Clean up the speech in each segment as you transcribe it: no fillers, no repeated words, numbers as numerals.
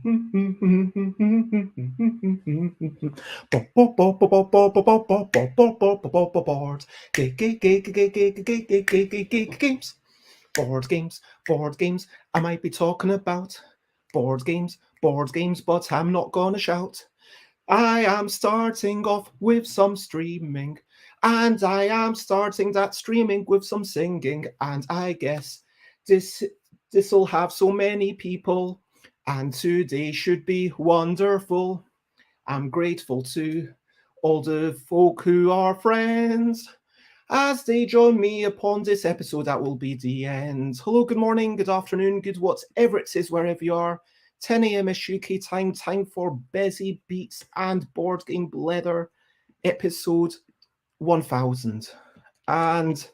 Board games. I might be talking about board games, but I'm not gonna shout. I am starting off with some streaming, and I am starting that streaming with some singing, and I guess this'll have so many people, and today should be wonderful. I'm grateful to all the folk who are friends as they join me upon this episode that will be the end. Hello, good morning, good afternoon, good whatever it is, wherever you are. 10 a.m. ish UK time for Busy Beats and Board Game Blether, episode 1000. And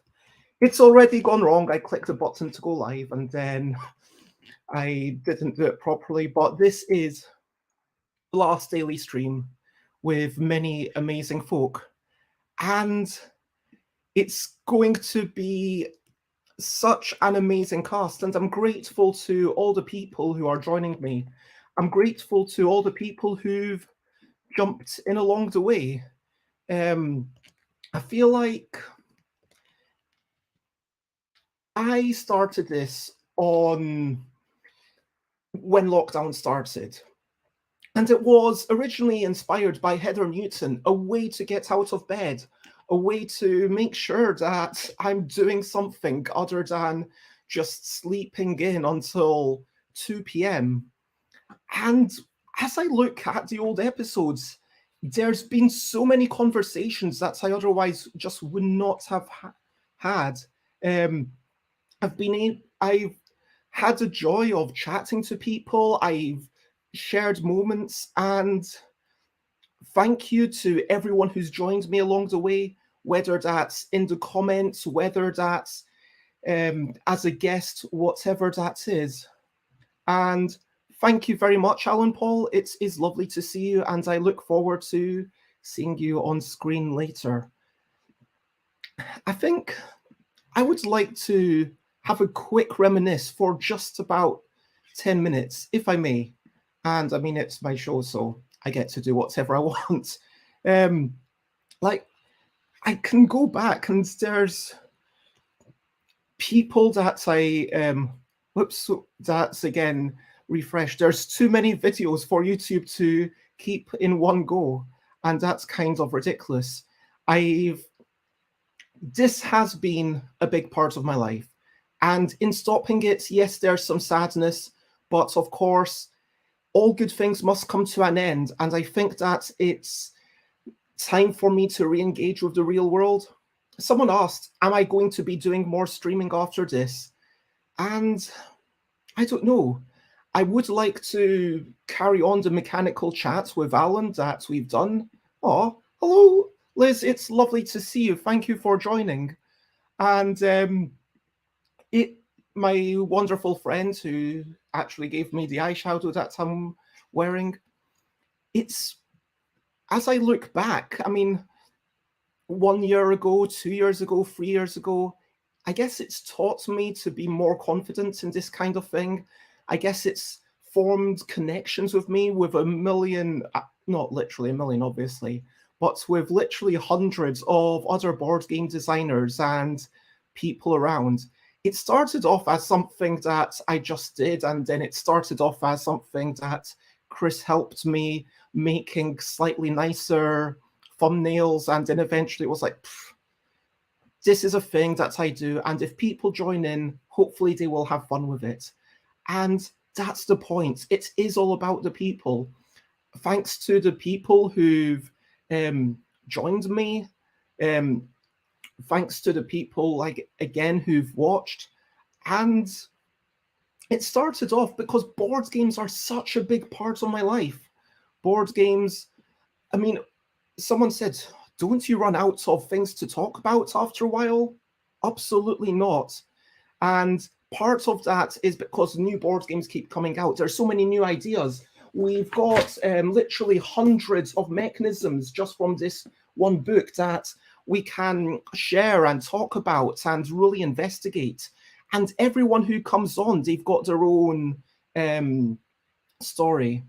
it's already gone wrong. I clicked the button to go live and then I didn't do it properly. But this is the last daily stream with many amazing folk. And it's going to be such an amazing cast, and I'm grateful to all the people who are joining me. I'm grateful to all the people who've jumped in along the way. I feel like I started this on when lockdown started, and it was originally inspired by Heather Newton, a way to get out of bed, a way to make sure that I'm doing something other than just sleeping in until 2 p.m. And as I look at the old episodes, there's been so many conversations that I otherwise just would not have had. I've had the joy of chatting to people. I've shared moments, and thank you to everyone who's joined me along the way, whether that's in the comments, whether that's as a guest, whatever that is. And thank you very much, Alan Paull. It is lovely to see you, and I look forward to seeing you on screen later. I think I would like to have a quick reminisce for just about 10 minutes, if I may. And I mean, it's my show, so I get to do whatever I want. I can go back and there's people that that's again refreshed. There's too many videos for YouTube to keep in one go, and that's kind of ridiculous. This has been a big part of my life, and in stopping it, yes, there's some sadness, but of course, all good things must come to an end, and I think that it's time for me to re-engage with the real world. Someone asked, am I going to be doing more streaming after this? And I don't know. I would like to carry on the mechanical chat with Alan that we've done. Oh, hello, Liz. It's lovely to see you. Thank you for joining. And my wonderful friend who actually gave me the eyeshadow that I'm wearing. It's, as I look back, I mean, 1 year ago, 2 years ago, 3 years ago, I guess it's taught me to be more confident in this kind of thing. I guess it's formed connections with me with a million, not literally a million, obviously, but with literally hundreds of other board game designers and people around. It started off as something that I just did, and then it started off as something that Chris helped me making slightly nicer thumbnails, and then eventually it was like, this is a thing that I do, and if people join in, hopefully they will have fun with it. And that's the point. It is all about the people. Thanks to the people who've joined me, thanks to the people, like, again, who've watched. And it started off because board games are such a big part of my life. Board games, I mean, someone said, don't you run out of things to talk about after a while? Absolutely not. And part of that is because new board games keep coming out. There's so many new ideas. We've got literally hundreds of mechanisms just from this one book that we can share and talk about and really investigate. And everyone who comes on, they've got their own story.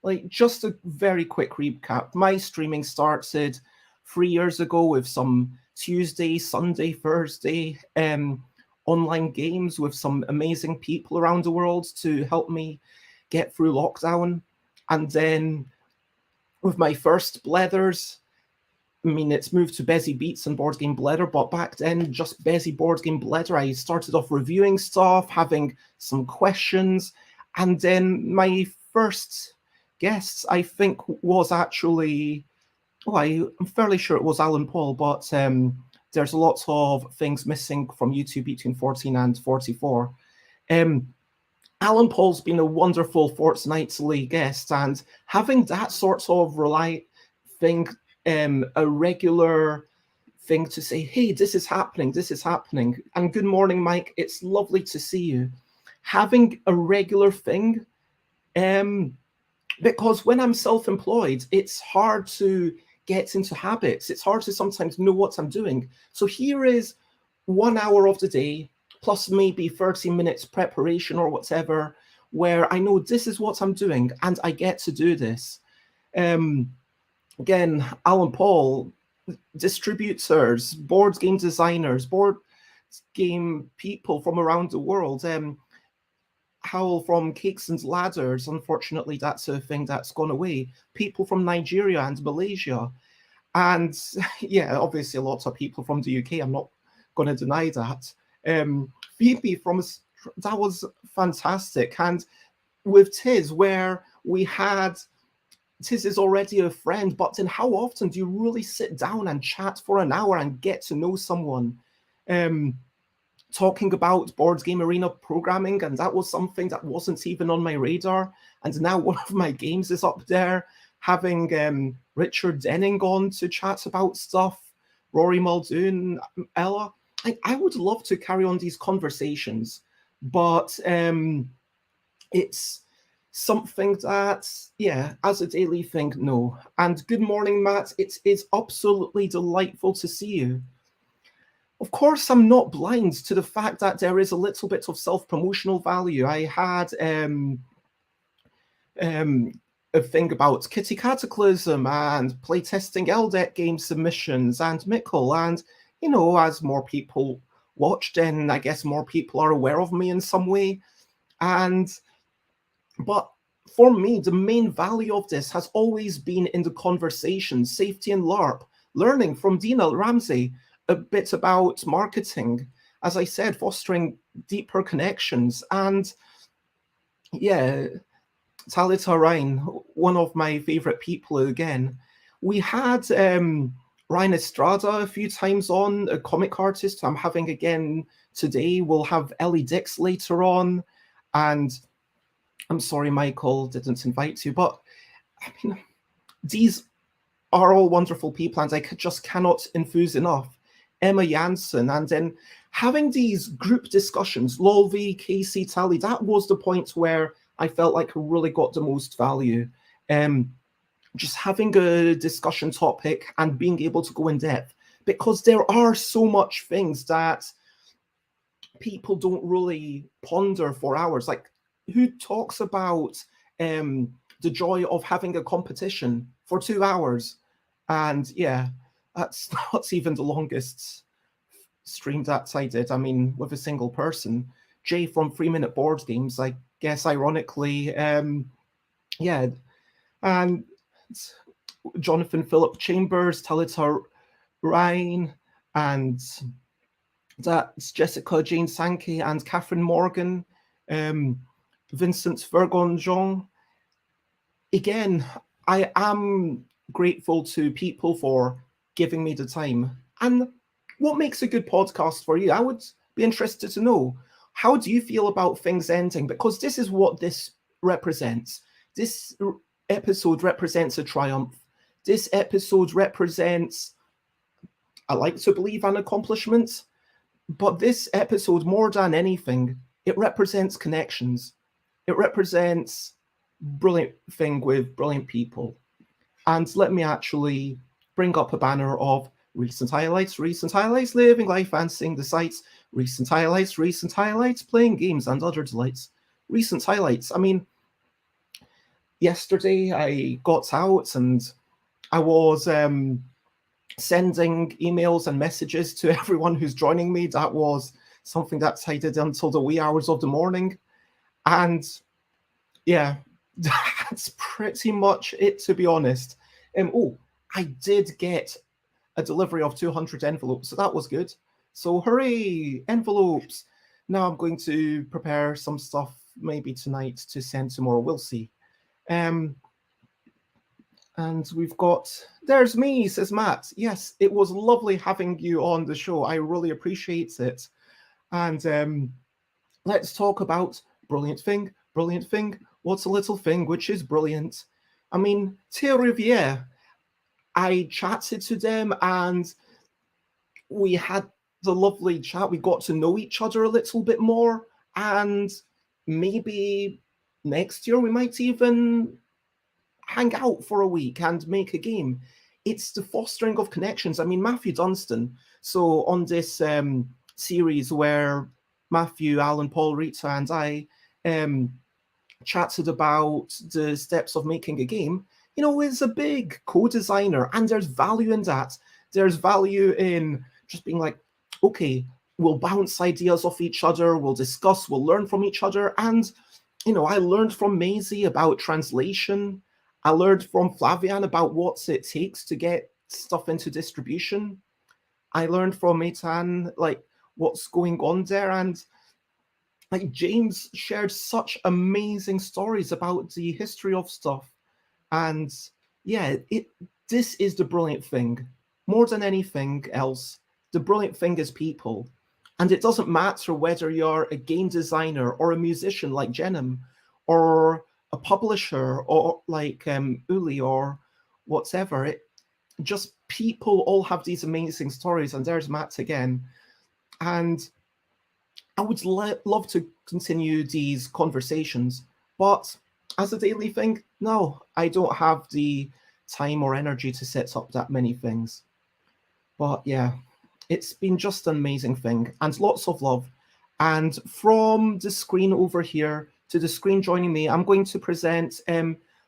Like, just a very quick recap. My streaming started 3 years ago with some Tuesday, Sunday, Thursday online games with some amazing people around the world to help me get through lockdown. And then with my first Blethers, I mean, it's moved to Bezzy Beats and Board Game Blether, but back then, just Bezzy Board Game Blether. I started off reviewing stuff, having some questions, and then my first guest, I think, was actually, I'm fairly sure it was Alan Paull, but there's a lot of things missing from YouTube between 14 and 44. Alan Paull's been a wonderful fortnightly guest, and having that sort of thing, a regular thing to say, hey, this is happening, and good morning, Mike, it's lovely to see you. Having a regular thing, because when I'm self-employed, it's hard to get into habits. It's hard to sometimes know what I'm doing. So here is 1 hour of the day, plus maybe 30 minutes preparation or whatever, where I know this is what I'm doing and I get to do this. Again, Alan Paull, distributors, board game designers, board game people from around the world. Howell from Cakes and Ladders, unfortunately, that's a thing that's gone away. People from Nigeria and Malaysia. And yeah, obviously a lot of people from the UK, I'm not going to deny that. Phoebe that was fantastic. And with Tiz, where we had, Tiz is already a friend, but then how often do you really sit down and chat for an hour and get to know someone? Talking about Board Game Arena programming, and that was something that wasn't even on my radar. And now one of my games is up there, having Richard Denning on to chat about stuff, Rory Muldoon, Ella. I would love to carry on these conversations, but it's something that, yeah, as a daily thing, no. And good morning, Matt. It is absolutely delightful to see you. Of course, I'm not blind to the fact that there is a little bit of self-promotional value. I had a thing about Kitty Cataclysm and playtesting LDEC game submissions and Mickle. And, you know, as more people watch, then I guess more people are aware of me in some way. But for me, the main value of this has always been in the conversation, safety and LARP, learning from Dina Ramsey, a bit about marketing, as I said, fostering deeper connections. And yeah, Talita Ryan, one of my favorite people again. We had Ryan Estrada a few times on, a comic artist I'm having again today. We'll have Ellie Dix later on. And I'm sorry, Michael didn't invite you, but I mean, these are all wonderful people and I just cannot enthuse enough. Emma Janssen, and then having these group discussions, Lolvi, KC, Tally, that was the point where I felt like I really got the most value. Just having a discussion topic and being able to go in depth, because there are so much things that people don't really ponder for hours. Like, who talks about the joy of having a competition for 2 hours? And yeah, that's not even the longest stream that I did. I mean, with a single person. Jay from 3 Minute Board Games, I guess, ironically, yeah. And Jonathan Philip Chambers, Talita Ryan, and that's Jessica Jane Sankey and Catherine Morgan, Vincent Vergonjon. Again, I am grateful to people for giving me the time. And what makes a good podcast for you? I would be interested to know. How do you feel about things ending? Because this is what this represents. This episode represents a triumph. This episode represents, I like to believe, an accomplishment. But this episode, more than anything, it represents connections. It represents brilliant thing with brilliant people. And let me actually bring up a banner of recent highlights, living life and seeing the sights, recent highlights, playing games and other delights. Recent highlights, I mean, yesterday I got out and I was sending emails and messages to everyone who's joining me. That was something that I did until the wee hours of the morning. And yeah, that's pretty much it, to be honest. I did get a delivery of 200 envelopes, so that was good. So hooray, envelopes. Now I'm going to prepare some stuff maybe tonight to send tomorrow. We'll see. And we've got, there's me, says Matt. Yes, it was lovely having you on the show. I really appreciate it. And let's talk about brilliant thing. What's a little thing which is brilliant? I mean, Riviere, I chatted to them and we had the lovely chat. We got to know each other a little bit more. And maybe next year we might even hang out for a week and make a game. It's the fostering of connections. I mean, Matthew Dunstan. So on this series where Matthew, Alan, Paull, Rita, and I chatted about the steps of making a game, is a big co-designer, and there's value in that. There's value in just being like, okay, we'll bounce ideas off each other, we'll discuss, we'll learn from each other. And, I learned from Maisie about translation. I learned from Flavian about what it takes to get stuff into distribution. I learned from Eitan, what's going on there. And James shared such amazing stories about the history of stuff. And yeah, this is the brilliant thing. More than anything else, the brilliant thing is people. And it doesn't matter whether you're a game designer or a musician like Jenim, or a publisher or like Uli or whatever. Just people all have these amazing stories. And there's Matt again. And I would love to continue these conversations, but as a daily thing, no, I don't have the time or energy to set up that many things. But yeah, it's been just an amazing thing, and lots of love. And from the screen over here to the screen joining me, I'm going to present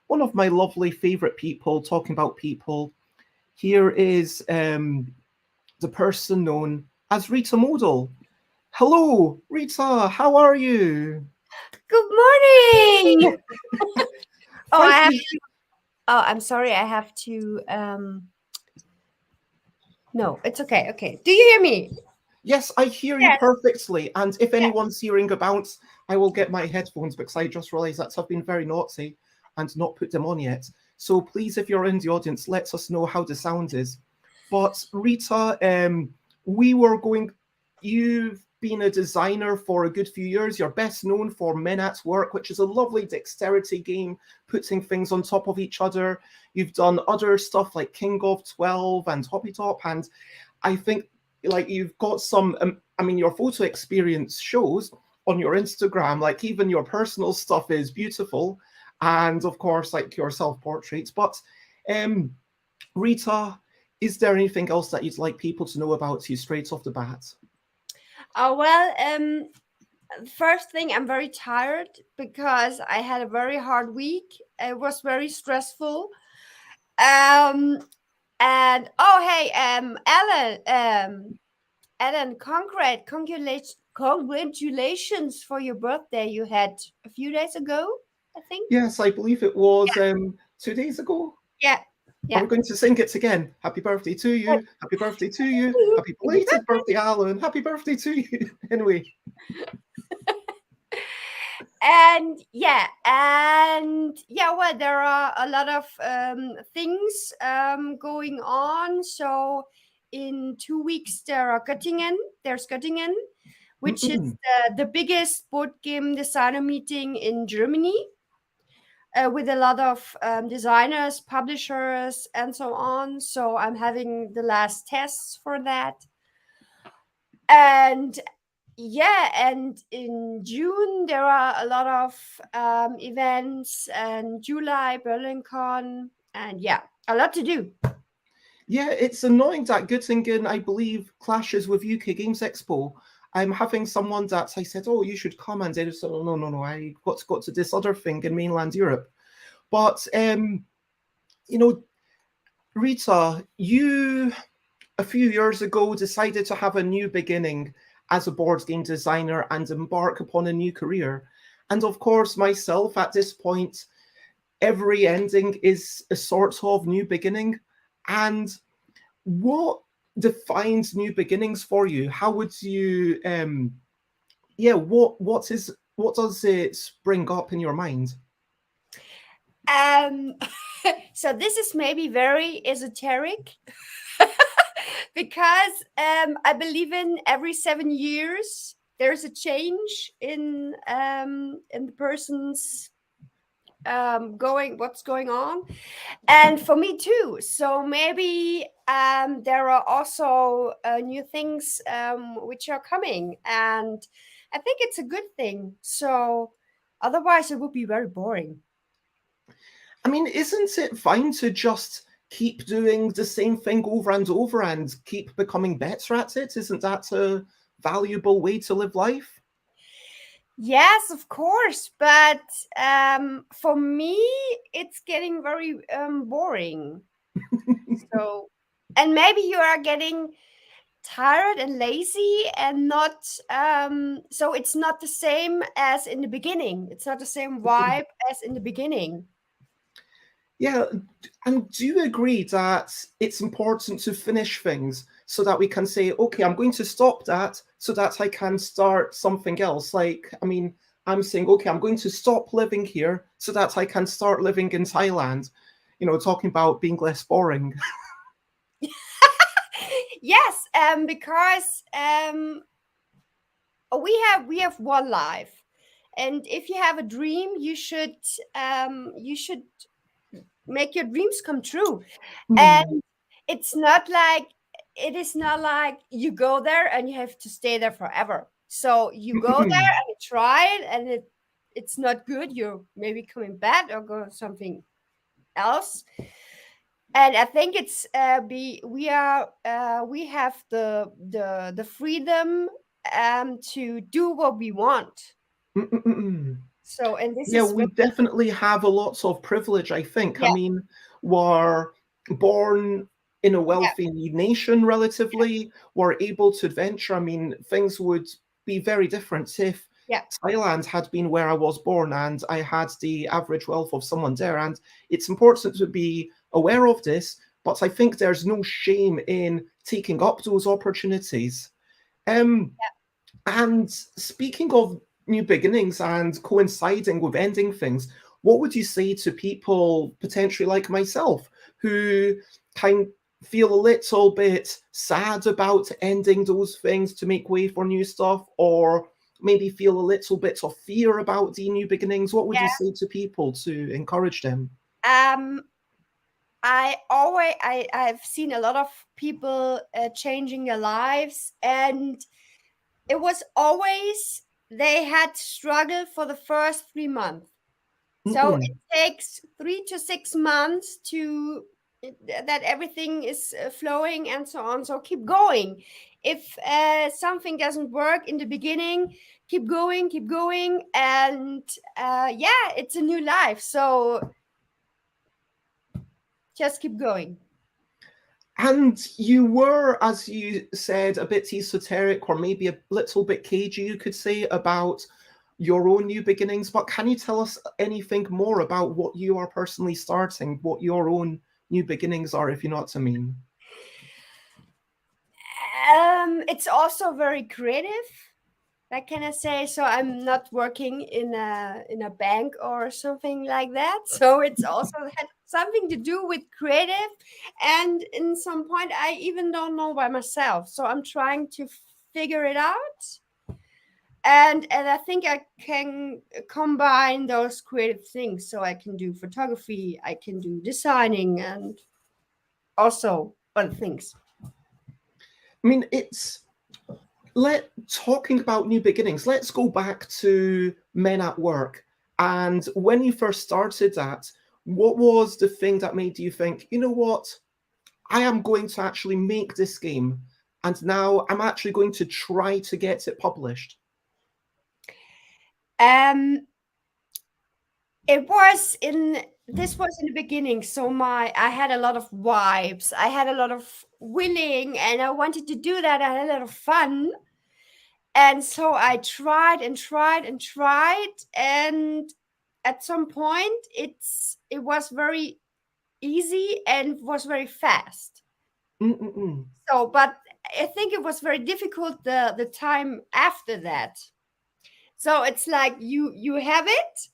one of my lovely favorite people talking about people. Here is the person known as Rita Modl. Hello, Rita, how are you? Good morning. I'm sorry, I have to no, it's okay. Okay. Do you hear me? Yes, I hear you perfectly. And if anyone's hearing a bounce, I will get my headphones because I just realized that I've been very naughty and not put them on yet. So please, if you're in the audience, let us know how the sound is. But Rita, you've been a designer for a good few years. You're best known for Men at Work, which is a lovely dexterity game, putting things on top of each other. You've done other stuff like King of 12 and Hoppy Top. And I think you've got some, your photo experience shows on your Instagram, even your personal stuff is beautiful. And of course, your self-portraits. But Rita, is there anything else that you'd like people to know about you straight off the bat? First thing, I'm very tired because I had a very hard week. It was very stressful. Alan, congratulations for your birthday you had a few days ago, I think. Yes, I believe it was 2 days ago. Yeah. Yeah. We're going to sing it again. Happy birthday to you. Happy birthday to you. Happy belated birthday, Alan. Happy birthday to you. Anyway. There are a lot of things going on. So in 2 weeks there's Göttingen, which is the biggest board game designer meeting in Germany, with a lot of designers, publishers, and so on. So I'm having the last tests for that. And in June, there are a lot of events, and July, BerlinCon, and a lot to do. Yeah, it's annoying that Göttingen, I believe, clashes with UK Games Expo. I'm having someone that I said, oh, you should come, and they said, oh, no, I got to this other thing in mainland Europe. But Rita, you a few years ago decided to have a new beginning as a board game designer and embark upon a new career. And of course, myself at this point, every ending is a sort of new beginning. And what defines new beginnings for you? How would you what does it spring up in your mind? So this is maybe very esoteric because I believe in every 7 years there's a change in the person's what's going on, and for me too. So maybe there are also new things which are coming, and I think it's a good thing. So otherwise it would be very boring. I mean, isn't it fine to just keep doing the same thing over and over and keep becoming better at it? Isn't that a valuable way to live life? Yes, of course, but for me it's getting very boring. So, and maybe you are getting tired and lazy and not so it's not the same as in the beginning. It's not the same vibe as in the beginning. Yeah, and do you agree that it's important to finish things so that we can say, okay, I'm going to stop that so that I can start something else? Like, I mean, I'm saying, okay, I'm going to stop living here so that I can start living in Thailand, talking about being less boring. Yes, because we have one life, and if you have a dream, you should make your dreams come true. And it is not like you go there and you have to stay there forever. So you go there and you try it, and it's not good, you're maybe coming back or go something else. And I think it's we have the freedom to do what we want. So, and this is we definitely have a lot of privilege, I think. Yeah. I mean, we're born in a wealthy nation, relatively. We're able to adventure. I mean, things would be very different if Thailand had been where I was born and I had the average wealth of someone there. And it's important to be aware of this, but I think there's no shame in taking up those opportunities. And speaking of new beginnings and coinciding with ending things, what would you say to people potentially like myself who kind feel a little bit sad about ending those things to make way for new stuff, or maybe feel a little bit of fear about the new beginnings? What would you say to people to encourage them? I've seen a lot of people changing their lives, and it was always they had struggled for the first 3 months. So it takes 3 to 6 months that everything is flowing and so on. So keep going. If something doesn't work in the beginning, keep going, and it's a new life. So just keep going. And you were, as you said, a bit esoteric or maybe a little bit cagey, you could say, about your own new beginnings. But can you tell us anything more about what you are personally starting, what your own new beginnings are, if you know what I mean? It's also very creative. What can I say? So I'm not working in a bank or something like that. So it's also had something to do with creative, and in some point I even don't know by myself. So I'm trying to figure it out, and I think I can combine those creative things. So I can do photography, I can do designing, and also other things. I mean, talking about new beginnings, let's go back to Men at Work. And when you first started that, what was the thing that made you think, you know what, I am going to actually make this game, and now I'm actually going to try to get it published? It was in this was in the beginning, so I had a lot of vibes. I had a lot of willing, and I wanted to do that. I had a lot of fun, and so I tried and tried and tried, and at some point, it was very easy and was very fast. Mm-mm-mm. So, but I think it was very difficult the time after that. So it's like you have it,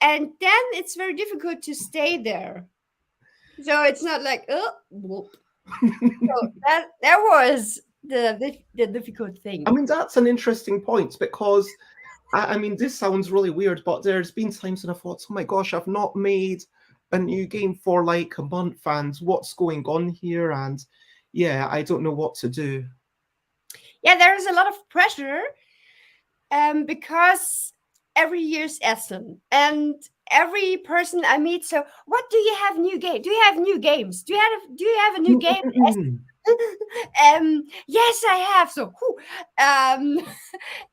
and then it's very difficult to stay there. So it's not like whoop. So that was the difficult thing. I mean, that's an interesting point because I mean, this sounds really weird, but there's been times when I thought, oh my gosh, I've not made a new game for like a month, and what's going on here? And yeah, I don't know what to do. Yeah, there's a lot of pressure, because every year's Essen and every person I meet. So, what do you have new game? Do you have new games? Do you have a new game? Mm-mm-mm. Yes, I have. So,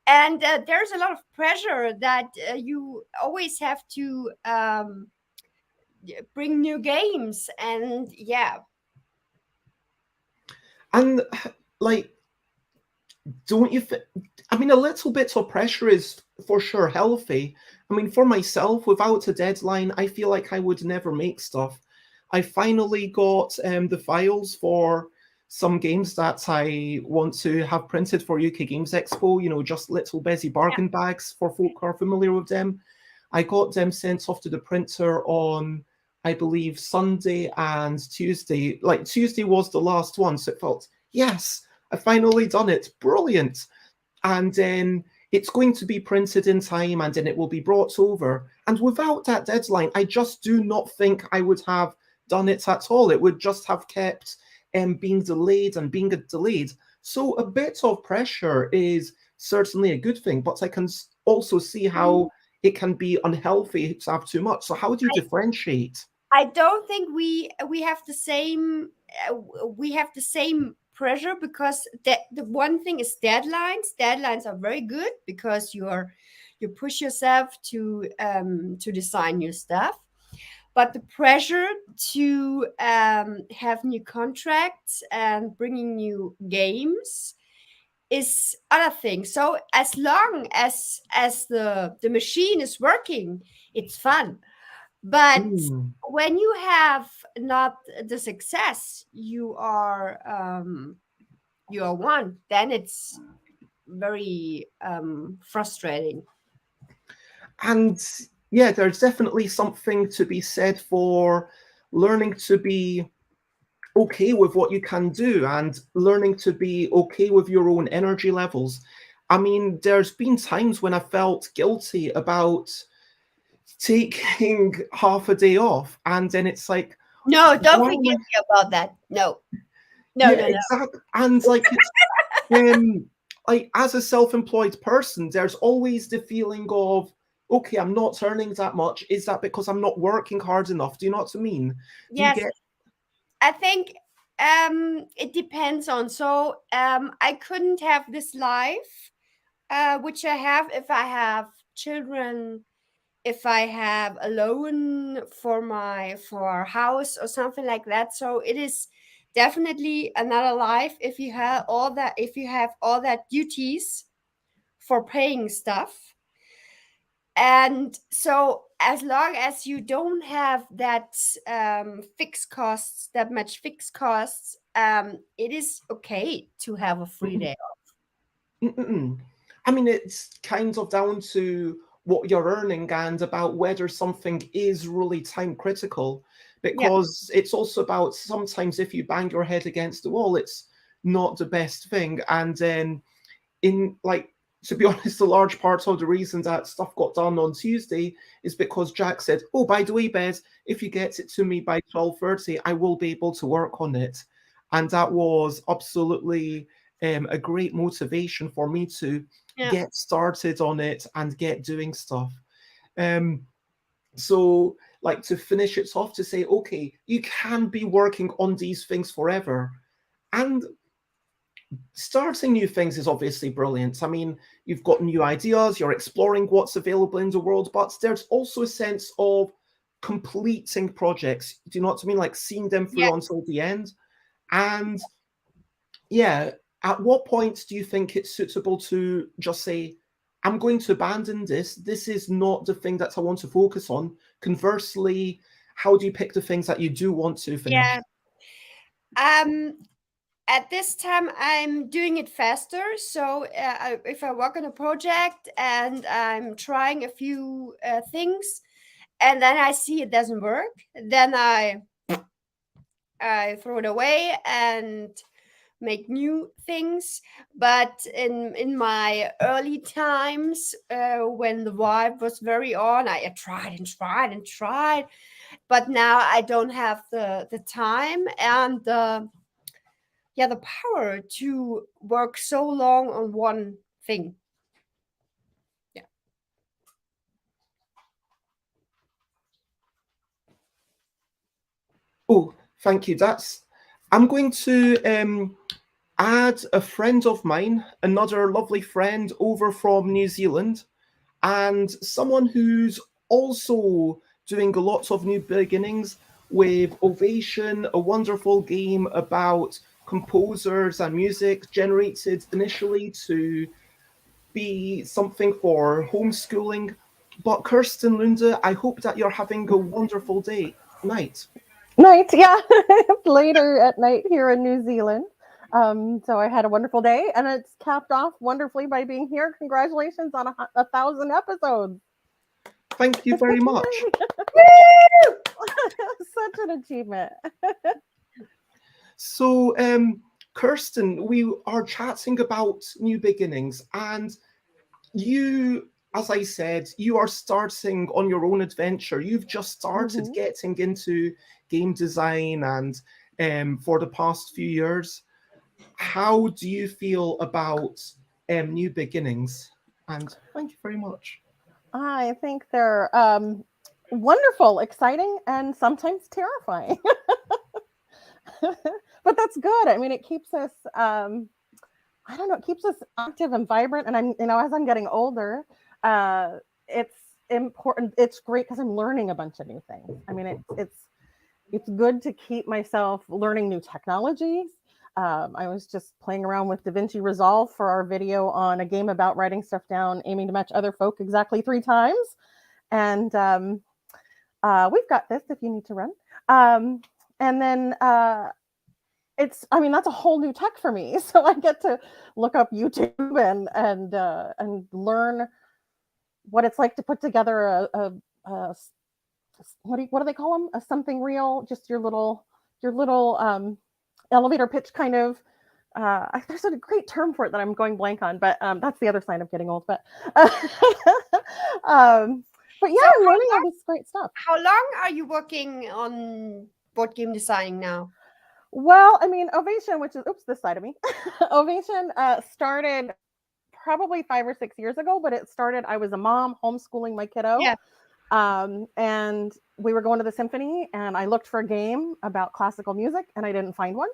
and there's a lot of pressure that you always have to bring new games, and yeah. And like, don't you? I mean, a little bit of pressure is for sure healthy. I mean, for myself, without a deadline, I feel like I would never make stuff. I finally got the files for some games that I want to have printed for UK Games Expo. You know, just little busy bargain bags for folk who are familiar with them. I got them sent off to the printer on, I believe, Sunday and Tuesday. Like Tuesday was the last one, so it felt, yes, I finally done it. Brilliant. And then it's going to be printed in time, and then it will be brought over. And without that deadline, I just do not think I would have done it at all. It would just have kept being delayed and being delayed. So a bit of pressure is certainly a good thing, but I can also see how it can be unhealthy to have too much. So how do you differentiate? I don't think we have the same pressure, because the one thing is deadlines. Deadlines are very good because you push yourself to design new stuff. But the pressure to have new contracts and bringing new games is other things. So as long as the machine is working, it's fun. But Mm. when you have not the success you are one, then it's very frustrating. And yeah, there's definitely something to be said for learning to be okay with what you can do and learning to be okay with your own energy levels. I mean, there's been times when I felt guilty about taking half a day off, and then it's like, No, don't why feel am I? guilty about that. No, no, Yeah, no, no. exactly. And like it's like as a self-employed person, there's always the feeling of, okay, I'm not earning that much. Is that because I'm not working hard enough? Do you know what I mean? Do you Yes, get? I think it depends on. So I couldn't have this life which I have if I have children, if I have a loan for a house or something like that. So it is definitely another life if you have all that duties for paying stuff. And so as long as you don't have that that much fixed costs, it is okay to have a free day. Mm-mm. I mean, it's kind of down to what you're earning and about whether something is really time critical, Yeah. because it's also about sometimes if you bang your head against the wall, it's not the best thing. And then, in like, to be honest, a large part of the reason that stuff got done on Tuesday is because Jack said, "Oh, by the way, Bez, if you get it to me by 12:30, I will be able to work on it," and that was absolutely a great motivation for me to Yeah. get started on it and get doing stuff. Um, so, like to finish it off, to say, okay, you can be working on these things forever, and starting new things is obviously brilliant. I mean, you've got new ideas, you're exploring what's available in the world, but there's also a sense of completing projects. Do you know what I mean? Like seeing them through Yeah. until the end. And yeah, at what point do you think it's suitable to just say, I'm going to abandon this. This is not the thing that I want to focus on. Conversely, how do you pick the things that you do want to finish? Yeah. At this time, I'm doing it faster. So if I work on a project and I'm trying a few things, and then I see it doesn't work, then I throw it away and make new things. But in my early times, when the vibe was very on, I tried and tried and tried. But now I don't have the time and the power to work so long on one thing. Yeah. Oh, thank you. I'm going to add a friend of mine, another lovely friend over from New Zealand, and someone who's also doing lots of new beginnings with Ovation, a wonderful game about composers and music generated initially to be something for homeschooling. But Kirsten Lunde, I hope that you're having a wonderful night. Yeah. Later at night here in New Zealand. So I had a wonderful day, and it's capped off wonderfully by being here. Congratulations on 1,000 episodes. Thank you very much. Such an achievement. So, Kirsten, we are chatting about new beginnings, and you, as I said, you are starting on your own adventure. You've just started getting into game design, and for the past few years. How do you feel about new beginnings? And thank you very much. I think they're wonderful, exciting, and sometimes terrifying. But that's good. I mean, it keeps us, I don't know, it keeps us active and vibrant. And as I'm getting older, it's important. It's great because I'm learning a bunch of new things. I mean, it's good to keep myself learning new technologies. I was just playing around with DaVinci Resolve for our video on a game about writing stuff down, aiming to match other folk exactly 3 times. And we've got this if you need to run. And then that's a whole new tech for me. So I get to look up YouTube and learn what it's like to put together a what do they call them? A something real, just your little elevator pitch kind of. There's a great term for it that I'm going blank on, but that's the other sign of getting old. But but yeah, I'm learning all this great stuff. How long are you working on board game designing now? Well, I mean, Ovation, which is this side of me, Ovation started probably 5 or 6 years ago, but it started. I was a mom homeschooling my kiddo. Yeah. And we were going to the symphony, and I looked for a game about classical music, and I didn't find one.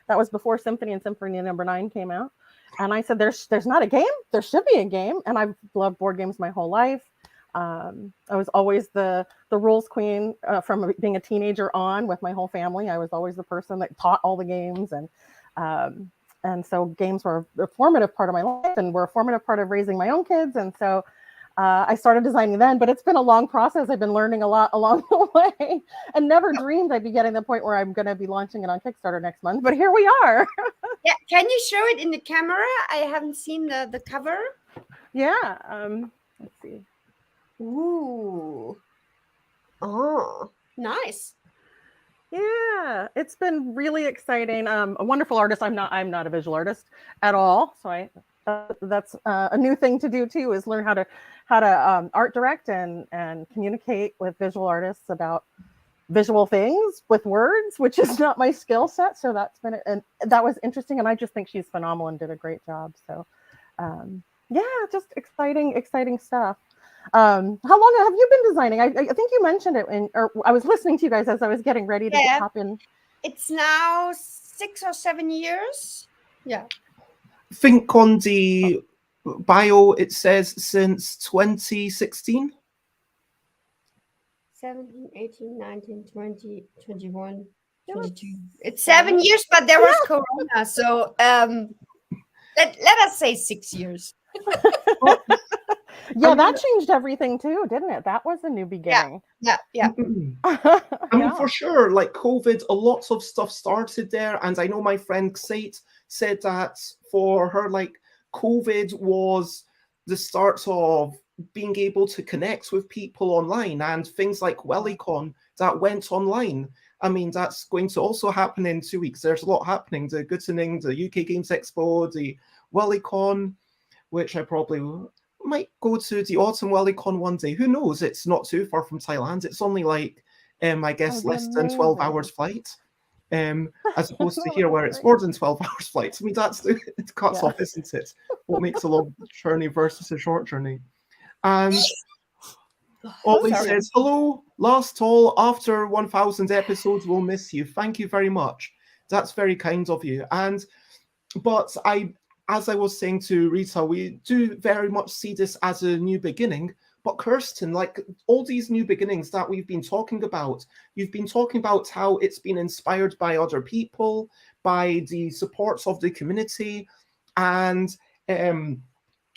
That was before Symphony and Symphony Number 9 came out. And I said, there's not a game. There should be a game. And I've loved board games my whole life. I was always the rules queen from being a teenager on with my whole family. I was always the person that taught all the games. And so games were a formative part of my life and were a formative part of raising my own kids. And so I started designing then, but it's been a long process. I've been learning a lot along the way and never dreamed I'd be getting to the point where I'm going to be launching it on Kickstarter next month. But here we are. Yeah. Can you show it in the camera? I haven't seen the cover. Yeah. Let's see. Ooh. Oh, nice. Yeah, it's been really exciting. A wonderful artist. I'm not a visual artist at all. So that's a new thing to do too, is learn how to art direct and communicate with visual artists about visual things with words, which is not my skill set. So that was interesting. And I just think she's phenomenal and did a great job. So yeah, just exciting stuff. How long have you been designing? I think you mentioned it or I was listening to you guys as I was getting ready to hop in. It's now 6 or 7 years. Yeah. I think on the bio it says since 2016. 17, 18, 19, 20, 21, Yeah, that's 22. It's 7 years, but there was Corona. So let us say 6 years. Yeah, that changed everything too, didn't it? That was a new beginning. Yeah. I mean, Yeah. for sure, like COVID, a lot of stuff started there. And I know my friend Sate said that for her, like COVID was the start of being able to connect with people online, and things like WellyCon that went online. I mean, that's going to also happen in 2 weeks. There's a lot happening. The Gootening, the UK Games Expo, the WellyCon, which I probably might go to the Autumn WellyCon one day. Who knows? It's not too far from Thailand. It's only like, I guess, less than 12 hours flight. As opposed to here where it's more than 12 hours flight. I mean, it cuts off, isn't it? What makes a long journey versus a short journey. And Ollie says, hello, last all, after 1,000 episodes, we'll miss you. Thank you very much. That's very kind of you. But as I was saying to Rita, we do very much see this as a new beginning. But Kirsten, like all these new beginnings that we've been talking about, you've been talking about how it's been inspired by other people, by the supports of the community. And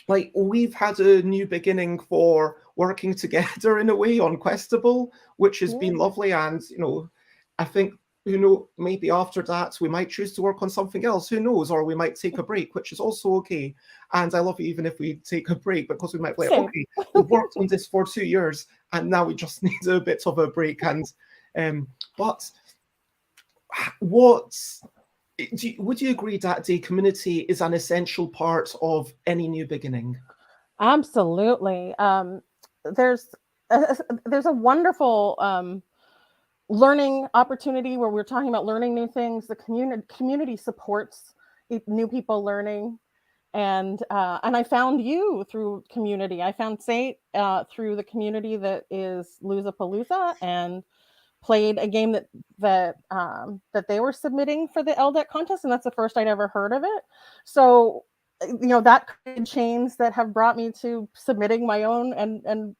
like we've had a new beginning for working together in a way on Questable, which has been lovely. And, I think, maybe after that, we might choose to work on something else. Who knows? Or we might take a break, which is also okay. And I love it even if we take a break, because we might be like, okay, we've worked on this for 2 years and now we just need a bit of a break. And but would you agree that the community is an essential part of any new beginning? Absolutely. There's a wonderful learning opportunity where we're talking about learning new things. The community supports new people learning, and I found you through community. I found Sate through the community that is Loozapalooza, and played a game that they were submitting for the LDEC contest, and that's the first I'd ever heard of it. So that created chains that have brought me to submitting my own and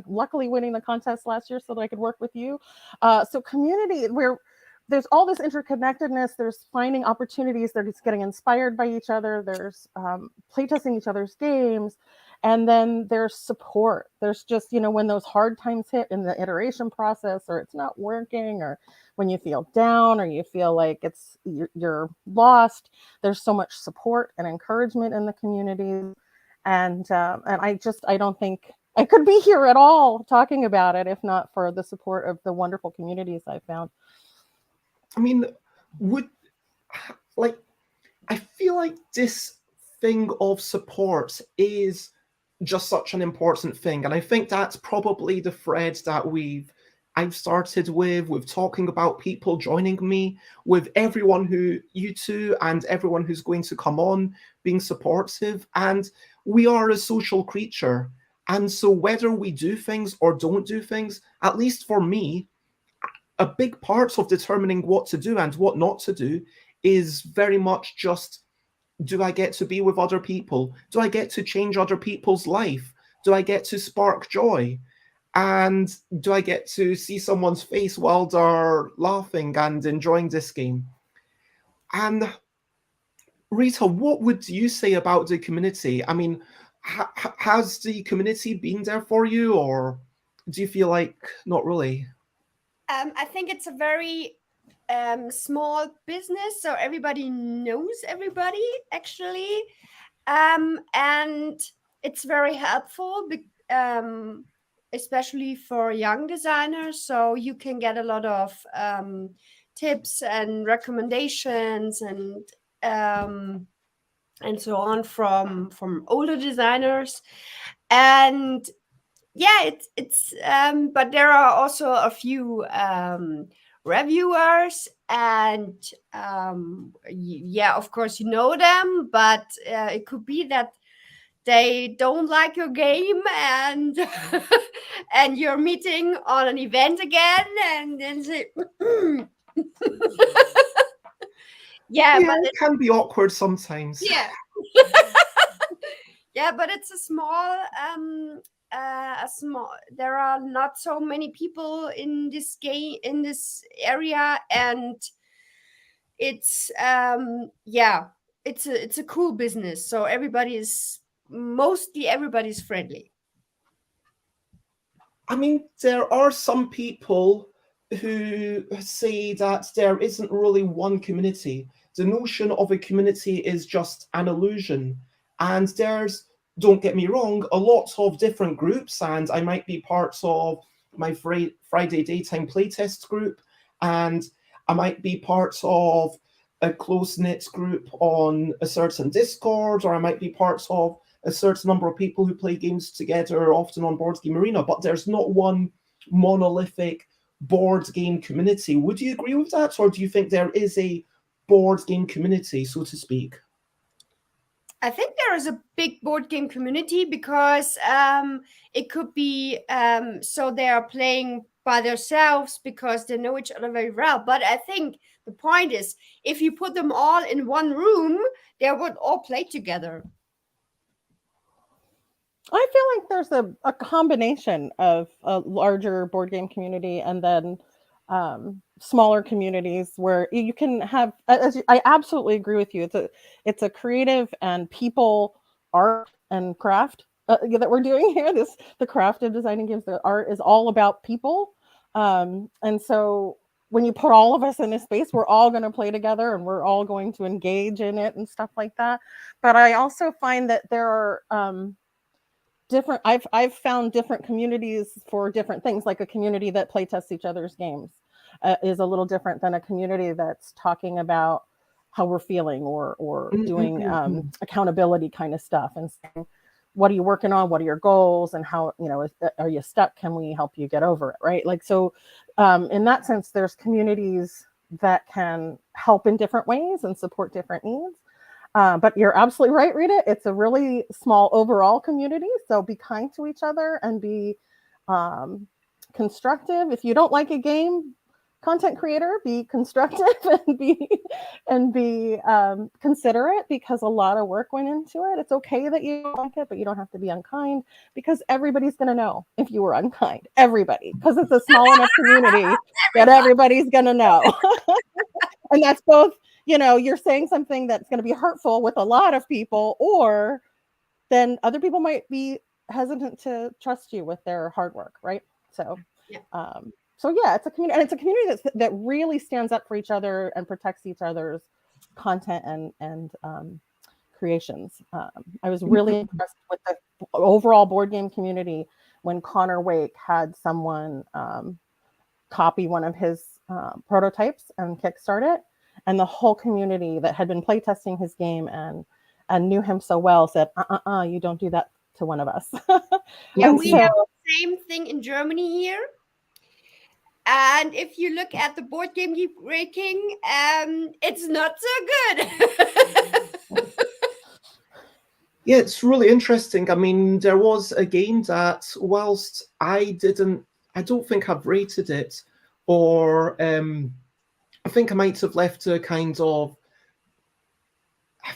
luckily winning the contest last year so that I could work with you. So community, where there's all this interconnectedness, there's finding opportunities, they're just getting inspired by each other, there's playtesting each other's games, and then there's support. There's just, when those hard times hit in the iteration process, or it's not working, or when you feel down, or you feel like you're lost, there's so much support and encouragement in the community. And I don't think I could be here at all talking about it if not for the support of the wonderful communities I found. I mean, I feel like this thing of support is just such an important thing. And I think that's probably the thread that I've started with talking about people joining me, with everyone you two and everyone who's going to come on being supportive. And we are a social creature. And so whether we do things or don't do things, at least for me, a big part of determining what to do and what not to do is very much just, do I get to be with other people? Do I get to change other people's life? Do I get to spark joy? And do I get to see someone's face while they're laughing and enjoying this game? And Rita, what would you say about the community? I mean, has the community been there for you, or do you feel like not really? I think it's a very small business, so everybody knows everybody, actually. And it's very helpful, especially for young designers. So you can get a lot of tips and recommendations and so on from older designers. And yeah, it's but there are also a few reviewers, and yeah, of course you know them, but it could be that they don't like your game, and and you're meeting on an event again, and then say yeah, but it can be awkward sometimes. Yeah. Yeah, but it's a small there are not so many people in this area, and it's it's a cool business. So everybody's friendly. I mean, there are some people who say that there isn't really one community. The notion of a community is just an illusion. And there's, don't get me wrong, a lot of different groups, and I might be part of my Friday daytime playtest group, and I might be part of a close-knit group on a certain Discord, or I might be part of a certain number of people who play games together, often on Board Game Arena, but there's not one monolithic board game community. Would you agree with that, or do you think there is a board game community, so to speak? I think there is a big board game community because it could be so they are playing by themselves because they know each other very well. But I think the point is, if you put them all in one room, they would all play together. I feel like there's a combination of a larger board game community and then smaller communities where you can have. I absolutely agree with you. It's a creative and people art and craft that we're doing here. The craft of designing games, the art is all about people, and so when you put all of us in a space, we're all going to play together and we're all going to engage in it and stuff like that. But I also find that there are different. I've found different communities for different things. Like a community that playtests each other's games is a little different than a community that's talking about how we're feeling or doing accountability kind of stuff and saying, what are you working on? What are your goals? And how, are you stuck? Can we help you get over it? Right. Like, so in that sense, there's communities that can help in different ways and support different needs. But you're absolutely right, Rita. It's a really small overall community. So be kind to each other and be constructive. If you don't like a game, content creator, be constructive and be considerate, because a lot of work went into it. It's okay that you don't like it, but you don't have to be unkind, because everybody's going to know if you were unkind. Everybody, because it's a small enough community that everybody's going to know. And that's both, you're saying something that's going to be hurtful with a lot of people, or then other people might be hesitant to trust you with their hard work, right? So, it's a community, and it's a community that really stands up for each other and protects each other's content and creations. I was really impressed with the overall board game community when Connor Wake had someone copy one of his prototypes and kickstart it, and the whole community that had been playtesting his game and knew him so well said, you don't do that to one of us. Yeah, we have the same thing in Germany here. And if you look at the Board Game Geek ranking, it's not so good. Yeah, it's really interesting. I mean, there was a game that, whilst I don't think I've rated it, or I think I might have left a kind of, I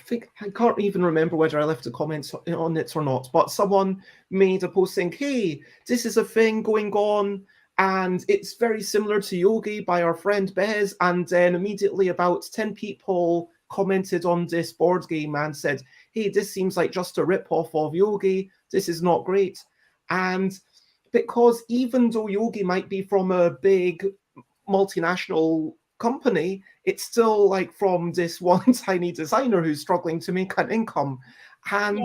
can't even remember whether I left a comment on it or not, but someone made a post saying, hey, this is a thing going on, and it's very similar to Yogi by our friend Bez. And then immediately about 10 people commented on this board game and said, hey, this seems like just a rip-off of Yogi. This is not great. And because even though Yogi might be from a big multinational company, it's still like from this one tiny designer who's struggling to make an income. And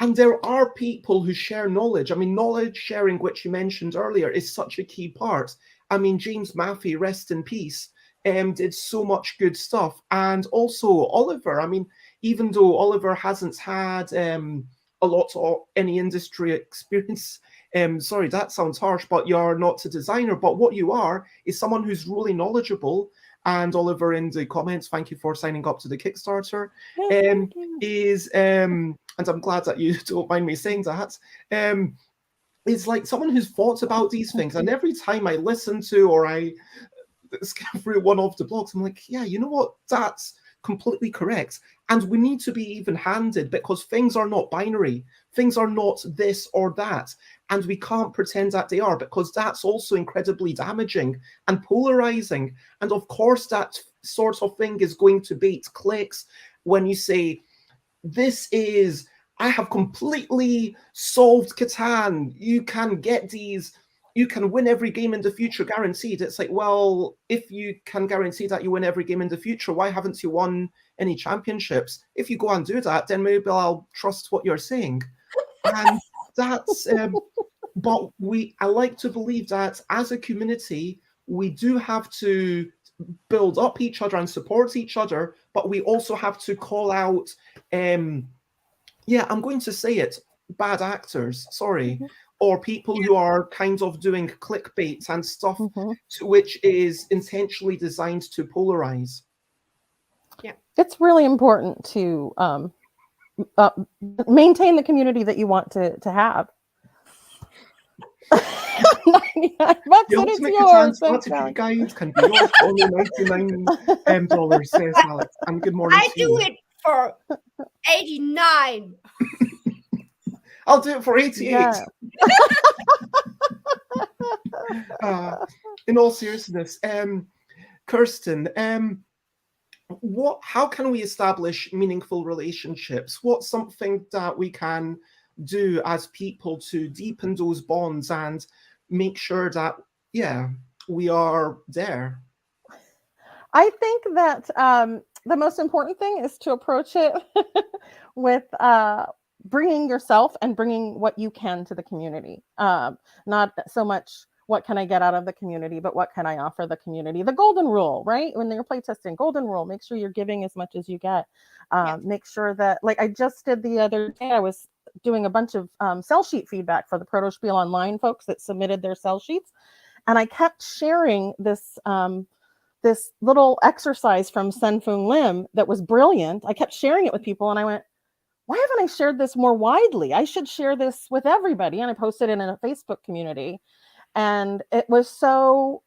and there are people who share knowledge. I mean, knowledge sharing, which you mentioned earlier, is such a key part. I mean, James Maffey, rest in peace, did so much good stuff. And also Oliver, I mean, even though Oliver hasn't had a lot of any industry experience, sorry, that sounds harsh, but you're not a designer. But what you are is someone who's really knowledgeable. And Oliver, in the comments, thank you for signing up to the Kickstarter, and I'm glad that you don't mind me saying that, is like someone who's thought about these things. And every time I listen to or I scan through one of the blogs, I'm like, yeah, you know what? That's completely correct. And we need to be even-handed, because things are not binary. Things are not this or that. And we can't pretend that they are, because that's also incredibly damaging and polarizing. And of course, that sort of thing is going to bait clicks when you say, I have completely solved Catan. You can get these, you can win every game in the future guaranteed. It's like, well, if you can guarantee that you win every game in the future, why haven't you won any championships? If you go and do that, then maybe I'll trust what you're saying. And that's, but I like to believe that as a community, we do have to build up each other and support each other, but we also have to call out, I'm going to say it, bad actors, sorry, or people who are kind of doing clickbait and stuff, which is intentionally designed to polarize. Yeah, it's really important to maintain the community that you want to have. $99, The and it's ultimate yours. Catan strategy guide can be yours for only $99, says Alex. And good morning to you. I do it for 89. I'll do it for 88. Yeah. In all seriousness, Kirsten, how can we establish meaningful relationships? What's something that we can do as people to deepen those bonds and make sure that, we are there? I think that the most important thing is to approach it with bringing yourself and bringing what you can to the community. Not so much what can I get out of the community, but what can I offer the community? The golden rule, right? When you're playtesting, golden rule, make sure you're giving as much as you get. Make sure that, like I just did the other day, I was doing a bunch of sell sheet feedback for the Proto Spiel Online folks that submitted their sell sheets. And I kept sharing this this little exercise from Sen-Foong Lim that was brilliant. I kept sharing it with people and I went, why haven't I shared this more widely? I should share this with everybody. And I posted it in a Facebook community. And it was so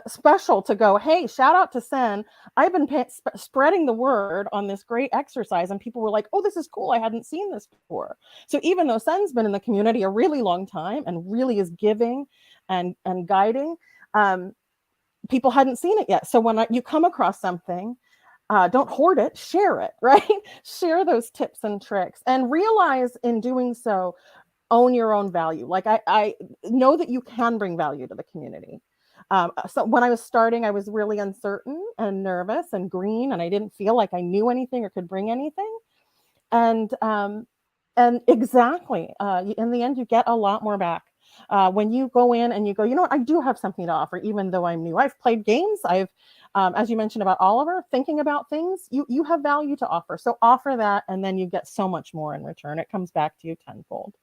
special to go, hey, shout out to Sen. I've been spreading the word on this great exercise. And people were like, oh, this is cool. I hadn't seen this before. So even though Sen's been in the community a really long time and really is giving and guiding, people hadn't seen it yet. So when you come across something, don't hoard it, share it, right? Share those tips and tricks and realize in doing so, own your own value. Like I know that you can bring value to the community. So when I was starting, I was really uncertain and nervous and green, and I didn't feel like I knew anything or could bring anything. And exactly, in the end, you get a lot more back. When you go in and you go, you know what, I do have something to offer, even though I'm new. I've played games. I've, as you mentioned about Oliver, thinking about things, you have value to offer. So offer that, and then you get so much more in return. It comes back to you tenfold.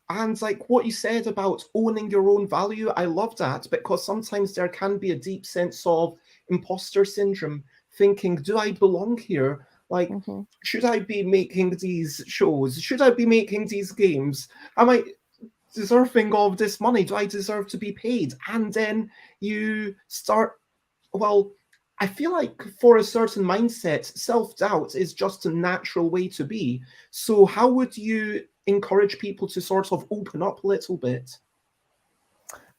And like what you said about owning your own value, I love that, because sometimes there can be a deep sense of imposter syndrome, thinking, do I belong here? Like, should I be making these shows? Should I be making these games? Am I deserving of this money? Do I deserve to be paid? And then you start, well, I feel like for a certain mindset, self-doubt is just a natural way to be. So how would you encourage people to sort of open up a little bit?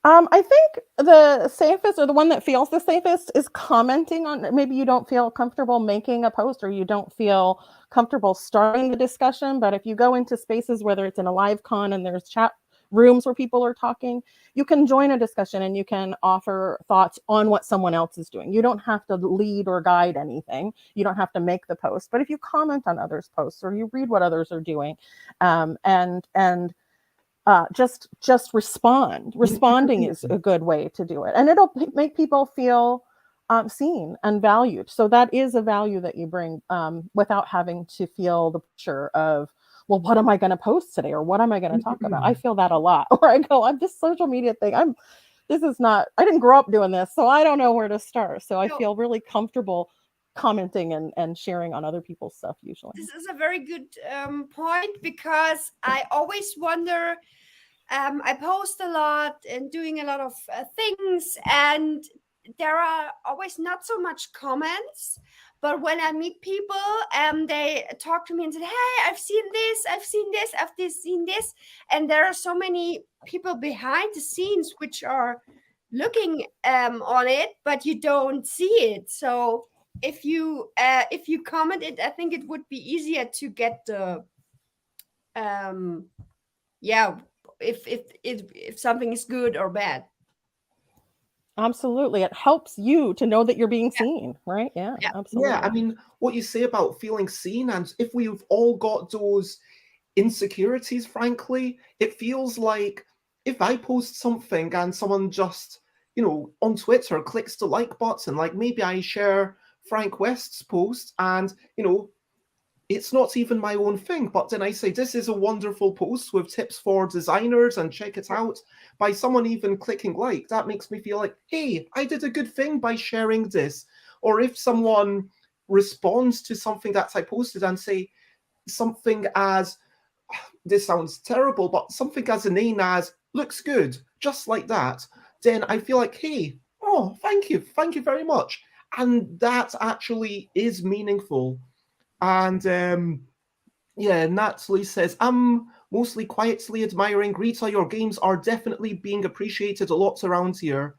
I think the safest, or the one that feels the safest, is commenting on, maybe you don't feel comfortable making a post or you don't feel comfortable starting the discussion. But if you go into spaces, whether it's in a live con and there's chat rooms where people are talking, you can join a discussion and you can offer thoughts on what someone else is doing. You don't have to lead or guide anything. You don't have to make the post. But if you comment on others' posts or you read what others are doing, just respond. Responding is a good way to do it. And it'll make people feel seen and valued. So that is a value that you bring without having to feel the pressure of, well, what am I going to post today? Or what am I going to talk about? I feel that a lot. Or I go, I'm this social media thing. I didn't grow up doing this, so I don't know where to start. So I feel really comfortable commenting and sharing on other people's stuff usually. This is a very good point, because I always wonder, I post a lot and doing a lot of things, and there are always not so much comments, but when I meet people, they talk to me and say, "Hey, I've seen this, I've seen this, seen this," and there are so many people behind the scenes which are looking on it, but you don't see it. So if you comment it, I think it would be easier to get the if something is good or bad. Absolutely. It helps you to know that you're being seen, right? Yeah, absolutely. Yeah, I mean, what you say about feeling seen, and if we've all got those insecurities, frankly, it feels like if I post something and someone just, on Twitter clicks the like button, like maybe I share Frank West's post and, it's not even my own thing, but then I say, this is a wonderful post with tips for designers and check it out, by someone even clicking like, that makes me feel like, hey, I did a good thing by sharing this. Or if someone responds to something that I posted and say something as, this sounds terrible, but something as inane as, looks good, just like that, then I feel like, hey, oh, thank you very much. And that actually is meaningful. And Natalie says, I'm mostly quietly admiring Rita. Your games are definitely being appreciated a lot around here.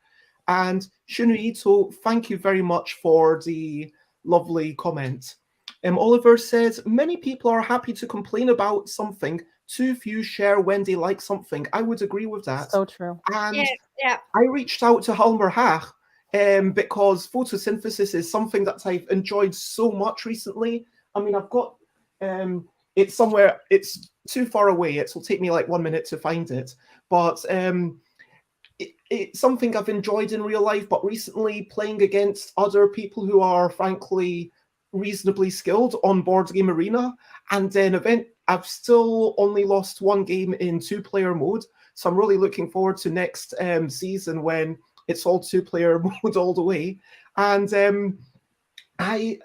And Shunuito, thank you very much for the lovely comment. Oliver says, many people are happy to complain about something. Too few share when they like something. I would agree with that. So true. And I reached out to Halmer Hach because photosynthesis is something that I've enjoyed so much recently. I mean, I've got it's somewhere, it's too far away. It will take me like 1 minute to find it. But it's something I've enjoyed in real life, but recently playing against other people who are frankly reasonably skilled on Board Game Arena. And then I've still only lost one game in 2-player mode. So I'm really looking forward to next season when it's all 2-player mode all the way. And I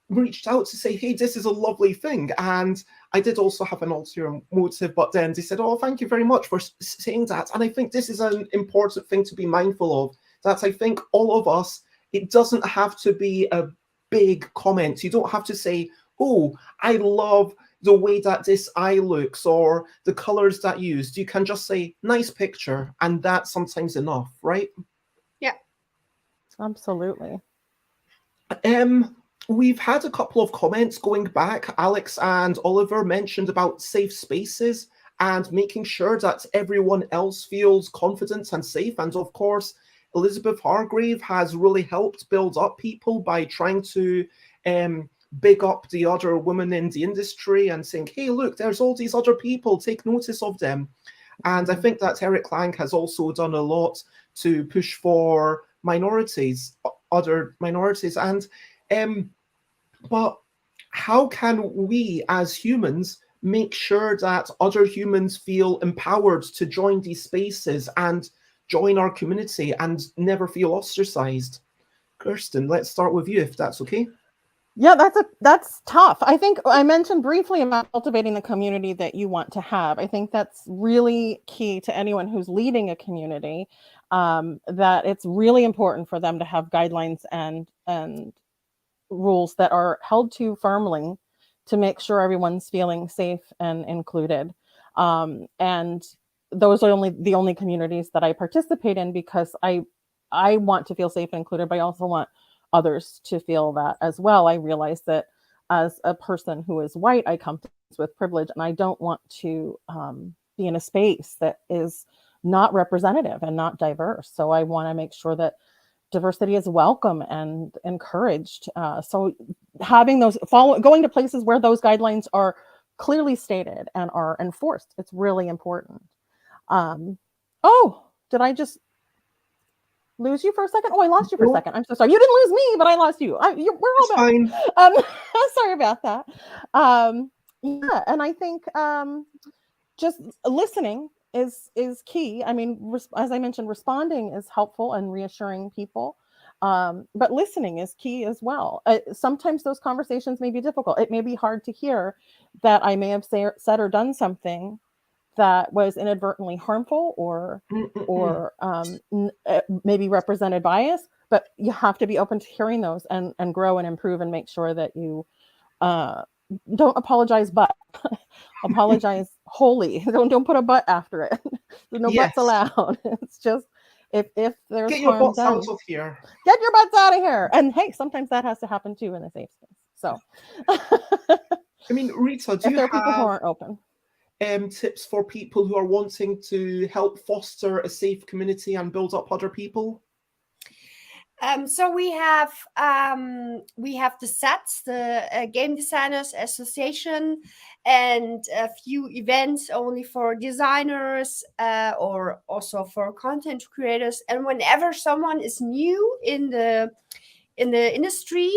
reached out to say, hey, this is a lovely thing. And I did also have an ulterior motive, but then they said, oh, thank you very much for saying that. And I think this is an important thing to be mindful of, that I think all of us, it doesn't have to be a big comment. You don't have to say, oh, I love the way that this eye looks or the colors that used. You can just say, nice picture. And that's sometimes enough, right? Yeah. Absolutely. We've had a couple of comments going back. Alex and Oliver mentioned about safe spaces and making sure that everyone else feels confident and safe. And of course, Elizabeth Hargrave has really helped build up people by trying to big up the other women in the industry and saying, hey, look, there's all these other people, take notice of them. And I think that Eric Lang has also done a lot to push for minorities, other minorities. And but how can we as humans make sure that other humans feel empowered to join these spaces and join our community and never feel ostracized? Kirsten, let's start with you, if that's okay. Yeah, that's tough. I think I mentioned briefly about cultivating the community that you want to have. I think that's really key to anyone who's leading a community, that it's really important for them to have guidelines and rules that are held to firmly to make sure everyone's feeling safe and included. And those are the only communities that I participate in, because I want to feel safe and included, but I also want others to feel that as well. I realize that as a person who is white, I come with privilege, and I don't want to be in a space that is not representative and not diverse. So I want to make sure that diversity is welcome and encouraged. So having those going to places where those guidelines are clearly stated and are enforced, it's really important. Oh, did I just lose you for a second? Oh, I lost you for a second. I'm so sorry. You didn't lose me, but I lost you. We're all fine. Sorry about that. Yeah, and I think just listening is key. I mean, as I mentioned, responding is helpful and reassuring people, but listening is key as well. Sometimes those conversations may be difficult. It may be hard to hear that I may have said or done something that was inadvertently harmful or maybe represented bias, but you have to be open to hearing those and grow and improve and make sure that you don't apologize, but apologize wholly. Don't put a but after it. There's no buts allowed. It's just if there's get your harm butts done, out of here. Get your butts out of here. And hey, sometimes that has to happen too in a safe space. So I mean, Rita, do if you there are have people who aren't open tips for people who are wanting to help foster a safe community and build up other people? So we have the SATS, the Game Designers Association, and a few events only for designers or also for content creators. And whenever someone is new in the industry,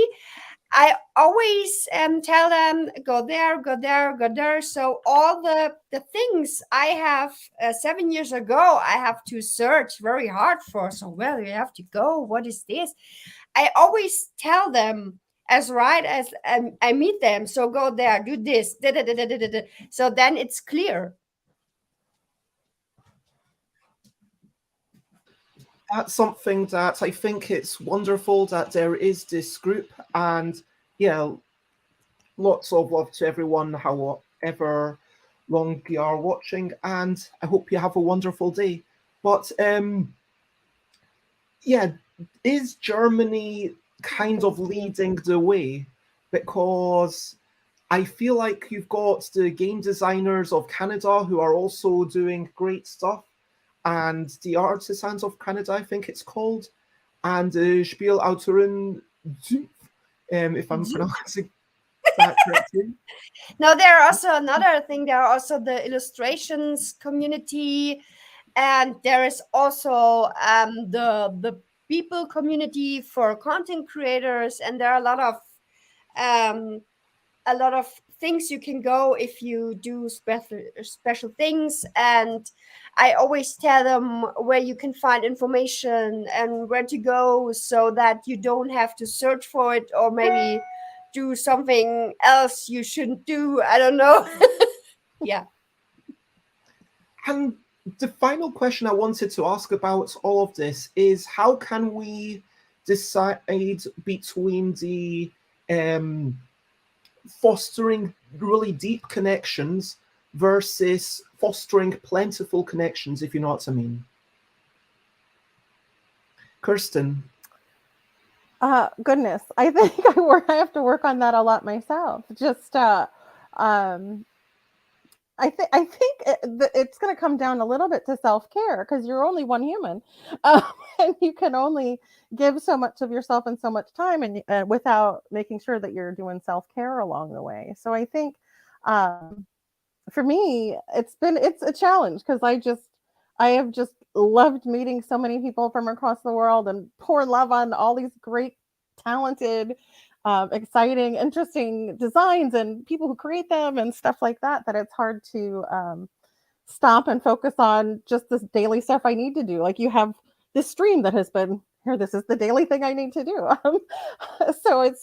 I always tell them, go there, go there, go there. So all the things I have 7 years ago, I have to search very hard for. So, well, you have to go. What is this? I always tell them as I meet them. So go there, do this. Da, da, da, da, da, da. So then it's clear. That's something that I think it's wonderful that there is this group, and yeah, lots of love to everyone, however long you are watching, and I hope you have a wonderful day. But yeah, is Germany kind of leading the way? Because I feel like you've got the game designers of Canada who are also doing great stuff, and the Artisans of Canada, I think it's called, and Spielautoren, if I'm pronouncing that correctly. Now, there are also another thing. There are also the illustrations community, and there is also the people community for content creators, and there are a lot of things you can go if you do special things. And I always tell them where you can find information and where to go, so that you don't have to search for it or maybe do something else you shouldn't do. I don't know. Yeah. And the final question I wanted to ask about all of this is, how can we decide between the fostering really deep connections versus fostering plentiful connections, if you know what I mean? Kirsten. Goodness, I think I have to work on that a lot myself. Just I think it's going to come down a little bit to self-care, because you're only one human, and you can only give so much of yourself and so much time, and without making sure that you're doing self-care along the way. So I think for me, it's a challenge, because I have just loved meeting so many people from across the world and pour love on all these great, talented, exciting, interesting designs and people who create them and stuff like that, that it's hard to stop and focus on just this daily stuff I need to do. Like, you have this stream that has been here. This is the daily thing I need to do. So it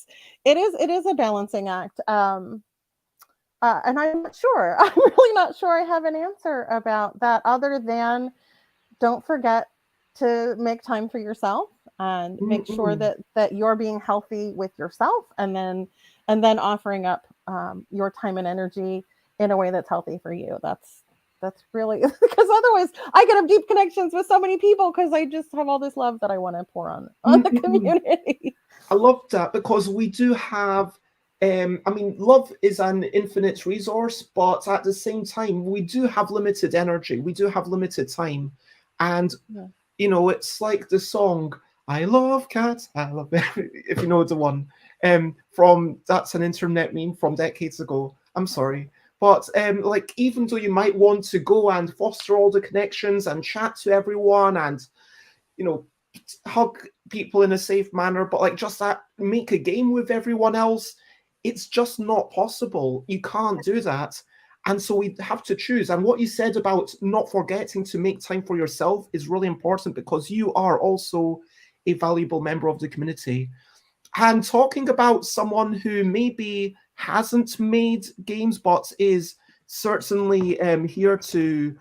is a balancing act. And I'm not sure. I'm really not sure I have an answer about that, other than don't forget to make time for yourself and make sure that you're being healthy with yourself, and then offering up your time and energy in a way that's healthy for you. That's really, because otherwise I could have deep connections with so many people, because I just have all this love that I want to pour on the community. I love that, because we do have, I mean, love is an infinite resource, but at the same time, we do have limited energy. We do have limited time. And, you know, it's like the song, I love cats, I love if you know the one, that's an internet meme from decades ago. I'm sorry. But like, even though you might want to go and foster all the connections and chat to everyone and, you know, hug people in a safe manner, but like just that, make a game with everyone else, it's just not possible. You can't do that. And so we have to choose. And what you said about not forgetting to make time for yourself is really important, because you are also a valuable member of the community. And talking about someone who maybe hasn't made games but is certainly here to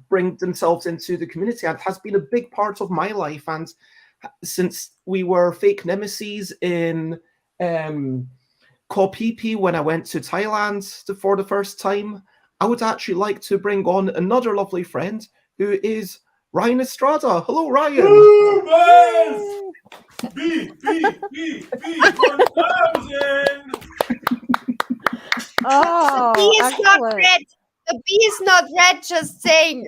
bring themselves into the community, and has been a big part of my life. And since we were fake nemesis in Koh Phi Phi when I went to Thailand for the first time, I would actually like to bring on another lovely friend who is Ryan Estrada. Hello, Ryan. Boomers! BBBB1000! Oh, The bee is not excellent. red. The bee is not red, just saying.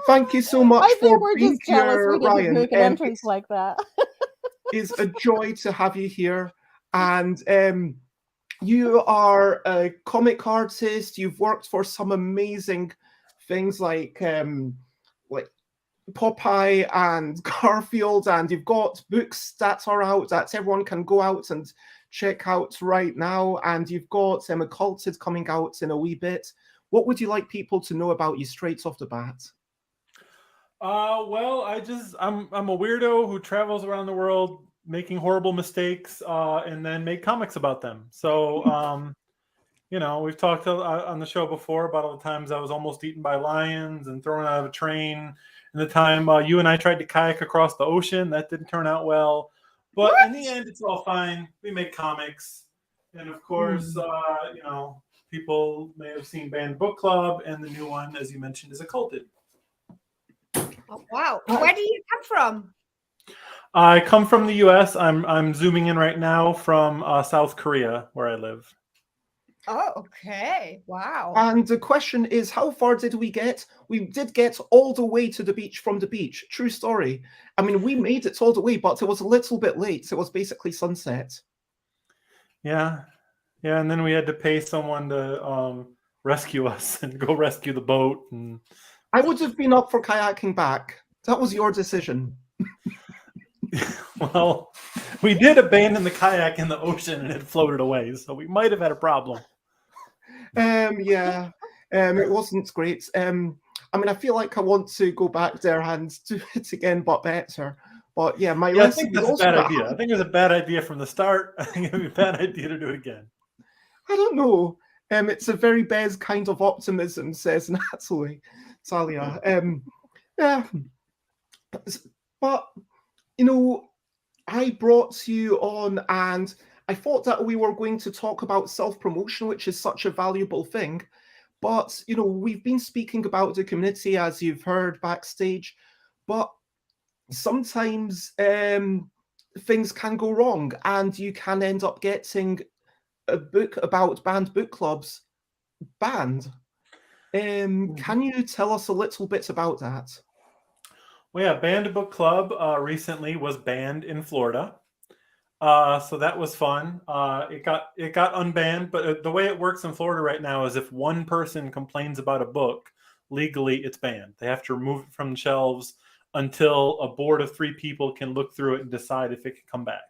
Thank you so much I think for we're being just jealous here, we didn't Ryan. make an entrance like that. It's a joy to have you here. And you are a comic artist. You've worked for some amazing things like Popeye and Garfield, and you've got books that are out that everyone can go out and check out right now. And you've got Occulted coming out in a wee bit. What would you like people to know about you straight off the bat? Well, I'm a weirdo who travels around the world making horrible mistakes and then make comics about them. So, we've talked on the show before about all the times I was almost eaten by lions and thrown out of a train, and the time you and I tried to kayak across the ocean. That didn't turn out well. But in the end, it's all fine. We make comics. And of course, people may have seen Banned Book Club, and the new one, as you mentioned, is Occulted. Oh, wow. Where do you come from? I come from the U.S. I'm zooming in right now from South Korea, where I live. Oh, okay. Wow. And the question is, how far did we get? We did get all the way to the beach from the beach. True story. I mean, we made it all the way, but it was a little bit late. It was basically sunset. Yeah. Yeah, and then we had to pay someone to rescue us and go rescue the boat. And I would have been up for kayaking back. That was your decision. well, we did abandon the kayak in the ocean and it floated away, so we might have had a problem. It wasn't great. I mean, I feel like I want to go back there and do it again, but better. But yeah, I think that's a bad idea. I think it was a bad idea from the start. I think it would be a bad idea to do it again. I don't know. It's a very best kind of optimism, says Natalia. Yeah. But, I brought you on and I thought that we were going to talk about self-promotion, which is such a valuable thing. But, we've been speaking about the community, as you've heard backstage, but sometimes things can go wrong and you can end up getting a book about banned book clubs banned. Can you tell us a little bit about that? Well, yeah, Banned Book Club recently was banned in Florida. So that was fun. It got unbanned, but the way it works in Florida right now is if one person complains about a book, legally it's banned. They have to remove it from the shelves until a board of 3 people can look through it and decide if it can come back.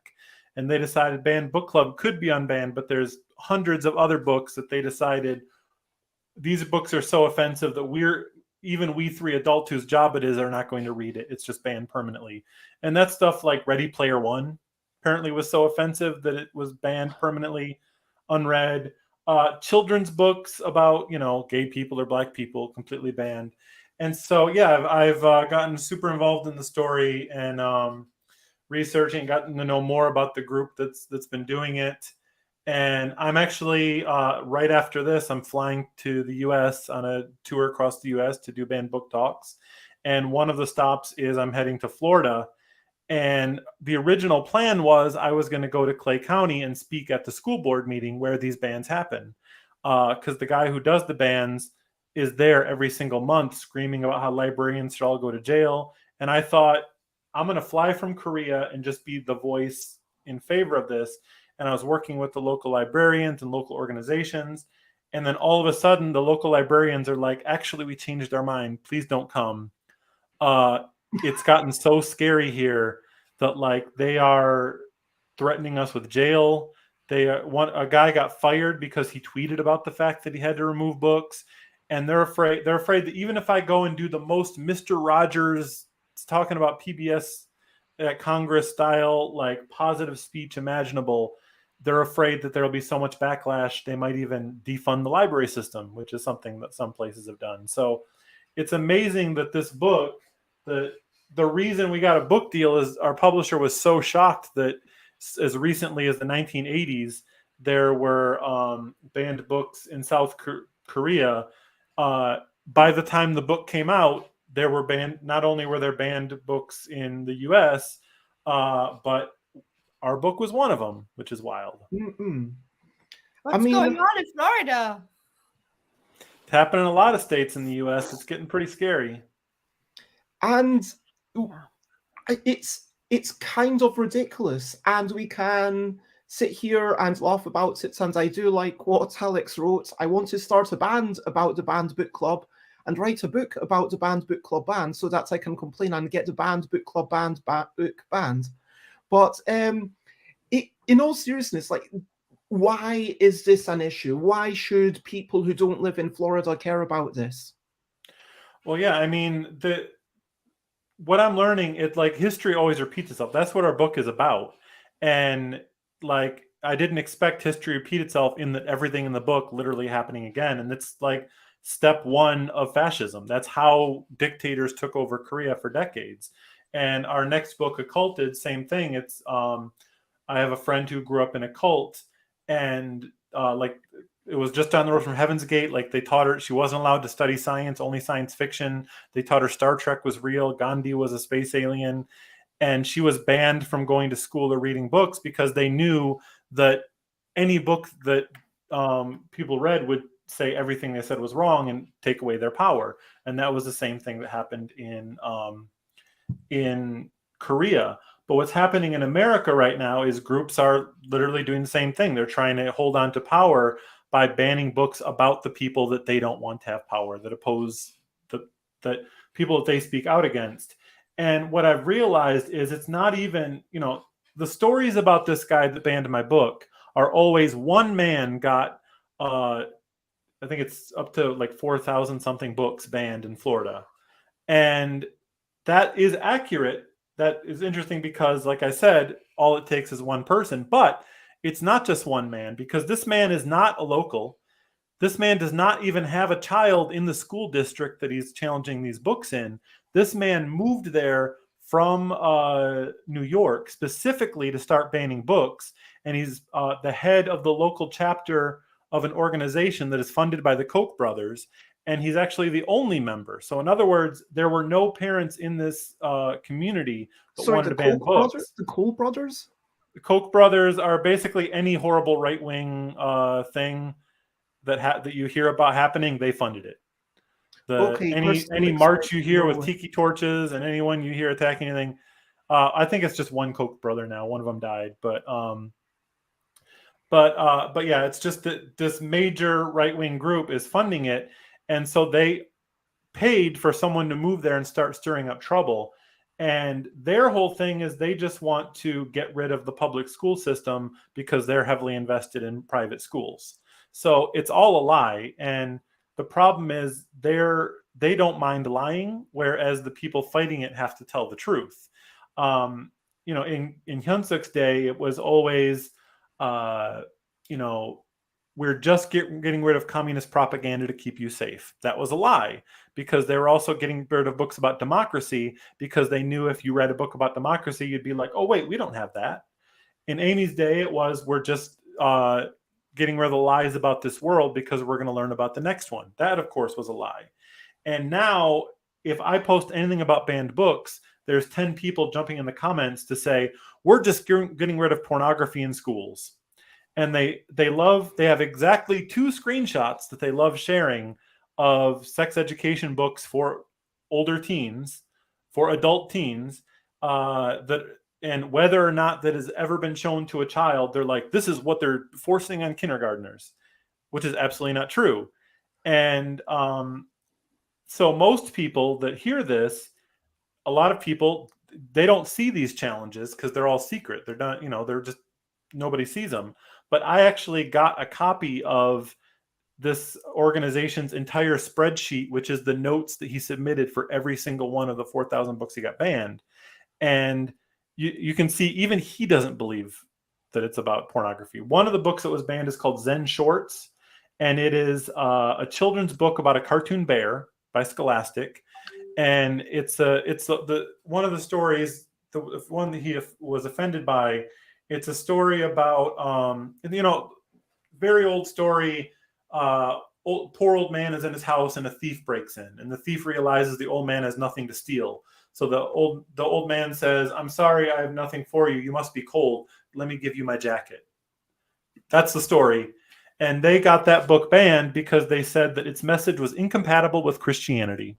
And they decided Banned Book Club could be unbanned, but there's hundreds of other books that they decided these books are so offensive that we 3 adults whose job it is are not going to read it. It's just banned permanently. And that stuff like Ready Player One apparently was so offensive that it was banned permanently, unread. Children's books about, gay people or black people, completely banned. And so, yeah, I've gotten super involved in the story and researching, gotten to know more about the group that's been doing it. And I'm actually, right after this, I'm flying to the U.S. on a tour across the U.S. to do banned book talks. And one of the stops is I'm heading to Florida. And the original plan was I was going to go to Clay County and speak at the school board meeting where these bans happen. Because the guy who does the bans is there every single month screaming about how librarians should all go to jail. And I thought, I'm going to fly from Korea and just be the voice in favor of this. And I was working with the local librarians and local organizations. And then all of a sudden, the local librarians are like, actually, we changed our mind. Please don't come. It's gotten so scary here that they are threatening us with jail. A guy got fired because he tweeted about the fact that he had to remove books. And they're afraid that even if I go and do the most Mr. Rogers talking about PBS at Congress style, positive speech imaginable, they're afraid that there'll be so much backlash, they might even defund the library system, which is something that some places have done. So it's amazing that this book, the reason we got a book deal is our publisher was so shocked that as recently as the 1980s, there were banned books in South Korea. By the time the book came out, there were banned, not only were there banned books in the US, but our book was one of them, which is wild. What's going on in Florida? It's happening in a lot of states in the US. It's getting pretty scary. And it's kind of ridiculous. And we can sit here and laugh about it. And I do like what Alex wrote. I want to start a band about the banned book club and write a book about the banned book club band so that I can complain and get the banned book club band book banned. But in all seriousness, like, why is this an issue? Why should people who don't live in Florida care about this? Well, yeah, I mean, what I'm learning, it's like history always repeats itself. That's what our book is about. And like, I didn't expect history to repeat itself in that everything in the book literally happening again. And it's like step one of fascism. That's how dictators took over Korea for decades. And our next book, Occulted, same thing. It's I have a friend who grew up in a cult, and like it was just down the road from Heaven's Gate. Like they taught her, she wasn't allowed to study science, only science fiction. They taught her Star Trek was real, Gandhi was a space alien, and she was banned from going to school or reading books because they knew that any book that people read would say everything they said was wrong and take away their power. And that was the same thing that happened in Korea. But what's happening in America right now is groups are literally doing the same thing. They're trying to hold on to power by banning books about the people that they don't want to have power, that oppose that people that they speak out against. And what I've realized is it's not even, the stories about this guy that banned my book are always one man got, I think it's up to like 4,000 something books banned in Florida. And that is accurate. That is interesting because, like I said, all it takes is one person. But it's not just one man, because this man is not a local. This man does not even have a child in the school district that he's challenging these books in. This man moved there from New York specifically to start banning books. And he's the head of the local chapter of an organization that is funded by the Koch brothers. And he's actually the only member. So in other words, there were no parents in this community that wanted to ban books. The Koch brothers? The Koch brothers are basically any horrible right-wing thing that you hear about happening, they funded it. Any march you hear with tiki torches and anyone you hear attacking anything, I think it's just one Koch brother now. One of them died, but yeah, it's just that this major right-wing group is funding it. And so they paid for someone to move there and start stirring up trouble. And their whole thing is they just want to get rid of the public school system because they're heavily invested in private schools. So it's all a lie. And the problem is they don't mind lying, whereas the people fighting it have to tell the truth. In Hyun-suk's day, it was always, we're just getting rid of communist propaganda to keep you safe. That was a lie, because they were also getting rid of books about democracy, because they knew if you read a book about democracy, you'd be like, oh, wait, we don't have that. In Amy's day, it was, we're just getting rid of the lies about this world because we're going to learn about the next one. That, of course, was a lie. And now, if I post anything about banned books, there's 10 people jumping in the comments to say, we're just getting rid of pornography in schools. And they have exactly 2 screenshots that they love sharing of sex education books for older teens, for adult teens, and whether or not that has ever been shown to a child, they're like, this is what they're forcing on kindergartners, which is absolutely not true. And so most people that hear this, a lot of people, they don't see these challenges because they're all secret. They're not, they're just, nobody sees them. But I actually got a copy of this organization's entire spreadsheet, which is the notes that he submitted for every single one of the 4,000 books he got banned. And you can see even he doesn't believe that it's about pornography. One of the books that was banned is called Zen Shorts, and it is a children's book about a cartoon bear by Scholastic, and it's the one of the stories, the one that he was offended by. It's a story about very old story. Poor old man is in his house and a thief breaks in, and the thief realizes the old man has nothing to steal. So the old man says, "I'm sorry, I have nothing for you. You must be cold. Let me give you my jacket." That's the story. And they got that book banned because they said that its message was incompatible with Christianity.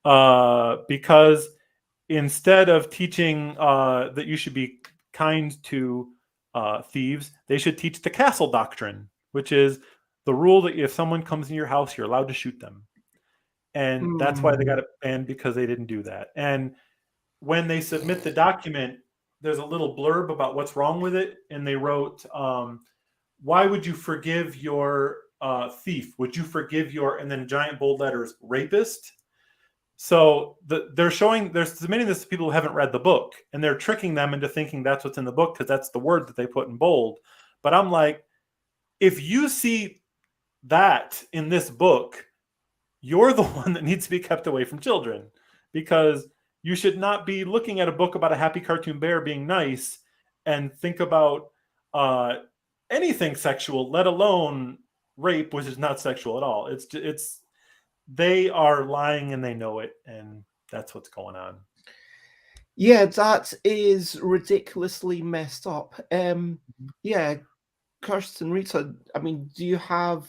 Because instead of teaching that you should be kind to thieves, they should teach the castle doctrine, which is the rule that if someone comes in your house, you're allowed to shoot them. And that's why they got it banned, because they didn't do that. And when they submit the document, there's a little blurb about what's wrong with it. And they wrote, why would you forgive your thief? Would you forgive your, and then giant bold letters, rapist? So they're submitting this to people who haven't read the book, and they're tricking them into thinking that's what's in the book because that's the word that they put in bold. But I'm like, if you see that in this book, you're the one that needs to be kept away from children, because you should not be looking at a book about a happy cartoon bear being nice and think about anything sexual, let alone rape, which is not sexual at all. It's they are lying and they know it, and that's what's going on. Yeah, that is ridiculously messed up. Yeah, Kirsten, Rita, I mean, do you have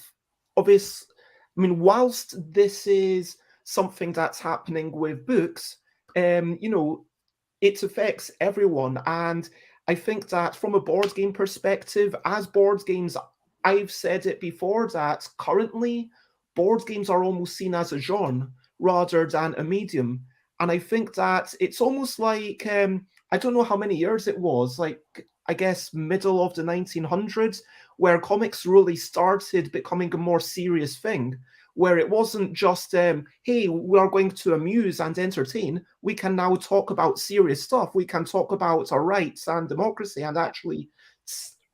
whilst this is something that's happening with books, it affects everyone. And I think that from a board game perspective, as board games, I've said it before that currently board games are almost seen as a genre rather than a medium. And I think that it's almost like, I don't know how many years it was, like, I guess middle of the 1900s, where comics really started becoming a more serious thing, where it wasn't just, hey, we are going to amuse and entertain. We can now talk about serious stuff. We can talk about our rights and democracy and actually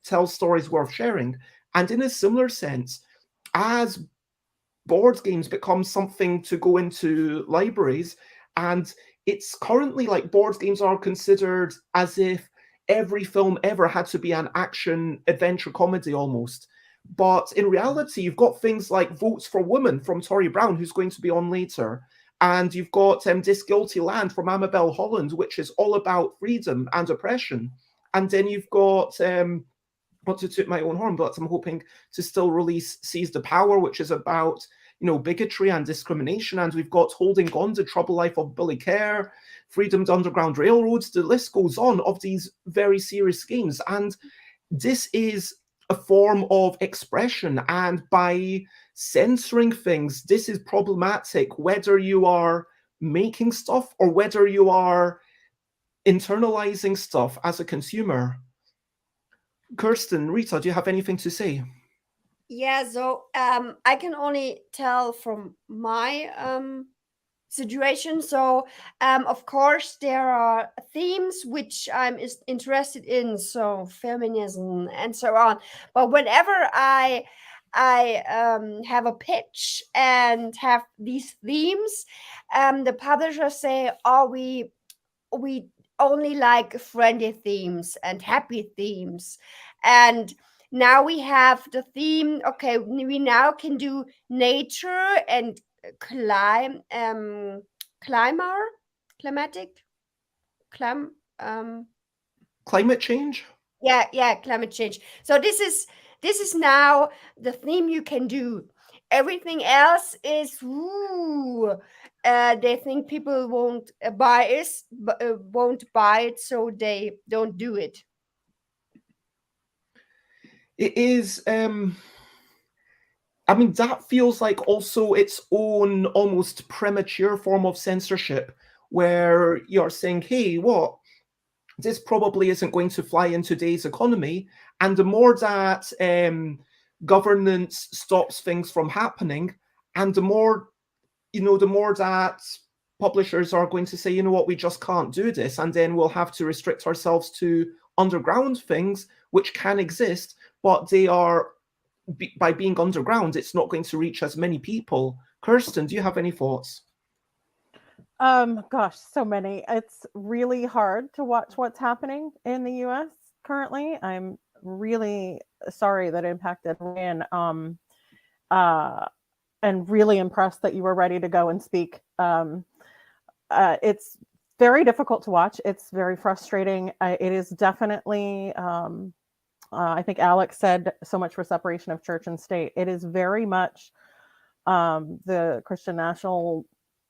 tell stories worth sharing. And in a similar sense, as board games become something to go into libraries, and it's currently like board games are considered as if every film ever had to be an action adventure comedy almost. But in reality, you've got things like Votes for Women from Tory Brown, who's going to be on later. And you've got This Guilty Land from Amabel Holland, which is all about freedom and oppression. And then you've got, not to toot my own horn, but I'm hoping to still release Seize the Power, which is about, bigotry and discrimination. And we've got Holding On, The Troubled Life of Billy Kerr, Freedom's Underground Railroads. The list goes on of these very serious games. And this is a form of expression, and by censoring things, this is problematic, whether you are making stuff or whether you are internalizing stuff as a consumer. Kirsten, Rita, do you have anything to say? Yeah, so I can only tell from my situation. So of course there are themes which I'm interested in, so feminism and so on. But whenever I have a pitch and have these themes, the publishers say, "Oh, we only like friendly themes and happy themes," and now we have the theme. Okay, we now can do nature and climatic. Climate change. Yeah, climate change. So this is now the theme you can do. Everything else is they think people won't buy it, so they don't do it. It is, that feels like also its own almost premature form of censorship, where you're saying, hey, this probably isn't going to fly in today's economy. And the more that governance stops things from happening, and the more that publishers are going to say, we just can't do this, and then we'll have to restrict ourselves to underground things which can exist, but they are, by being underground, it's not going to reach as many people. Kirsten, do you have any thoughts? Gosh, so many. It's really hard to watch what's happening in the US currently. I'm really sorry that it impacted Ryan. And really impressed that you were ready to go and speak. It's very difficult to watch. It's very frustrating. It is definitely, I think Alex said so much for separation of church and state. It is very much the Christian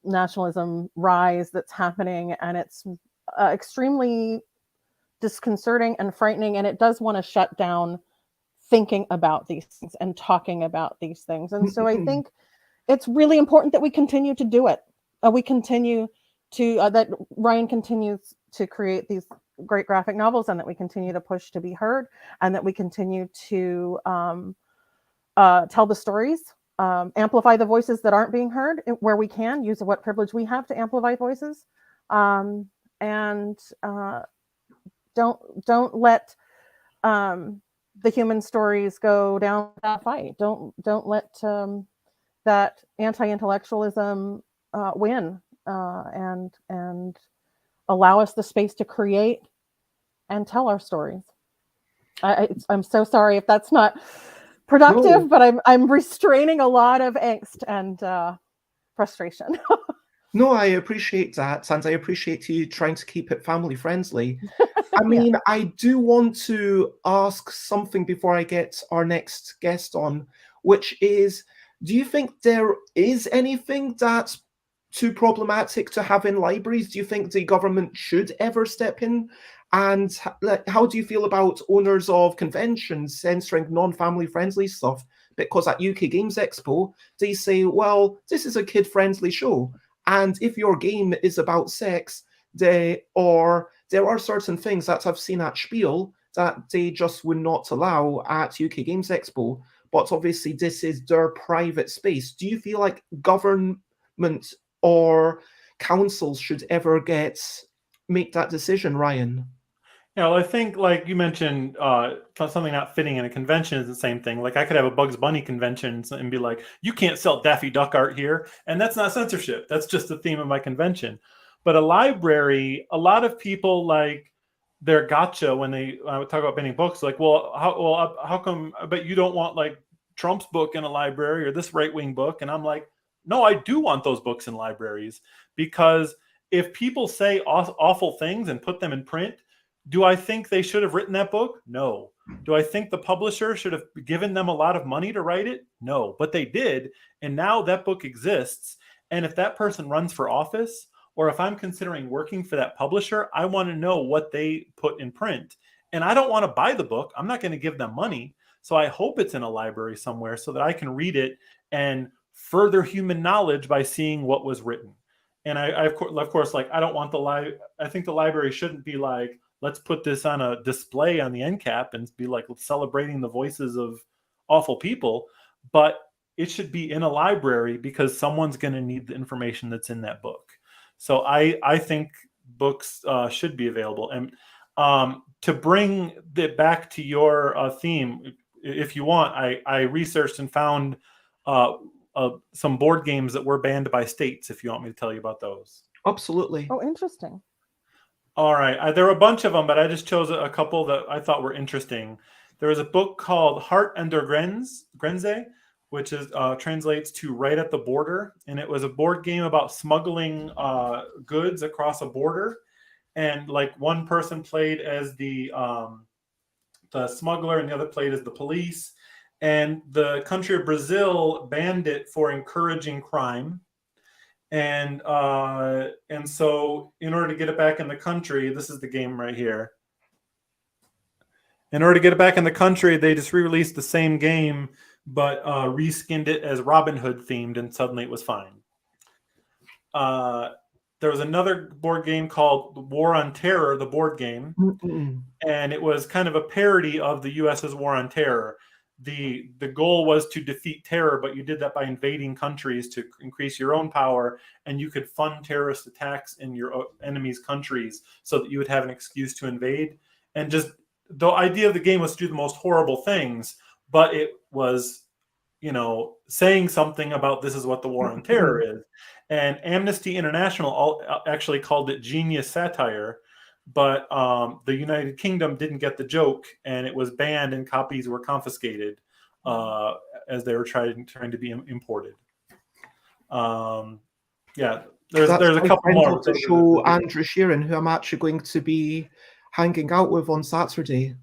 nationalism rise that's happening, and it's extremely disconcerting and frightening, and it does want to shut down thinking about these things and talking about these things. And so I think it's really important that we continue to do it. We continue to, that Ryan continues to create these great graphic novels, and that we continue to push to be heard, and that we continue to tell the stories, amplify the voices that aren't being heard where we can, use what privilege we have to amplify voices, and don't let the human stories go down that fight. Don't let that anti-intellectualism win, and allow us the space to create and tell our stories. I'm so sorry if that's not productive, No. but I'm restraining a lot of angst and frustration. No, I appreciate that, and I appreciate you trying to keep it family friendly. I mean, I do want to ask something before I get our next guest on, which is, do you think there is anything that's too problematic to have in libraries? Do you think the government should ever step in? And how do you feel about owners of conventions censoring non-family friendly stuff? Because at UK Games Expo, they say, well, this is a kid-friendly show, and if your game is about sex, there are certain things that I've seen at Spiel that they just would not allow at UK Games Expo. But obviously, this is their private space. Do you feel like government or councils should ever make that decision, Ryan? Yeah, well, I think, like you mentioned, something not fitting in a convention is the same thing. Like, I could have a Bugs Bunny convention and be like, you can't sell Daffy Duck art here. And that's not censorship. That's just the theme of my convention. But a library, a lot of people, like, they're gotcha when they talk about banning books. Like, how come, but you don't want, like, Trump's book in a library or this right-wing book? And I'm like, no, I do want those books in libraries, because if people say awful things and put them in print, do I think they should have written that book? No. Do I think the publisher should have given them a lot of money to write it? No, but they did. And now that book exists. And if that person runs for office, or if I'm considering working for that publisher, I want to know what they put in print. And I don't want to buy the book. I'm not going to give them money. So I hope it's in a library somewhere so that I can read it and further human knowledge by seeing what was written. And I of course, like, I don't want I think the library shouldn't be like, let's put this on a display on the end cap and be like celebrating the voices of awful people. But it should be in a library, because someone's going to need the information that's in that book. So I think books should be available. And to bring it back to your theme, if you want, I researched and found some board games that were banned by states, if you want me to tell you about those. Absolutely. Oh, interesting. All right. There were a bunch of them, but I just chose a couple that I thought were interesting. There was a book called Hart and der Grenze, which is translates to Right at the Border. And it was a board game about smuggling goods across a border. And like, one person played as the smuggler and the other played as the police. And the country of Brazil banned it for encouraging crime. And so in order to get it back in the country, this is the game right here. In order to get it back in the country, they just re-released the same game, but reskinned it as Robin Hood themed, and suddenly it was fine. There was another board game called War on Terror, the board game. And it was kind of a parody of the US's War on Terror. The goal was to defeat terror, but you did that by invading countries to increase your own power, and you could fund terrorist attacks in your enemies' countries so that you would have an excuse to invade. and just the idea of the game was to do the most horrible things, but it was, saying something about this is what the war on terror is. And Amnesty International actually called it genius satire, but the United Kingdom didn't get the joke, and it was banned, and copies were confiscated as they were trying to be imported. There's a couple more. Of the show, Andrew Sheeran, who I'm actually going to be hanging out with on Saturday.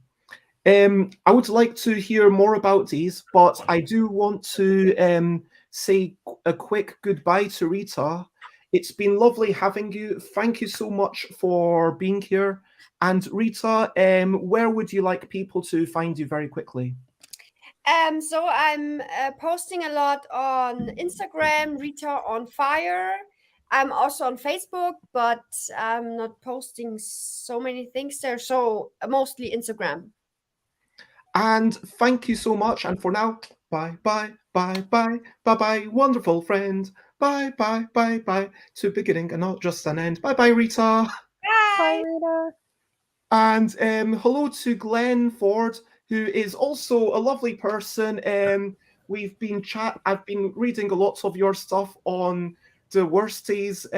I would like to hear more about these, but I do want to say a quick goodbye to Rita. It's been lovely having you. Thank you so much for being here. And Rita, where would you like people to find you very quickly? So I'm posting a lot on Instagram, Rita on Fire. I'm also on Facebook, but I'm not posting so many things there. So mostly Instagram. And thank you so much. And for now, bye, bye, bye, bye, bye, bye, wonderful friend. Bye, bye, bye, bye. To beginning and not just an end. Bye, bye, Rita. Bye, Rita. And hello to Glenn Ford, who is also a lovely person. I've been reading a lot of your stuff on the Worsties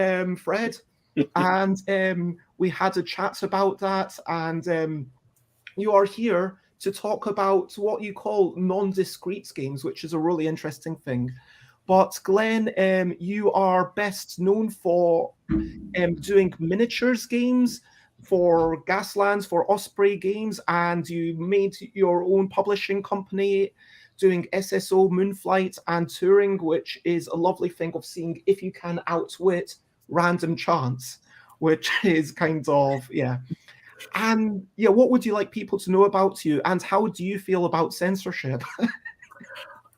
thread, and we had a chat about that. And you are here to talk about what you call non-discrete games, which is a really interesting thing. But Glenn, you are best known for doing miniatures games for Gaslands, for Osprey Games, and you made your own publishing company doing SSO, Moonflight, and Touring, which is a lovely thing of seeing if you can outwit random chance, which is kind of, yeah. And yeah, what would you like people to know about you, and how do you feel about censorship?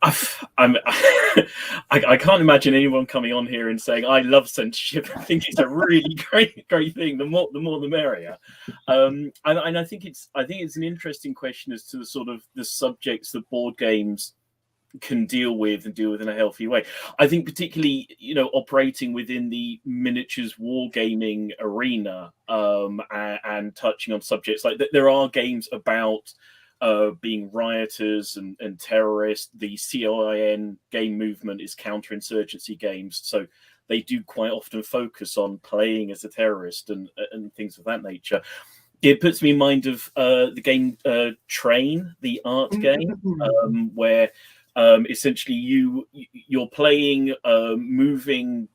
I can't imagine anyone coming on here and saying I love censorship. I think it's a really great thing. The more the merrier. And I think it's an interesting question as to the sort of the subjects that board games can deal with in a healthy way. I think particularly, operating within the miniatures wargaming arena, and touching on subjects like that. There are games about being rioters and terrorists. The CIN game movement is counterinsurgency games, so they do quite often focus on playing as a terrorist and things of that nature. It puts me in mind of the game Train, the art game, where essentially you're playing moving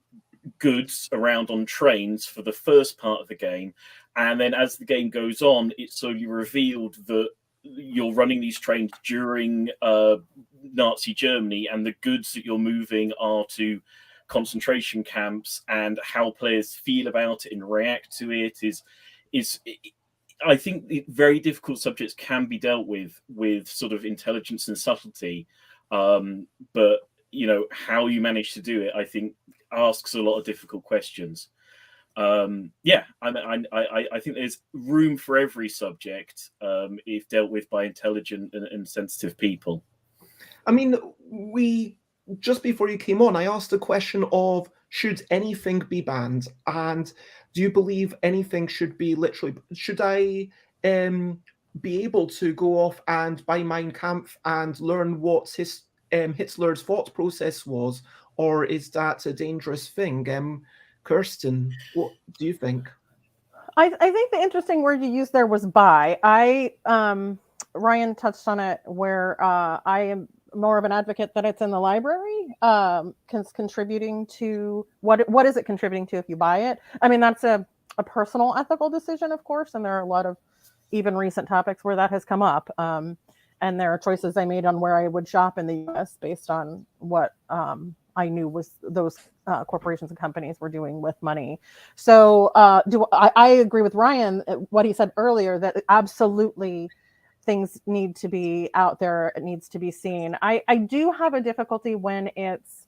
goods around on trains for the first part of the game, and then as the game goes on, it's slowly revealed that you're running these trains during Nazi Germany, and the goods that you're moving are to concentration camps, and how players feel about it and react to it is I think very difficult subjects can be dealt with sort of intelligence and subtlety, but how you manage to do it, I think, asks a lot of difficult questions. I think there's room for every subject if dealt with by intelligent and sensitive people. I mean, just before you came on, I asked a question of should anything be banned, and do you believe anything should be should I be able to go off and buy Mein Kampf and learn what Hitler's thought process was, or is that a dangerous thing? Kirsten, what do you think? I think the interesting word you used there was buy. Ryan touched on it, where I am more of an advocate that it's in the library, contributing to what is it contributing to if you buy it? I mean, that's a personal ethical decision, of course, and there are a lot of even recent topics where that has come up. And there are choices I made on where I would shop in the US based on what I knew was those corporations and companies were doing with money. So I agree with Ryan, what he said earlier, that absolutely things need to be out there. It needs to be seen. I do have a difficulty when it's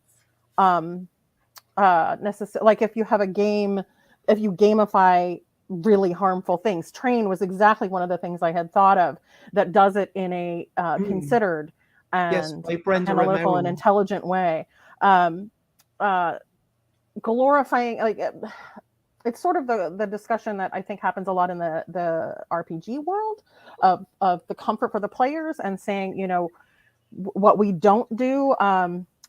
necessary. Like if you have a game, if you gamify really harmful things. Train was exactly one of the things I had thought of that does it in a considered and analytical and intelligent way. Glorifying, it's sort of the discussion that I think happens a lot in the RPG world of the comfort for the players and saying, you know, what we don't do.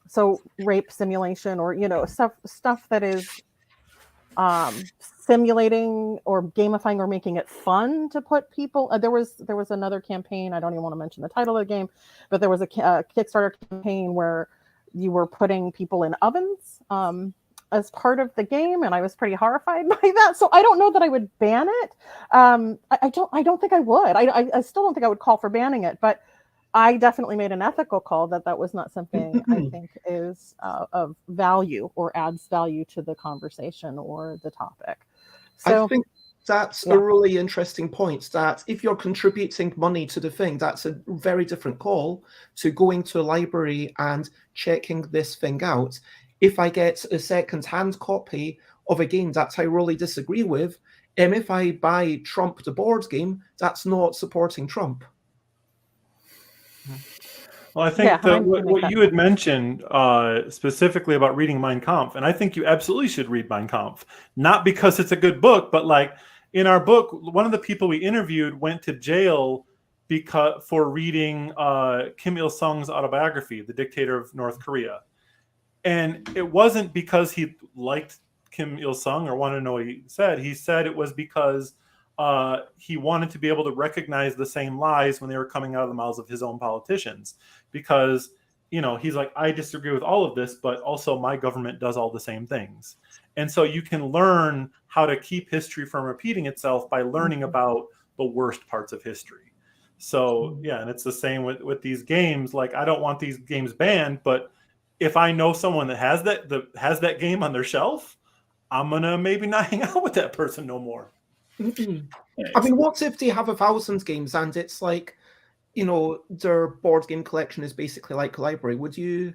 So rape simulation or, you know, stuff that is simulating or gamifying or making it fun to put people. There was another campaign. I don't even want to mention the title of the game, but there was a Kickstarter campaign where you were putting people in ovens as part of the game, and I was pretty horrified by that. So I don't know that I would ban it. I don't think I would. I still don't think I would call for banning it, but I definitely made an ethical call that was not something I think is of value or adds value to the conversation or the topic. So I think that's a really interesting point, that if you're contributing money to the thing, that's a very different call to going to a library and checking this thing out. If I get a second-hand copy of a game that I really disagree with, if I buy Trump the board game, that's not supporting Trump. Well, I think what you had mentioned specifically about reading Mein Kampf, and I think you absolutely should read Mein Kampf, not because it's a good book, but like in our book, one of the people we interviewed went to jail for reading Kim Il-sung's autobiography, The Dictator of North Korea. And it wasn't because he liked Kim Il-sung or wanted to know what he said. He said it was because he wanted to be able to recognize the same lies when they were coming out of the mouths of his own politicians, because, you know, he's like, I disagree with all of this, but also my government does all the same things. And so you can learn how to keep history from repeating itself by learning about the worst parts of history. So, yeah, and it's the same with these games. Like, I don't want these games banned, but if I know someone that has that game on their shelf, I'm going to maybe not hang out with that person no more. I mean, what if they have 1,000 games and it's like, you know, their board game collection is basically like a library? Would you?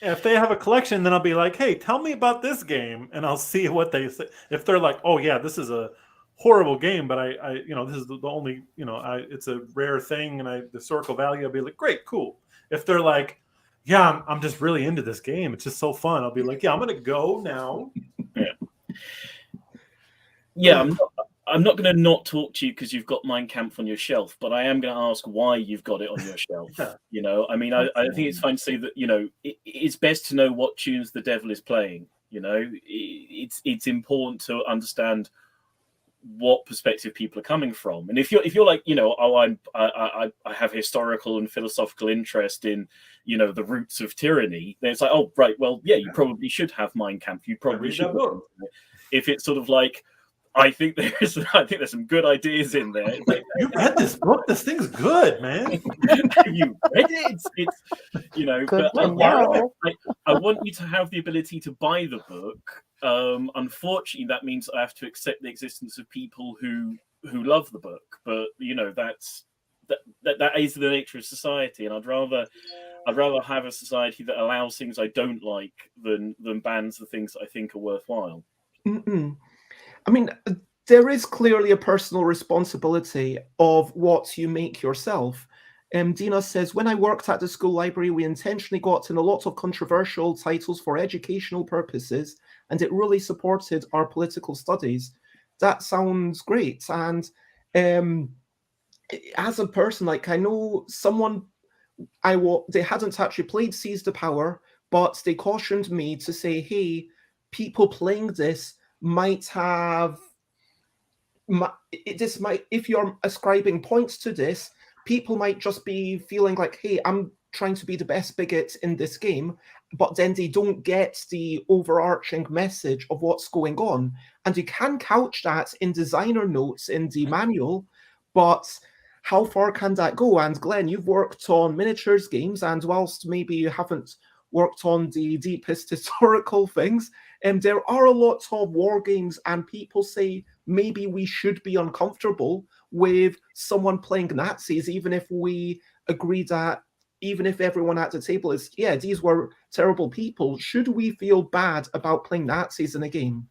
Yeah, if they have a collection, then I'll be like, hey, tell me about this game, and I'll see what they say. If they're like, oh yeah, this is a horrible game, but I you know, this is the only, you know, it's a rare thing and the historical value, I'll be like, great, cool. If they're like, yeah, I'm just really into this game, it's just so fun, I'll be like, yeah, I'm gonna go now. Yeah, I'm not going to not talk to you because you've got Mein Kampf on your shelf, but I am going to ask why you've got it on your shelf. You know, I mean, I think it's fine to say that, you know, it's best to know what tunes the devil is playing. You know, it's important to understand what perspective people are coming from, and if you're like, you know, oh, I have historical and philosophical interest in, you know, the roots of tyranny, then it's like, oh right, well, yeah, you probably should have Mein Kampf. You probably should. If it's sort of like, I think there's some good ideas in there. Like, you read this book? This thing's good, man. You read it? It's you know. Good but I want you to have the ability to buy the book. Unfortunately, that means I have to accept the existence of people who love the book. But you know, that is the nature of society, and I'd rather have a society that allows things I don't like than bans the things that I think are worthwhile. I mean, there is clearly a personal responsibility of what you make yourself. Dina says, when I worked at the school library, we intentionally got in a lot of controversial titles for educational purposes, and it really supported our political studies. That sounds great. And as a person, like, I know someone, they hadn't actually played Seize the Power, but they cautioned me to say, hey, people playing this might have, if you're ascribing points to this, people might just be feeling like, hey, I'm trying to be the best bigot in this game, but then they don't get the overarching message of what's going on. And you can couch that in designer notes in the manual, but how far can that go? And Glenn, you've worked on miniatures games, and whilst maybe you haven't worked on the deepest historical things, and there are a lot of war games, and people say maybe we should be uncomfortable with someone playing Nazis, even if we agree that, even if everyone at the table is, yeah, these were terrible people. Should we feel bad about playing Nazis in a game?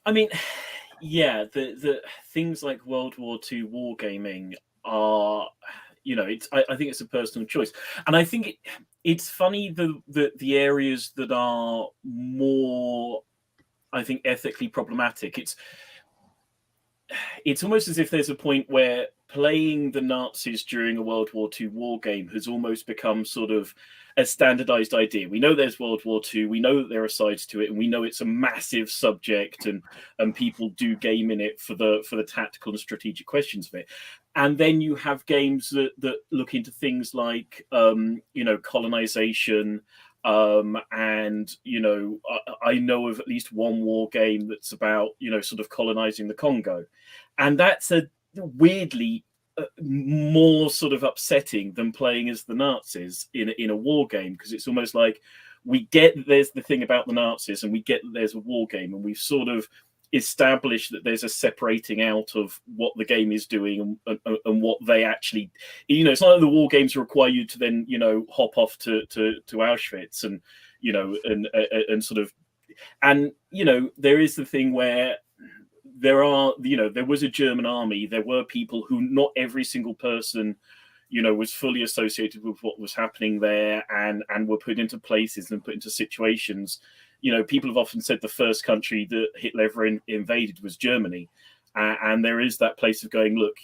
I mean, yeah, the things like World War II wargaming are, you know, I think it's a personal choice, and I think it's funny the areas that are more I think, ethically problematic. It's almost as if there's a point where playing the Nazis during a World War II war game has almost become sort of a standardized idea. We know there's World War II, we know that there are sides to it, and we know it's a massive subject, and people do game in it for the tactical and strategic questions of it. And then you have games that look into things like colonization. And I know of at least one war game that's about sort of colonizing the Congo, and that's a weirdly more sort of upsetting than playing as the Nazis in a war game, because it's almost like we get that there's the thing about the Nazis and we get that there's a war game, and we've sort of established that there's a separating out of what the game is doing and what they actually, it's not like the war games require you to then hop off to Auschwitz and and sort of, and there is the thing where there was a German army, there were people who, not every single person was fully associated with what was happening there, and were put into places and put into situations. People have often said the first country that Hitler ever invaded was Germany, and there is that place of going, look,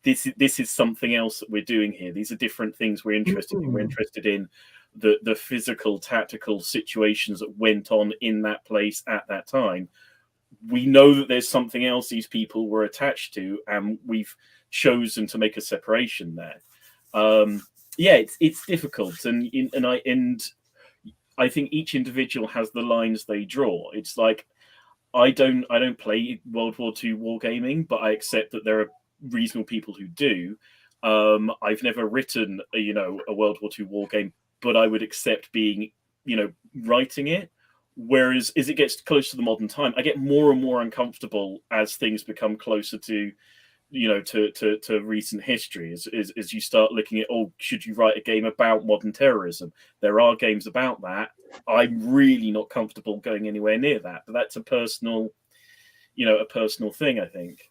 this is something else that we're doing here. These are different things we're interested in. We're interested in the physical, tactical situations that went on in that place at that time. We know that there's something else these people were attached to, and we've chosen to make a separation there. It's difficult, and I think each individual has the lines they draw. It's like I don't play World War II wargaming, but I accept that there are reasonable people who do. I've never written a World War II wargame, but I would accept being writing it. Whereas as it gets closer to the modern time, I get more and more uncomfortable as things become closer to to recent history, as you start looking at, should you write a game about modern terrorism? There are games about that. I'm really not comfortable going anywhere near that, but that's a personal thing, I think.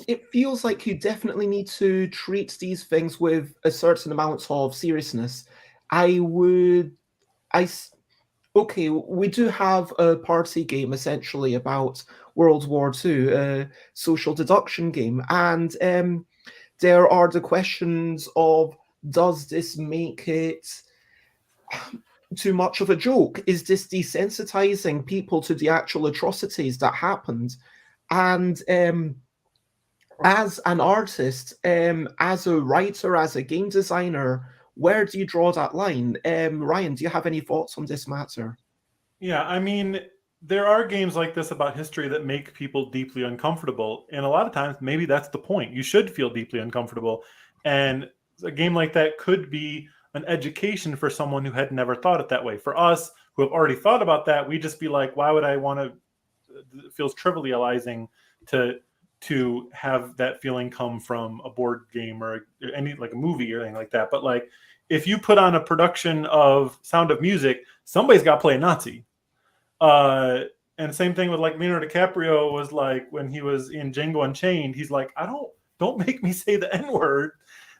It feels like you definitely need to treat these things with a certain amount of seriousness. Okay, we do have a party game essentially about World War II, a social deduction game, and there are the questions of, does this make it too much of a joke? Is this desensitizing people to the actual atrocities that happened? And as an artist, as a writer, as a game designer, where do you draw that line? Ryan, do you have any thoughts on this matter? Yeah, I mean, there are games like this about history that make people deeply uncomfortable. And a lot of times, maybe that's the point. You should feel deeply uncomfortable. And a game like that could be an education for someone who had never thought it that way. For us, who have already thought about that, we just be like, why would I want to? It feels trivializing to have that feeling come from a board game or any, like a movie or anything like that. But like, if you put on a production of Sound of Music, somebody's got to play a Nazi. And same thing with like Leonardo DiCaprio was like, when he was in Django Unchained, he's like, don't make me say the N-word.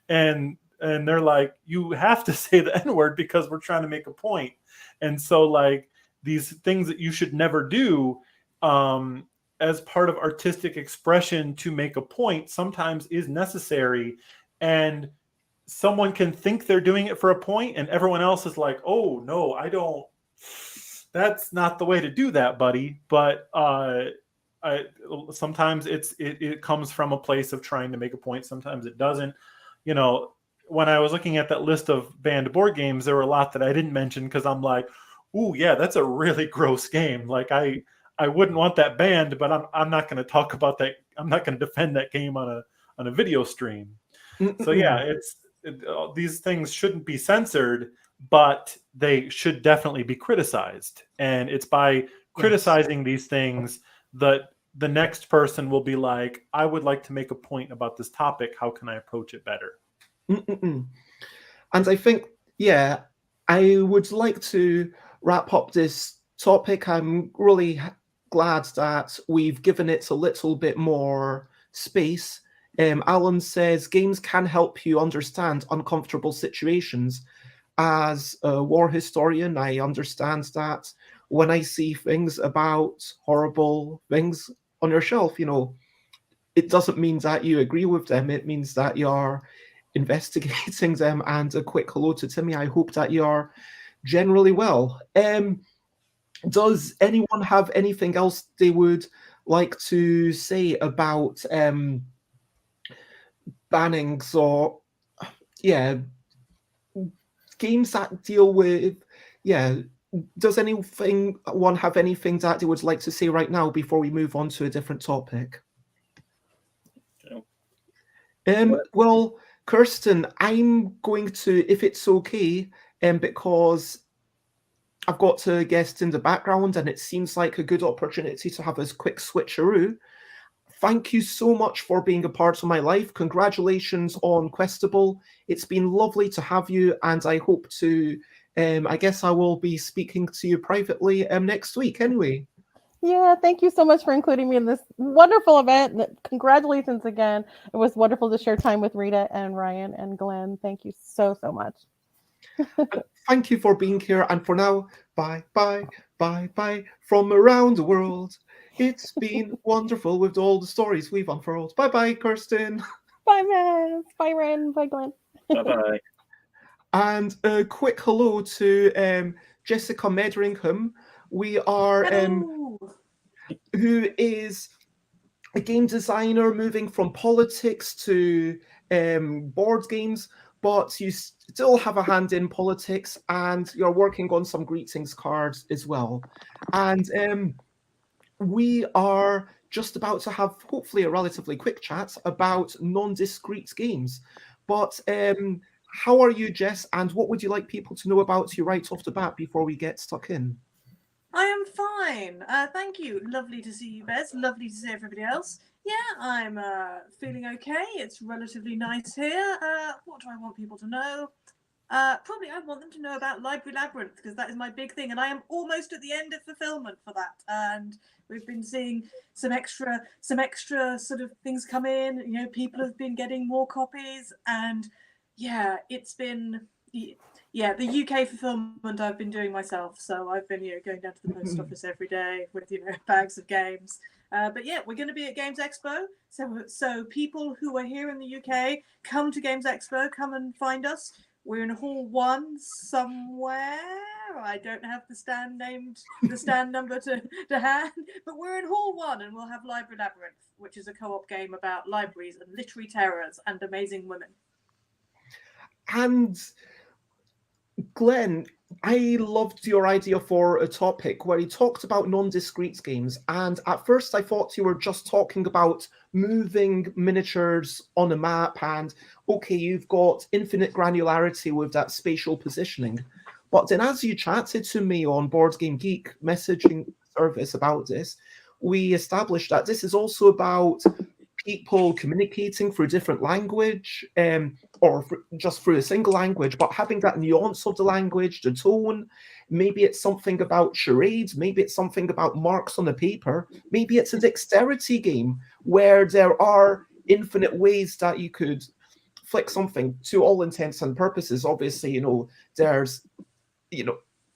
And they're like, you have to say the N-word because we're trying to make a point. And so like these things that you should never do, as part of artistic expression to make a point, sometimes is necessary. And someone can think they're doing it for a point, and everyone else is like, oh no, I don't, that's not the way to do that, buddy. But sometimes it comes from a place of trying to make a point. Sometimes it doesn't. When I was looking at that list of banned board games, there were a lot that I didn't mention because I'm like, ooh, yeah, that's a really gross game. Like I wouldn't want that banned, but I'm not going to talk about that. I'm not going to defend that game on a video stream. So yeah, these things shouldn't be censored, but they should definitely be criticized. And it's by criticizing these things that the next person will be like, I would like to make a point about this topic. How can I approach it better? And I think, yeah, I would like to wrap up this topic. I'm really glad that we've given it a little bit more space. Alan says, games can help you understand uncomfortable situations. As a war historian, I understand that when I see things about horrible things on your shelf, you know, it doesn't mean that you agree with them. It means that you're investigating them. And a quick hello to Timmy. I hope that you're generally well. Does anyone have anything else they would like to say about bannings or, yeah, games that deal with, yeah, does anyone have anything that they would like to say right now before we move on to a different topic? Well, Kirsten, I'm going to, if it's okay, because I've got a guest in the background and it seems like a good opportunity to have a quick switcheroo. Thank you so much for being a part of my life. Congratulations on Questable. It's been lovely to have you, and I hope to, I guess I will be speaking to you privately next week anyway. Yeah, thank you so much for including me in this wonderful event. Congratulations again. It was wonderful to share time with Rita and Ryan and Glenn. Thank you so much. Thank you for being here. And for now, bye, bye, bye, bye from around the world. It's been wonderful with all the stories we've unfurled. Bye, bye, Kirsten. Bye, Matt. Bye, Ryan. Bye, Glenn. Bye-bye. And a quick hello to Jessica Metheringham. We are, who is a game designer moving from politics to board games, but you still have a hand in politics and you're working on some greetings cards as well. And we are just about to have hopefully a relatively quick chat about non-discrete games. But how are you, Jess? And what would you like people to know about you right off the bat before we get stuck in? I am fine. Thank you. Lovely to see you, Bez. Lovely to see everybody else. Yeah, I'm feeling okay. It's relatively nice here. What do I want people to know? Probably I want them to know about Library Labyrinth, because that is my big thing, and I am almost at the end of fulfillment for that. And we've been seeing some extra sort of things come in. You know, people have been getting more copies, and yeah, it's been. Yeah, the UK fulfillment I've been doing myself. So I've been, going down to the post office every day with, bags of games. But yeah, we're going to be at Games Expo. So people who are here in the UK, come to Games Expo, come and find us. We're in Hall 1 somewhere. I don't have the stand number to hand, but we're in Hall 1 and we'll have Library Labyrinth, which is a co-op game about libraries and literary terrors and amazing women. And Glenn, I loved your idea for a topic where you talked about non-discrete games. And at first I thought you were just talking about moving miniatures on a map and, okay, you've got infinite granularity with that spatial positioning. But then as you chatted to me on Board Game Geek messaging service about this, we established that this is also about people communicating through different language, or just through a single language, but having that nuance of the language, the tone. Maybe it's something about charades, maybe it's something about marks on the paper, maybe it's a dexterity game where there are infinite ways that you could flick something. To all intents and purposes, obviously, there's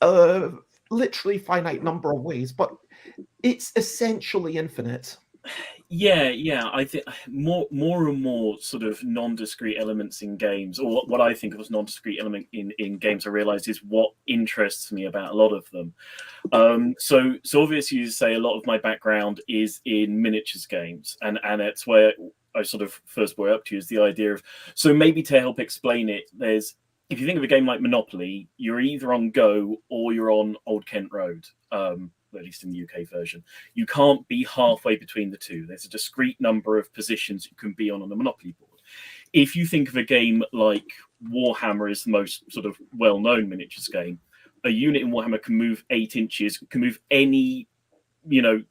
a literally finite number of ways, but it's essentially infinite. Yeah. I think more and more sort of non-discrete elements in games, or what I think of as non-discrete element in games, I realize is what interests me about a lot of them. So obviously, you say a lot of my background is in miniatures games, and it's where I sort of first brought up to you is the idea of, so maybe to help explain it, if you think of a game like Monopoly, you're either on Go or you're on Old Kent Road. At least in the UK version, you can't be halfway between the two. There's a discrete number of positions you can be on a Monopoly board. If you think of a game like Warhammer is the most sort of well-known miniatures game, a unit in Warhammer can move 8 inches, can move any,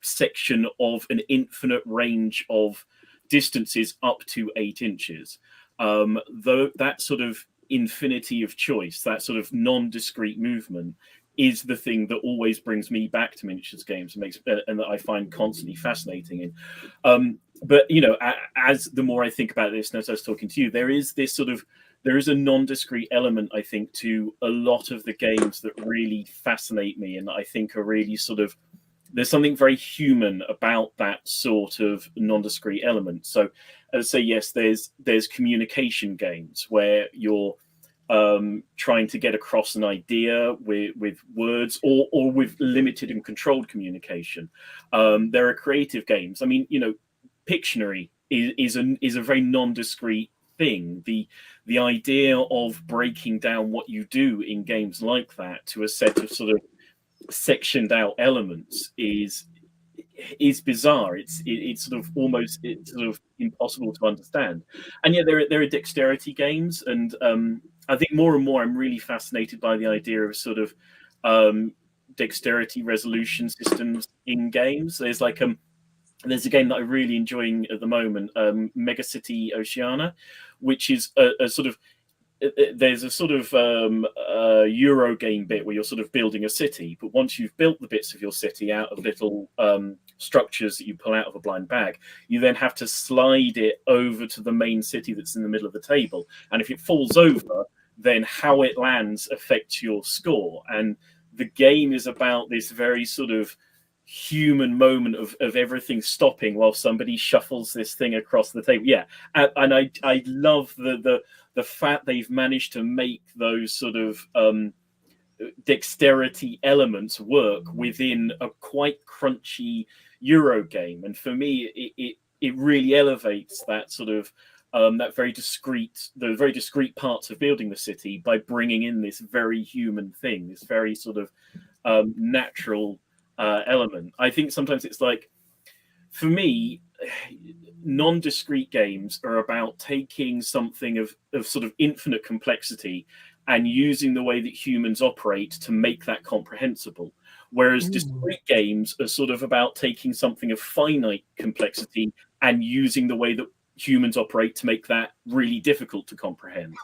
section of an infinite range of distances up to 8 inches. Though that sort of infinity of choice, that sort of non-discrete movement, is the thing that always brings me back to miniatures games and that I find constantly fascinating. But as the more I think about this, and as I was talking to you, there is this sort of there is a non-discrete element, I think, to a lot of the games that really fascinate me, and I think are really sort of, there's something very human about that sort of non-discrete element. So as I say, yes, there's communication games where you're trying to get across an idea with words, or with limited and controlled communication. There are creative games. I mean, Pictionary is a very non-discrete thing. The idea of breaking down what you do in games like that to a set of sort of sectioned out elements is bizarre. It's sort of almost, it's sort of impossible to understand. And yet there are dexterity games, and I think more and more I'm really fascinated by the idea of sort of dexterity resolution systems in games. There's a game that I'm really enjoying at the moment, Mega City Oceania, which is a sort of, there's a sort of Euro game bit where you're sort of building a city, but once you've built the bits of your city out of little structures that you pull out of a blind bag, you then have to slide it over to the main city that's in the middle of the table. And if it falls over, then how it lands affects your score. And the game is about this very sort of human moment of everything stopping while somebody shuffles this thing across the table. Yeah, and I love the fact they've managed to make those sort of dexterity elements work within a quite crunchy Euro game. And for me, it really elevates that sort of the very discrete parts of building the city by bringing in this very human thing, this very sort of natural element. I think sometimes it's like, for me, non-discrete games are about taking something of sort of infinite complexity and using the way that humans operate to make that comprehensible. Whereas discrete games are sort of about taking something of finite complexity and using the way that humans operate to make that really difficult to comprehend.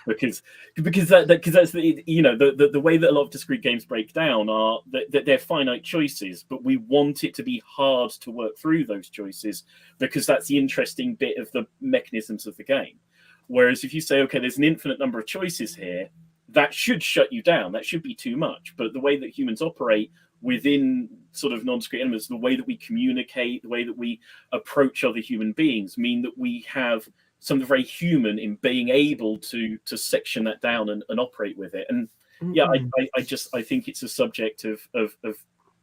Because that's the way that a lot of discrete games break down are that they're finite choices, but we want it to be hard to work through those choices because that's the interesting bit of the mechanisms of the game. Whereas if you say, okay, there's an infinite number of choices here, that should shut you down. That should be too much. But the way that humans operate within sort of non-discrete elements, the way that we communicate, the way that we approach other human beings, mean that we have something very human in being able to section that down and operate with it. And yeah, I think it's a subject of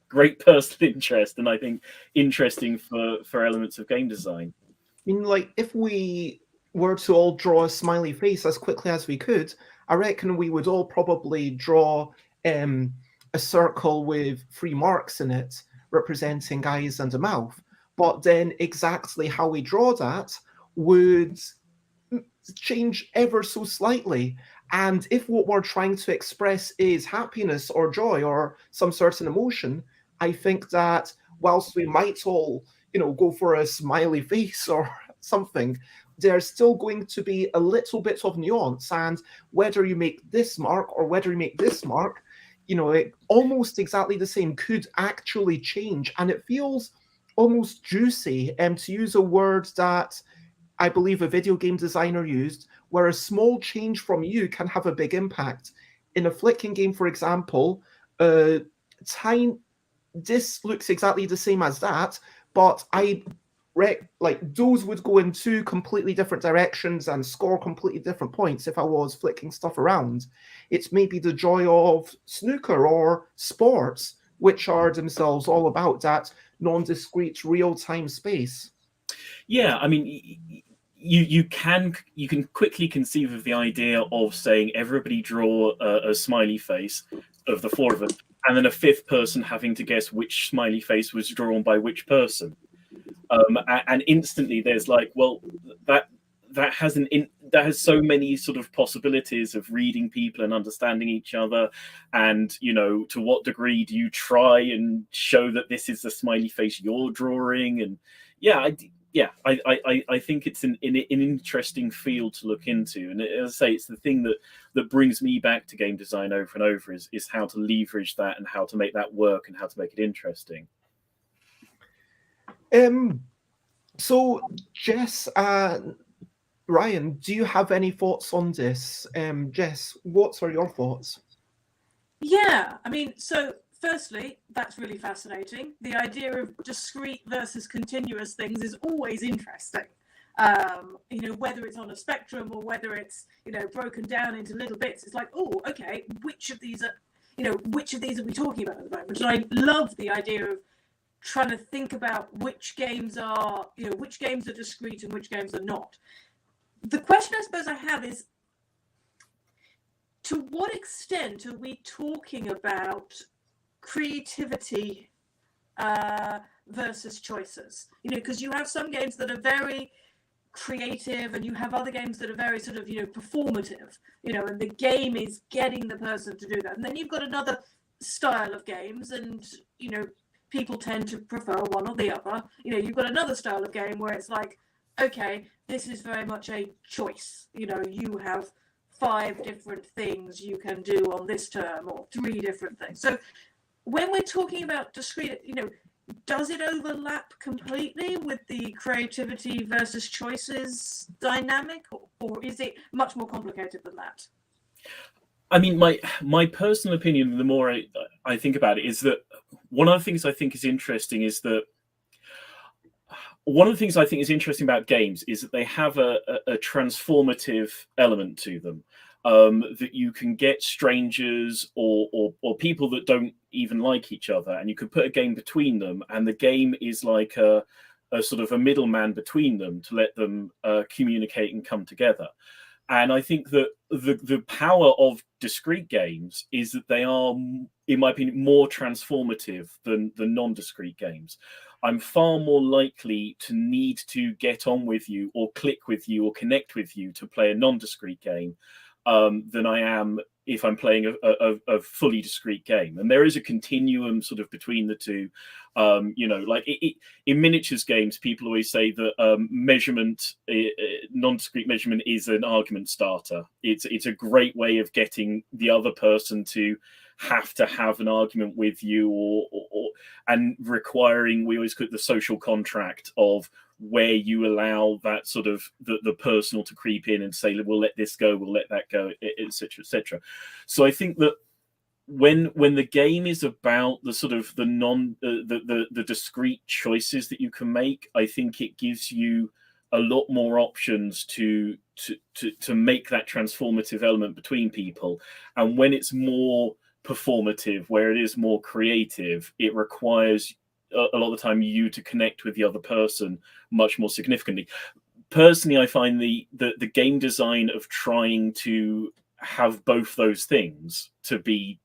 great personal interest, and I think interesting for elements of game design. I mean, like, if we were to all draw a smiley face as quickly as we could, I reckon we would all probably draw a circle with 3 marks in it representing eyes and a mouth. But then exactly how we draw that would change ever so slightly. And if what we're trying to express is happiness or joy or some certain emotion, I think that whilst we might all, go for a smiley face or something, there's still going to be a little bit of nuance. And whether you make this mark or whether you make this mark, it almost exactly the same could actually change. And it feels almost juicy, to use a word that I believe a video game designer used, where a small change from you can have a big impact. In a flicking game, for example, this looks exactly the same as that, but those would go in 2 completely different directions and score completely different points if I was flicking stuff around. It's maybe the joy of snooker or sports, which are themselves all about that non-discrete real-time space. Yeah, I mean, you can quickly conceive of the idea of saying everybody draw a smiley face of the 4 of us, and then a 5th person having to guess which smiley face was drawn by which person. And instantly there's like, well, that has so many sort of possibilities of reading people and understanding each other, and to what degree do you try and show that this is the smiley face you're drawing? And I think it's an interesting field to look into. And as I say, it's the thing that brings me back to game design over and over is how to leverage that and how to make that work and how to make it interesting. So Jess, Ryan, do you have any thoughts on this? Jess, what are your thoughts? Yeah, I mean, so firstly, that's really fascinating. The idea of discrete versus continuous things is always interesting. Whether it's on a spectrum or whether it's, broken down into little bits, it's like, oh, okay, which of these are we talking about at the moment? And I love the idea of trying to think about which games are discrete and which games are not. The question I suppose I have is, to what extent are we talking about creativity versus choices? Because you have some games that are very creative and you have other games that are very sort of, performative, and the game is getting the person to do that. And then you've got another style of games and, people tend to prefer one or the other. You've got another style of game where it's like, okay, this is very much a choice. You have 5 different things you can do on this term or 3 different things. So when we're talking about discrete, does it overlap completely with the creativity versus choices dynamic, or is it much more complicated than that? I mean, my personal opinion, the more I think about it, is that one of the things I think is interesting about games is that they have a transformative element to them. That you can get strangers or people that don't even like each other, and you can put a game between them, and the game is like a sort of a middleman between them to let them communicate and come together. And I think that the power of discrete games is that they are, in my opinion, more transformative than the non-discrete games. I'm far more likely to need to get on with you or click with you or connect with you to play a non-discrete game than I am if I'm playing a fully discrete game. And there is a continuum sort of between the two. Like in miniatures games, people always say that non-discrete measurement is an argument starter. It's a great way of getting the other person to have an argument with you, and requiring, we always call it the social contract of where you allow that sort of the personal to creep in and say, we'll let this go, we'll let that go, etc., etc. So I think that when the game is about the sort of the discrete choices that you can make, I think it gives you a lot more options to make that transformative element between people. And when it's more performative, where it is more creative, it requires a lot of the time you to connect with the other person much more significantly. Personally, I find the game design of trying to have both those things to be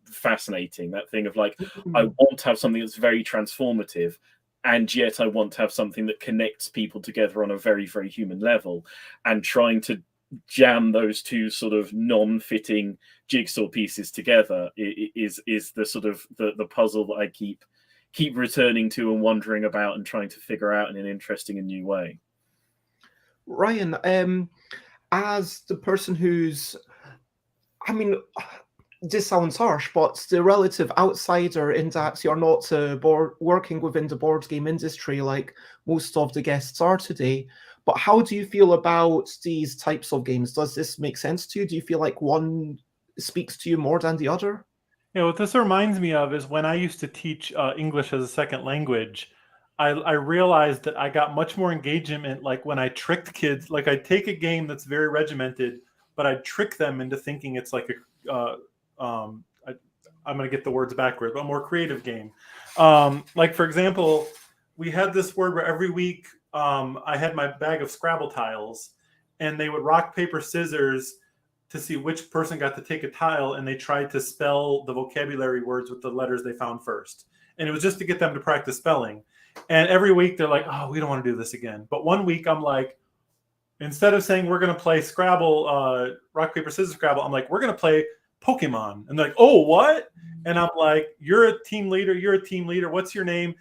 fascinating. That thing of like, I want to have something that's very transformative, and yet I want to have something that connects people together on a very, very human level, and trying to jam those two sort of non-fitting jigsaw pieces together is the sort of the puzzle that I keep returning to and wondering about and trying to figure out in an interesting and new way. Ryan, as the person who's, I mean, this sounds harsh, but the relative outsider in that you're not working within the board game industry like most of the guests are today. But how do you feel about these types of games? Does this make sense to you? Do you feel like one speaks to you more than the other? What this reminds me of is when I used to teach English as a second language, I realized that I got much more engagement like when I tricked kids. Like I'd take a game that's very regimented, but I'd trick them into thinking it's like I'm going to get the words backwards, but a more creative game. Like, for example, we had this word where every week I had my bag of Scrabble tiles, and they would rock, paper, scissors to see which person got to take a tile, and they tried to spell the vocabulary words with the letters they found first. And it was just to get them to practice spelling. And every week they're like, oh, we don't want to do this again. But one week I'm like, instead of saying we're going to play Scrabble, rock, paper, scissors Scrabble, I'm like, we're going to play Pokemon. And they're like, oh, what? And I'm like, you're a team leader. What's your name?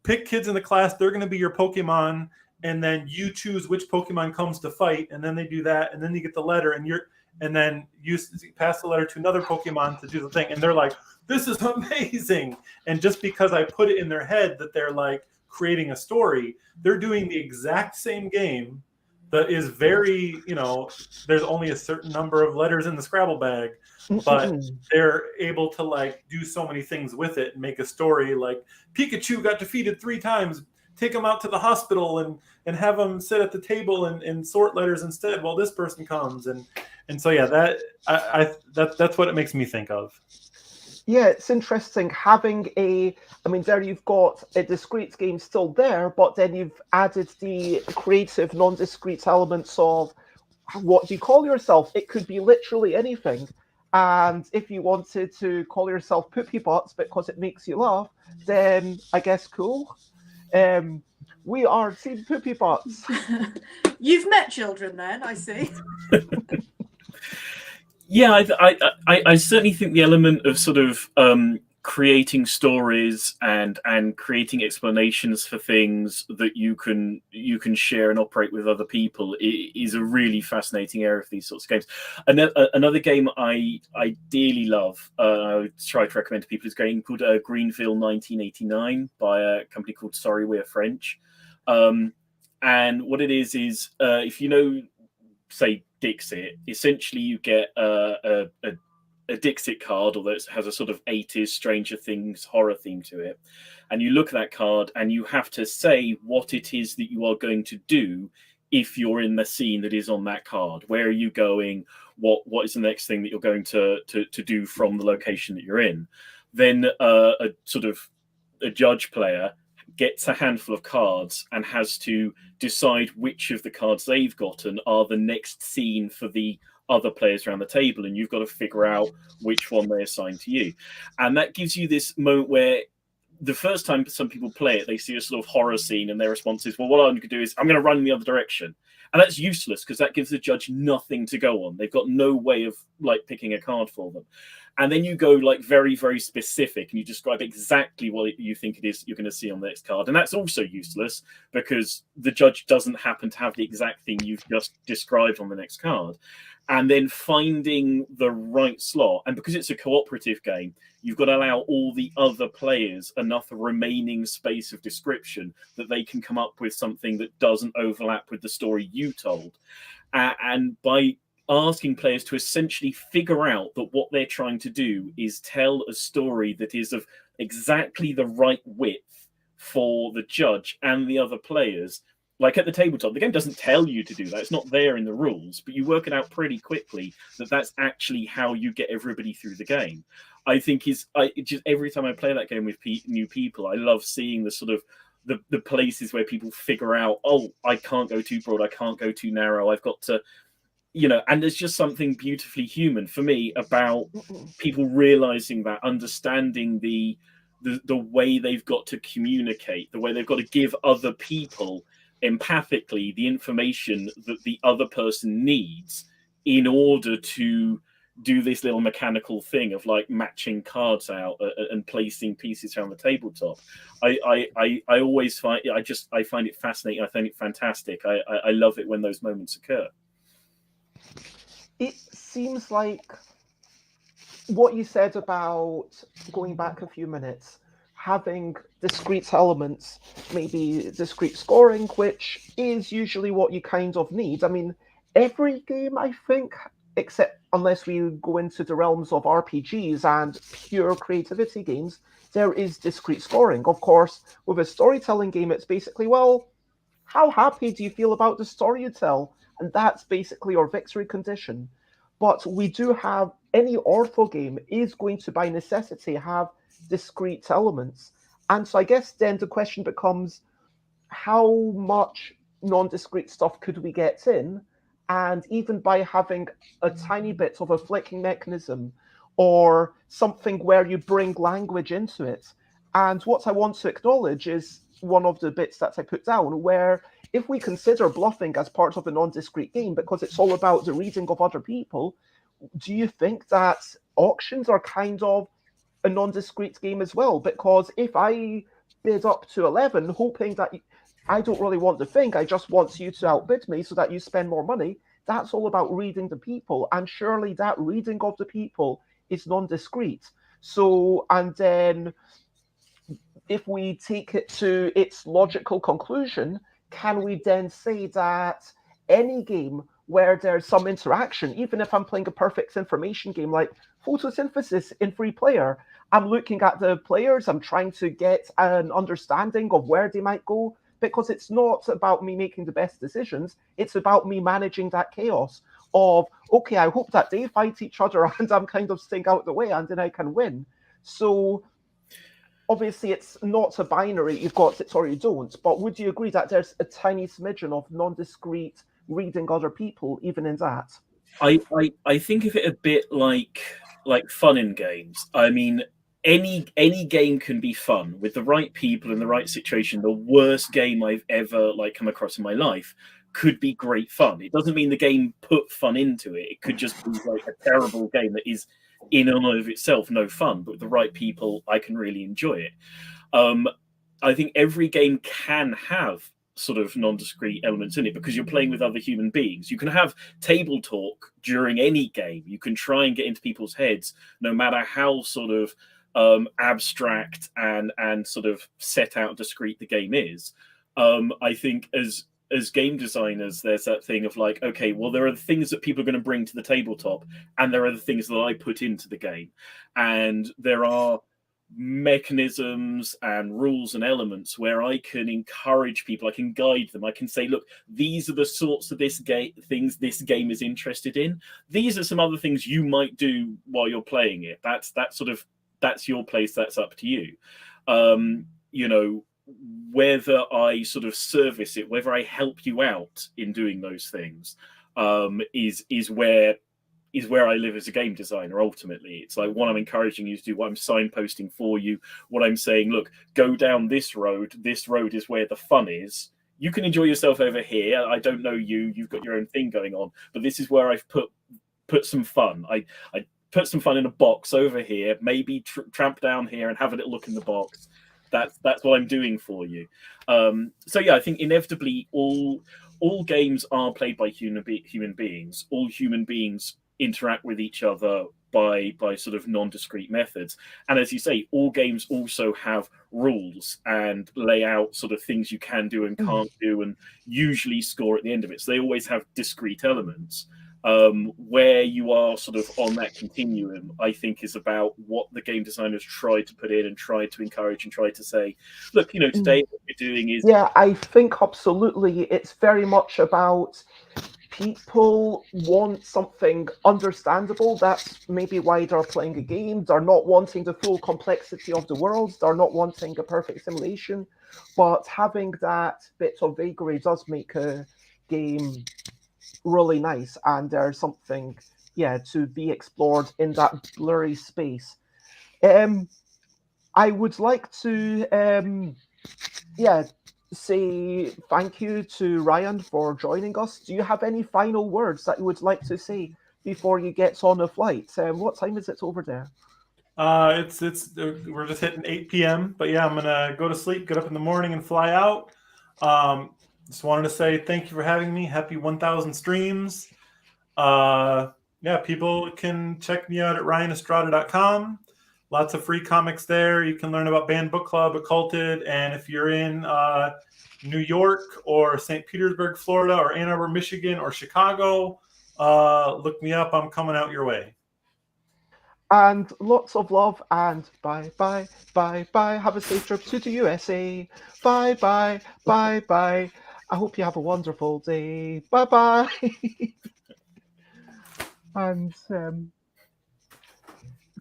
Pick kids in the class. They're going to be your Pokemon. And then you choose which Pokemon comes to fight. And then they do that. And then you get the letter, and then you pass the letter to another Pokemon to do the thing. And they're like, this is amazing. And just because I put it in their head that they're like creating a story, they're doing the exact same game, that is very, there's only a certain number of letters in the Scrabble bag, but they're able to like do so many things with it and make a story like Pikachu got defeated 3 times. Take him out to the hospital and have him sit at the table and sort letters instead while this person comes. And so, yeah, that's what it makes me think of. Yeah, it's interesting having there you've got a discrete game still there, but then you've added the creative non-discrete elements of what do you call yourself? It could be literally anything. And if you wanted to call yourself Poopy Butts because it makes you laugh, then I guess cool. We are Team Poopy Butts. You've met children then, I see. Yeah, I certainly think the element of sort of creating stories and creating explanations for things that you can share and operate with other people is a really fascinating area for these sorts of games. Another game I dearly love, I would try to recommend to people, is a game called Greenville 1989 by a company called Sorry We're French. And what it is if you know, say, Dixit, essentially you get a Dixit card, although it has a sort of 80s Stranger Things horror theme to it. And you look at that card and you have to say what it is that you are going to do if you're in the scene that is on that card. Where are you going? What is the next thing that you're going to do from the location that you're in? Then a judge player gets a handful of cards and has to decide which of the cards they've gotten are the next scene for the other players around the table, and you've got to figure out which one they assign to you. And that gives you this moment where the first time some people play it, they see a sort of horror scene and their response is, well, what I'm going to do is I'm going to run in the other direction. And that's useless because that gives the judge nothing to go on. They've got no way of like picking a card for them. And then you go like very, very specific and you describe exactly what you think it is you're going to see on the next card. And that's also useless because the judge doesn't happen to have the exact thing you've just described on the next card. And then finding the right slot. And because it's a cooperative game, you've got to allow all the other players enough remaining space of description that they can come up with something that doesn't overlap with the story you told. And by asking players to essentially figure out that what they're trying to do is tell a story that is of exactly the right width for the judge and the other players. Like at the tabletop, the game doesn't tell you to do that. It's not there in the rules, but you work it out pretty quickly that that's actually how you get everybody through the game. I think just every time I play that game with new people, I love seeing the sort of the places where people figure out, oh, I can't go too broad, I can't go too narrow, I've got to, and there's just something beautifully human for me about people realizing that, understanding the way they've got to communicate, the way they've got to give other people empathically the information that the other person needs in order to do this little mechanical thing of like matching cards out and placing pieces around the tabletop. I always find I find it fascinating. I find it fantastic. I love it when those moments occur. It seems like what you said about going back a few minutes, having discrete elements, maybe discrete scoring, which is usually what you kind of need. I mean, every game, I think, except unless we go into the realms of RPGs and pure creativity games, there is discrete scoring. Of course, with a storytelling game, it's basically, well, how happy do you feel about the story you tell? And that's basically your victory condition. But we do have, any ortho game is going to, by necessity, have discrete elements. And so I guess then the question becomes, how much non-discrete stuff could we get in? And even by having a tiny bit of a flicking mechanism or something where you bring language into it. And what I want to acknowledge is one of the bits that I put down, where if we consider bluffing as part of a non-discrete game, because it's all about the reading of other people, do you think that auctions are kind of a non-discrete game as well? Because if I bid up to 11, hoping that I don't really want the thing, I just want you to outbid me so that you spend more money, that's all about reading the people. And surely that reading of the people is non-discrete. So, and then if we take it to its logical conclusion, can we then say that any game where there's some interaction, even if I'm playing a perfect information game like photosynthesis in Free Player, I'm looking at the players, I'm trying to get an understanding of where they might go, because it's not about me making the best decisions, it's about me managing that chaos of, okay, I hope that they fight each other and I'm kind of staying out of the way and then I can win. So obviously it's not a binary, you've got it or you don't, but would you agree that there's a tiny smidgen of non-discrete reading other people even in that? I think of it a bit like fun in games. I mean, any game can be fun with the right people in the right situation. The worst game I've ever come across in my life could be great fun. It doesn't mean the game put fun into it. It could just be like a terrible game that is in and of itself no fun, but with the right people I can really enjoy it. I think every game can have sort of non-discrete elements in it because you're playing with other human beings. You can have table talk during any game. You can try and get into people's heads, no matter how sort of abstract and sort of set out discrete the game is. I think as game designers, there's that thing of like, okay, well, there are the things that people are going to bring to the tabletop, and there are the things that I put into the game, and there are mechanisms and rules and elements where I can encourage people, I can guide them, I can say, look, these are the sorts of things this game is interested in. These are some other things you might do while you're playing it. That's your place, that's up to you. You know, whether I sort of service it, whether I help you out in doing those things, is where I live as a game designer. Ultimately, it's like what I'm encouraging you to do, what I'm signposting for you, what I'm saying, look, go down this road is where the fun is. You can enjoy yourself over here. I don't know you've got your own thing going on, but this is where I've put some fun. I put some fun in a box over here, maybe tramp down here and have a little look in the box. That's what I'm doing for you. So yeah, I think inevitably all games are played by human beings. All human beings interact with each other by sort of non-discrete methods. And as you say, all games also have rules and lay out sort of things you can do and can't do, and usually score at the end of it. So they always have discrete elements. Where you are sort of on that continuum, I think, is about what the game designers try to put in and try to encourage and try to say, look, you know, today what we're doing is... Yeah, I think absolutely it's very much about people want something understandable. That's maybe why they're playing a game. They're not wanting the full complexity of the world. They're not wanting a perfect simulation. But having that bit of vagary does make a game really nice, and there's something to be explored in that blurry space. I would like to say thank you to Ryan for joining us. Do you have any final words that you would like to say before you get on a flight? What time is it over there? We're just hitting 8 p.m. But yeah, I'm gonna go to sleep, get up in the morning, and fly out. Just wanted to say thank you for having me. Happy 1,000 streams. People can check me out at ryanestrada.com. Lots of free comics there. You can learn about Banned Book Club, Occulted, and if you're in New York or St. Petersburg, Florida, or Ann Arbor, Michigan, or Chicago, look me up. I'm coming out your way. And lots of love, and bye, bye, bye, bye. Have a safe trip to the USA. Bye, bye, bye, bye. I hope you have a wonderful day. Bye, bye. And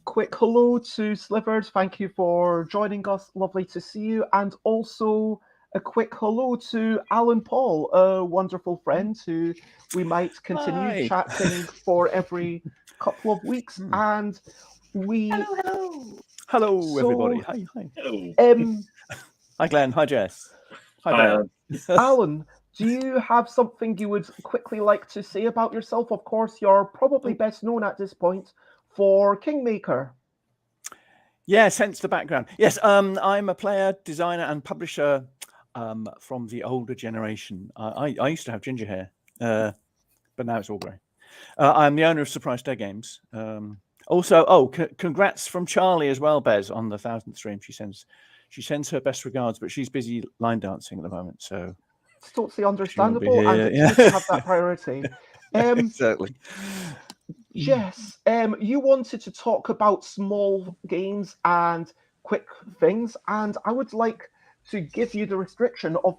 quick hello to Slivers. Thank you for joining us. Lovely to see you. And also a quick hello to Alan Paull, a wonderful friend who we might continue chatting for every couple of weeks. And we hello everybody. Hi. Hello. Hi Glenn. Hi Jess. Hi Alan, do you have something you would quickly like to say about yourself? Of course, you're probably best known at this point for Kingmaker. Yes, hence the background. Yes, I'm a player, designer, and publisher from the older generation. I used to have ginger hair, but now it's all grey. I'm the owner of Surprise Day Games. Also, congrats from Charlie as well, Bez, on the 1,000th stream. She sends her best regards, but she's busy line dancing at the moment. So It's totally understandable, here, and yeah. it's good to have that priority. Exactly. Jess, you wanted to talk about small games and quick things, and I would like to give you the restriction of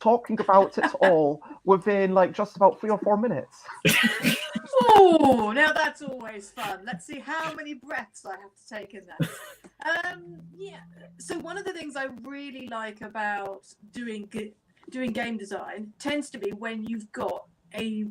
talking about it all within like just about 3 or 4 minutes. Oh, now that's always fun. Let's see how many breaths I have to take in that. Yeah. So one of the things I really like about doing game design tends to be when you've got a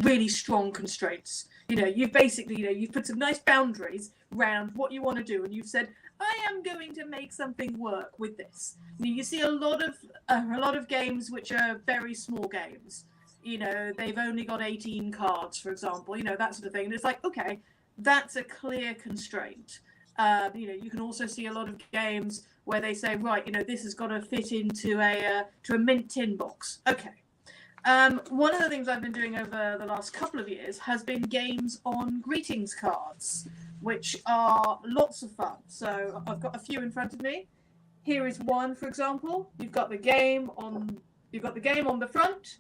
really strong constraints. You've basically, you've put some nice boundaries around what you want to do, and you've said, I am going to make something work with this. You see a lot of games which are very small games. They've only got 18 cards, for example, that sort of thing. And it's like, okay, that's a clear constraint. You can also see a lot of games where they say, right, this has got to fit into a mint tin box. Okay. One of the things I've been doing over the last couple of years has been games on greetings cards, which are lots of fun. So I've got a few in front of me. Here is one, for example. You've got the game on the front.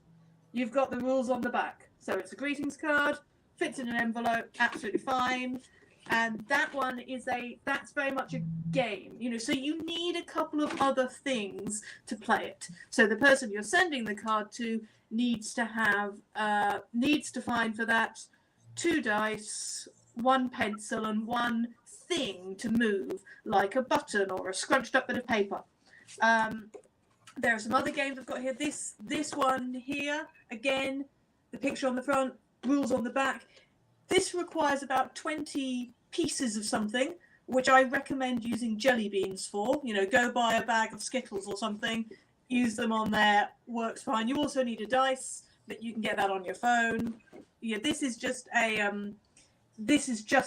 You've got the rules on the back. So it's a greetings card, fits in an envelope, absolutely fine. And that one that's very much a game, so you need a couple of other things to play it. So the person you're sending the card to needs to find for that 2 dice, 1 pencil, and 1 thing to move, like a button or a scrunched up bit of paper. There are some other games I've got here. This one here, again, the picture on the front, rules on the back. This requires about 20 pieces of something, which I recommend using jelly beans for. Go buy a bag of Skittles or something, use them on there, works fine. You also need a dice, but you can get that on your phone. Yeah, this is just a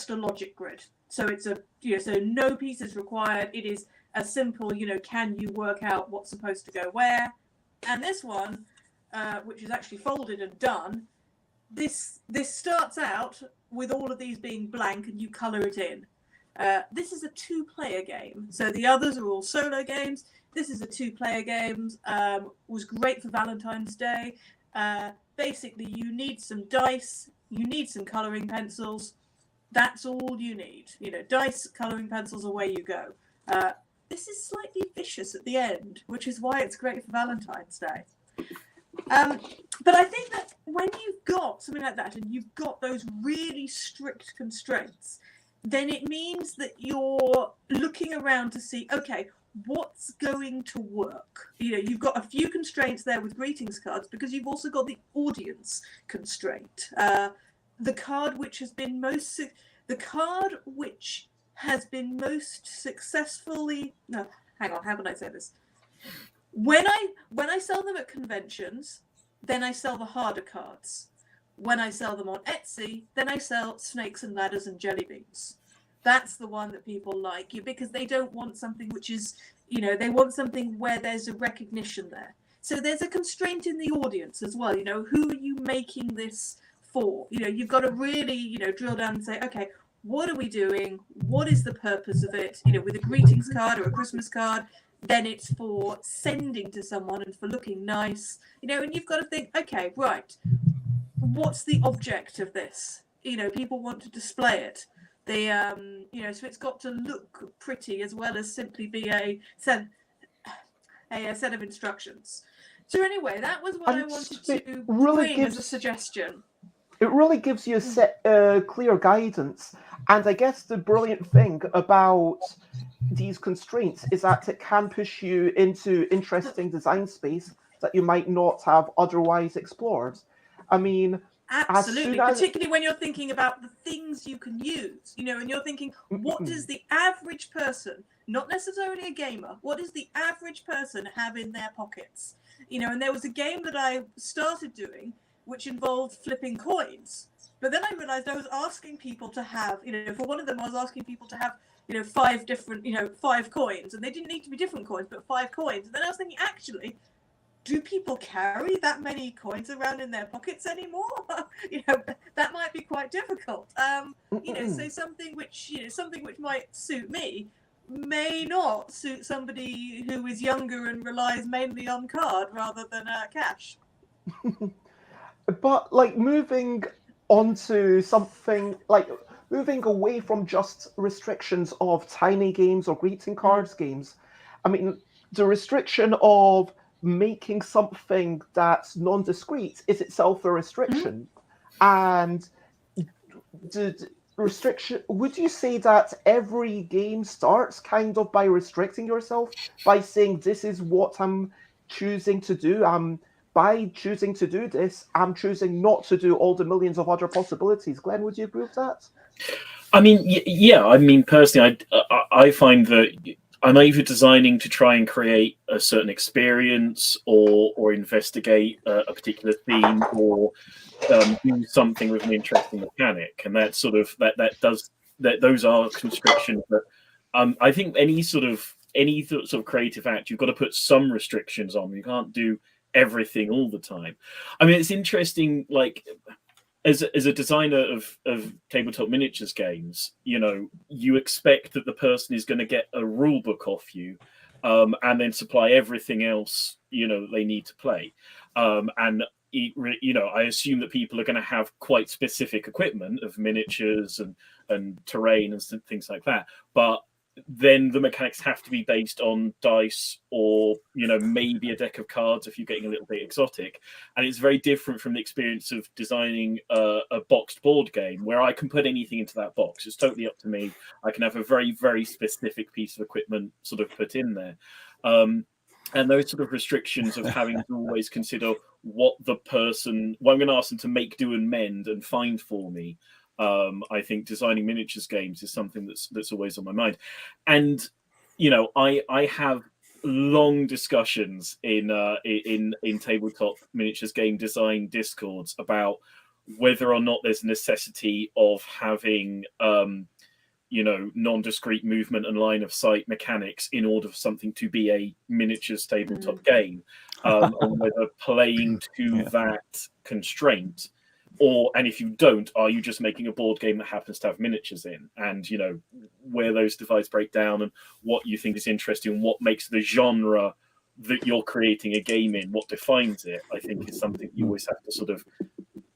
logic grid. So it's so no pieces required. It is a simple, can you work out what's supposed to go where? And this one, which is actually folded and done, this starts out with all of these being blank and you colour it in. This is a 2-player game. So the others are all solo games. This is a 2-player game. Was great for Valentine's Day. Basically, you need some dice. You need some colouring pencils. That's all you need. Dice, colouring pencils, away you go. This is slightly vicious at the end, which is why it's great for Valentine's Day. But I think that when you've got something like that and you've got those really strict constraints, then it means that you're looking around to see, okay, what's going to work? You've got a few constraints there with greetings cards because you've also got the audience constraint. The card which has been most successfully, no, hang on, how can I say this? When I sell them at conventions, then I sell the harder cards. When I sell them on Etsy, then I sell snakes and ladders and jelly beans. That's the one that people like, because they don't want something which is, they want something where there's a recognition there. So there's a constraint in the audience as well. Who are you making this for? You've got to really, drill down and say, okay, what are we doing? What is the purpose of it? With a greetings card or a Christmas card, then it's for sending to someone and for looking nice, and you've got to think, okay, right, what's the object of this? People want to display it. They, so it's got to look pretty as well as simply be a set of instructions. So anyway, that was what I wanted to bring as a suggestion. It really gives you clear guidance. And I guess the brilliant thing about these constraints is that it can push you into interesting design space that you might not have otherwise explored. I mean, absolutely, particularly when you're thinking about the things you can use, and you're thinking, what does the average person, not necessarily a gamer, what does the average person have in their pockets? And there was a game that I started doing which involved flipping coins. But then I realized I was asking people to have, for one of them, I was asking people to have, 5 different, 5 coins. And they didn't need to be different coins, but 5 coins. And then I was thinking, actually, do people carry that many coins around in their pockets anymore? That might be quite difficult. So something which might suit me may not suit somebody who is younger and relies mainly on card rather than cash. But like moving onto something like moving away from just restrictions of tiny games or greeting cards games, I mean, the restriction of making something that's non-discrete is itself a restriction. And the restriction, would you say that every game starts kind of by restricting yourself, by saying this is what I'm choosing to do? By choosing to do this, I'm choosing not to do all the millions of other possibilities. Glenn, would you agree with that? I mean, yeah. I mean, personally, I find that I'm either designing to try and create a certain experience, or investigate a particular theme, or do something with an interesting mechanic, and that sort of those are constrictions. But I think any sort of creative act, you've got to put some restrictions on. You can't do everything all the time. I mean, it's interesting, like as a designer of tabletop miniatures games, you know, you expect that the person is going to get a rule book off you, and then supply everything else, you know, they need to play. And you know, I assume that people are going to have quite specific equipment of miniatures and terrain and things like that. But then the mechanics have to be based on dice, or, you know, maybe a deck of cards if you're getting a little bit exotic. And it's very different from the experience of designing a boxed board game where I can put anything into that box. It's totally up to me. I can have a very, very specific piece of equipment sort of put in there. And those sort of restrictions of having to always consider what I'm going to ask them to make, do, and mend and find for me. I think designing miniatures games is something that's always on my mind. And, you know, I have long discussions in tabletop miniatures game design discords about whether or not there's a necessity of having you know, non-discrete movement and line of sight mechanics in order for something to be a miniatures tabletop game, and whether playing to that constraint, and if you don't, are you just making a board game that happens to have miniatures in? And, you know, where those divides break down and what you think is interesting, what makes the genre that you're creating a game in, what defines it, I think is something you always have to sort of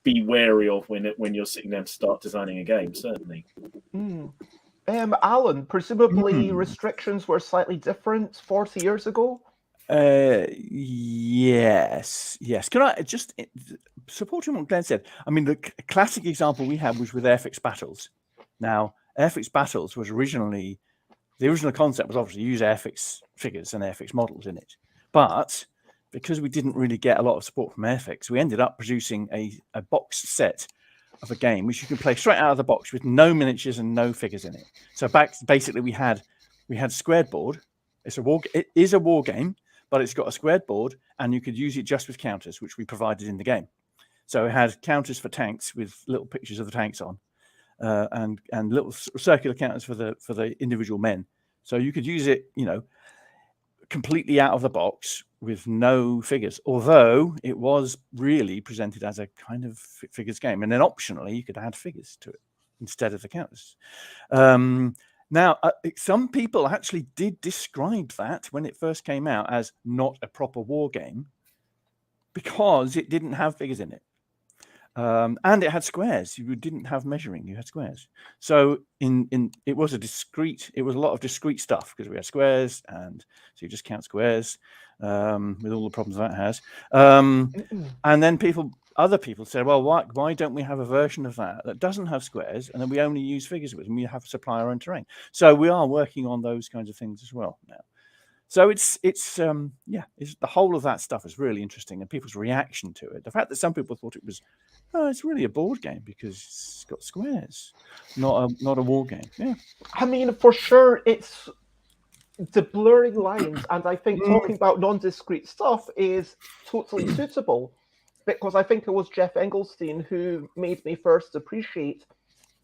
be wary of when you're sitting down to start designing a game, certainly. Alan, presumably restrictions were slightly different 40 years ago? Yes. Can I just supporting what Glenn said? I mean, the classic example we had was with Airfix Battles. Now, Airfix Battles was the original concept was obviously use Airfix figures and Airfix models in it. But because we didn't really get a lot of support from Airfix, we ended up producing a boxed set of a game which you can play straight out of the box with no miniatures and no figures in it. So basically we had squared board. It is a war game, but it's got a squared board, and you could use it just with counters, which we provided in the game. So it had counters for tanks with little pictures of the tanks on, and little circular counters for the individual men. So you could use it, you know, completely out of the box with no figures, although it was really presented as a kind of figures game, and then optionally you could add figures to it instead of the counters. Now, some people actually did describe that when it first came out as not a proper war game because it didn't have figures in it. And it had squares. You didn't have measuring, you had squares. So it was a lot of discrete stuff because we had squares, and so you just count squares with all the problems that has. And then other people said, well, why don't we have a version of that doesn't have squares, and then we only use figures with, and we have to supply our own terrain. So we are working on those kinds of things as well now. So it's the whole of that stuff is really interesting, and people's reaction to it. The fact that some people thought it was, it's really a board game because it's got squares, not a war game. Yeah, I mean, for sure, it's the blurring lines, and I think talking about non-discrete stuff is totally suitable, because I think it was Jeff Engelstein who made me first appreciate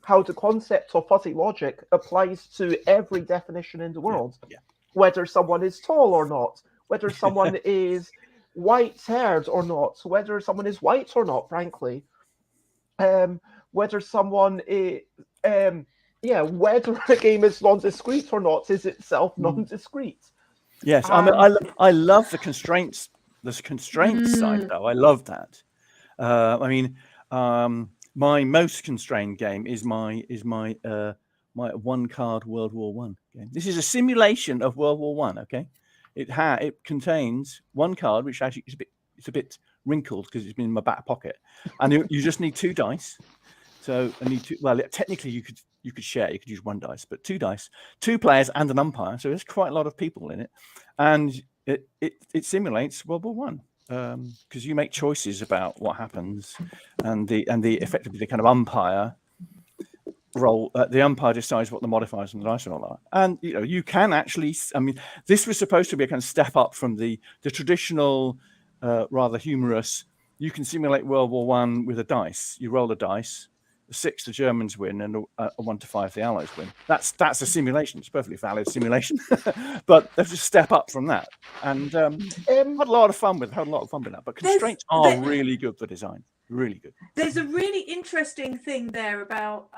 how the concept of fuzzy logic applies to every definition in the world. Yeah. Whether someone is tall or not, whether someone is white-haired or not, whether someone is white or not, frankly, whether someone is, whether a game is non-discrete or not is itself non-discrete. Yes, I love the constraints. The constraints side, though, I love that. My most constrained game is my one card World War One game. This is a simulation of World War One. Okay, it contains one card which actually is a bit wrinkled because it's been in my back pocket, and you just need 2 dice. So I need 2. Well, technically you could share. You could use 1 dice, but 2 dice, 2 players, and an umpire. So there's quite a lot of people in it, and it simulates World War One. Because you make choices about what happens, and the effectively the kind of umpire role. The umpire decides what the modifiers on the dice roll are, and you can actually. I mean, this was supposed to be a kind of step up from the traditional, rather humorous. You can simulate World War One with a dice. You roll a dice. 6 the Germans win, and a 1 to 5 the Allies win. That's a simulation. It's a perfectly valid simulation, but there's a step up from that, and had a lot of fun with that. But constraints are really good for design. Really good. There's a really interesting thing there about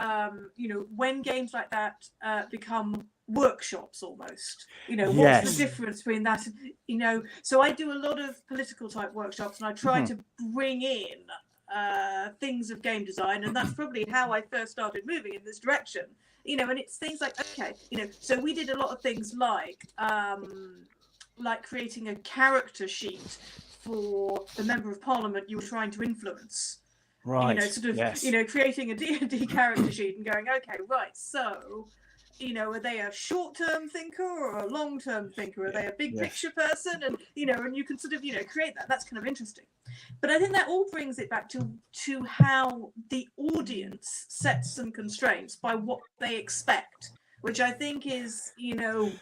when games like that become workshops almost. What's the difference between that? So I do a lot of political type workshops, and I try to bring in things of game design, and that's probably how I first started moving in this direction. And it's things like, so we did a lot of things like creating a character sheet for the member of parliament you were trying to influence. Right. Creating a D&D character sheet and going, okay, right, so are they a short-term thinker or a long-term thinker? Are they a big picture person? And and you can sort of create that. That's kind of interesting. But I think that all brings it back to how the audience sets some constraints by what they expect, which I think is what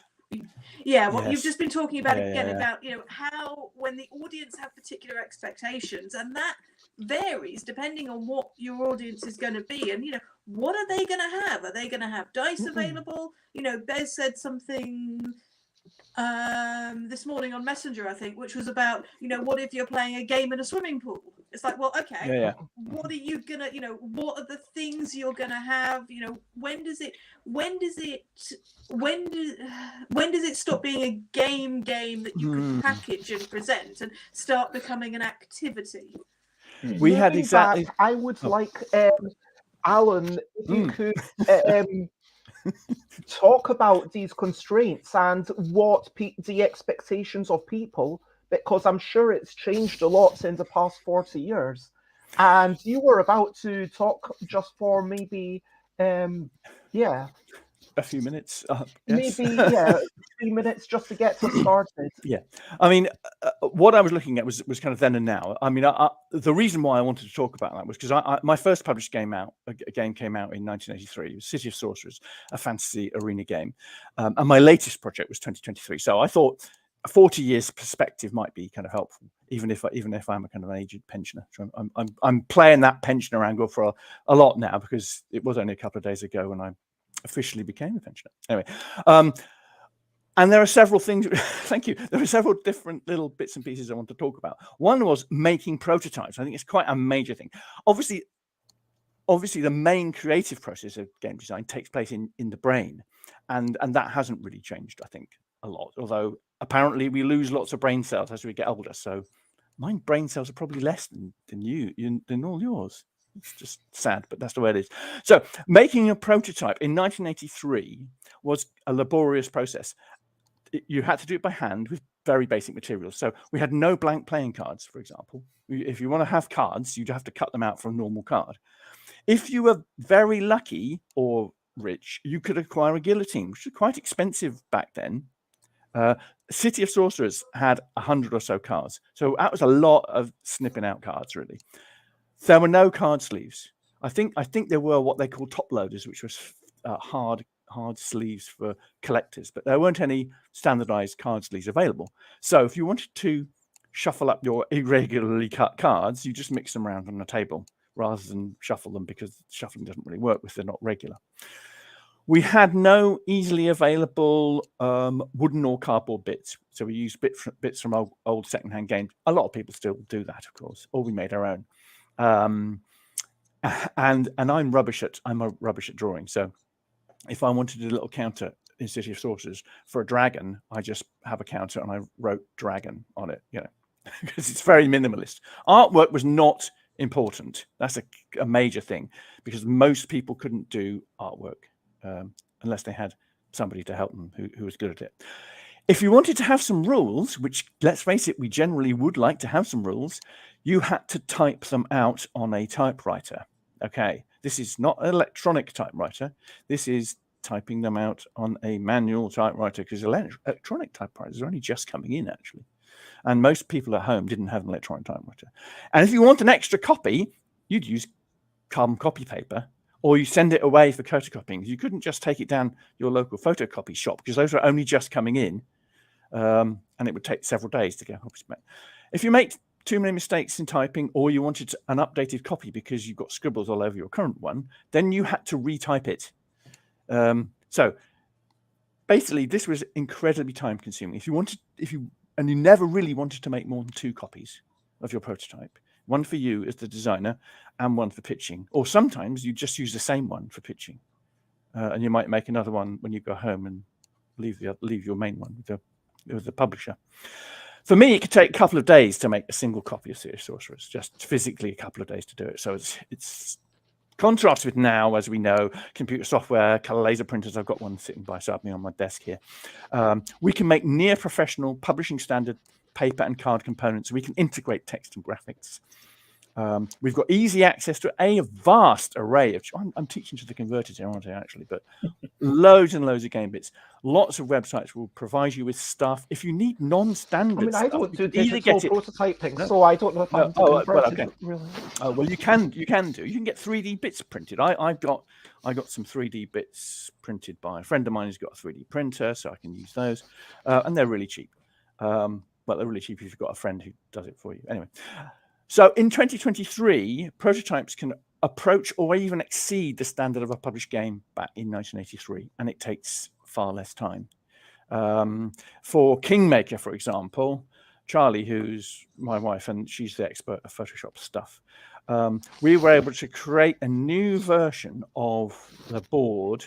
you've just been talking about about how when the audience have particular expectations, and that varies depending on what your audience is going to be, and what are they going to have? Are they going to have dice available? Bez said something this morning on Messenger, I think, which was about what if you're playing a game in a swimming pool? It's like, well, okay, what are you gonna what are the things you're gonna have? When does it stop being a game that you can package and present and start becoming an activity? We had exactly. I would like Alan, if you could talk about these constraints and what the expectations of people, because I'm sure it's changed a lot in the past 40 years. And you were about to talk just for maybe, a few minutes. Yes. Maybe, 3 minutes just to get us started. Yeah. I mean, what I was looking at was kind of then and now. I mean, the reason why I wanted to talk about that was because my first published game came out in 1983. It was City of Sorcerers, a fantasy arena game. And my latest project was 2023. So I thought a 40 years perspective might be kind of helpful, even if I'm a kind of an aged pensioner. So I'm playing that pensioner angle for a lot now, because it was only a couple of days ago when I officially became a pensioner. Anyway, and there are several things. Thank you. There are several different little bits and pieces I want to talk about. One was making prototypes. I think it's quite a major thing. Obviously, the main creative process of game design takes place in the brain, and that hasn't really changed, I think, a lot. Although apparently we lose lots of brain cells as we get older. So my brain cells are probably less than all yours. It's just sad, but that's the way it is. So making a prototype in 1983 was a laborious process. You had to do it by hand with very basic materials. So we had no blank playing cards, for example. If you want to have cards, you'd have to cut them out for a normal card. If you were very lucky or rich, you could acquire a guillotine, which was quite expensive back then. City of Sorcerers had 100 or so cards. So that was a lot of snipping out cards, really. There were no card sleeves. I think there were what they call top loaders, which was hard sleeves for collectors, but there weren't any standardized card sleeves available. So if you wanted to shuffle up your irregularly cut cards, you just mix them around on a table rather than shuffle them, because shuffling doesn't really work if they're not regular. We had no easily available wooden or cardboard bits, so we used bits from old secondhand games. A lot of people still do that, of course, or we made our own. And I'm a rubbish at drawing, so if I wanted to do a little counter in City of Sorcerers for a dragon, I just have a counter and I wrote dragon on it, because it's very minimalist. Artwork was not important. That's a major thing, because most people couldn't do artwork unless they had somebody to help them who was good at it. If you wanted to have some rules, which, let's face it, we generally would like to have some rules, you had to type them out on a typewriter. Okay, this is not an electronic typewriter. This is typing them out on a manual typewriter, because electronic typewriters are only just coming in, actually. And most people at home didn't have an electronic typewriter. And if you want an extra copy, you'd use carbon copy paper, or you send it away for photocopying. You couldn't just take it down your local photocopy shop, because those were only just coming in. And it would take several days to get copies back. If you make too many mistakes in typing, or you wanted an updated copy because you've got scribbles all over your current one, then you had to retype it. So basically, this was incredibly time consuming. And you never really wanted to make more than 2 copies of your prototype. One for you as the designer and one for pitching. Or sometimes you just use the same one for pitching. And you might make another one when you go home and leave your main one with the publisher. For me, it could take a couple of days to make a single copy of City of Sorcerers, just physically a couple of days to do it. So it's contrasted with now, as we know, computer software, color laser printers. I've got one sitting beside me on my desk here. We can make near professional publishing standard paper and card components. We can integrate text and graphics. We've got easy access to a vast array of. I'm teaching to the converted here, aren't I, actually? But loads and loads of game bits. Lots of websites will provide you with stuff. If you need non-standard I stuff, don't do either digital get prototyping, so I don't know if I'm converted. Okay. Really. Well, you can do. You can get 3D bits printed. I got some 3D bits printed by a friend of mine who's got a 3D printer, so I can use those, and they're really cheap. But they're really cheap if you've got a friend who does it for you. Anyway. So in 2023, prototypes can approach or even exceed the standard of a published game back in 1983, and it takes far less time. For Kingmaker, for example, Charlie, who's my wife, and she's the expert of Photoshop stuff, we were able to create a new version of the board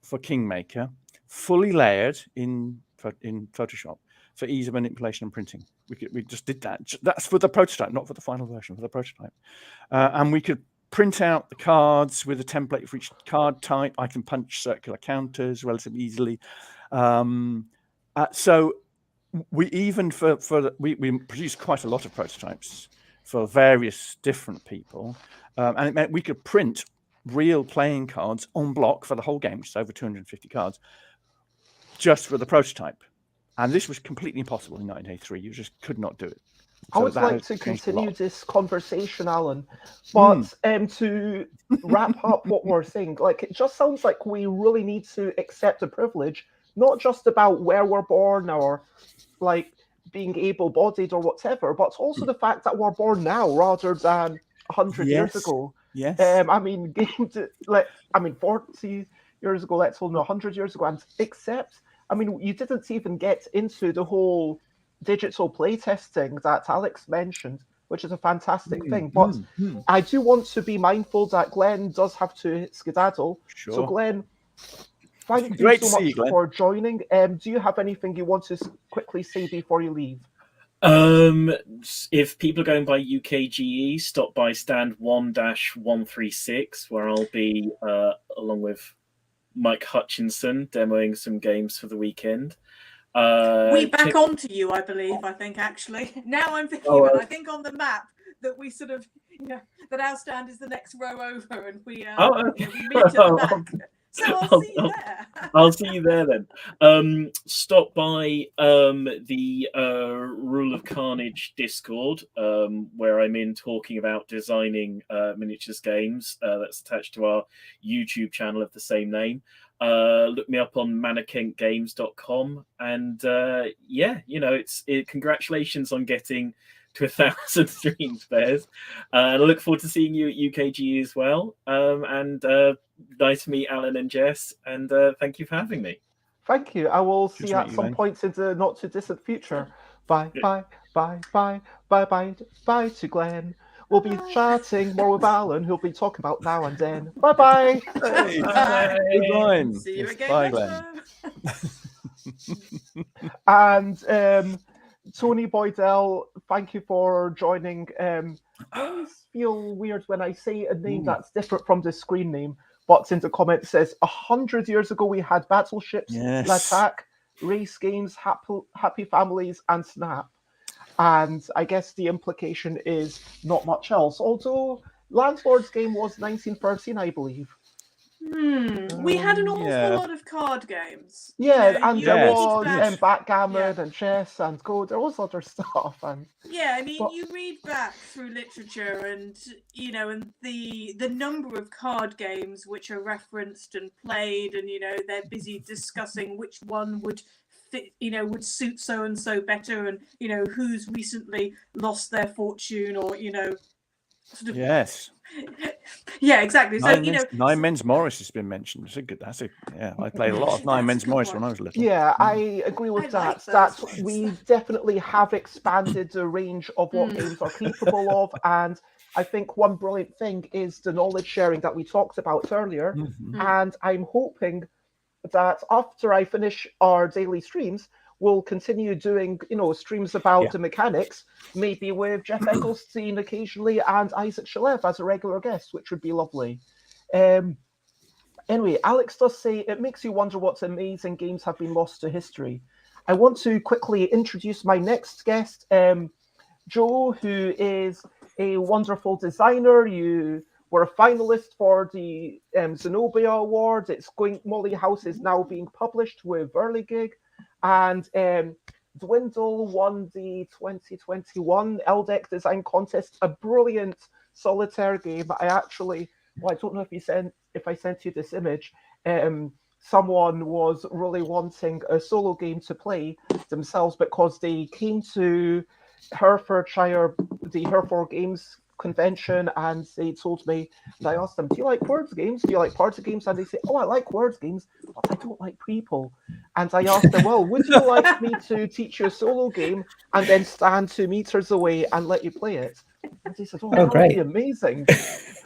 for Kingmaker, fully layered in Photoshop, for ease of manipulation and printing. We just did that. That's for the prototype, not for the final version, for the prototype. And we could print out the cards with a template for each card type. I can punch circular counters relatively easily. So we even we produced quite a lot of prototypes for various different people. And it meant we could print real playing cards en bloc for the whole game, which is over 250 cards, just for the prototype. And this was completely impossible in 1983. You just could not do it. I would like to continue this conversation, Alan, but to wrap up what we're saying, it just sounds like we really need to accept the privilege, not just about where we're born or being able-bodied or whatever, but also the fact that we're born now rather than 100 years ago. Yes. 40 years ago, let's hold 100 years ago, and except. You didn't even get into the whole digital playtesting that Alex mentioned, which is a fantastic thing. But I do want to be mindful that Glenn does have to skedaddle. Sure. So, Glenn, thank you so much for joining. Do you have anything you want to quickly say before you leave? If people are going by UKGE, stop by stand 1-136, where I'll be along with Mike Hutchinson demoing some games for the weekend. We back onto you, I believe. I think actually now I'm thinking I think on the map that we sort of that our stand is the next row over, and we we meet at the back. So I'll see you there. I'll see you there then. Stop by the Rule of Carnage Discord, where I'm in talking about designing miniatures games. That's attached to our YouTube channel of the same name. Look me up on mannequingames.com, and congratulations on getting to 1,000 streams, Bears. And I look forward to seeing you at UKG as well. And nice to meet Alan and Jess, and thank you for having me. Thank you. I will see you at some point in the not too distant future. Bye, bye, bye, bye, bye, bye, bye to Glenn. We'll be chatting more with Alan, who'll be talking about Now and Then. Bye-bye. Hey, Bye. good line. See you Yes, again bye, next Glenn. time. And Tony Boydell, thank you for joining. I always feel weird when I say a name that's different from the screen name, but in the comment it says 100 years ago we had battleships, Yes. L'attaque, race games, happy families, and Snap. And I guess the implication is not much else. Although Landlord's Game was 1913, I believe. We had an awful yeah. lot of card games. Yeah, You know, and you there read was back- backgammon and chess and Go. There was other stuff. And Yeah, I mean, But- you read back through literature, and you know, and the number of card games which are referenced and played, and you know, they're busy discussing which one would fit, you know, would suit so and so better, and you know, who's recently lost their fortune, or you know, sort of. Yes. Yeah, exactly. So you know, Nine Men's Morris has been mentioned. Yeah. I played a lot of Nine That's a Men's good Morris one. when I was little. yeah, I agree with I like that. those ones. We definitely have expanded the range of what games are capable of, and I think one brilliant thing is the knowledge sharing that we talked about earlier. Mhm. And I'm hoping that after I finish our daily streams, we'll continue doing, streams about the mechanics, maybe with Jeff Eccleston occasionally and Isaac Shalev as a regular guest, which would be lovely. Anyway, Alex does say, it makes you wonder what amazing games have been lost to history. I want to quickly introduce my next guest, Joe, who is a wonderful designer. You were a finalist for the Zenobia Award. Molly House is now being published with Whirligig. And Dwindle won the 2021 LDEC Design Contest, a brilliant solitaire game. I don't know if I sent you this image. Someone was really wanting a solo game to play themselves because they came to Herefordshire, the Hereford Games convention, and they told me, and I asked them, do you like words games? Do you like party games? And they say, oh, I like words games, but I don't like people. And I asked them, well, would you like me to teach you a solo game and then stand 2 meters away and let you play it? And they said, that would be amazing.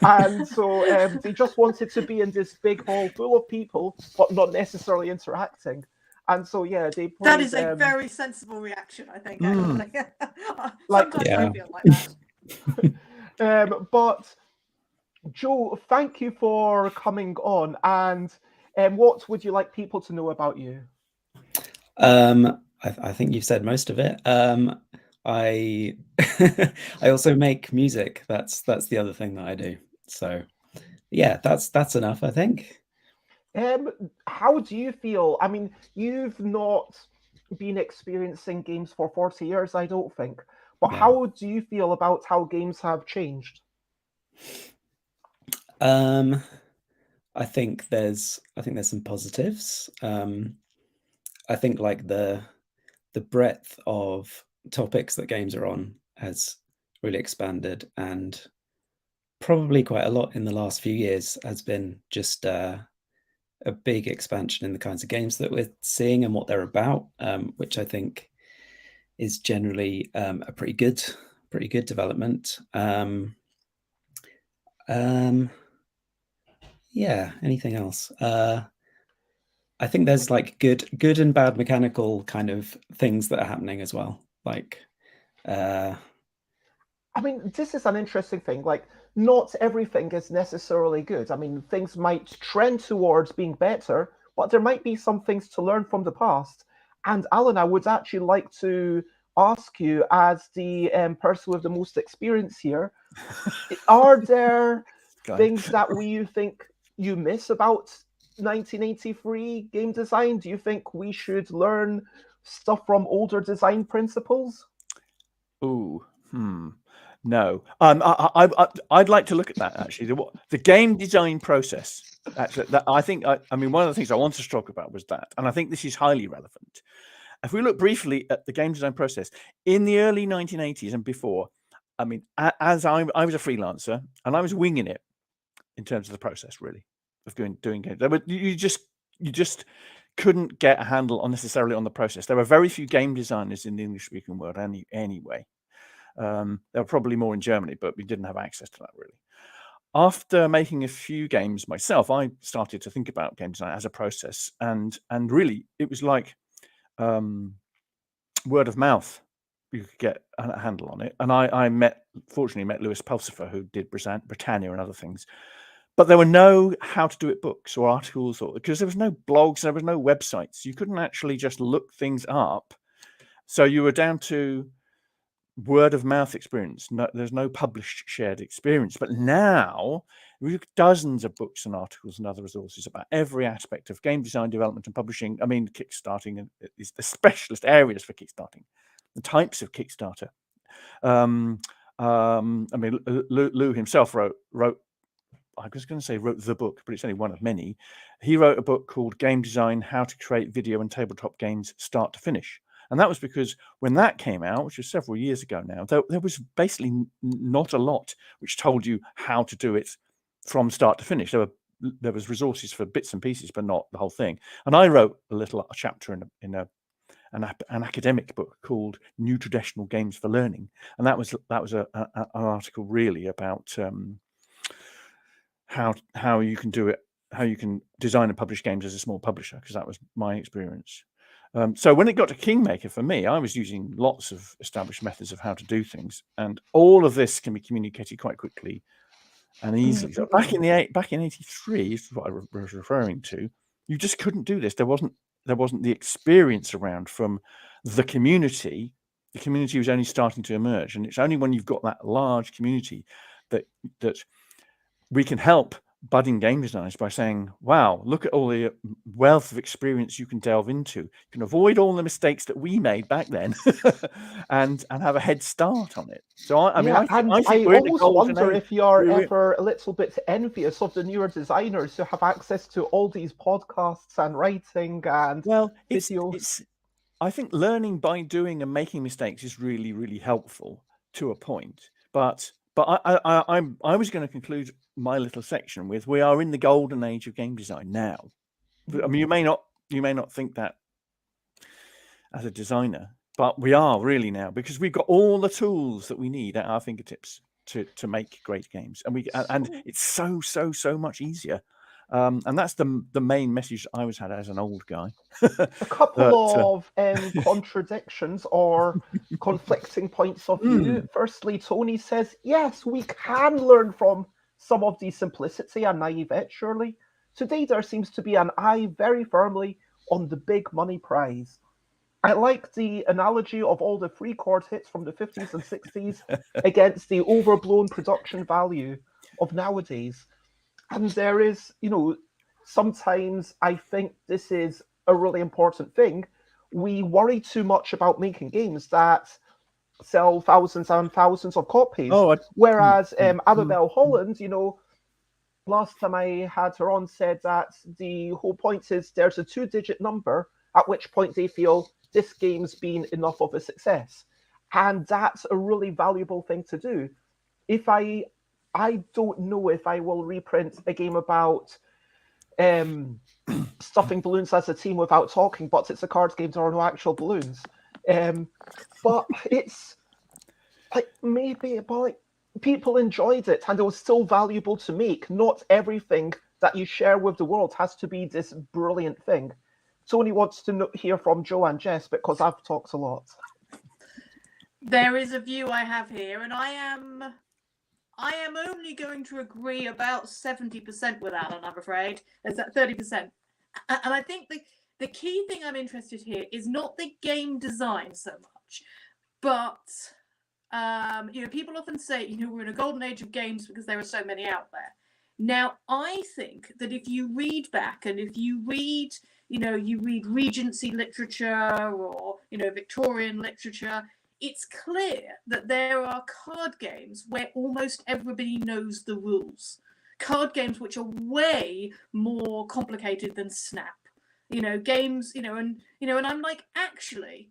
And so they just wanted to be in this big hall full of people, but not necessarily interacting. And so, yeah, they played, that is a very sensible reaction, I think. Actually. Sometimes I feel like that. But Joe, thank you for coming on. And what would you like people to know about you? I think you've said most of it. I I also make music. That's the other thing that I do. So yeah, that's enough, I think. How do you feel? I mean, you've not been experiencing games for 40 years, I don't think. But how do you feel about how games have changed? I think there's some positives. I think like the breadth of topics that games are on has really expanded, and probably quite a lot in the last few years has been just a big expansion in the kinds of games that we're seeing and what they're about, which I think is generally a pretty good development. Yeah, anything else? I think there's like good and bad mechanical kind of things that are happening as well. Like, I mean, this is an interesting thing. Like, not everything is necessarily good. I mean, things might trend towards being better, but there might be some things to learn from the past. And Alan, I would actually like to ask you, as the person with the most experience here, are there things that you think you miss about 1983 game design? Do you think we should learn stuff from older design principles? No. I'd like to look at that actually. The game design process. Actually, I mean, one of the things I wanted to talk about was that, and I think this is highly relevant. If we look briefly at the game design process in the early 1980s and before, I mean, as I was a freelancer and I was winging it in terms of the process, really, of doing games. You just couldn't get a handle necessarily on the process. There were very few game designers in the English-speaking world anyway. There were probably more in Germany, but we didn't have access to that really. After making a few games myself, I started to think about game design as a process, and really it was like word of mouth. You could get a handle on it, and I fortunately met Lewis Pulsifer, who did Britannia and other things. But there were no how to do it books or articles, or because there was no blogs, there was no websites. You couldn't actually just look things up. So you were down to word of mouth experience. There's no published shared experience. But now we've got dozens of books and articles and other resources about every aspect of game design, development, and publishing. I mean, Kickstarting is the specialist areas for Kickstarting, the types of Kickstarter. I mean, Lou himself wrote. I was going to say wrote the book, but it's only one of many. He wrote a book called Game Design: How to Create Video and Tabletop Games Start to Finish. And that was because when that came out, which was several years ago now, there was basically not a lot which told you how to do it from start to finish. There was resources for bits and pieces, but not the whole thing. And I wrote a chapter in an academic book called New Traditional Games for Learning, and that was an article really about how you can do it, how you can design and publish games as a small publisher, because that was my experience. So when it got to Kingmaker, for me, I was using lots of established methods of how to do things, and all of this can be communicated quite quickly and easily. So back in '83, this is what I was referring to. You just couldn't do this. There wasn't the experience around from the community. The community was only starting to emerge, and it's only when you've got that large community that we can help budding game designers by saying, wow, look at all the wealth of experience you can delve into. You can avoid all the mistakes that we made back then and have a head start on it. So I mean, I think we're almost wonder if you're ever a little bit envious of the newer designers who have access to all these podcasts and writing and videos. I think learning by doing and making mistakes is really, really helpful to a point. But I was going to conclude my little section with, we are in the golden age of game design now. I mean, you may not think that as a designer, but we are really now, because we've got all the tools that we need at our fingertips to make great games, and it's so much easier. And that's the main message I always had as an old guy. A couple of contradictions or conflicting points of view. Firstly, Tony says, yes, we can learn from some of the simplicity and naivete, surely. Today there seems to be an eye very firmly on the big money prize. I like the analogy of all the free chord hits from the 50s and 60s against the overblown production value of nowadays. And there is, sometimes I think this is a really important thing. We worry too much about making games that sell thousands and thousands of copies. Whereas Annabelle Holland, last time I had her on, said that the whole point is there's a 2-digit number at which point they feel this game's been enough of a success. And that's a really valuable thing to do. If I don't know if I will reprint a game about stuffing balloons as a team without talking, but it's a card game, there are no actual balloons. But it's like people enjoyed it and it was still valuable to make. Not everything that you share with the world has to be this brilliant thing. Tony wants to hear from Joe and Jess because I've talked a lot. There is a view I have here, and I am only going to agree about 70% with Alan, I'm afraid. There's that 30%. And I think the key thing I'm interested here is not the game design so much, but people often say, we're in a golden age of games because there are so many out there. Now, I think that if you read back and if you read, you read Regency literature or, Victorian literature, it's clear that there are card games where almost everybody knows the rules. Card games which are way more complicated than Snap. Games, and I'm like, actually,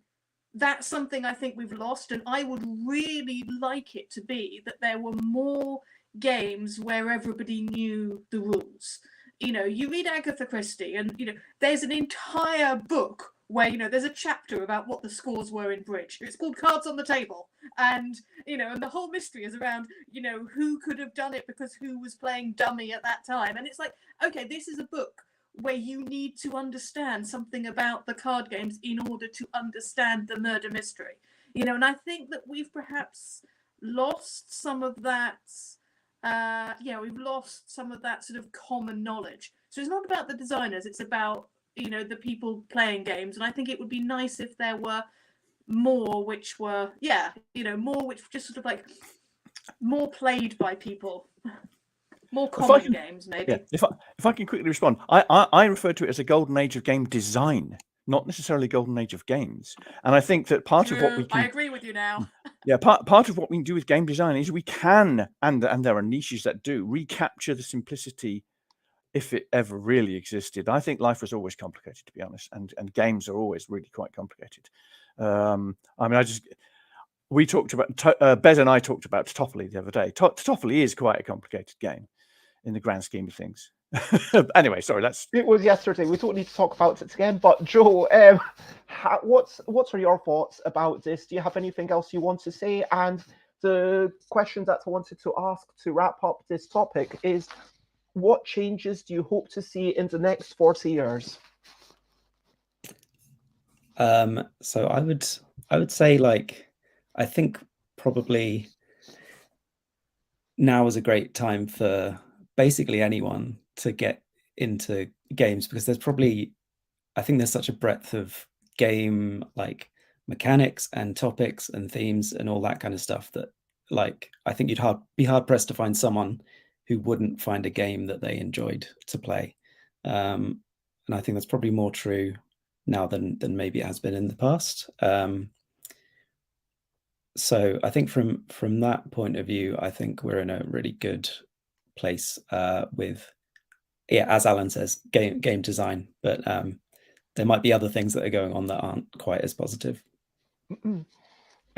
that's something I think we've lost, and I would really like it to be that there were more games where everybody knew the rules. You read Agatha Christie, and there's an entire book where, you know, there's a chapter about what the scores were in bridge. It's called Cards on the Table. And, you know, and the whole mystery is around, you know, who could have done it because who was playing dummy at that time. And it's like, okay, this is a book where you need to understand something about the card games in order to understand the murder mystery. You know, and I think that we've perhaps lost some of that, we've lost some of that sort of common knowledge. So it's not about the designers, it's about, you know, the people playing games. And I think it would be nice if there were more which were, more which just sort of like more played by people. More common games, maybe. Yeah, if I can quickly respond, I refer to it as a golden age of game design, not necessarily golden age of games. And I think that part of what we can... I agree with you now. Yeah, part of what we can do with game design is we can, and there are niches that do, recapture the simplicity if it ever really existed. I think life was always complicated, to be honest, and games are always really quite complicated. I mean, we talked about, Bez and I talked about Toffoli the other day. Toffoli is quite a complicated game in the grand scheme of things. Anyway, sorry, it was yesterday. We don't need to talk about it again. But Joe, what are your thoughts about this? Do you have anything else you want to say? And the question that I wanted to ask to wrap up this topic is, what changes do you hope to see in the next 40 years? So I would say, like, I think probably now is a great time for basically anyone to get into games, because I think there's such a breadth of game, like, mechanics and topics and themes and all that kind of stuff that, like, I think you'd be hard pressed to find someone who wouldn't find a game that they enjoyed to play. And I think that's probably more true now than maybe it has been in the past. So I think from that point of view, I think we're in a really good place with, as Alan says, game design. But there might be other things that are going on that aren't quite as positive.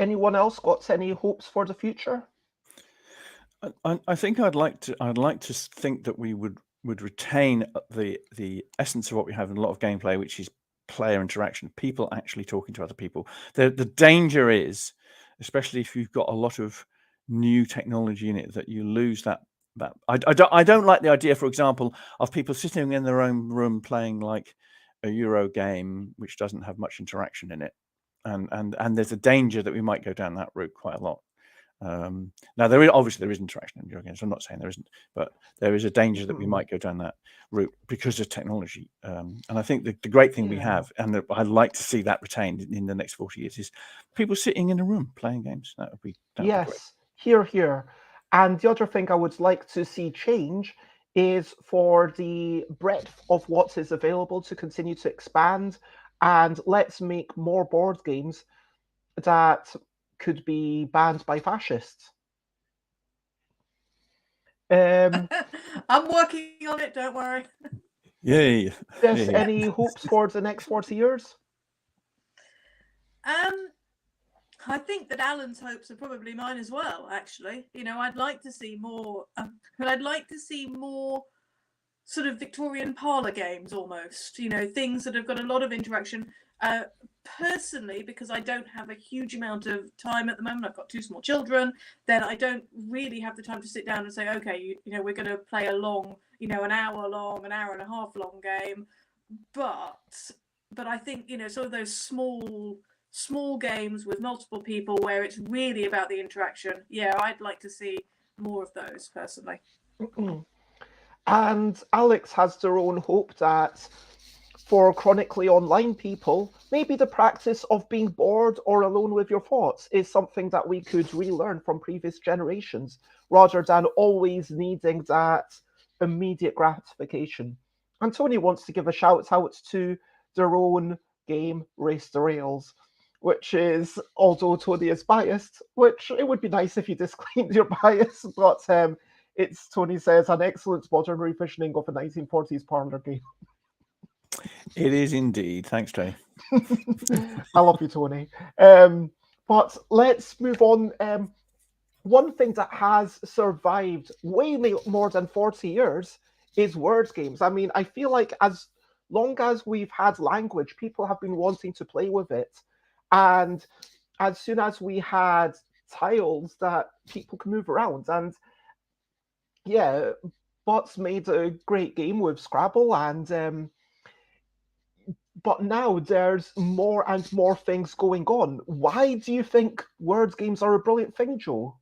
Anyone else got any hopes for the future? I think I'd like to think that we would retain the essence of what we have in a lot of gameplay, which is player interaction, people actually talking to other people. The danger is, especially if you've got a lot of new technology in it, that you lose that. I don't like the idea, for example, of people sitting in their own room playing like a Euro game which doesn't have much interaction in it, and there's a danger that we might go down that route quite a lot. Now there is interaction in Euro games. I'm not saying there isn't, but there is a danger that we might go down that route because of technology. And I think the great thing we have, and I'd like to see that retained in the next 40 years, is people sitting in a room playing games. That would be yes, here. And the other thing I would like to see change is for the breadth of what is available to continue to expand, and let's make more board games that could be banned by fascists. I'm working on it, don't worry. Yay. Jess, any hopes for the next 40 years? I think that Alan's hopes are probably mine as well, actually. You know, I'd like to see more, sort of Victorian parlour games almost, you know, things that have got a lot of interaction. Personally, because I don't have a huge amount of time at the moment, I've got 2 small children, then I don't really have the time to sit down and say, okay, you know, we're going to play a long, you know, an hour and a half long game. But I think, you know, sort of those small games with multiple people where it's really about the interaction. Yeah, I'd like to see more of those personally. And Alex has their own hope that for chronically online people, maybe the practice of being bored or alone with your thoughts is something that we could relearn from previous generations, rather than always needing that immediate gratification. And Tony wants to give a shout out to their own game, Race the Rails, which is, although Tony is biased, which it would be nice if you disclaimed your bias, but it's, Tony says, an excellent modern revisioning of a 1940s parlour game. It is indeed. Thanks, Tony. I love you, Tony. But let's move on. One thing that has survived way more than 40 years is word games. I mean, I feel like as long as we've had language, people have been wanting to play with it. And as soon as we had tiles that people can move around, and yeah, bots made a great game with Scrabble, and but now there's more and more things going on. Why do you think word games are a brilliant thing, Joe?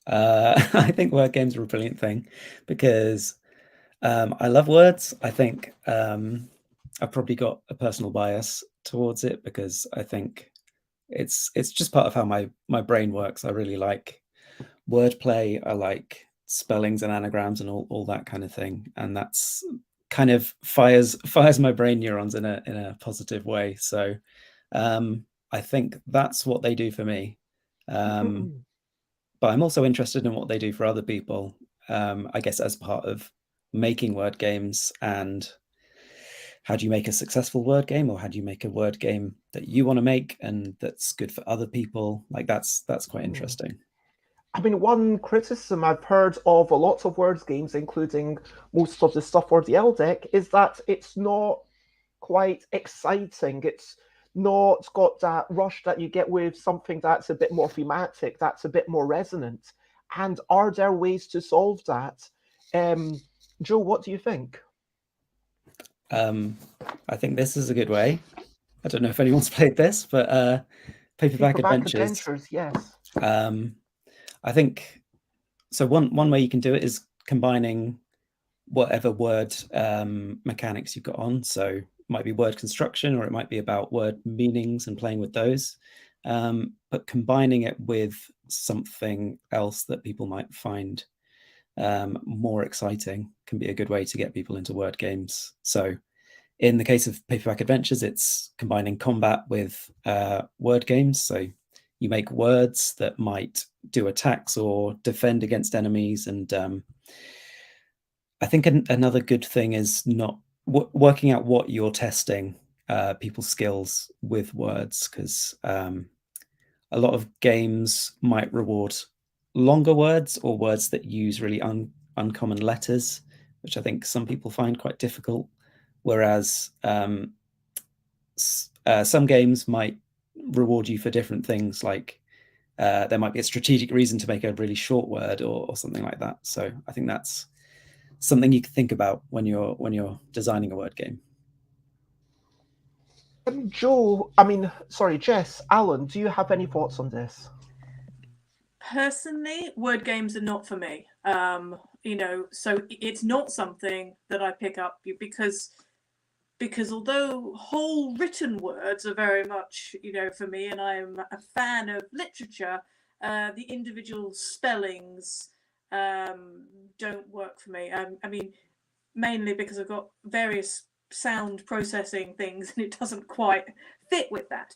I think word games are a brilliant thing because I love words. I think I've probably got a personal bias towards it because I think it's just part of how my brain works. I really like wordplay. I like spellings and anagrams and all that kind of thing, and that's kind of fires my brain neurons in a positive way. So I think that's what they do for me. But I'm also interested in what they do for other people, I guess, as part of making word games. And how do you make a successful word game, or how do you make a word game that you want to make and that's good for other people? Like that's quite interesting. I mean, one criticism I've heard of a lot of words games, including most of the stuff for the L deck, is that it's not quite exciting. It's not got that rush that you get with something that's a bit more thematic, that's a bit more resonant. And are there ways to solve that? Joe, what do you think? I think this is a good way. I don't know if anyone's played this, but Paperback Adventures. Yes. I think so. One way you can do it is combining whatever word mechanics you've got on. So it might be word construction, or it might be about word meanings and playing with those. But combining it with something else that people might find more exciting can be a good way to get people into word games. So in the case of Paperback Adventures, it's combining combat with word games. So you make words that might do attacks or defend against enemies. And I think another good thing is not working out what you're testing people's skills with words, because a lot of games might reward longer words or words that use really uncommon letters, which I think some people find quite difficult. Whereas some games might reward you for different things, like there might be a strategic reason to make a really short word or something like that. So I think that's something you can think about when you're designing a word game. Jess, Alan, do you have any thoughts on this? Personally, word games are not for me. So it's not something that I pick up because although whole written words are very much, for me, and I'm a fan of literature, the individual spellings don't work for me. I mean, mainly because I've got various sound processing things and it doesn't quite fit with that.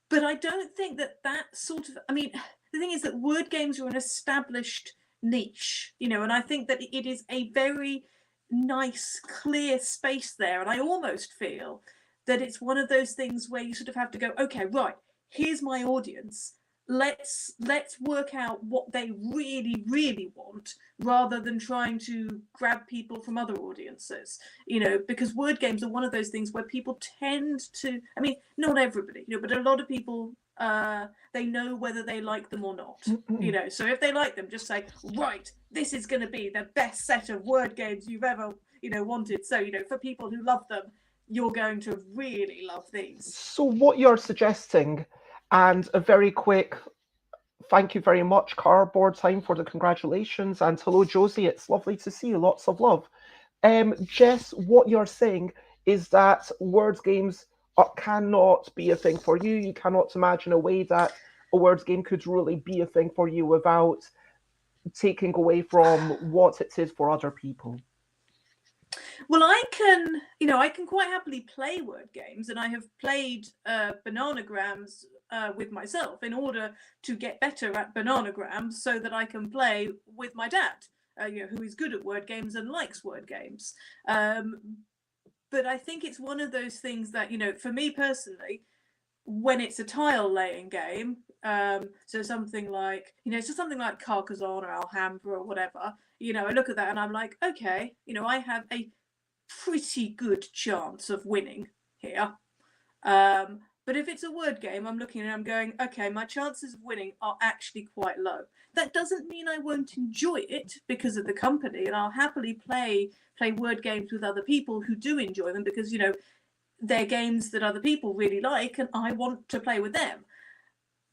But I don't think that sort of, the thing is that word games are an established niche, and I think that it is a very nice, clear space there. And I almost feel that it's one of those things where you sort of have to go, okay, right, here's my audience. Let's work out what they really, really want, rather than trying to grab people from other audiences, because word games are one of those things where people tend to, not everybody, but a lot of people, they know whether they like them or not. So if they like them, just say, right, this is going to be the best set of word games you've ever, wanted. So, for people who love them, you're going to really love these. So what you're suggesting, and a very quick thank you very much, Cardboard Time, for the congratulations, and hello, Josie, it's lovely to see you, lots of love. Jess, what you're saying is that word games cannot be a thing for you. You cannot imagine a way that a word game could really be a thing for you without taking away from what it is for other people. Well, I can quite happily play word games, and I have played bananagrams with myself in order to get better at bananagrams, so that I can play with my dad, who is good at word games and likes word games. But I think it's one of those things that, for me personally, when it's a tile laying game, so something like, Carcassonne or Alhambra or whatever, I look at that and I'm like, okay, I have a pretty good chance of winning here. But if it's a word game, I'm looking at it, I'm going, okay, my chances of winning are actually quite low. That doesn't mean I won't enjoy it because of the company, and I'll happily play word games with other people who do enjoy them, because, you know, they're games that other people really like and I want to play with them.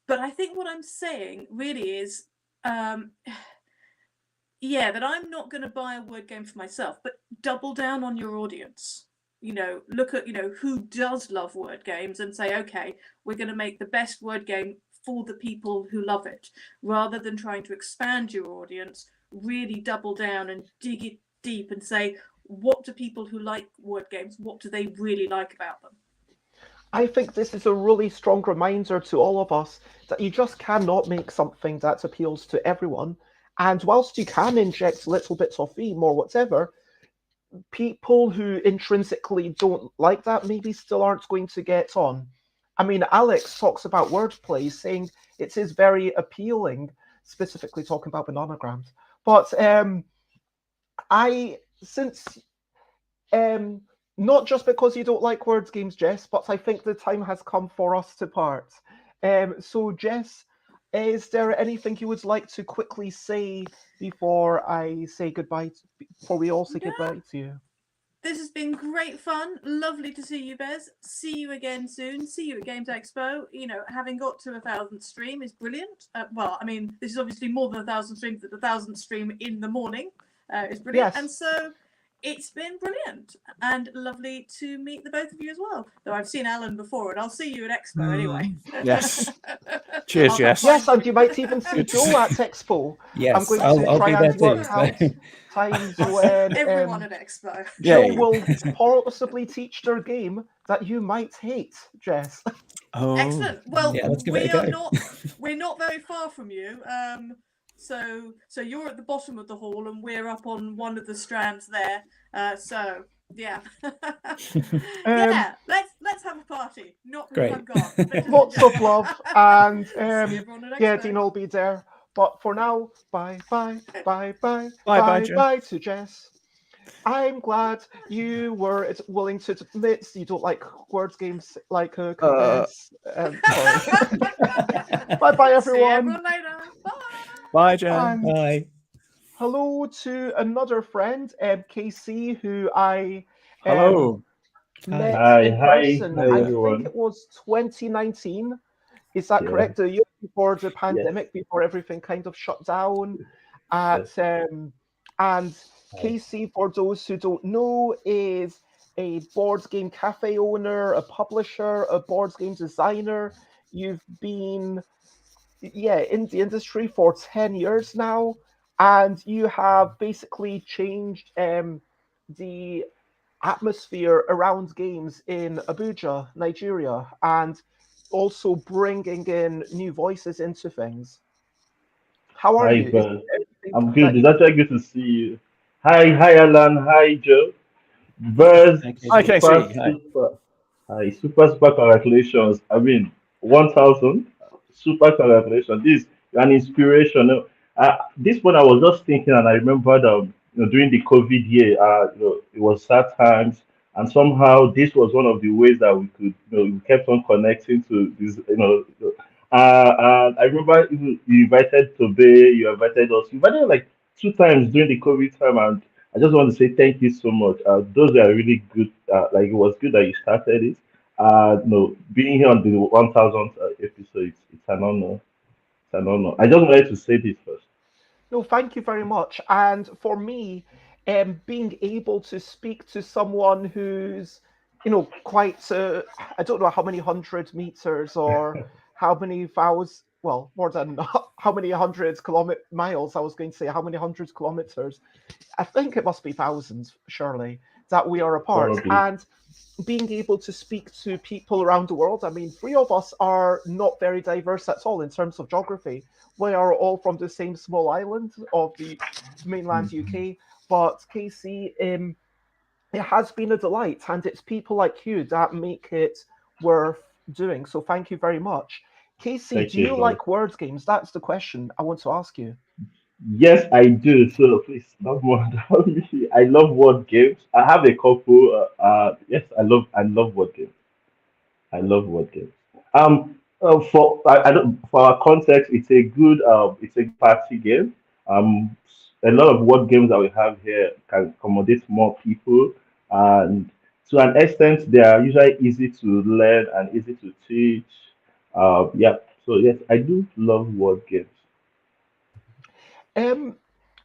But I think what I'm saying really is, yeah, that I'm not going to buy a word game for myself, but double down on your audience. You know, look at, you know, who does love word games and say, okay, we're going to make the best word game for the people who love it, rather than trying to expand your audience. Really double down and dig it deep and say, what do people who like word games, what do they really like about them? I think this is a really strong reminder to all of us that you just cannot make something that appeals to everyone. And whilst you can inject little bits of theme or whatever, people who intrinsically don't like that maybe still aren't going to get on. I mean, Alex talks about wordplay, saying it is very appealing, specifically talking about bananagrams. But not just because you don't like word games, Jess, but I think the time has come for us to part. So, Jess, is there anything you would like to quickly say before I say goodbye, before we all say goodbye to you? This has been great fun. Lovely to see you, Bez. See you again soon. See you at Games Expo. You know, having got to 1,000th stream is brilliant. Well, I mean, this is obviously more than 1,000 streams, but the 1,000th stream in the morning is brilliant. Yes. And so it's been brilliant and lovely to meet the both of you as well. Though I've seen Alan before, and I'll see you at Expo anyway. Yes. Cheers, Jess. Yes, and you might even see Joe at Expo. Yes, I'm going to I'll try be there and work too. out times when Everyone at Expo. Joe Yay. will possibly teach their game that you might hate, Jess. Oh. Excellent. Well, Yeah, let's give it a go. We're not very far from you. So you're at the bottom of the hall and we're up on one of the strands there. So yeah. Yeah, let's have a party. Not Great. I'm gone. Lots of love, and See everyone at yeah, Expo. Dean will be there. But for now, bye Jess. to Jess. I'm glad you were willing to admit you don't like word games like a confess. Bye See everyone. everyone later. Bye. Bye, Jen. And Bye. hello to another friend, KC, who I Hello. met Hi, in hi, person. hi I everyone. think it was 2019. Is that Yeah. correct? The year before the pandemic, before everything kind of shut down. Yes. And Hi. KC, for those who don't know, is a board game cafe owner, a publisher, a board game designer. You've been, in the industry for 10 years now, and you have basically changed the atmosphere around games in Abuja, Nigeria, and also bringing in new voices into things. How are Hi, you? Is Buzz. there anything I'm that good. you- It's actually good to see you. Hi, Alan. Hi, Joe. Buzz, Thank you. Hi, KC. Hi. super congratulations. I mean, 1,000. Super congratulations. This is an inspiration. This one I was just thinking, and I remembered, during the COVID year, it was sad times, and somehow this was one of the ways that we could, we kept on connecting to this, and I remember you invited Tobe, you invited us, you invited like 2 times during the COVID time, and I just want to say thank you so much. Those are really good. Like, it was good that you started it. Being here on the 1,000th episode, it's an honor. It's an honor. I just wanted to say this first. No, thank you very much. And for me, being able to speak to someone who's, quite, I don't know how many 100 meters or how many thousand, well, more than how many 100 miles, I was going to say, how many 100 kilometers. I think it must be thousands, surely, that we are apart. Probably. And being able to speak to people around the world. I mean, 3 of us are not very diverse at all in terms of geography. We are all from the same small island of the mainland UK. But KC, it has been a delight, and it's people like you that make it worth doing. So thank you very much. KC, Thank do you you, like word games? That's the question I want to ask you. Yes, I do. So please, not more about me. I love word games. I have a couple. Yes, I love word games. I love word games. I don't, for our context, it's a party game. A lot of word games that we have here can accommodate more people, and to an extent, they are usually easy to learn and easy to teach. Yeah. So yes, I do love word games. Um,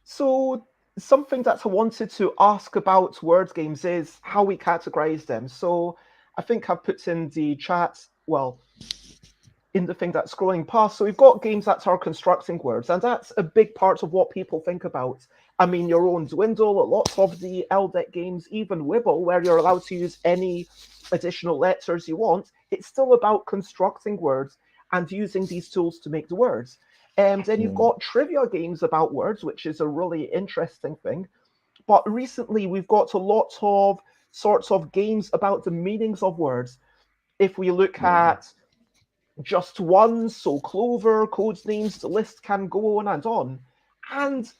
so something that I wanted to ask about word games is how we categorize them. So I think I've put in the chat, well, in the thing that's scrolling past. So we've got games that are constructing words, and that's a big part of what people think about. I mean, your own Dwindle, lots of the LDEC games, even Wibble, where you're allowed to use any additional letters you want. It's still about constructing words and using these tools to make the words. And then you've got trivia games about words, which is a really interesting thing. But recently, we've got a lot of sorts of games about the meanings of words. If we look at just one, so Clover, Codenames, the list can go on and on. And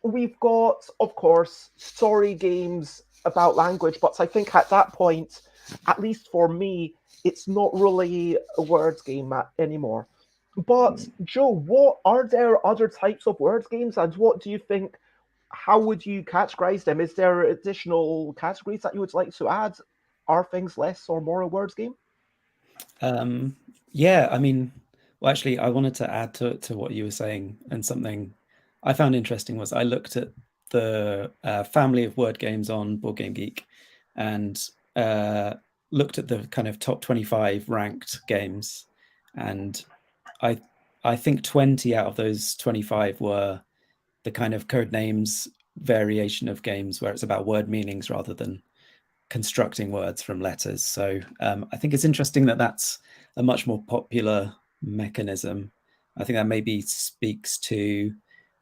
we've got, of course, story games about language, but I think at that point, at least for me, it's not really a words game anymore. But Joe, what are there other types of words games, and what do you think? How would you categorize them? Is there additional categories that you would like to add? Are things less or more a words game? Yeah, I mean, well, actually, I wanted to add to what you were saying, and something I found interesting was I looked at the family of word games on Board Game Geek, and looked at the kind of top 25 ranked games, and I think 20 out of those 25 were the kind of code names variation of games where it's about word meanings rather than constructing words from letters. So I think it's interesting that that's a much more popular mechanism. I think that maybe speaks to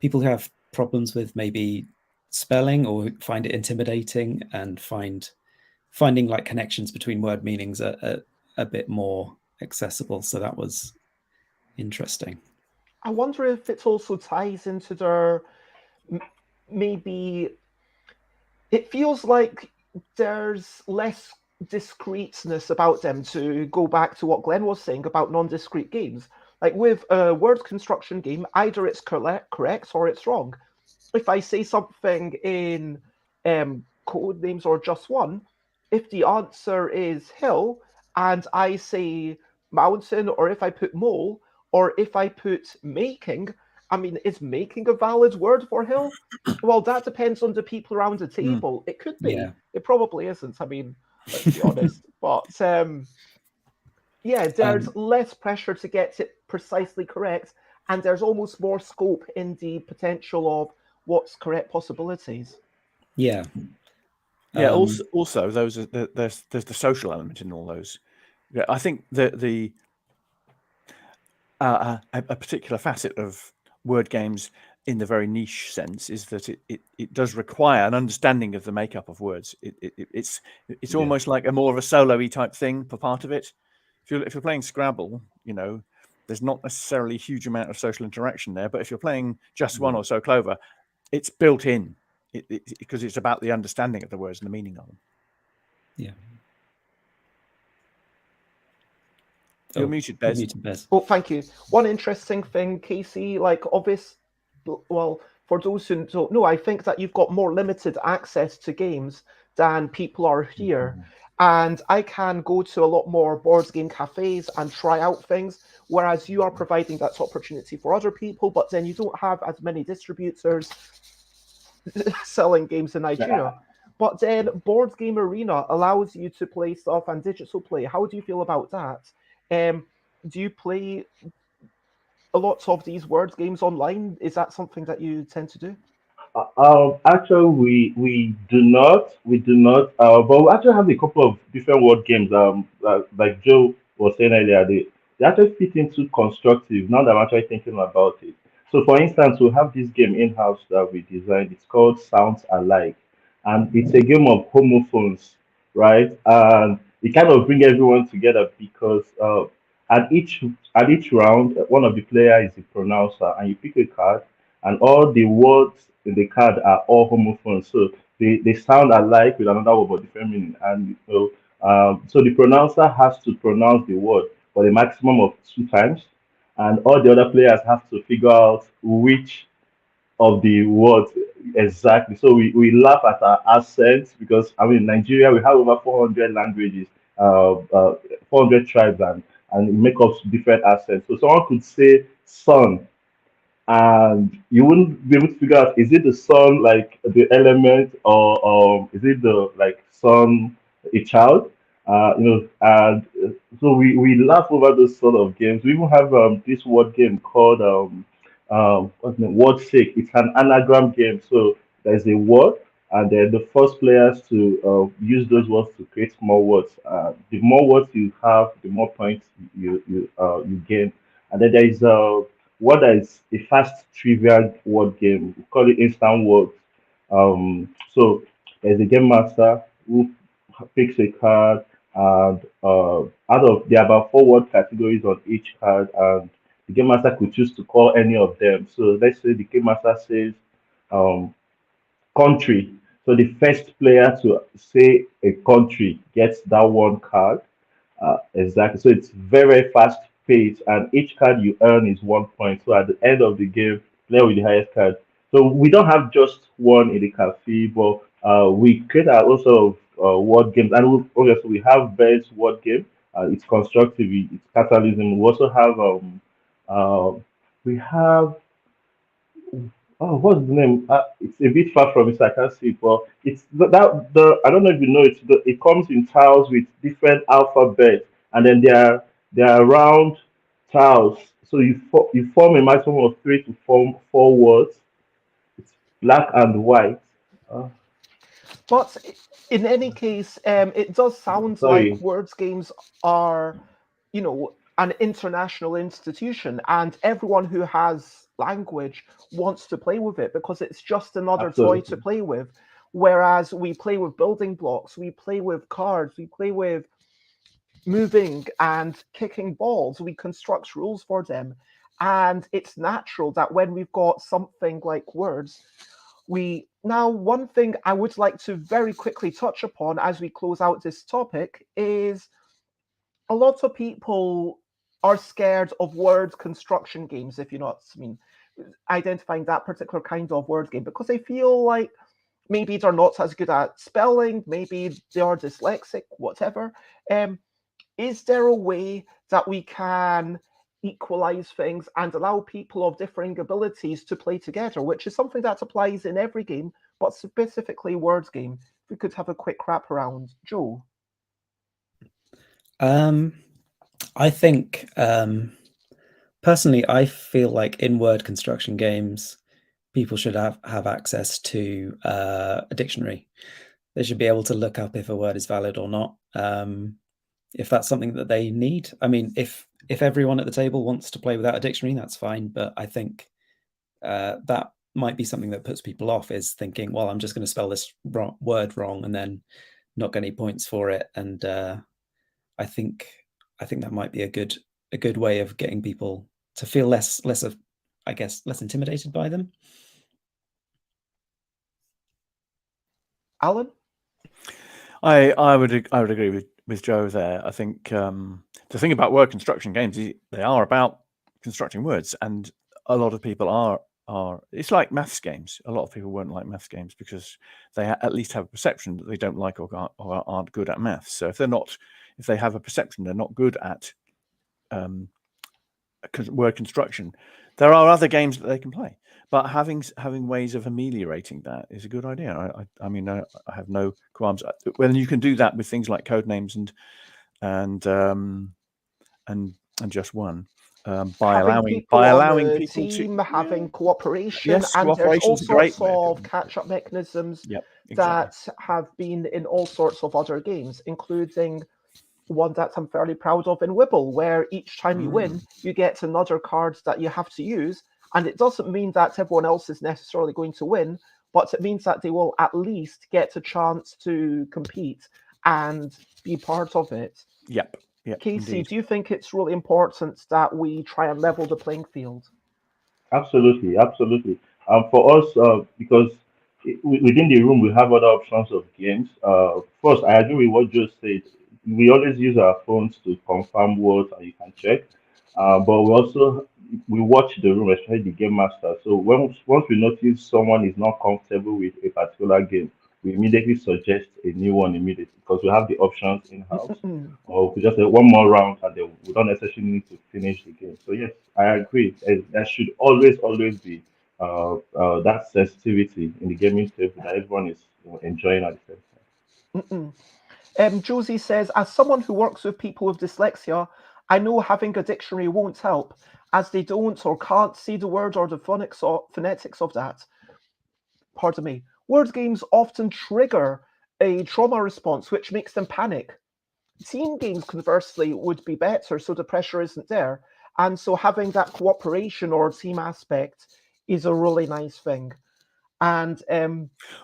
people who have problems with maybe spelling or find it intimidating and finding like connections between word meanings a bit more accessible. So that was interesting. I wonder if it also ties into their maybe it feels like there's less discreteness about them, to go back to what Glenn was saying about non-discrete games. Like with a word construction game, either it's correct or it's wrong. If I say something in code names or just one, if the answer is hill and I say mountain, or if I put mole, or if I put making, I mean, is making a valid word for hill? Well, that depends on the people around the table. It could be. Yeah. It probably isn't. I mean, let's be honest. But yeah, there's less pressure to get it precisely correct, and there's almost more scope in the potential of what's correct possibilities. Yeah. Yeah. Also, those are there's the social element in all those. Yeah, I think the a particular facet of word games in the very niche sense is that it does require an understanding of the makeup of words. It's almost like a more of a solo-y type thing for part of it. If you're playing Scrabble, you know, there's not necessarily a huge amount of social interaction there. But if you're playing just one or so Clover, it's built in because it's about the understanding of the words and the meaning of them. Yeah. You're muted, Bez. Oh, thank you. One interesting thing, Casey, like well, for those who don't know, I think that you've got more limited access to games than people are here. And I can go to a lot more board game cafes and try out things, whereas you are providing that opportunity for other people, but then you don't have as many distributors selling games in Nigeria. But then Board Game Arena allows you to play stuff and digital play. How do you feel about that? Do you play a lot of these word games online? Is that something that you tend to do? Actually, we do not. But we actually have a couple of different word games. Like Joe was saying earlier, they actually fit into constructive. Now that I'm actually thinking about it. So, for instance, we have this game in house that we designed. It's called Sounds Alike, and it's a game of homophones, right? And it kind of bring everyone together because at each round, one of the player is a pronouncer, and you pick a card, and all the words in the card are all homophones. So they sound alike with another word but different meaning. And so the pronouncer has to pronounce the word for a maximum of 2 times, and all the other players have to figure out which of the words exactly. So we laugh at our accents because I mean in Nigeria we have over 400 languages, 400 tribes, and it make up different accents. So someone could say sun, and you wouldn't be able to figure out is it the sun like the element, or is it the like sun a child, and so we laugh over those sort of games. We even have this word game called what's the name? Word sake. It's an anagram game. So there's a word, and then the first players to use those words to create more words. The more words you have, the more points you gain. And then there is what is a fast trivia word game. We call it instant words. So there's a game master who picks a card, and out of there are about 4 word categories on each card, and the game master could choose to call any of them. So let's say the game master says um, country. So the first player to say a country gets that one card. Exactly. So it's very, very fast paced, and each card you earn is 1 point. So at the end of the game, player with the highest card. So we don't have just one in the cafe, but we create our also word games, and obviously we have best word game. It's constructive, it's capitalism. We also have we have oh, what's the name? It's a bit far from it, so I can't see it. But it's the I don't know if you know it. It comes in tiles with different alphabets, and then there are round tiles. So you form a maximum of 3 to form 4 words. It's black and white. Uh, But in any case, it does sound like sorry. words games are, an international institution, and everyone who has language wants to play with it because it's just another toy to Absolutely. play with. Whereas we play with building blocks, we play with cards, we play with moving and kicking balls, we construct rules for them. And it's natural that when we've got something like words, one thing I would like to very quickly touch upon as we close out this topic is a lot of people are scared of word construction games, if you know what I mean, identifying that particular kind of word game, because they feel like maybe they're not as good at spelling, maybe they are dyslexic, whatever. Is there a way that we can equalize things and allow people of differing abilities to play together, which is something that applies in every game, but specifically words game? If we could have a quick wrap around. Joe? I think personally, I feel like in word construction games, people should have access to a dictionary. They should be able to look up if a word is valid or not. If that's something that they need. I mean, if everyone at the table wants to play without a dictionary, that's fine. But I think that might be something that puts people off, is thinking, well, I'm just going to spell this word wrong and then not get any points for it. And I think that might be a good way of getting people to feel less intimidated by them. Alan? I would agree with Joe there. I think the thing about word construction games is they are about constructing words, and a lot of people are. It's like maths games. A lot of people won't like maths games because they at least have a perception that they don't like or aren't good at maths. So if they have a perception they're not good at word construction, there are other games that they can play. But having ways of ameliorating that is a good idea. I mean, I have no qualms. When you can do that with things like code names and just one, by allowing people team, to having cooperation, yes, and there's all cooperation's a great sorts way of catch-up mechanisms exactly. that have been in all sorts of other games, including one that I'm fairly proud of in Wibble, where each time you win, you get another card that you have to use. And it doesn't mean that everyone else is necessarily going to win, but it means that they will at least get a chance to compete and be part of it. Yep. Casey, Indeed. do you think it's really important that we try and level the playing field? Absolutely, absolutely. For us, because within the room we have other options of games. First, I agree with what Joe said. We always use our phones to confirm words, and you can check. But we watch the room, especially the game master. So once we notice someone is not comfortable with a particular game, we immediately suggest a new one immediately because we have the options in house. Or we just say one more round, and then we don't necessarily need to finish the game. So yes, I agree. There should always be that sensitivity in the gaming table that everyone is enjoying at the same time. Josie says, as someone who works with people with dyslexia, I know having a dictionary won't help, as they don't or can't see the word or the phonetics of that. Pardon me. Word games often trigger a trauma response, which makes them panic. Team games, conversely, would be better, so the pressure isn't there. And so having that cooperation or team aspect is a really nice thing. And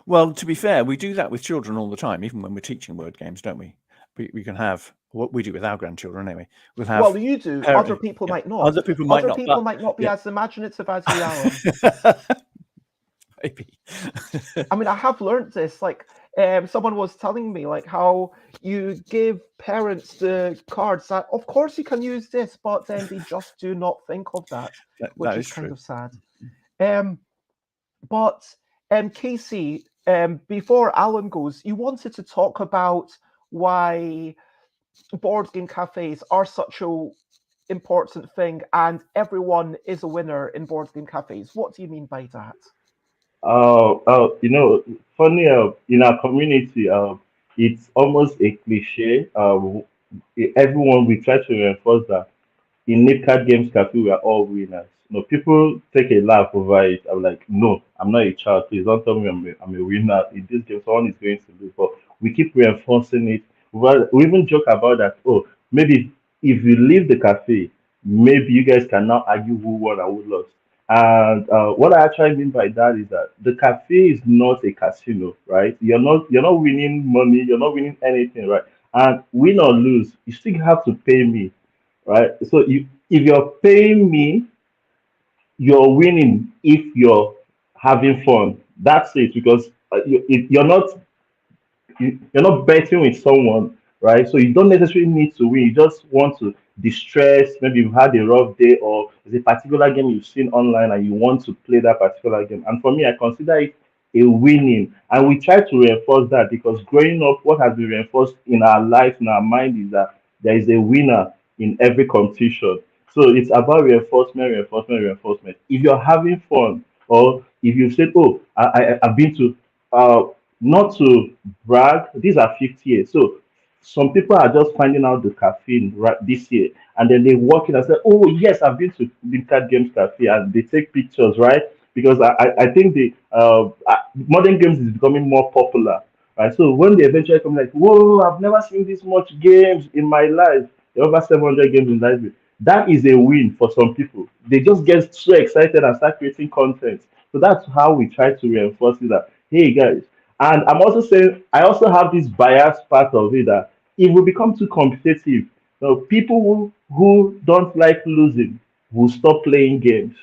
well, to be fair, we do that with children all the time, even when we're teaching word games, don't we? We can have what we do with our grandchildren anyway. We'll have well, you do. Other people might not. Other people might not. People might not be as imaginative as you, Alan. Maybe. I mean, I have learned this. Like, someone was telling me, like, how you give parents the cards that, of course, you can use this, but then they just do not think of that, which is kind of sad. But Casey, before Alan goes, you wanted to talk about why board game cafes are such a important thing, and everyone is a winner in board game cafes. What do you mean by that? Funny, in our community, it's almost a cliche. Everyone, we try to reinforce that in Nipcard Games Cafe, we are all winners. People take a laugh over it. I'm like, no, I'm not a child. Please don't tell me I'm a winner in this game. Someone is going to lose. But we keep reinforcing it. We even joke about that. Oh, maybe if you leave the cafe, maybe you guys can now argue who won and who lost. And what I actually mean by that is that the cafe is not a casino, right? You're not winning money, you're not winning anything, right? And win or lose, you still have to pay me, right? So if you're paying me, you're winning if you're having fun. That's it, because you're not betting with someone, right? So you don't necessarily need to win. You just want to distress. Maybe you've had a rough day, or there's a particular game you've seen online and you want to play that particular game. And for me, I consider it a winning. And we try to reinforce that because growing up, what has been reinforced in our life, in our mind, is that there is a winner in every competition. So it's about reinforcement, reinforcement, reinforcement. If you're having fun, or if you said, "Oh, I've been to," not to brag, these are 50 years. So some people are just finding out the cafe right this year, and then they walk in and say, "Oh yes, I've been to Big Games Cafe," and they take pictures, right? Because I think the modern games is becoming more popular, right? So when they eventually come, like, "Whoa, I've never seen this much games in my life." There are over 700 games in library. That is a win for some people. They just get so excited and start creating content. So that's how we try to reinforce it that, hey guys. And I'm also saying, I also have this bias part of it that if we become too competitive, people who don't like losing will stop playing games,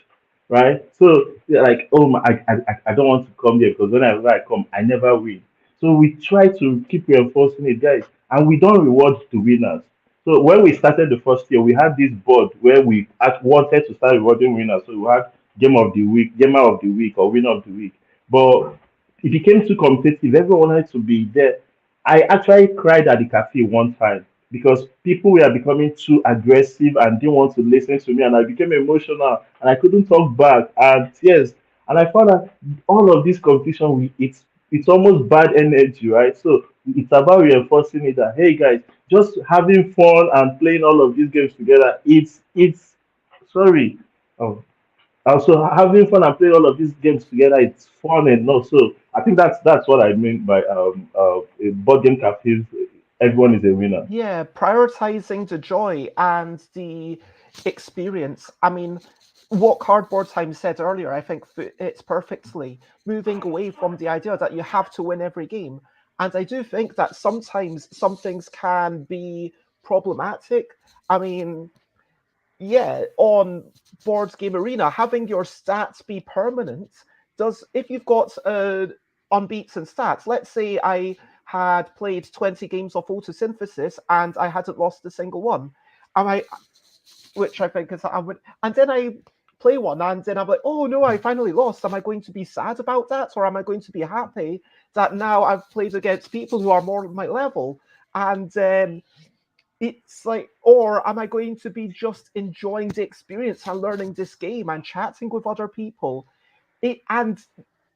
right? So they're like, oh, I don't want to come here because whenever I come, I never win. So we try to keep reinforcing it, guys, and we don't reward the winners. So when we started the first year, we had this board where we wanted to start rewarding winners. So we had game of the week, gamer of the week, or winner of the week. But it became too competitive. Everyone wanted to be there. I actually cried at the cafe one time because people were becoming too aggressive and didn't want to listen to me, and I became emotional and I couldn't talk back and tears. And I found that all of this competition, it's almost bad energy, right? So it's about reinforcing it that, hey guys, just having fun and playing all of these games together. It's sorry. Oh, also having fun and playing all of these games together, it's fun enough. So I think that's what I mean by a board game cafes. Everyone is a winner. Yeah, prioritizing the joy and the experience. I mean, what Cardboard Time said earlier, I think it's perfectly moving away from the idea that you have to win every game. And I do think that sometimes some things can be problematic. I mean, yeah, on Board Game Arena, having your stats be permanent if you've got unbeaten stats, let's say I had played 20 games of photosynthesis and I hadn't lost a single one, which I think is I would, and then I play one and then I'm like, oh no, I finally lost. Am I going to be sad about that, or am I going to be happy that now I've played against people who are more on my level? And it's like, or am I going to be just enjoying the experience and learning this game and chatting with other people? And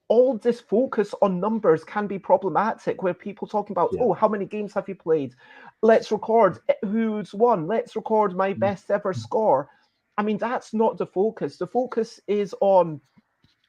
all this focus on numbers can be problematic, where people talking about, oh, how many games have you played? Let's record who's won. Let's record my best ever score. I mean, that's not the focus. The focus is on,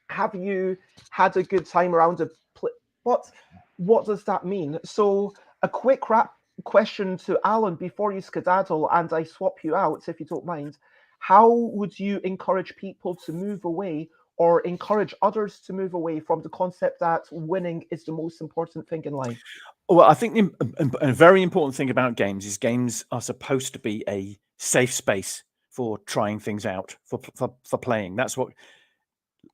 have you had a good time around a play? What does that mean? So a quick wrap question to Alan before you skedaddle and I swap you out, if you don't mind. How would you encourage people to move away or encourage others to move away from the concept that winning is the most important thing in life? Well, I think a very important thing about games is games are supposed to be a safe space for trying things out, for playing. That's what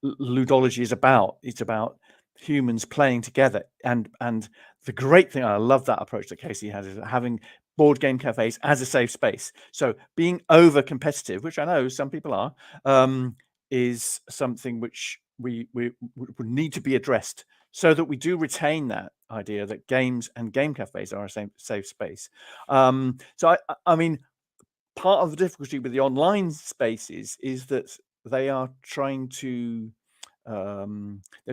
ludology is about. It's about humans playing together. And the great thing, I love that approach that Casey has, is having board game cafes as a safe space. So being over competitive, which I know some people are, is something which we would need to be addressed, so that we do retain that idea that games and game cafes are a safe space. So I mean, part of the difficulty with the online spaces is that they are trying to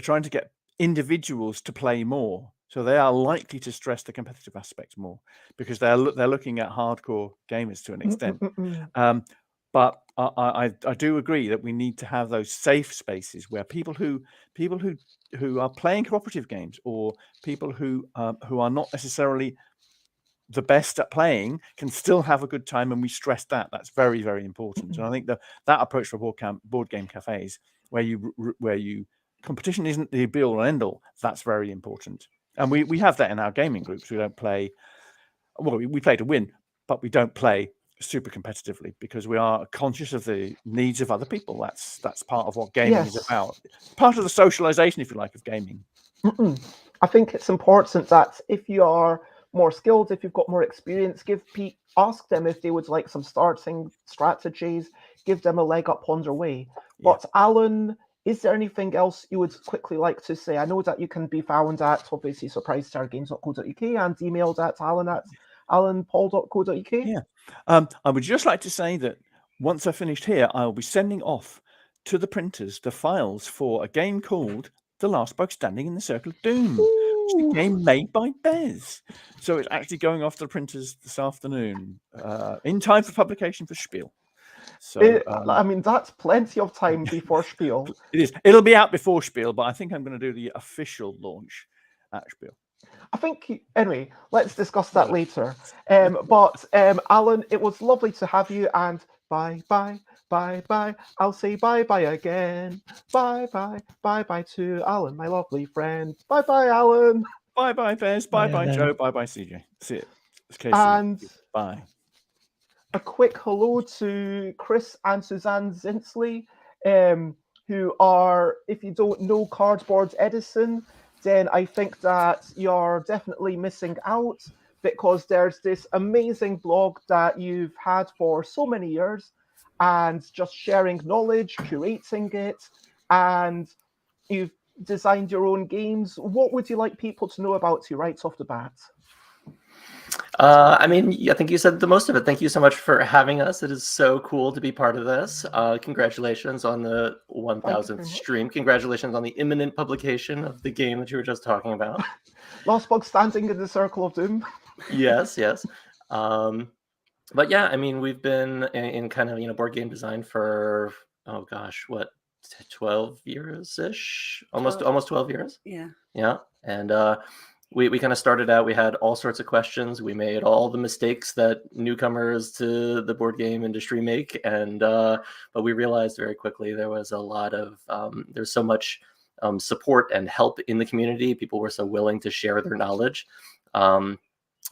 get individuals to play more. So they are likely to stress the competitive aspects more because they're looking at hardcore gamers to an extent. But I do agree that we need to have those safe spaces where people who are playing cooperative games, or people who are not necessarily the best at playing, can still have a good time, and we stress that. That's very, very important. And I think that approach for board game cafes, where you competition isn't the be all and end all, that's very important. And we have that in our gaming groups. We don't play, well, we play to win, but we don't play super competitively because we are conscious of the needs of other people. That's part of what gaming is about. Part of the socialization, if you like, of gaming. I think it's important that if you are more skilled, if you've got more experience, ask them if they would like some starting strategies, give them a leg up on their way. But Alan, is there anything else you would quickly like to say? I know that you can be found at, obviously, surprisestargames.co.uk and emailed at alan@alanpaull.co.uk. Yeah. I would just like to say that once I finished here, I'll be sending off to the printers the files for a game called The Last Bug Standing in the Circle of Doom, which is a game made by Bez. So it's actually going off to the printers this afternoon, in time for publication for Spiel. So I mean, that's plenty of time before Spiel. It is. It'll be out before Spiel, but I think I'm going to do the official launch at Spiel. I think, anyway, let's discuss that later. But Alan, it was lovely to have you, and bye. I'll say bye again. Bye to Alan, my lovely friend. Bye, Alan. Bye, Bez. Bye, Joe. Bye, CJ. See it. Okay, and bye. A quick hello to Chris and Suzanne Zinsli, who are, if you don't know Cardboard Edison, then I think that you're definitely missing out, because there's this amazing blog that you've had for so many years, and just sharing knowledge, curating it, and you've designed your own games. What would you like people to know about you right off the bat? I mean, I think you said the most of it. Thank you so much for having us. It is so cool to be part of this. Congratulations on the 1000th stream. Congratulations on the imminent publication of the game that you were just talking about. Last Bug Standing in the Circle of Doom. Yes. But yeah, I mean, we've been in kind of, board game design for, 12 years-ish? Almost 12 years? Yeah. And we kind of started out, we had all sorts of questions. We made all the mistakes that newcomers to the board game industry make. And but we realized very quickly there was a lot of, there's so much support and help in the community. People were so willing to share their knowledge.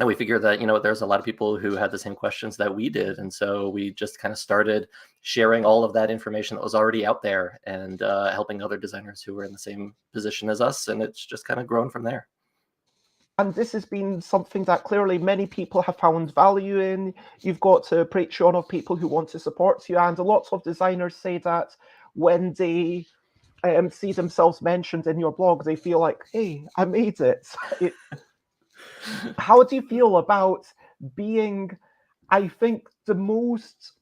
we figured that, there's a lot of people who had the same questions that we did. And so we just kind of started sharing all of that information that was already out there and helping other designers who were in the same position as us. And it's just kind of grown from there. And this has been something that clearly many people have found value in. You've got a Patreon of people who want to support you. And lots of designers say that when they see themselves mentioned in your blog, they feel like, hey, I made it. How do you feel about being, I think, the most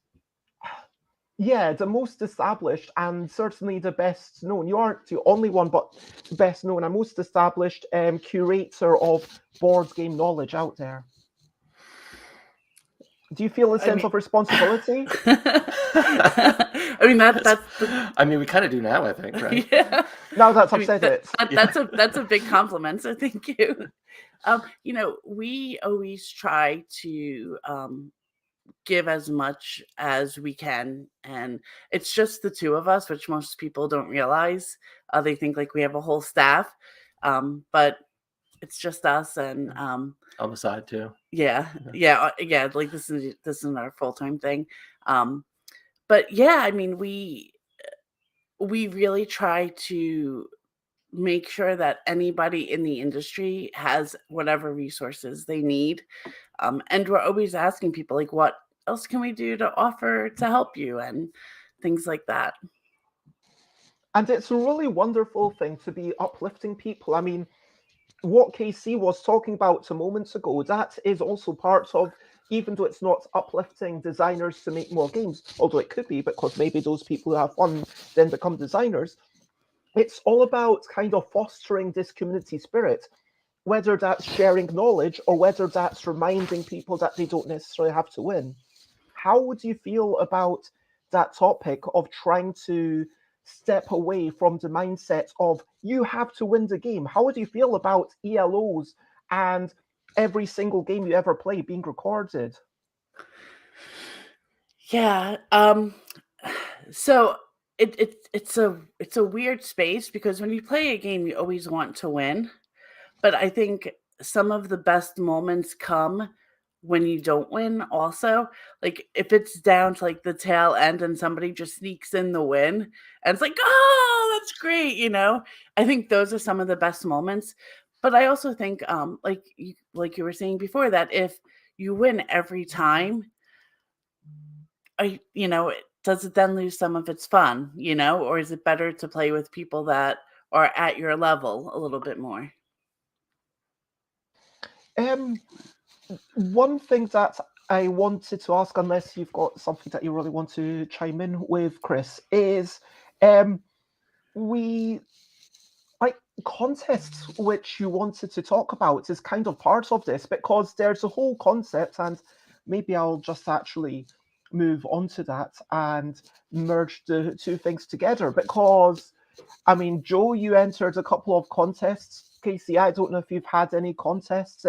established and certainly the best known? You aren't the only one, but the best known and most established curator of board game knowledge out there. Do you feel a sense of responsibility? I mean, that's. I mean, we kind of do now, I think, right? Yeah. Now that I've said it. That's a big compliment. So thank you. We always try to give as much as we can, and it's just the two of us, which most people don't realize. They think like we have a whole staff, but it's just us, and on the side too. Yeah. Like this isn't our full-time thing, but yeah, I mean, we really try to make sure that anybody in the industry has whatever resources they need, and we're always asking people like, what else can we do to offer to help you, and things like that. And it's a really wonderful thing to be uplifting people. I mean, what KC was talking about 2 moments ago, that is also part of, even though it's not uplifting designers to make more games, although it could be, because maybe those people who have fun then become designers, it's all about kind of fostering this community spirit, whether that's sharing knowledge or whether that's reminding people that they don't necessarily have to win. How would you feel about that topic of trying to step away from the mindset of you have to win the game? How would you feel about ELOs and every single game you ever play being recorded? Yeah. So it's a weird space, because when you play a game, you always want to win. But I think some of the best moments come when you don't win also. Like if it's down to like the tail end and somebody just sneaks in the win and it's like, oh, that's great. I think those are some of the best moments. But I also think like you were saying before, that if you win every time, does it then lose some of its fun, or is it better to play with people that are at your level a little bit more? One thing that I wanted to ask, unless you've got something that you really want to chime in with, Chris, is we like contests, which you wanted to talk about, is kind of part of this, because there's a whole concept, and maybe I'll just actually move on to that and merge the two things together, because I mean, Joe, you entered a couple of contests. Casey, I don't know if you've had any contests.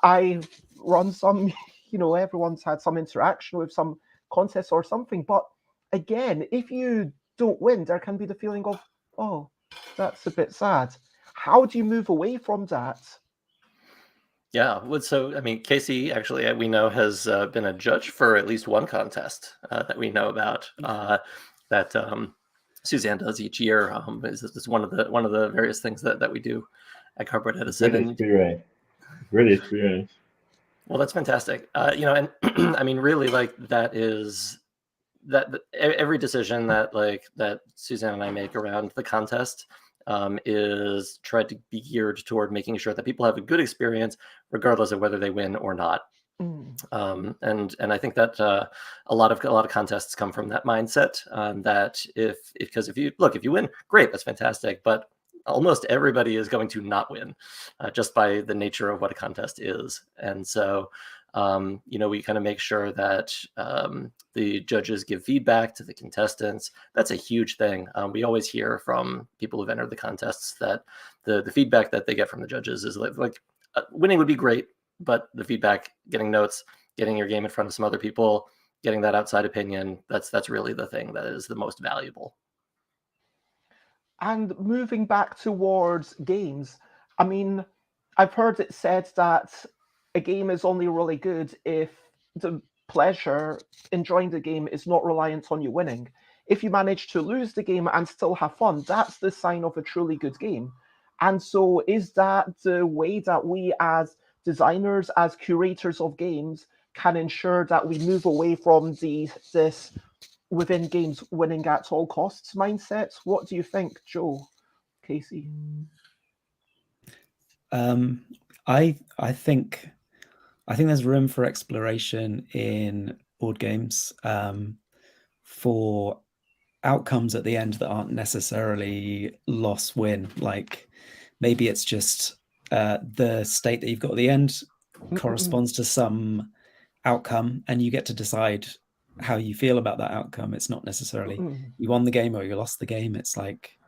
I run some, everyone's had some interaction with some contests or something. But again, if you don't win, there can be the feeling of, oh, that's a bit sad. How do you move away from that? Yeah, so I mean, Casey actually, we know, has been a judge for at least one contest that we know about that Suzanne does each year. Is one of the various things that we do at Cardboard Edison. Great experience. Well, that's fantastic. And I mean, really, like every decision that Suzanne and I make around the contest is tried to be geared toward making sure that people have a good experience, regardless of whether they win or not. And I think that a lot of contests come from that mindset, that if you win, great, that's fantastic, but almost everybody is going to not win, just by the nature of what a contest is. And so we kind of make sure that the judges give feedback to the contestants. That's a huge thing. We always hear from people who've entered the contests that the feedback that they get from the judges is like winning would be great, but the feedback, getting notes, getting your game in front of some other people, getting that outside opinion, that's really the thing that is the most valuable. And moving back towards games, I mean, I've heard it said that a game is only really good if the pleasure enjoying the game is not reliant on you winning. If you manage to lose the game and still have fun, that's the sign of a truly good game. And so is that the way that we as designers, as curators of games, can ensure that we move away from this within games winning at all costs mindset? What do you think, Joe, Casey? I think there's room for exploration in board games for outcomes at the end that aren't necessarily loss-win. Like maybe it's just the state that you've got at the end corresponds to some outcome, and you get to decide how you feel about that outcome. It's not necessarily you won the game or you lost the game. It's like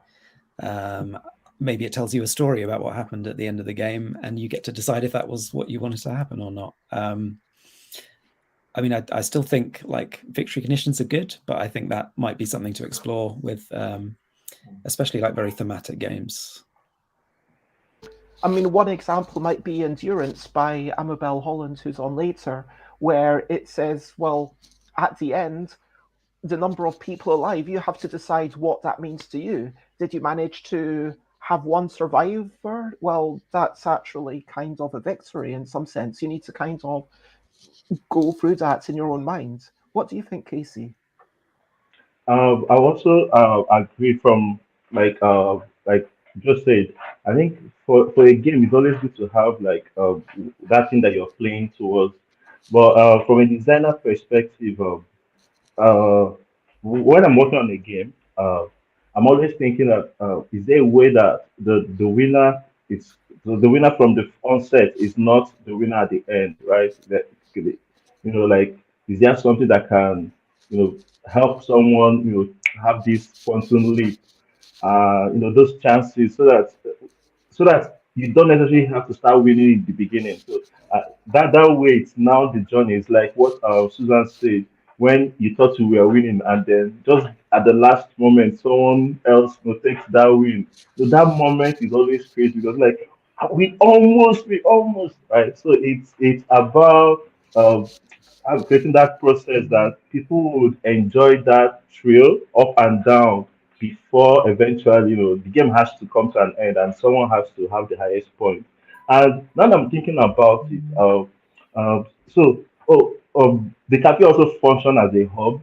maybe it tells you a story about what happened at the end of the game, and you get to decide if that was what you wanted to happen or not. I mean, I still think like victory conditions are good, but I think that might be something to explore with especially like very thematic games. I mean, one example might be Endurance by Amabel Holland, who's on later, where it says, well, at the end, the number of people alive, you have to decide what that means to you. Did you manage to have one survivor? Well, that's actually kind of a victory in some sense. You need to kind of go through that in your own mind. What do you think, Casey? I also agree from like just said. I think for a game, it's always good to have like that thing that you're playing towards. But from a designer perspective, when I'm working on a game, I'm always thinking that is there a way that the winner is the winner from the onset is not the winner at the end, right? That like is there something that can help someone have this quantum leap, those chances so that you don't necessarily have to start winning in the beginning. So that way, it's now the journey. It's like what Susan said, when you thought you were winning, and then just at the last moment, someone else takes that win. So that moment is always crazy because like we almost, right. So it's about creating that process that people would enjoy that thrill up and down before eventually, the game has to come to an end and someone has to have the highest point. And now that I'm thinking about it, the cafe also function as a hub.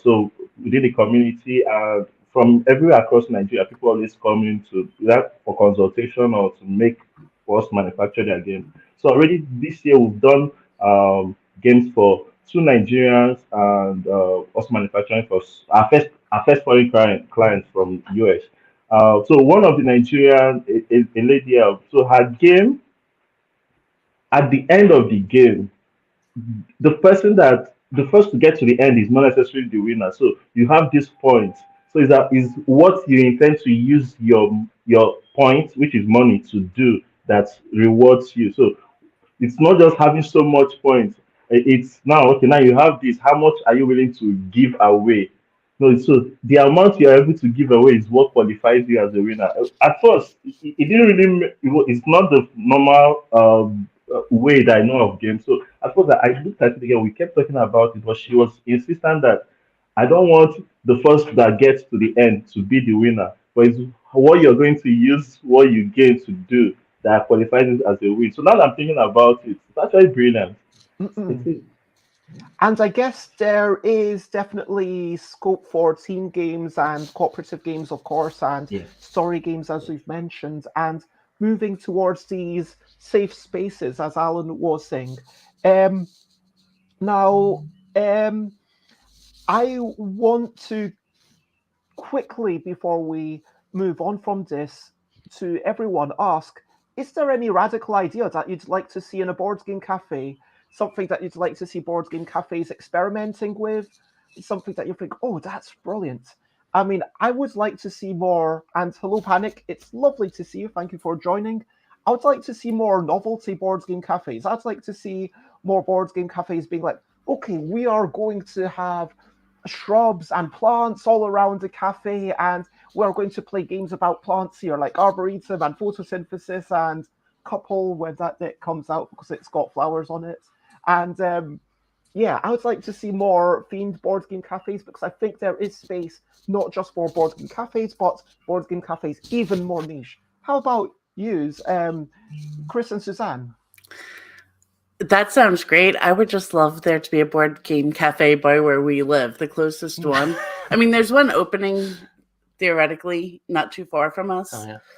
So within the community and from everywhere across Nigeria, people always come in to that for consultation or to make for us manufacture their game. So already this year we've done games for 2 Nigerians and us manufacturing for our first foreign client from US. So one of the Nigerian, a lady, so her game, at the end of the game, the first to get to the end is not necessarily the winner. So you have this point. So is what you intend to use your point, which is money, to do that rewards you. So it's not just having so much points. It's now okay. Now you have this. How much are you willing to give away? No, so the amount you are able to give away is what qualifies you as a winner. At first, it didn't really. It's not the normal way that I know of games. So at first, I looked at it again. We kept talking about it, but she was insistent that I don't want the first that gets to the end to be the winner, but it's what you're going to use what you gain to do that qualifies it as a win. So now that I'm thinking about it, it's actually brilliant. And I guess there is definitely scope for team games and cooperative games, of course, and story games, as we've mentioned, and moving towards these safe spaces, as Alan was saying. Now, I want to quickly, before we move on from this, to everyone ask, is there any radical idea that you'd like to see in a board game cafe? Something that you'd like to see board game cafes experimenting with? Something that you think, oh, that's brilliant. I mean, I would like to see more, and hello, Panic, it's lovely to see you. Thank you for joining. I would like to see more novelty board game cafes. I'd like to see more board game cafes being like, okay, we are going to have shrubs and plants all around the cafe, and we're going to play games about plants here, like arboretum and photosynthesis and couple when that comes out because it's got flowers on it. And yeah, I would like to see more themed board game cafes because I think there is space not just for board game cafes, but board game cafes even more niche. How about yous, Chris and Suzanne? That sounds great. I would just love there to be a board game cafe by where we live, the closest one. I mean, there's one opening theoretically not too far from us,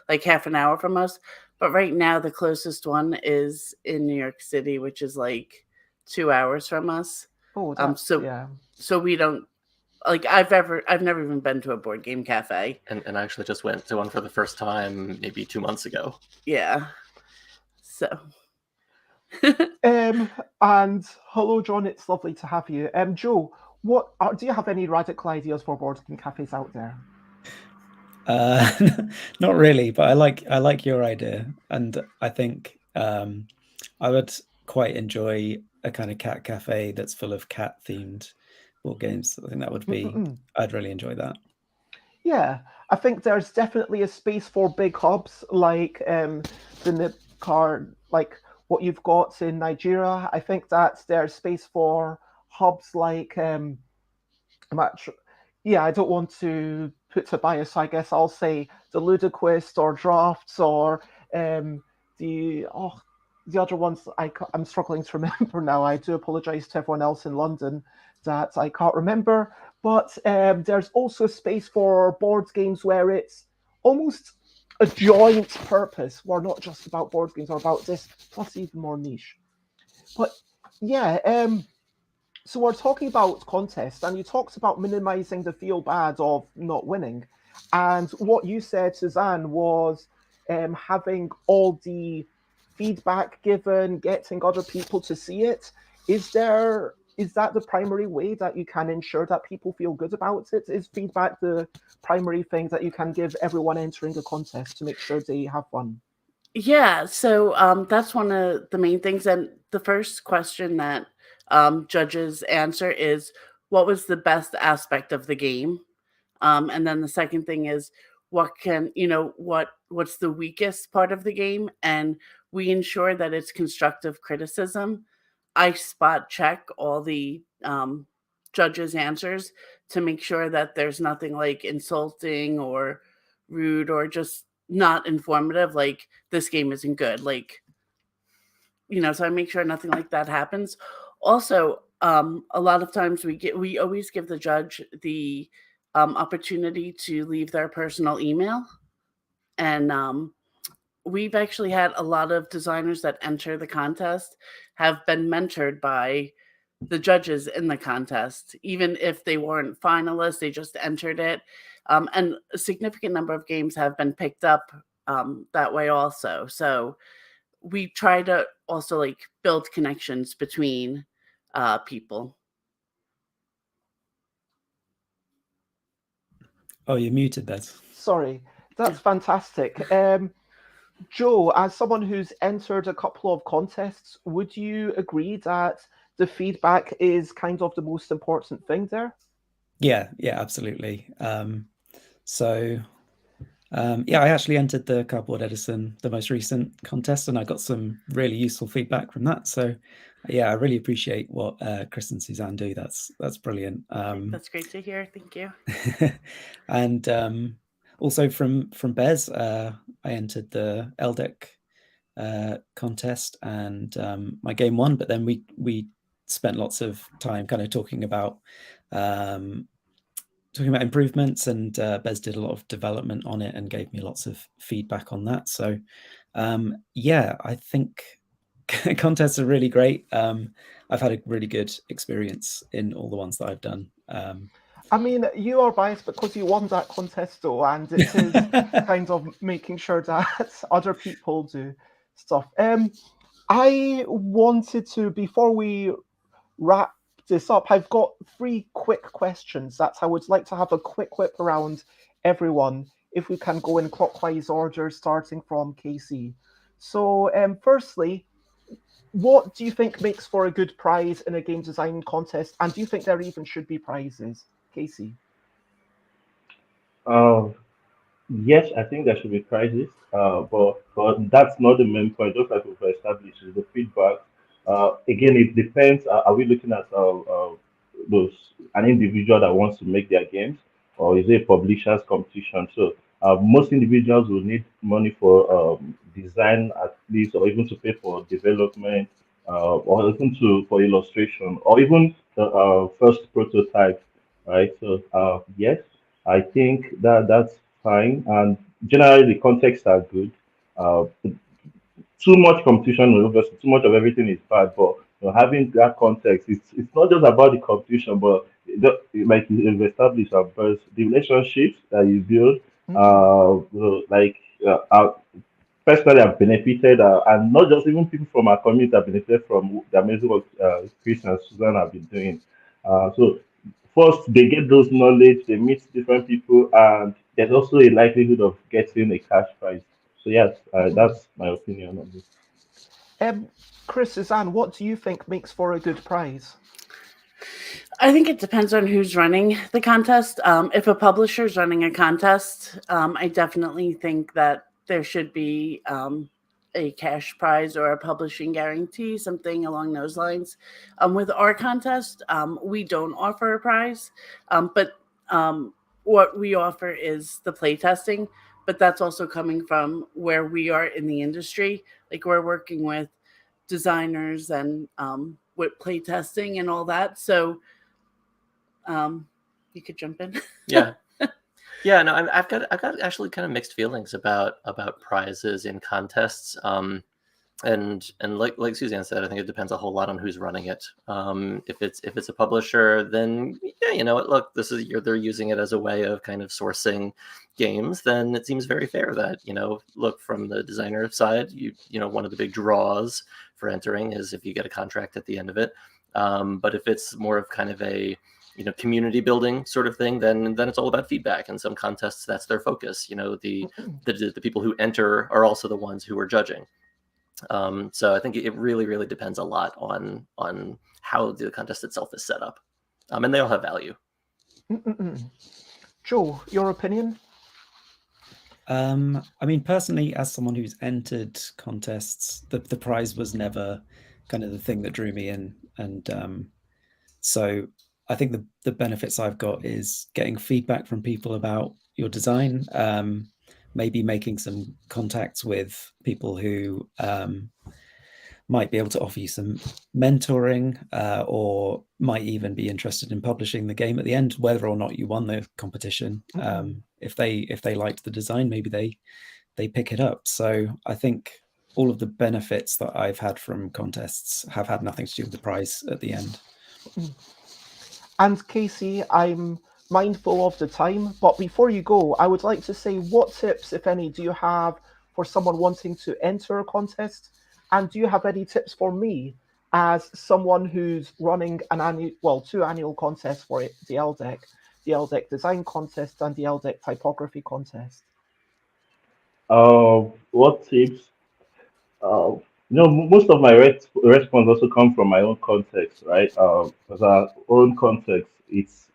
like half an hour from us. But right now, the closest one is in New York City, which is like 2 hours from us. Oh, so we don't like. I've never even been to a board game cafe, and I actually just went to one for the first time maybe 2 months ago. Yeah. So. And hello, John. It's lovely to have you. Joe, do you have any radical ideas for board game cafes out there? Not really, but I like your idea, and I think I would quite enjoy a kind of cat cafe that's full of cat themed board games. I think that would be I'd really enjoy that. Yeah, I think there's definitely a space for big hubs like the Nib card, like what you've got in Nigeria. I think that there's space for hubs like I don't want to put a bias, so I guess I'll say the Ludicrous or Drafts or the other ones I'm struggling to remember now. I do apologize to everyone else in London that I can't remember. But there's also space for board games where it's almost a joint purpose. We're not just about board games or about this, plus even more niche. But yeah, so we're talking about contests, and you talked about minimizing the feel bad of not winning. And what you said, Suzanne, was having all the feedback given, getting other people to see it. Is that the primary way that you can ensure that people feel good about it? Is feedback the primary thing that you can give everyone entering a contest to make sure they have fun? Yeah, so that's one of the main things. And the first question that judges answer is, what was the best aspect of the game? And then the second thing is, what's the weakest part of the game? And we ensure that it's constructive criticism. I spot check all the judges' answers to make sure that there's nothing like insulting or rude or just not informative, like this game isn't good. Like, so I make sure nothing like that happens. Also, a lot of times we always give the judge the opportunity to leave their personal email. And we've actually had a lot of designers that enter the contest have been mentored by the judges in the contest. Even if they weren't finalists, they just entered it. And a significant number of games have been picked up that way also. So we try to also like build connections between people. Oh, you're muted, Beth. Sorry, that's fantastic. Joe, as someone who's entered a couple of contests, would you agree that the feedback is kind of the most important thing there? Yeah, absolutely. I actually entered the Cardboard Edison, the most recent contest, and I got some really useful feedback from that. So yeah, I really appreciate what Chris and Suzanne do. That's brilliant. That's great to hear. Thank you. And also from Bez, I entered the LDEC contest, and my game won. But then we spent lots of time kind of talking about improvements, and Bez did a lot of development on it and gave me lots of feedback on that. So I think contests are really great. I've had a really good experience in all the ones that I've done. I mean, you are biased because you won that contest, though, and it is kind of making sure that other people do stuff. I wanted to, before we wrap this up, I've got 3 quick questions that I would like to have a quick whip around everyone, if we can go in clockwise order, starting from KC. So, firstly, what do you think makes for a good prize in a game design contest, and do you think there even should be prizes? Casey. Yes, I think there should be prizes, but that's not the main point. Just like we've established, is the feedback. Again, it depends. Are we looking at those an individual that wants to make their games, or is it a publishers competition? So most individuals will need money for design at least, or even to pay for development, or even to for illustration, or even the first prototype, right? So yes. I think that that's fine, and generally the contexts are good. Too much competition, obviously, too much of everything is bad. But having that context, it's not just about the competition, but like you've established, first, the relationships that you build, like personally, I've benefited, and not just even people from our community have benefited from the amazing work Chris and Suzanne have been doing. So first, they get those knowledge, they meet different people, and there's also a likelihood of getting a cash prize. So yes, that's my opinion on this. Chris, Suzanne, what do you think makes for a good prize? I think it depends on who's running the contest. If a publisher is running a contest, I definitely think that there should be a cash prize or a publishing guarantee, something along those lines. With our contest, we don't offer a prize, but what we offer is the play testing. But that's also coming from where we are in the industry. Like, we're working with designers and with play testing and all that. So you could jump in. Yeah. Yeah, no, I've got actually kind of mixed feelings about prizes in contests. And like Suzanne said, I think it depends a whole lot on who's running it. If it's a publisher, then yeah, you know what? Look, they're using it as a way of kind of sourcing games. Then it seems very fair that, look, from the designer side, one of the big draws for entering is if you get a contract at the end of it. But if it's more of kind of a community building sort of thing, then it's all about feedback. And some contests, that's their focus. The people who enter are also the ones who are judging. So I think it really, really depends a lot on how the contest itself is set up. And they all have value. Joe, your opinion? I mean, personally, as someone who's entered contests, the prize was never kind of the thing that drew me in. And so I think the benefits I've got is getting feedback from people about your design, maybe making some contacts with people who might be able to offer you some mentoring, or might even be interested in publishing the game at the end, whether or not you won the competition. If they liked the design, maybe they pick it up. So I think all of the benefits that I've had from contests have had nothing to do with the prize at the end. And Casey, I'm mindful of the time, but before you go, I would like to say, what tips, if any, do you have for someone wanting to enter a contest? And do you have any tips for me as someone who's running two annual contests for it, the LDEC Design Contest and the LDEC Typography Contest? What tips? Most of my response also come from my own context, right? Because our own context, it's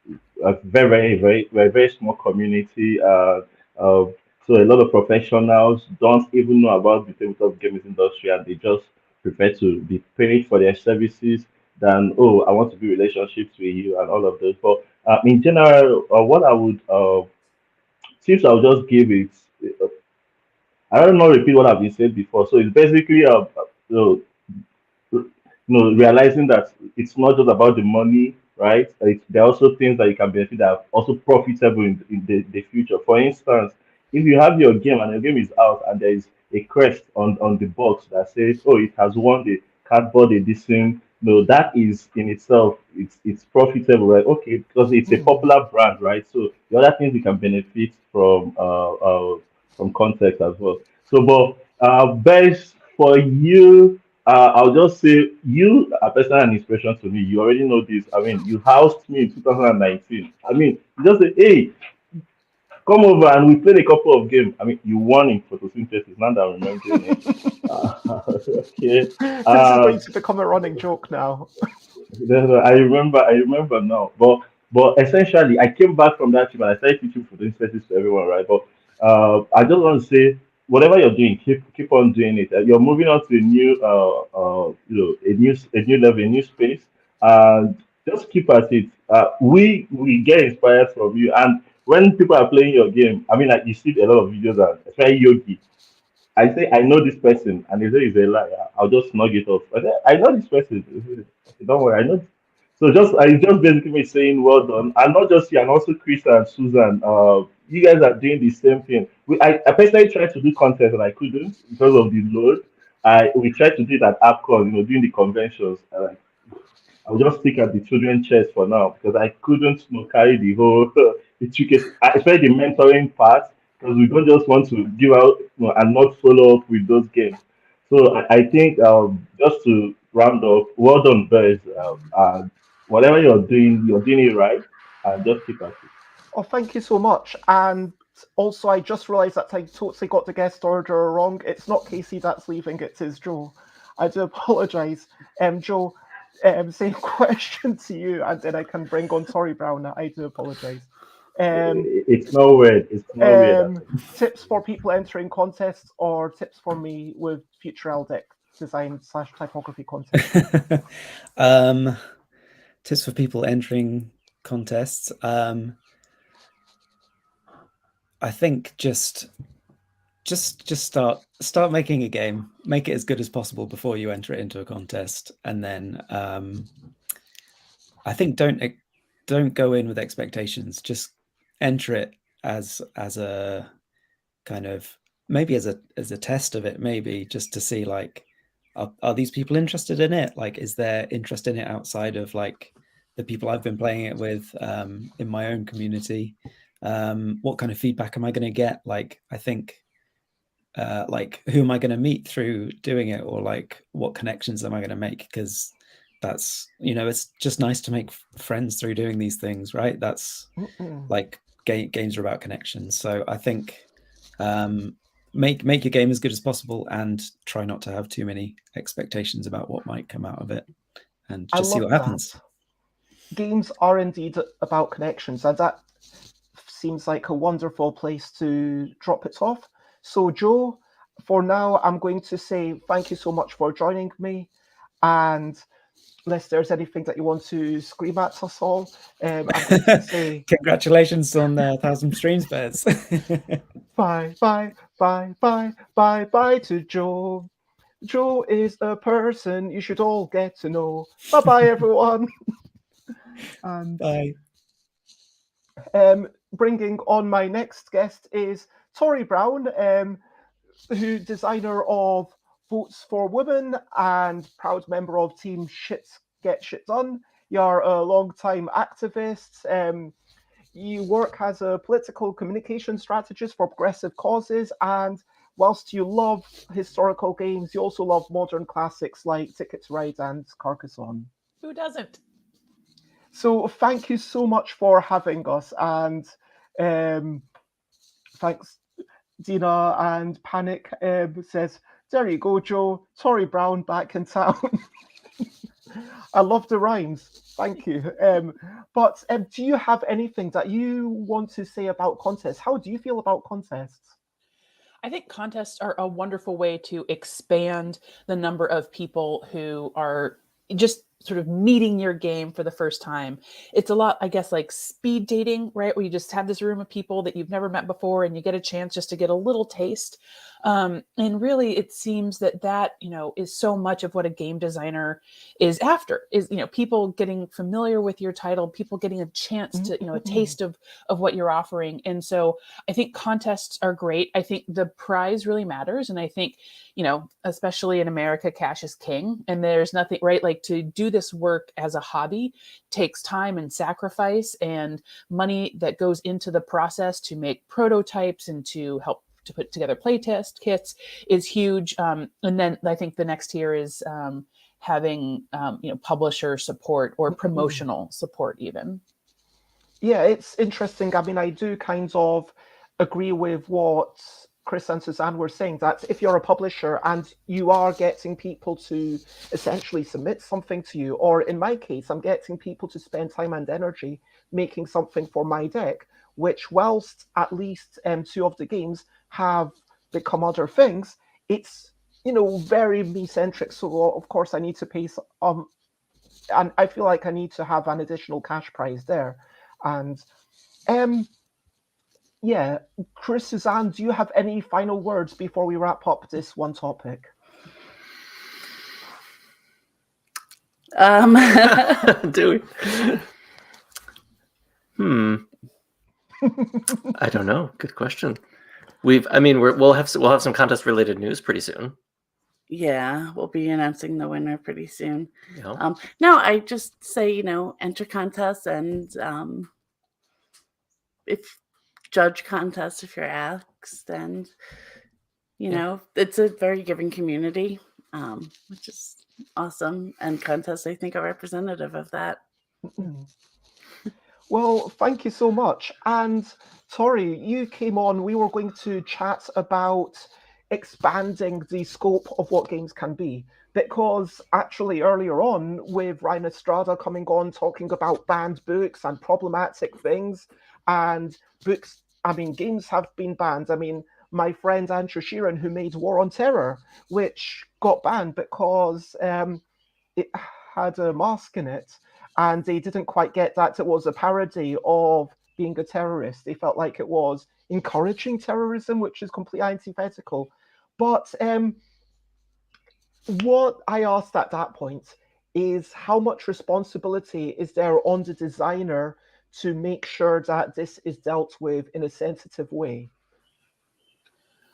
a very, very, very, very small community. So a lot of professionals don't even know about the tabletop games industry, and they just prefer to be paid for their services than, oh, I want to build relationships with you and all of those. But in general, what I would tips I'll just give it. I don't know, repeat what I've been said before. So it's basically realizing that it's not just about the money, right? There are also things that you can benefit that are also profitable in the future. For instance, if you have your game and your game is out and there is a crest on the box that says, oh, it has won the cardboard edition, that is in itself, it's profitable, right? Okay, because it's a popular brand, right? So the other things you can benefit from context as well. So, but best for you, I'll just say you are personally an inspiration to me. You already know this. I mean, you housed me in 2019. I mean, you just say, hey, come over, and we played a couple of games. I mean, you won in photosynthesis. Now that I'm remembering it. Okay. This is going to become a running joke now. I remember now. But essentially, I came back from that trip and I started teaching photosynthesis to everyone, right? But I just want to say, whatever you're doing, keep on doing it. You're moving on to a new, a new level, a new space, and just keep at it. We get inspired from you, and when people are playing your game, I mean, like you see a lot of videos, and especially Yogi. I say I know this person, and they say it's a lie. I'll just snug it off. I say, I know this person. Don't worry, I know. So I just basically saying well done, and not just you, and also Chris and Susan. You guys are doing the same thing. I personally tried to do content and I couldn't because of the load. We tried to do it at AppCon, doing the conventions. I'll just stick at the children chess for now because I couldn't carry the whole the tricky, especially the mentoring part, because we don't just want to give out and not follow up with those games. So I think just to round off, well done, guys. Whatever you're doing it right, and just keep at it. Oh, thank you so much. And also, I just realised that I totally got the guest order wrong. It's not Casey that's leaving, it is Joe. I do apologise. Joe, same question to you, and then I can bring on Tory Brown. I do apologise. It's no weird. It's no weird. Tips for people entering contests, or tips for me with future LDIC design / typography contests? Tips for people entering contests. I think just start making a game, make it as good as possible before you enter it into a contest, and then I think don't go in with expectations. Just enter it as a kind of maybe as a test of it, maybe just to see like are these people interested in it? Like, is there interest in it outside of like the people I've been playing it with in my own community? What kind of feedback am I going to get? Like, I think like who am I going to meet through doing it, or like what connections am I going to make? Because that's it's just nice to make friends through doing these things, right? That's like games are about connections. So I think make your game as good as possible and try not to have too many expectations about what might come out of it, and just see what happens. Games are indeed about connections, and that seems like a wonderful place to drop it off. So Joe, for now, I'm going to say thank you so much for joining me, and unless there's anything that you want to scream at us all, I'm going to say congratulations on 1,000 streams, Bez. Bye to Joe. Joe is a person you should all get to know. Bye everyone. And bye. Bringing on my next guest is Tory Brown, who designer of Votes for Women and proud member of Team Get Shit Done. You're a long-time activist. You work as a political communication strategist for progressive causes, and whilst you love historical games, you also love modern classics like Ticket to Ride and Carcassonne. Who doesn't? So thank you so much for having us, and thanks. Dina and Panic says, there you go, Joe. Tory Brown back in town. I love the rhymes. Thank you. But do you have anything that you want to say about contests? How do you feel about contests? I think contests are a wonderful way to expand the number of people who are just sort of meeting your game for the first time. It's a lot, I guess, like speed dating, right? Where you just have this room of people that you've never met before and you get a chance just to get a little taste. And really, it seems that, is so much of what a game designer is after, is, people getting familiar with your title, people getting a chance to, a taste of what you're offering. And so I think contests are great. I think the prize really matters. And I think, especially in America, cash is king. And there's nothing, right? Like, to do this work as a hobby takes time and sacrifice and money that goes into the process to make prototypes and to help to put together playtest kits is huge. And then I think the next tier is having publisher support or promotional support even. Yeah, it's interesting. I mean, I do kind of agree with what Chris and Suzanne were saying, that if you're a publisher and you are getting people to essentially submit something to you, or in my case, I'm getting people to spend time and energy making something for my deck, which whilst at least 2 of the games have become other things, it's, you know, very me-centric. So of course I need to pay and I feel like I need to have an additional cash prize there. And yeah, Chris, Suzanne, do you have any final words before we wrap up this one topic? Do we? I don't know. Good question. We'll have some contest related news pretty soon. Yeah, we'll be announcing the winner pretty soon. Yeah. No, I just say, you know, enter contests and if judge contests if you're asked, and you know, it's a very giving community, which is awesome. And contests, I think, are representative of that. Well, thank you so much. And Tory, you came on. We were going to chat about expanding the scope of what games can be, because actually earlier on with Ryan Estrada coming on talking about banned books and problematic things, and books, I mean, games have been banned. I mean, my friend Andrew Sheeran, who made War on Terror, which got banned because it had a mask in it, and they didn't quite get that it was a parody of being a terrorist. They felt like it was encouraging terrorism, which is completely antithetical. But what I asked at that point is how much responsibility is there on the designer to make sure that this is dealt with in a sensitive way?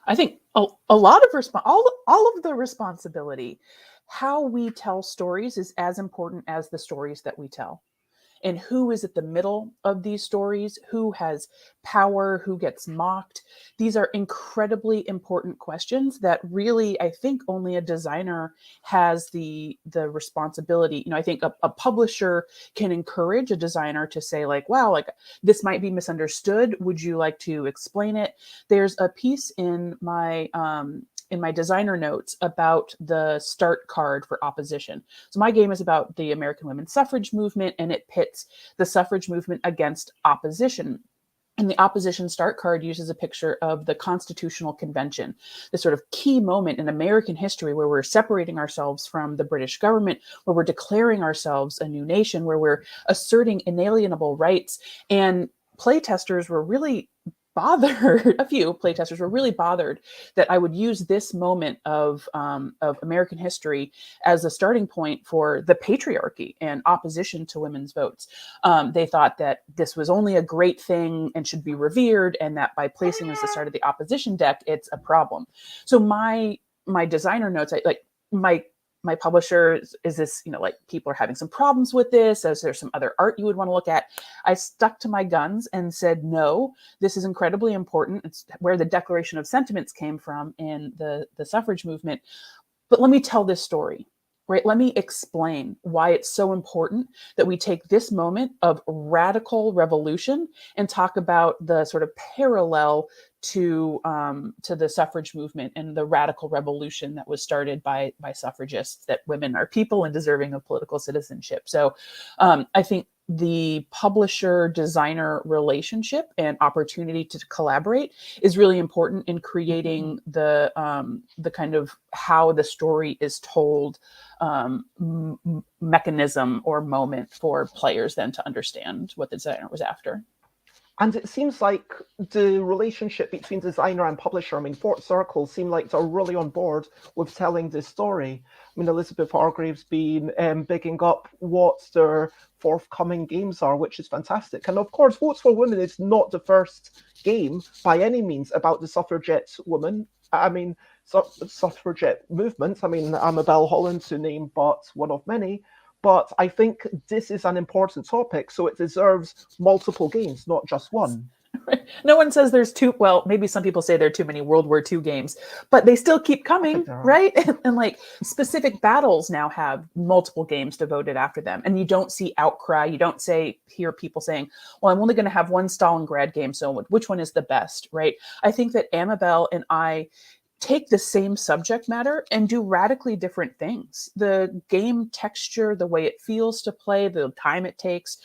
I think a lot of all of the responsibility. How we tell stories is as important as the stories that we tell. And who is at the middle of these stories, who has power, who gets mocked. These are incredibly important questions that really, I think, only a designer has the responsibility. You know, I think a publisher can encourage a designer to say like, wow, like this might be misunderstood. Would you like to explain it? There's a piece in my designer notes about the start card for opposition. So my game is about the American women's suffrage movement, and it pits the suffrage movement against opposition. And the opposition start card uses a picture of the Constitutional Convention, this sort of key moment in American history where we're separating ourselves from the British government, where we're declaring ourselves a new nation, where we're asserting inalienable rights. And playtesters were really bothered. A few playtesters were really bothered that I would use this moment of American history as a starting point for the patriarchy and opposition to women's votes. They thought that this was only a great thing and should be revered, and that by placing as the start of the opposition deck, it's a problem. So my designer notes, my publisher is this, you know, like people are having some problems with this. Is there some other art you would want to look at? I stuck to my guns and said, no, this is incredibly important. It's where the Declaration of Sentiments came from in the suffrage movement. But let me tell this story, right? Let me explain why it's so important that we take this moment of radical revolution and talk about the sort of parallel to the suffrage movement and the radical revolution that was started by suffragists, that women are people and deserving of political citizenship. So I think the publisher designer relationship and opportunity to collaborate is really important in creating the kind of how the story is told mechanism or moment for players then to understand what the designer was after. And it seems like the relationship between designer and publisher, I mean, Fort Circle seem like they're really on board with telling this story. I mean, Elizabeth Hargrave's been bigging up what their forthcoming games are, which is fantastic. And of course, Votes for Women is not the first game by any means about the suffragette woman. I mean, suffragette movement. I mean, Amabel Holland to name but one of many. But I think this is an important topic, so it deserves multiple games, not just one. No one says there's two. Well, maybe some people say there are too many World War II games, but they still keep coming, right? And like specific battles now have multiple games devoted after them. And you don't see outcry. You don't hear people saying, well, I'm only going to have one Stalingrad game, so which one is the best, right? I think that Amabel and I take the same subject matter and do radically different things. The game texture, the way it feels to play, the time it takes,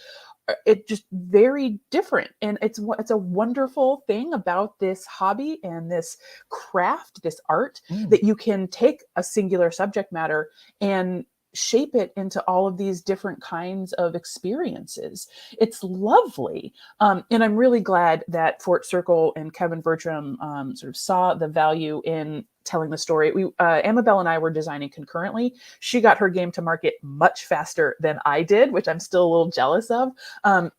it just very different. And it's a wonderful thing about this hobby and this craft, this art, that you can take a singular subject matter and shape it into all of these different kinds of experiences. It's lovely. And I'm really glad that Fort Circle and Kevin Bertram sort of saw the value in telling the story. Amabel and I were designing concurrently. She got her game to market much faster than I did, which I'm still a little jealous of.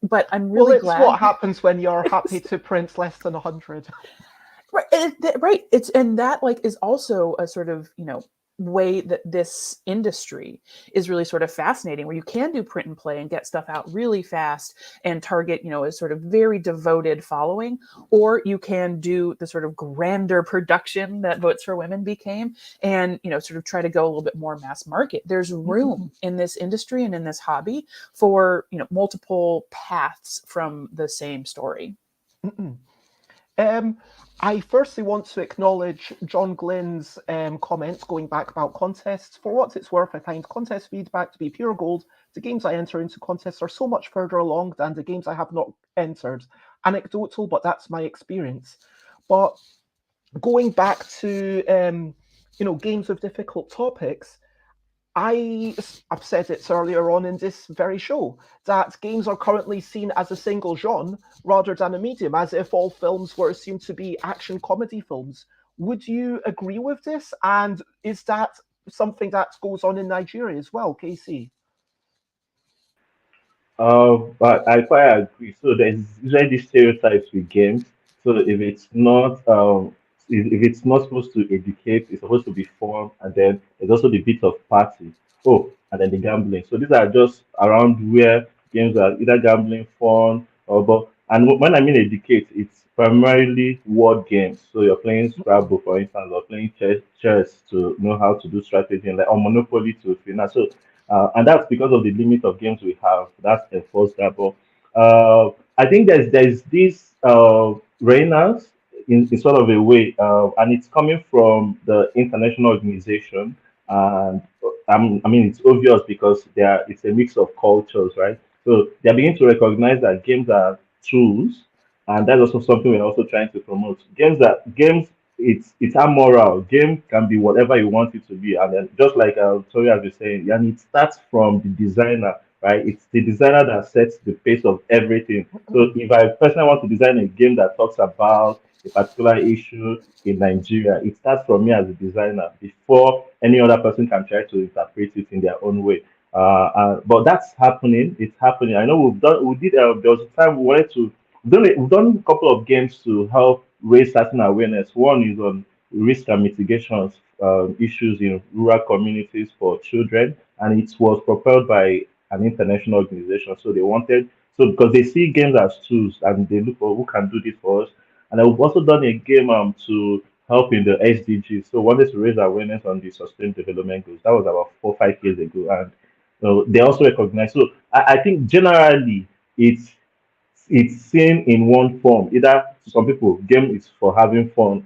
But I'm really glad. What happens when you're happy to print less than 100. Right. And that like is also a sort of, way that this industry is really sort of fascinating, where you can do print and play and get stuff out really fast and target, a sort of very devoted following, or you can do the sort of grander production that Votes for Women became and, sort of try to go a little bit more mass market. There's room in this industry and in this hobby for, multiple paths from the same story. I firstly want to acknowledge John Glynn's comments going back about contests. For what it's worth, I find contest feedback to be pure gold. The games I enter into contests are so much further along than the games I have not entered. Anecdotal, but that's my experience. But going back to, games with difficult topics, I've said it earlier on in this very show that games are currently seen as a single genre rather than a medium, as if all films were assumed to be action comedy films. Would you agree with this? And is that something that goes on in Nigeria as well, KC? But I quite agree. So there's usually these stereotypes with games. So if it's not supposed to educate, it's supposed to be fun, and then there's also the bit of party. Oh, and then the gambling. So these are just around where games are either gambling, fun, or but. And when I mean educate, it's primarily word games. So you're playing Scrabble, for instance, or playing chess to know how to do strategy, and like or Monopoly to finance. So and that's because of the limit of games we have. That's enforced that. But I think there's this renaissance in sort of a way, and it's coming from the international organization. And I mean, it's obvious because it's a mix of cultures, right? So they're beginning to recognize that games are tools, and that's also something we're also trying to promote. Games, it's amoral. Game can be whatever you want it to be, and then just like Tori has been saying, and it starts from the designer, right? It's the designer that sets the pace of everything. So if I personally want to design a game that talks about a particular issue in Nigeria, it starts from me as a designer before any other person can try to interpret it in their own way. But that's happening. It's happening. I know there was a time we wanted to. We've done a couple of games to help raise certain awareness. One is on risk and mitigation issues in rural communities for children, and it was propelled by an international organization. So because they see games as tools and they look for who can do this for us. And I've also done a game to help in the SDGs. So wanted to raise awareness on the Sustainable Development Goals. That was about 4-5 years ago, and they also recognize. So I think generally it's seen in one form. Either to some people, game is for having fun,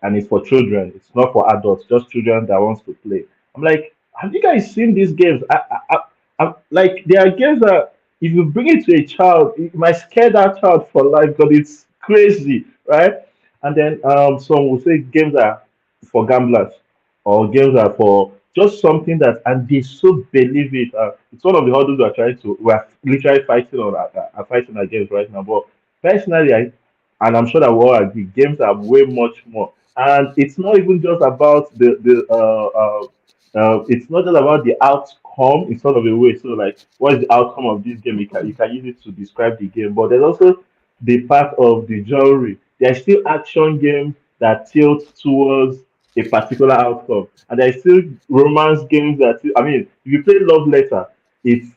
and it's for children. It's not for adults, just children that wants to play. I'm like, have you guys seen these games? I'm like, there are games that if you bring it to a child, it might scare that child for life because it's crazy, right? And then some will say games are for gamblers, or games are for just something that, and they so believe it. It's one of the hurdles we're literally fighting against right now. But personally, and I'm sure that we all agree, games are way much more. And it's not even just about it's not just about the outcome. It's sort of a way. So like, what is the outcome of this game? You can use it to describe the game. But there's also the part of the genre. There's still action games that tilt towards a particular outcome, and there's still romance games that, I mean, if you play Love Letter, it's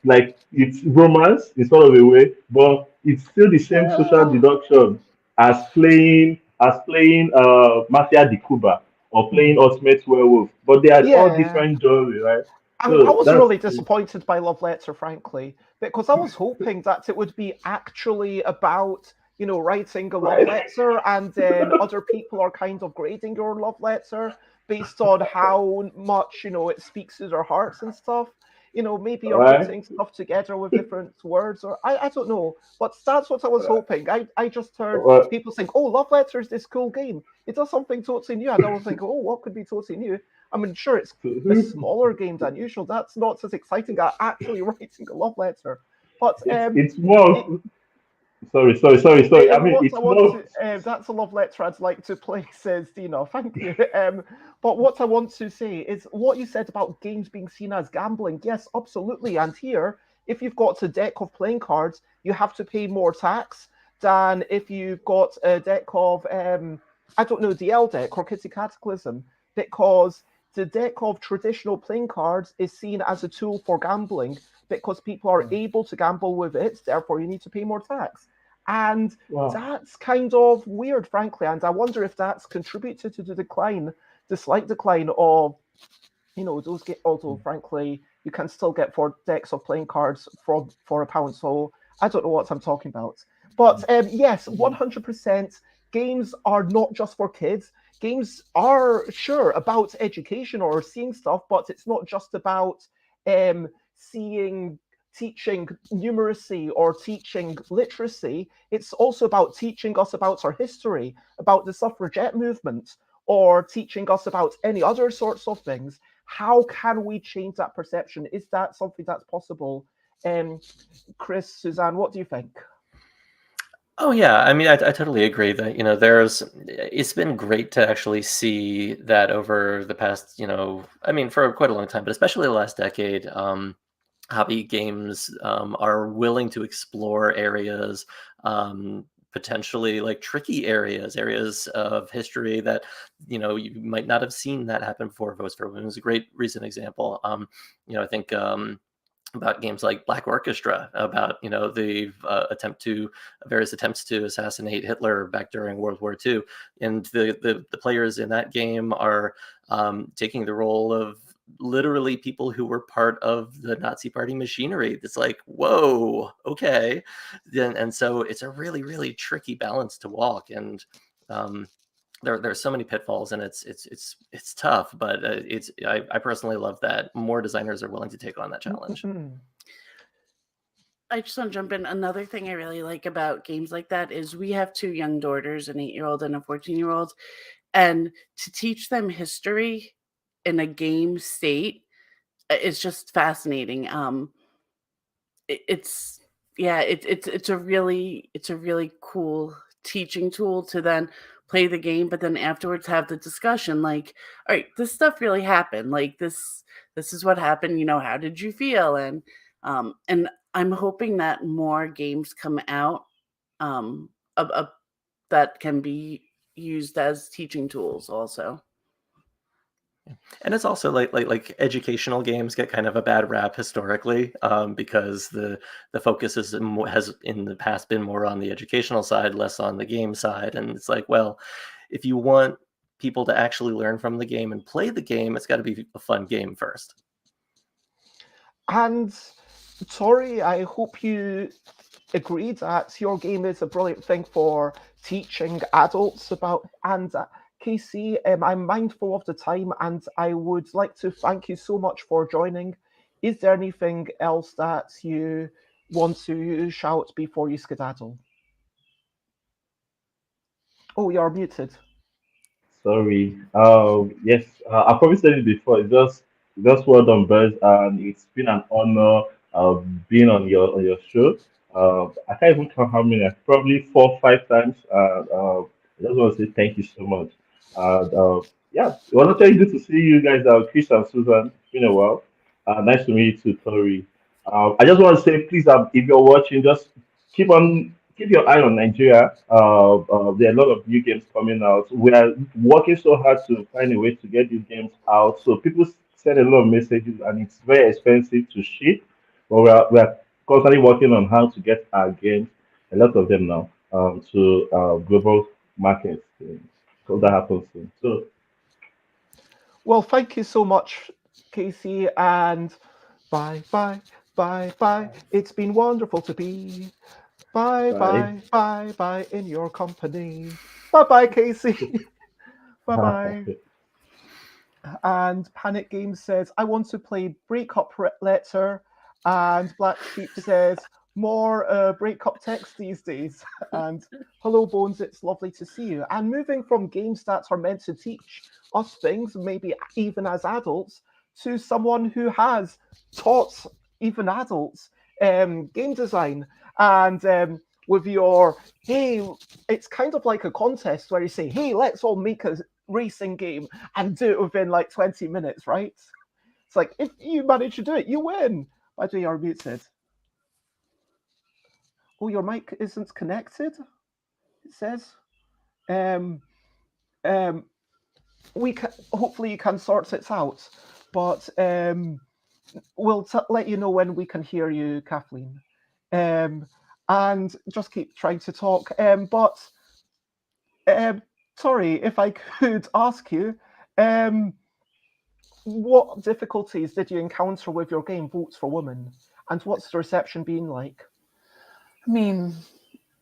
romance in sort of a way, but it's still the same social deduction as playing Mafia di Cuba or playing Ultimate Werewolf, but they are all different genres, right? I was really disappointed by Love Letter, frankly, because I was hoping that it would be actually about, writing a love letter, and then other people are kind of grading your love letter based on how much, it speaks to their hearts and stuff. maybe you're Right. putting stuff together with different words, or I don't know. But that's what I was hoping. I just heard Well, people saying, "Oh, Love Letter is this cool game. It does something totally new." And I was thinking, "Oh, what could be totally new?" I mean, sure, it's a smaller game than usual. That's not as exciting as actually writing a love letter. But it's more. Sorry. I mean, what it's I want more. to, that's a love letter I'd like to play, says Dina. Thank you. But what I want to say is what you said about games being seen as gambling. Yes, absolutely. And here, if you've got a deck of playing cards, you have to pay more tax than if you've got a deck of, I don't know, DL deck or Kitty Cataclysm, because the deck of traditional playing cards is seen as a tool for gambling because people are able to gamble with it, therefore you need to pay more tax. And that's kind of weird, frankly, and I wonder if that's contributed to the slight decline of, those get, although frankly, you can still get 4 decks of playing cards for £1, so I don't know what I'm talking about. But yes, 100%, games are not just for kids. Games are, sure, about education or seeing stuff, but it's not just about teaching numeracy or teaching literacy. It's also about teaching us about our history, about the suffragette movement, or teaching us about any other sorts of things. How can we change that perception? Is that something that's possible? Chris, Suzanne, what do you think? Oh yeah, I mean, I totally agree that it's been great to actually see that over the past, I mean, for quite a long time, but especially the last decade, hobby games are willing to explore areas, potentially like tricky areas of history that you might not have seen that happen before. Votes for Women is a great recent example. I think. About games like Black Orchestra, about the various attempts to assassinate Hitler back during World War II, and the players in that game are taking the role of literally people who were part of the Nazi Party machinery. It's like, whoa, okay, and so it's a really, really tricky balance to walk, and there's so many pitfalls, and it's tough, but I personally love that more designers are willing to take on that challenge. I just want to jump in. Another thing I really like about games like that is we have 2 young daughters, an 8-year-old and a 14-year-old, and to teach them history in a game state is just fascinating. It's a really cool teaching tool to then play the game, but then afterwards have the discussion like, all right, this stuff really happened, like this is what happened, how did you feel? And I'm hoping that more games come out that can be used as teaching tools also. And it's also like educational games get kind of a bad rap historically, because the focus has in the past been more on the educational side, less on the game side. And it's like, well, if you want people to actually learn from the game and play the game, it's got to be a fun game first. And Tory, I hope you agree that your game is a brilliant thing for teaching adults about. And KC, I'm mindful of the time, and I would like to thank you so much for joining. Is there anything else that you want to shout before you skedaddle? Oh, you're muted. Sorry. Yes, I probably said it before. It's just well done, Bez, and it's been an honor being on your show. I can't even count how many. Probably 4 5 times. I just want to say thank you so much. And yeah, it was actually good to see you guys, Chris and Susan. It's been a while. Nice to meet you too, Tori. I just want to say, please, if you're watching, just keep your eye on Nigeria. There are a lot of new games coming out. We are working so hard to find a way to get these games out. So people send a lot of messages, and it's very expensive to ship. But we are constantly working on how to get our games, a lot of them now, to global markets. So that happens soon. So, well, thank you so much, Casey, and bye. It's been wonderful to be. Bye in your company. Bye, Casey. Bye. And Panic Games says, I want to play Breakup Letter. And Black Sheep says, more breakup text these days. And hello, Bones, it's lovely to see you. And moving from games that are meant to teach us things, maybe even as adults, to someone who has taught even adults game design. And with your, hey, it's kind of like a contest where you say, hey, let's all make a racing game and do it within like 20 minutes, right? It's like, if you manage to do it, you win. By the way, you're muted. Oh, your mic isn't connected, it says. We can, hopefully you can sort it out, but we'll let you know when we can hear you, Kathleen. And just keep trying to talk. Sorry, if I could ask you, what difficulties did you encounter with your game, Votes for Women? And what's the reception been like? I mean,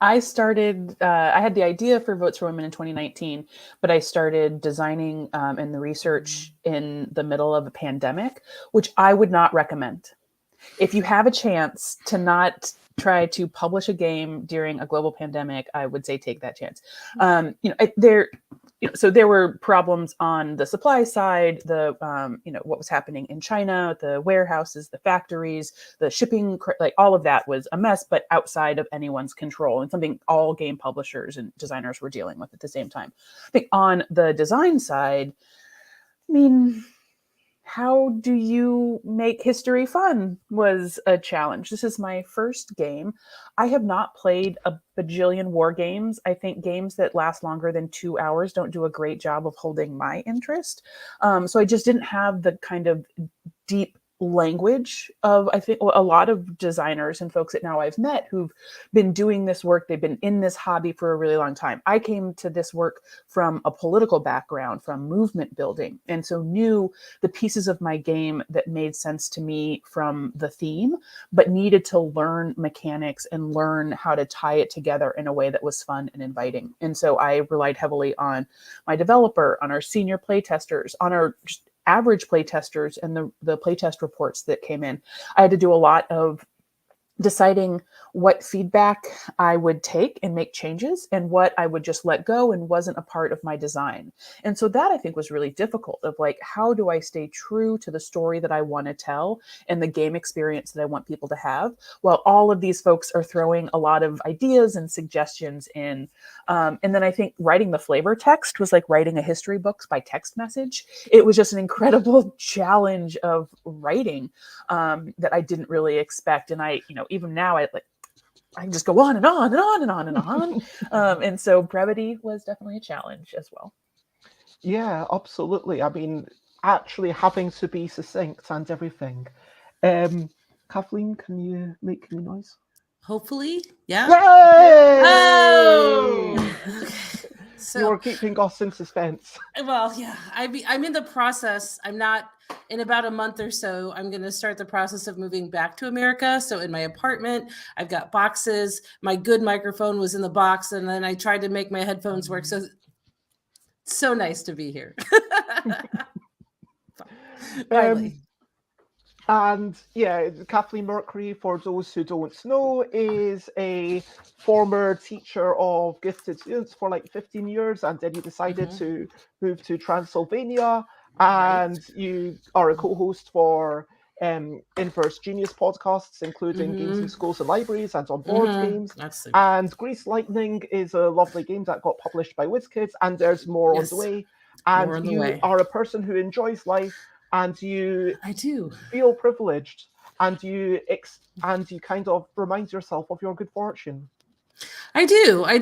I started, I had the idea for Votes for Women in 2019, but I started designing and the research in the middle of a pandemic, which I would not recommend. If you have a chance to not try to publish a game during a global pandemic, I would say take that chance. So there were problems on the supply side, what was happening in China, the warehouses, the factories, the shipping, like all of that was a mess, but outside of anyone's control, and something all game publishers and designers were dealing with at the same time. I think on the design side, I mean, how do you make history fun was a challenge. This is my first game. I have not played a bajillion war games. I think games that last longer than 2 hours don't do a great job of holding my interest. So I just didn't have the kind of deep language of, I think, a lot of designers and folks that now I've met who've been doing this work. They've been in this hobby for a really long time. I came to this work from a political background, from movement building, and so knew the pieces of my game that made sense to me from the theme, but needed to learn mechanics and learn how to tie it together in a way that was fun and inviting. And so I relied heavily on my developer, on our senior playtesters, on our just average playtesters and the playtest reports that came in. I had to do a lot of deciding what feedback I would take and make changes and what I would just let go and wasn't a part of my design. And so that I think was really difficult of like, how do I stay true to the story that I want to tell and the game experience that I want people to have, while all of these folks are throwing a lot of ideas and suggestions in. And then I think writing the flavor text was like writing a history book by text message. It was just an incredible challenge of writing that I didn't really expect. And I, even now I can just go on and on and on and on and on. And so brevity was definitely a challenge as well. Yeah, absolutely. I mean, actually having to be succinct and everything. Kathleen, can you make any noise? Hopefully, yeah. Yay! Oh! Okay. So, you're keeping us in suspense. Well, yeah, I'm in the process. I'm not, in about a month or so, I'm going to start the process of moving back to America. So in my apartment, I've got boxes. My good microphone was in the box, and then I tried to make my headphones work. So nice to be here. Finally. And yeah, Kathleen Mercury, for those who don't know, is a former teacher of gifted students for like 15 years. And then you decided to move to Transylvania. And you are a co-host for Inverse Genius podcasts, including Games in Schools and Libraries and on board games. Absolutely. And Grease Lightning is a lovely game that got published by WizKids. And there's more on the way. And you are a person who enjoys life. And I do feel privileged, and you kind of remind yourself of your good fortune. I do. I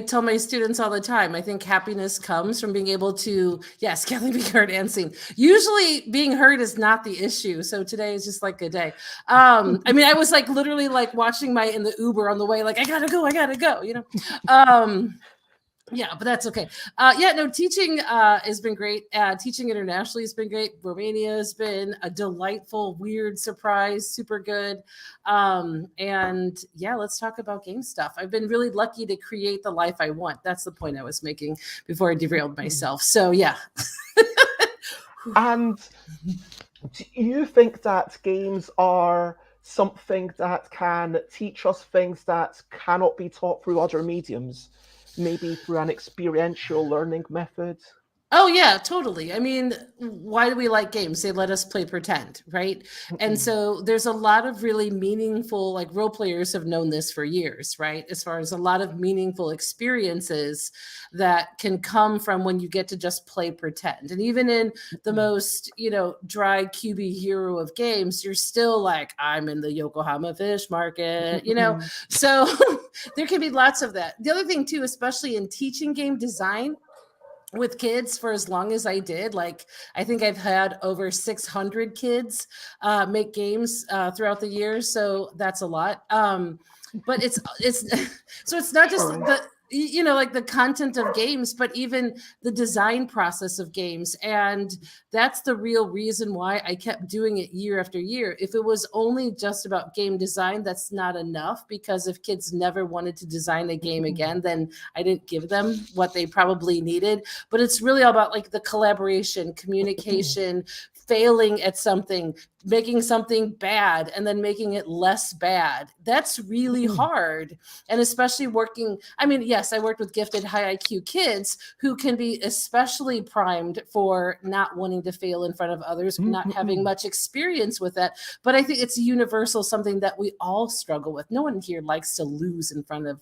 tell my students all the time, I think happiness comes from being able to, yes, Kathleen, being heard and seen. Usually being heard is not the issue. So today is just like a day. I mean, I was like literally like watching in the Uber on the way, like, I gotta go, Yeah, but that's okay. Teaching has been great. Teaching internationally has been great. Romania has been a delightful, weird surprise, super good. And yeah, let's talk about game stuff. I've been really lucky to create the life I want. That's the point I was making before I derailed myself. So yeah. And do you think that games are something that can teach us things that cannot be taught through other mediums, maybe through an experiential learning method? Oh yeah, totally. I mean, why do we like games? They let us play pretend, right? And so there's a lot of really meaningful, like role players have known this for years, right? As far as a lot of meaningful experiences that can come from when you get to just play pretend. And even in the most, dry QB hero of games, you're still like, I'm in the Yokohama fish market, So there can be lots of that. The other thing too, especially in teaching game design, with kids for as long as I did, like I think I've had over 600 kids make games throughout the years, so that's a lot. But it's so it's not just like the content of games, but even the design process of games. And that's the real reason why I kept doing it year after year. If it was only just about game design, that's not enough, because if kids never wanted to design a game again, then I didn't give them what they probably needed. But it's really all about like the collaboration, communication, failing at something, making something bad and then making it less bad. That's really hard. And especially working, I mean, yes, I worked with gifted high IQ kids who can be especially primed for not wanting to fail in front of others, not having much experience with that. But I think it's universal, something that we all struggle with. No one here likes to lose in front of,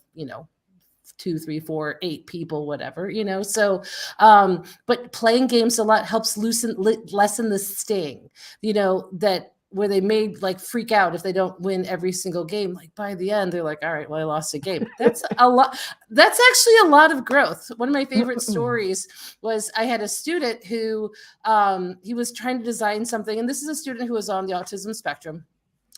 2, 3, 4, 8 people, whatever, so but playing games a lot helps lessen the sting, that where they may like freak out if they don't win every single game. Like by the end, they're like, all right, well, I lost a game. That's a lot. That's actually a lot of growth. One of my favorite stories was I had a student who he was trying to design something, and this is a student who was on the autism spectrum.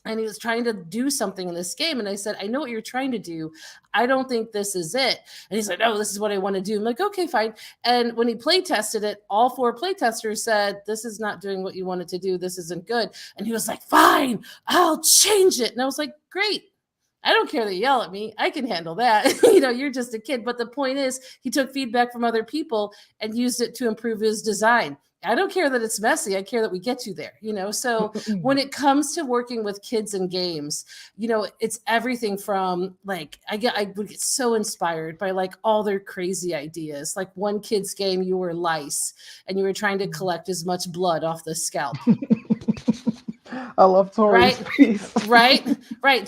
And he was trying to do something in this game. And I said, I know what you're trying to do. I don't think this is it. And he's like, no, this is what I want to do. I'm like, okay, fine. And when he play tested it, all 4 play testers said, this is not doing what you wanted to do. This isn't good. And he was like, fine, I'll change it. And I was like, great. I don't care that you yell at me. I can handle that. You're just a kid. But the point is, he took feedback from other people and used it to improve his design. I don't care that it's messy. I care that we get you there, So when it comes to working with kids and games, it's everything from like, I would get so inspired by like all their crazy ideas. Like one kid's game, you were lice and you were trying to collect as much blood off the scalp. I love Tory's piece. Right.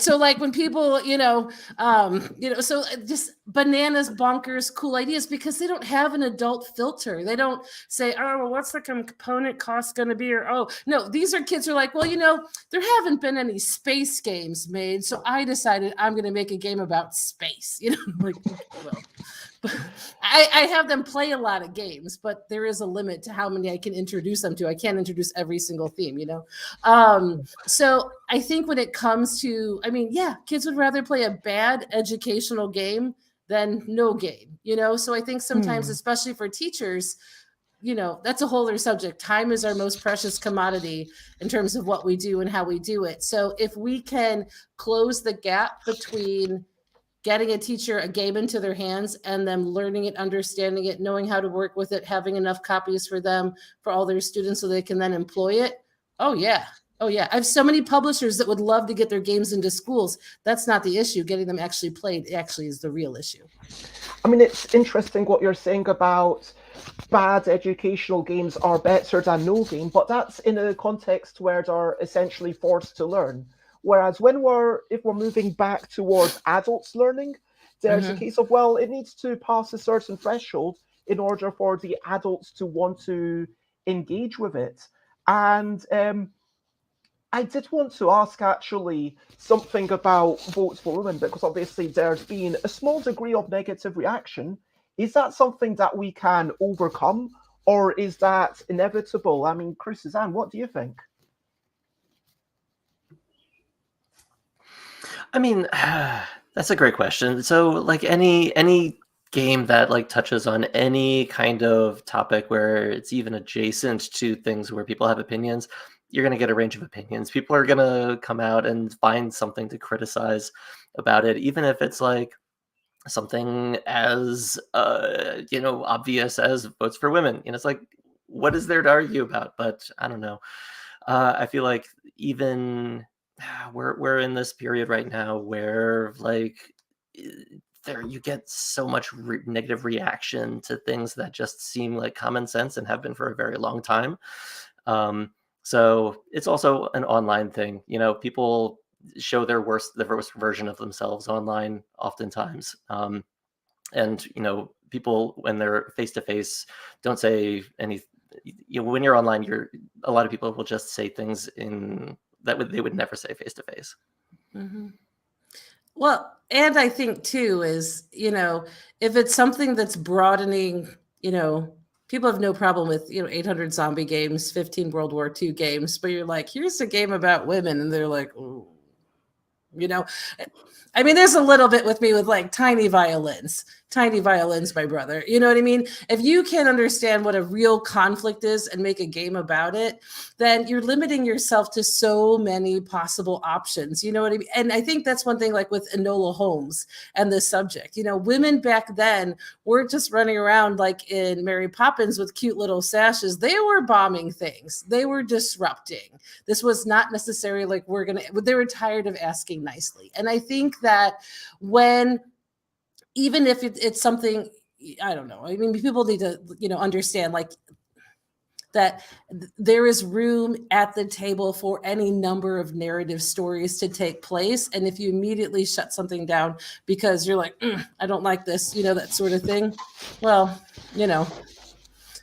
So like when people, so just bananas, bonkers, cool ideas, because they don't have an adult filter. They don't say, oh, well, what's the component cost going to be? Or, oh, no, these are kids who are like, well, there haven't been any space games made. So I decided I'm going to make a game about space, like, well. I have them play a lot of games, but there is a limit to how many I can introduce them to. I can't introduce every single theme, So I think when it comes to, kids would rather play a bad educational game than no game, So I think sometimes, especially for teachers, that's a whole other subject. Time is our most precious commodity in terms of what we do and how we do it. So if we can close the gap between getting a teacher a game into their hands and them learning it, understanding it, knowing how to work with it, having enough copies for them, for all their students so they can then employ it. Oh yeah. I have so many publishers that would love to get their games into schools. That's not the issue. Getting them actually played actually is the real issue. I mean, it's interesting what you're saying about bad educational games are better than no game, but that's in a context where they're essentially forced to learn. Whereas if we're moving back towards adults learning, there's a case of, well, it needs to pass a certain threshold in order for the adults to want to engage with it. And I did want to ask actually something about Votes for Women, because obviously there's been a small degree of negative reaction. Is that something that we can overcome, or is that inevitable? I mean, Suzanne, what do you think? I mean, that's a great question. So like any game that like touches on any kind of topic where it's even adjacent to things where people have opinions, you're going to get a range of opinions. People are going to come out and find something to criticize about it, even if it's like something as obvious as Votes for Women. It's like, what is there to argue about? But I don't know. I feel like even we're in this period right now where like there you get so much negative reaction to things that just seem like common sense and have been for a very long time. So it's also an online thing. You know, people show the worst version of themselves online oftentimes. And, you know, people when they're face to face don't say any, you know, when you're online, a lot of people will just say things they would never say face to face. Well, and I think too is, you know, if it's something that's broadening, you know, people have no problem with, you know, 800 zombie games, 15 World War II games, but you're like, here's a game about women. And they're like, ooh, you know, I mean, there's a little bit with me with like tiny violins, my brother. You know what I mean? If you can understand what a real conflict is and make a game about it, then you're limiting yourself to so many possible options. You know what I mean? And I think that's one thing like with Enola Holmes and this subject. You know, women back then weren't just running around like in Mary Poppins with cute little sashes. They were bombing things. They were disrupting. This was not necessarily like they were tired of asking nicely. And I think that when even if it's something, I don't know. I mean, people need to, you know, understand like that there is room at the table for any number of narrative stories to take place. And if you immediately shut something down because you're like, I don't like this, you know, that sort of thing. Well, you know,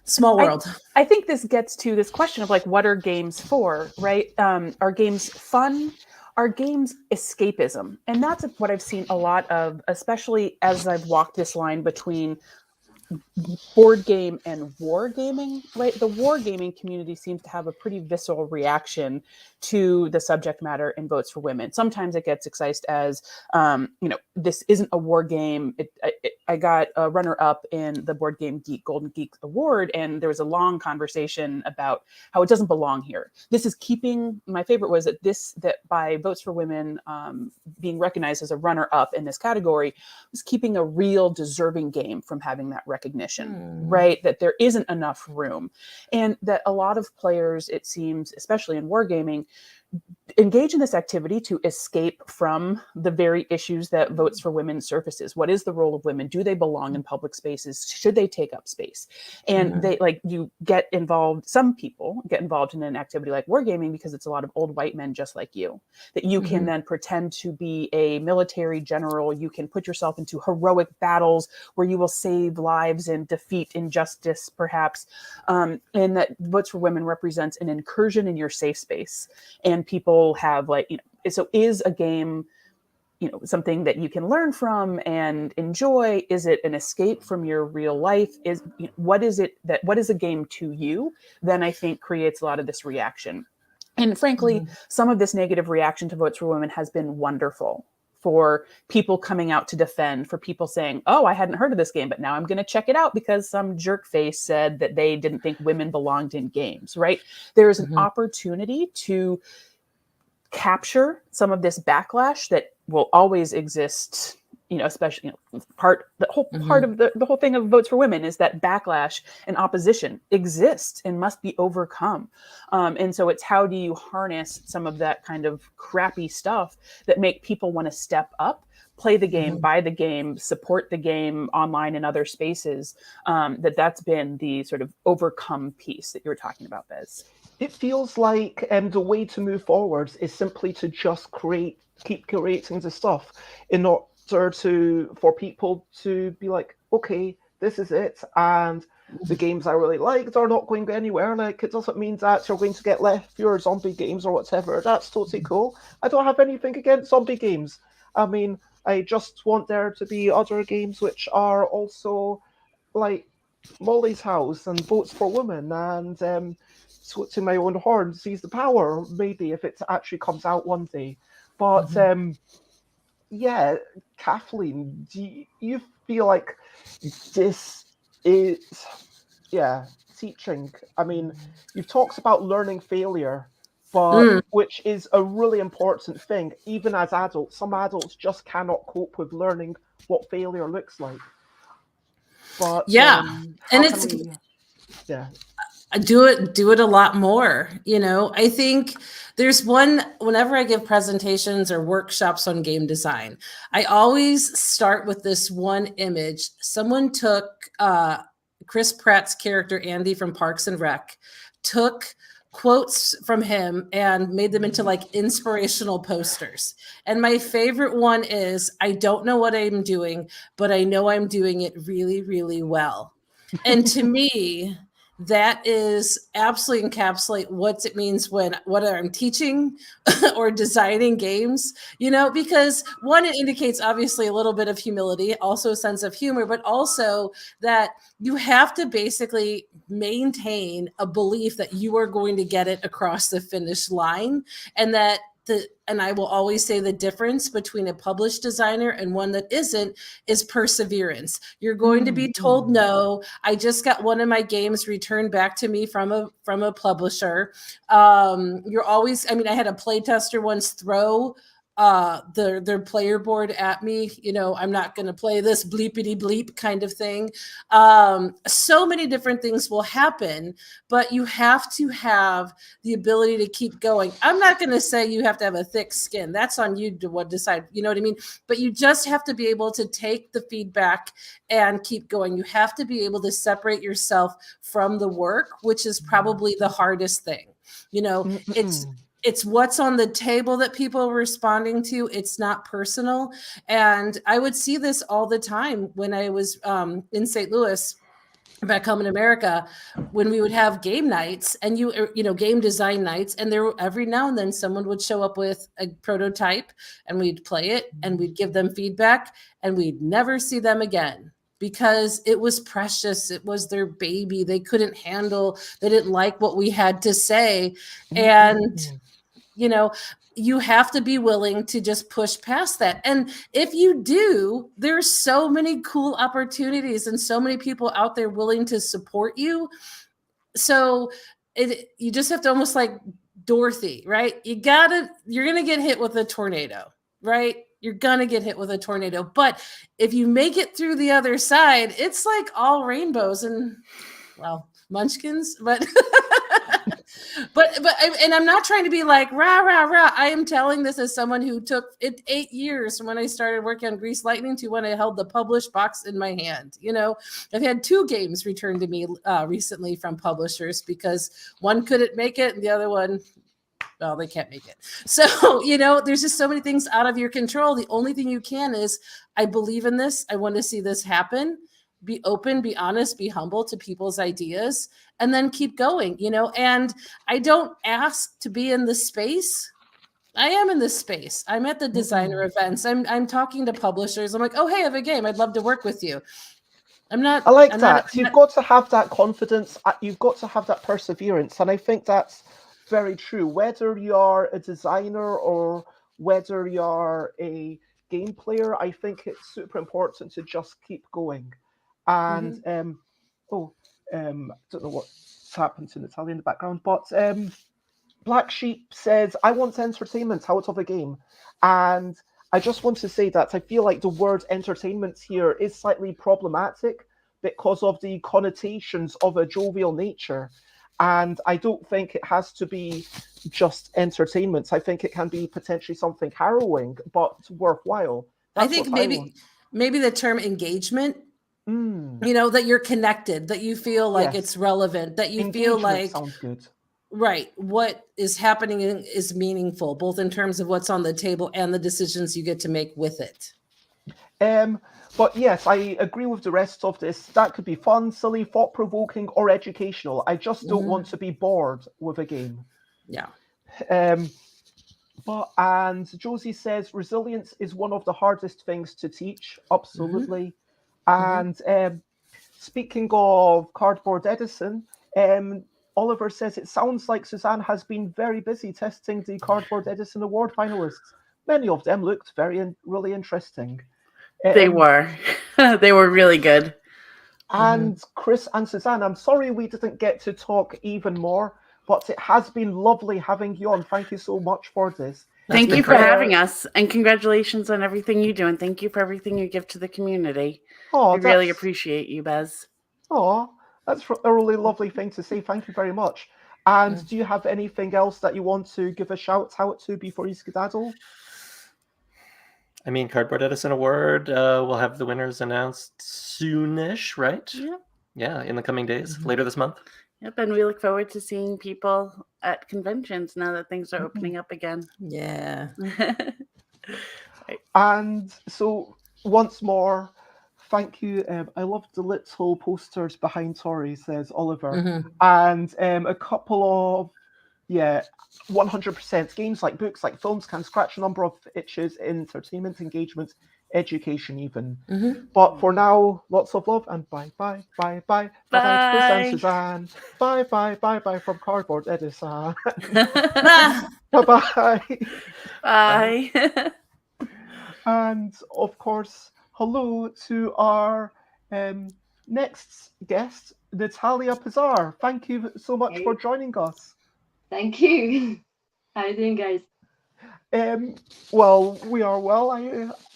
small world. I think this gets to this question of like, what are games for, right? Are games fun? Are games escapism? And that's what I've seen a lot of, especially as I've walked this line between board game and war gaming, right? The war gaming community seems to have a pretty visceral reaction to the subject matter in Votes for Women. Sometimes it gets excised as, you know, this isn't a war game. I got a runner-up in the Board Game Geek Golden Geek Award, and there was a long conversation about how it doesn't belong here. This is keeping, my favorite was that by Votes for Women being recognized as a runner-up in this category, was keeping a real deserving game from having that recognition, right? That there isn't enough room. And that a lot of players, it seems, especially in wargaming, engage in this activity to escape from the very issues that Votes for Women surfaces. What is the role of women? Do they belong in public spaces? Should they take up space? And they you get involved, some people get involved in an activity like wargaming because it's a lot of old white men just like you, that you can then pretend to be a military general. You can put yourself into heroic battles where you will save lives and defeat injustice, perhaps. And that Votes for Women represents an incursion in your safe space. And people have like, you know, so is a game, you know, something that you can learn from and enjoy? Is it an escape from your real life? What is a game to you? Then I think creates a lot of this reaction. And frankly, some of this negative reaction to Votes for Women has been wonderful for people coming out to defend, for people saying, oh, I hadn't heard of this game, but now I'm going to check it out because some jerk face said that they didn't think women belonged in games, right? There is an opportunity to capture some of this backlash that will always exist, you know, especially, you know, the whole part of the whole thing of Votes for Women is that backlash and opposition exists and must be overcome. And so it's how do you harness some of that kind of crappy stuff that make people want to step up, play the game, buy the game, support the game online and other spaces, that's been the sort of overcome piece that you were talking about, Bez. It feels like the way to move forwards is simply to just keep curating the stuff in order for people to be like, okay, this is it, and the games I really liked are not going anywhere. Like, it doesn't mean that you're going to get left your zombie games or whatever. That's totally cool. I don't have anything against zombie games. I mean, I just want there to be other games which are also like Molly's House and Votes for Women and Switching My Own Horn, Seize the Power, maybe if it actually comes out one day. But yeah, Kathleen, do you feel like this is, teaching? I mean, you've talked about learning failure, but which is a really important thing. Even as adults, some adults just cannot cope with learning what failure looks like. But and it's do it a lot more. I think there's whenever I give presentations or workshops on game design, I always start with this one image. Someone took Chris Pratt's character Andy from Parks and Rec, took quotes from him and made them into like inspirational posters. And my favorite one is, I don't know what I'm doing, but I know I'm doing it really, really well. And to me, that is absolutely encapsulate what it means whether I'm teaching or designing games, because one, it indicates obviously a little bit of humility, also a sense of humor, but also that you have to basically maintain a belief that you are going to get it across the finish line, and that and I will always say the difference between a published designer and one that isn't is perseverance. You're going to be told no. I just got one of my games returned back to me from a publisher. You're always, I had a playtester once throw their player board at me, I'm not going to play this bleepity bleep kind of thing. So many different things will happen, but you have to have the ability to keep going. I'm not going to say you have to have a thick skin. That's on you to decide, you know what I mean? But you just have to be able to take the feedback and keep going. You have to be able to separate yourself from the work, which is probably the hardest thing. It's what's on the table that people are responding to. It's not personal. And I would see this all the time when I was in St. Louis, back home in America, when we would have game nights and game design nights. And there every now and then someone would show up with a prototype and we'd play it and we'd give them feedback and we'd never see them again. Because it was precious. It was their baby. They couldn't handle, they didn't like what we had to say. And you have to be willing to just push past that. And if you do, there's so many cool opportunities and so many people out there willing to support you. So you just have to almost like Dorothy, right? You're going to get hit with a tornado, right? You're going to get hit with a tornado. But if you make it through the other side, it's like all rainbows and, well, munchkins, but and I'm not trying to be like rah rah rah. I am telling this as someone who took it 8 years from when I started working on Grease Lightning to when I held the published box in my hand. I've had 2 games returned to me recently from publishers because one couldn't make it and the other one, well, they can't make it. So, there's just so many things out of your control. The only thing you can is, I believe in this. I want to see this happen. Be open, be honest, be humble to people's ideas, and then keep going, and I don't ask to be in the space. I am in this space. I'm at the designer events. I'm talking to publishers. I'm like, oh, hey, I have a game. I'd love to work with you. I like that. You've got to have that confidence. You've got to have that perseverance. And I think that's very true. Whether you're a designer or whether you're a game player, I think it's super important to just keep going. And I don't know what's happened to Natalia in the background, but Black Sheep says, I want entertainment out of a game. And I just want to say that I feel like the word entertainment here is slightly problematic because of the connotations of a jovial nature. And I don't think it has to be just entertainment. I think it can be potentially something harrowing, but worthwhile. I think maybe the term engagement, that you're connected, that you feel like it's relevant, that you feel like sounds good. Right. What is happening is meaningful, both in terms of what's on the table and the decisions you get to make with it. But yes, I agree with the rest of this. That could be fun, silly, thought-provoking, or educational. I just don't want to be bored with a game. Yeah. And Josie says, resilience is one of the hardest things to teach. Absolutely. And speaking of Cardboard Edison, Oliver says, it sounds like Suzanne has been very busy testing the Cardboard Edison Award finalists. Many of them looked really interesting. They were. They were really good. And Chris and Suzanne, I'm sorry we didn't get to talk even more, but it has been lovely having you on. Thank you so much for this. Thank you for having us, and congratulations on everything you do, and thank you for everything you give to the community. We really appreciate you, Bez. Oh, That's a really lovely thing to say. Thank you very much. And do you have anything else that you want to give a shout out to before you skedaddle? I mean, Cardboard Edison Award, we'll have the winners announced soonish, right? Yeah. Yeah, in the coming days, later this month. Yep, and we look forward to seeing people at conventions now that things are opening up again. Yeah. And so, once more, thank you. I love the little posters behind Tory, says Oliver. And a couple of, 100% games like books, like films can scratch a number of itches in entertainment, engagement, education even. But for now, lots of love and bye. Bye to Chris and Suzanne. Bye from Cardboard Edison. Bye. Bye. And of course, hello to our next guest, Natalia Pazar. Thank you so much for joining us. Thank you. How are you doing, guys? Well, we are well.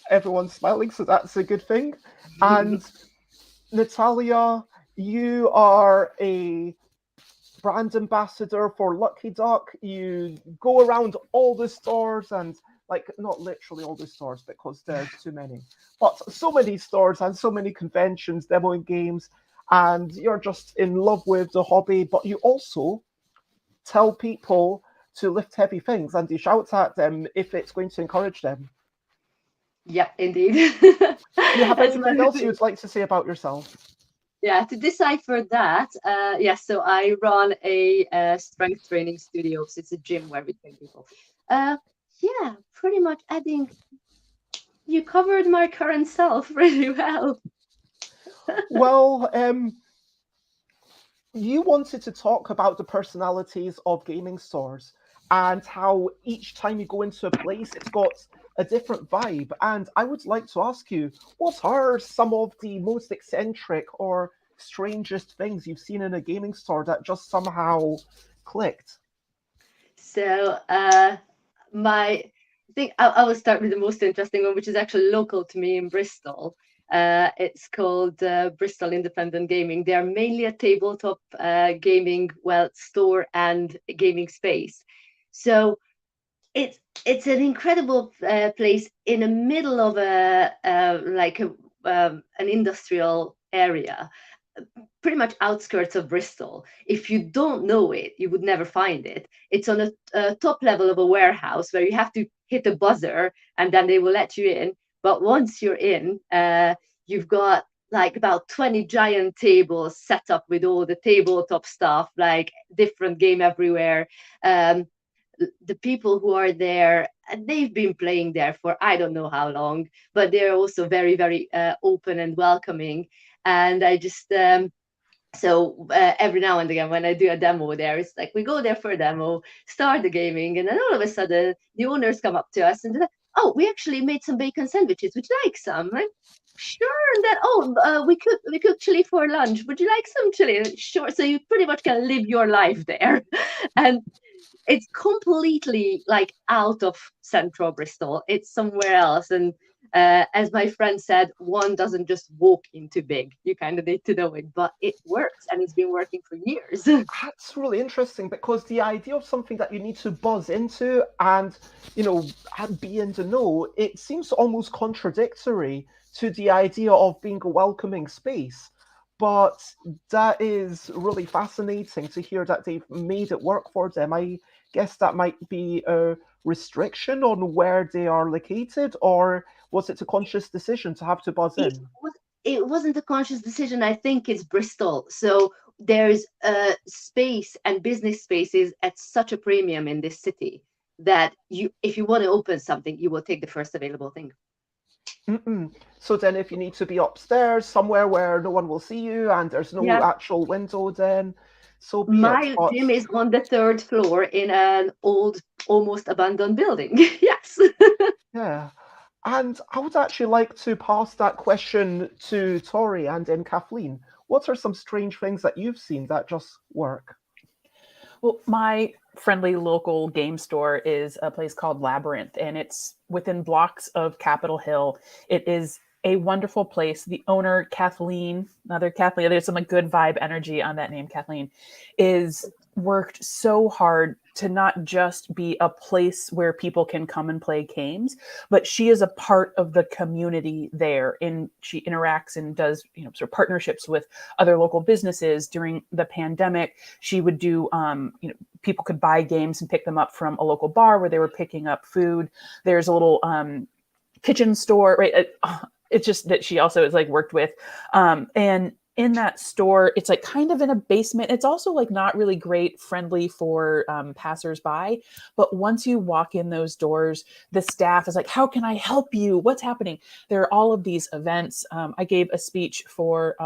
Everyone's smiling, so that's a good thing. And Natalia, you are a brand ambassador for Lucky Duck. You go around all the stores and, like, not literally all the stores because there's too many, but so many stores and so many conventions, demoing games, and you're just in love with the hobby. But you also tell people to lift heavy things, and you shout at them if it's going to encourage them. Yeah, indeed. Do you have anything else you'd like to say about yourself? Yeah, to decipher that, so I run a strength training studio. So it's a gym where we train people. Yeah, pretty much. I think you covered my current self really well. Well, you wanted to talk about the personalities of gaming stores and how each time you go into a place, it's got a different vibe. And I would like to ask you, what are some of the most eccentric or strangest things you've seen in a gaming store that just somehow clicked? So I will start with the most interesting one, which is actually local to me in Bristol. It's called Bristol Independent Gaming. They are mainly a tabletop gaming store and gaming space. So it's an incredible place in the middle of an industrial area, pretty much outskirts of Bristol. If you don't know it, you would never find it. It's on a top level of a warehouse where you have to hit a buzzer and then they will let you in. But once you're in, you've got like about 20 giant tables set up with all the tabletop stuff, like different game everywhere. The people who are there, they've been playing there for I don't know how long, but they're also very, very open and welcoming. And I just, every now and again, when I do a demo there, it's like we go there for a demo, start the gaming, and then all of a sudden the owners come up to us and they're like, oh, we actually made some bacon sandwiches. Would you like some? Like, sure. And then, we cooked chili for lunch. Would you like some chili? Sure. So you pretty much can live your life there. And it's completely like out of central Bristol. It's somewhere else. And as my friend said, one doesn't just walk into big. You kind of need to know it, but it works, and it's been working for years. That's really interesting, because the idea of something that you need to buzz into and, be in the know, it seems almost contradictory to the idea of being a welcoming space. But that is really fascinating to hear that they've made it work for them. I guess that might be a restriction on where they are located, or was it a conscious decision to have to buzz in? It wasn't a conscious decision. I think it's Bristol. So there's space and business spaces at such a premium in this city that if you want to open something, you will take the first available thing. So then if you need to be upstairs somewhere where no one will see you and there's no actual window, then so be My gym is on the 3rd floor in an old, almost abandoned building. Yes. Yeah. And I would actually like to pass that question to Tory and then Kathleen. What are some strange things that you've seen that just work? Well, my friendly local game store is a place called Labyrinth, and it's within blocks of Capitol Hill. It is a wonderful place. The owner, Kathleen, there's some like good vibe energy on that name, Kathleen, is worked so hard to not just be a place where people can come and play games, but she is a part of the community there. And she interacts and does, sort of partnerships with other local businesses. During the pandemic, she would do, people could buy games and pick them up from a local bar where they were picking up food. There's a little kitchen store, right? It's just that she also is like worked with, and in that store, it's like kind of in a basement. It's also like not really great friendly for passersby. But once you walk in those doors, the staff is like, how can I help you? What's happening? There are all of these events. I gave a speech for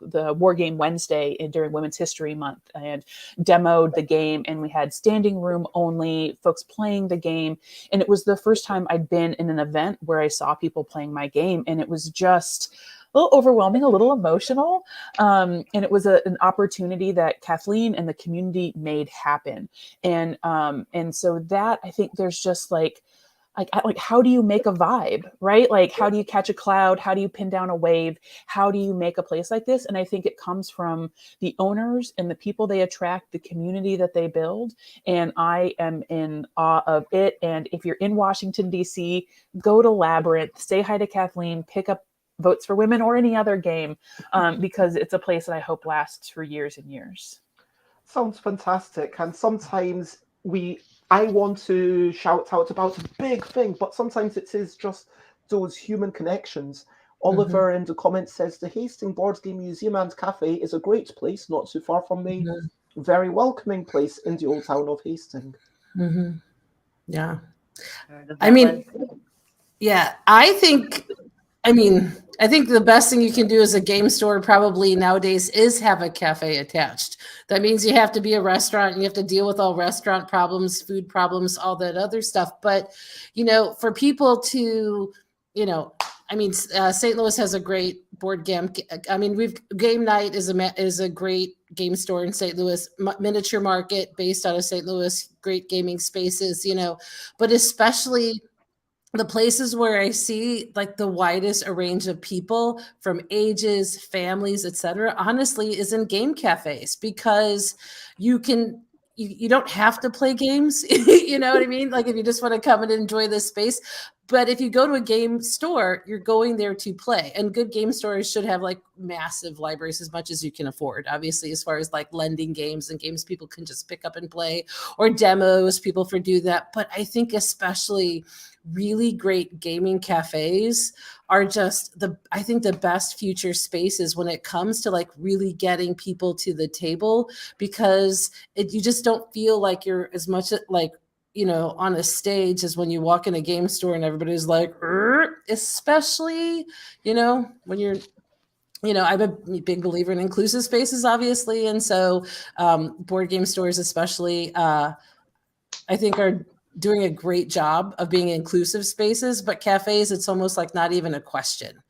the War Game Wednesday during Women's History Month and demoed the game. And we had standing room only, folks playing the game. And it was the first time I'd been in an event where I saw people playing my game. And it was just a little overwhelming, a little emotional. And it was an opportunity that Kathleen and the community made happen. And so that, I think there's just like, how do you make a vibe, right? Like, how do you catch a cloud? How do you pin down a wave? How do you make a place like this? And I think it comes from the owners and the people they attract, the community that they build. And I am in awe of it. And if you're in Washington, D.C., go to Labyrinth, say hi to Kathleen, pick up Votes for Women or any other game, because it's a place that I hope lasts for years and years. Sounds fantastic. And sometimes I want to shout out about a big thing, but sometimes it is just those human connections. Oliver in the comments says the Hastings Board Game Museum and Cafe is a great place, not too far from me. Very welcoming place in the old town of Hastings. Yeah. I mean, yeah, I think the best thing you can do as a game store probably nowadays is have a cafe attached. That means you have to be a restaurant and you have to deal with all restaurant problems, food problems, all that other stuff. But, for people to, St. Louis has a great board game. Game Night is a great game store in St. Louis, miniature market based out of St. Louis, great gaming spaces, but especially the places where I see like the widest range of people from ages, families, etc., honestly, is in game cafes, because you don't have to play games. You know what I mean? Like, if you just want to come and enjoy this space. But if you go to a game store, you're going there to play. And good game stores should have like massive libraries, as much as you can afford, obviously, as far as like lending games and games people can just pick up and play, or demos, people do that. But I think especially really great gaming cafes are just the best future spaces when it comes to like really getting people to the table, because you just don't feel like you're as much like, on a stage as when you walk in a game store and everybody's like, especially, when you're, I'm a big believer in inclusive spaces, obviously. And so board game stores, especially, I think are doing a great job of being inclusive spaces. But cafes, it's almost like not even a question.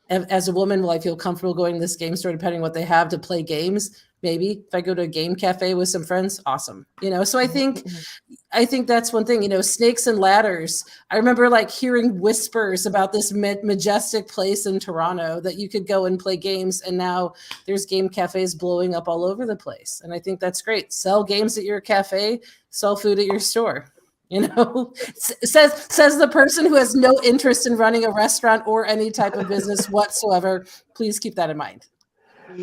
As a woman, will I feel comfortable going to this game store, depending on what they have to play games? Maybe. If I go to a game cafe with some friends, awesome. So I think that's one thing, Snakes and Ladders. I remember like hearing whispers about this majestic place in Toronto that you could go and play games. And now there's game cafes blowing up all over the place. And I think that's great. Sell games at your cafe, sell food at your store. Says the person who has no interest in running a restaurant or any type of business whatsoever. Please keep that in mind.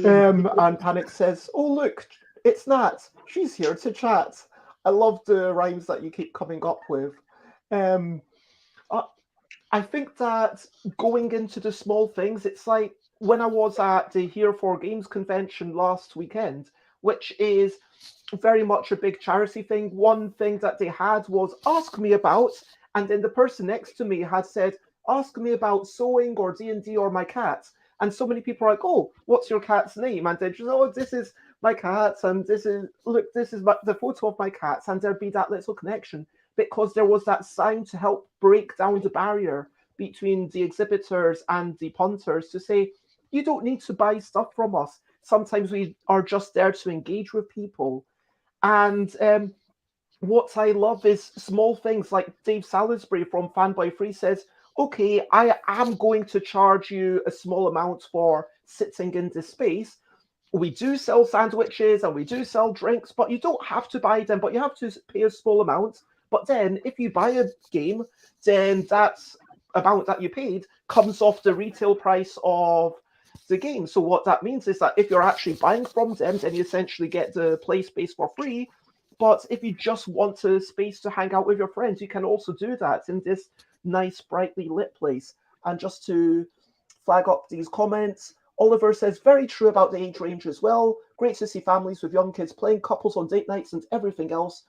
And Panic says, oh, look, it's Nat. She's here to chat. I love the rhymes that you keep coming up with. I think that going into the small things, it's like when I was at the Here for Games convention last weekend, which is very much a big charity thing. One thing that they had was ask me about, and then the person next to me had said, ask me about sewing or D&D or my cat. And so many people are like, oh, what's your cat's name? And they just, oh, this is my cat, and this is the photo of my cat, and there'd be that little connection, because there was that sign to help break down the barrier between the exhibitors and the punters to say, you don't need to buy stuff from us. Sometimes we are just there to engage with people. And what I love is small things like Dave Salisbury from Fanboy Free says, okay, I am going to charge you a small amount for sitting in this space. We do sell sandwiches and we do sell drinks, but you don't have to buy them, but you have to pay a small amount. But then if you buy a game, then that amount that you paid comes off the retail price of the game. So what that means is that if you're actually buying from them, then you essentially get the play space for free. But if you just want a space to hang out with your friends, you can also do that in this nice, brightly lit place. And just to flag up these comments, Oliver says, very true about the age range as well. Great to see families with young kids playing, couples on date nights and everything else.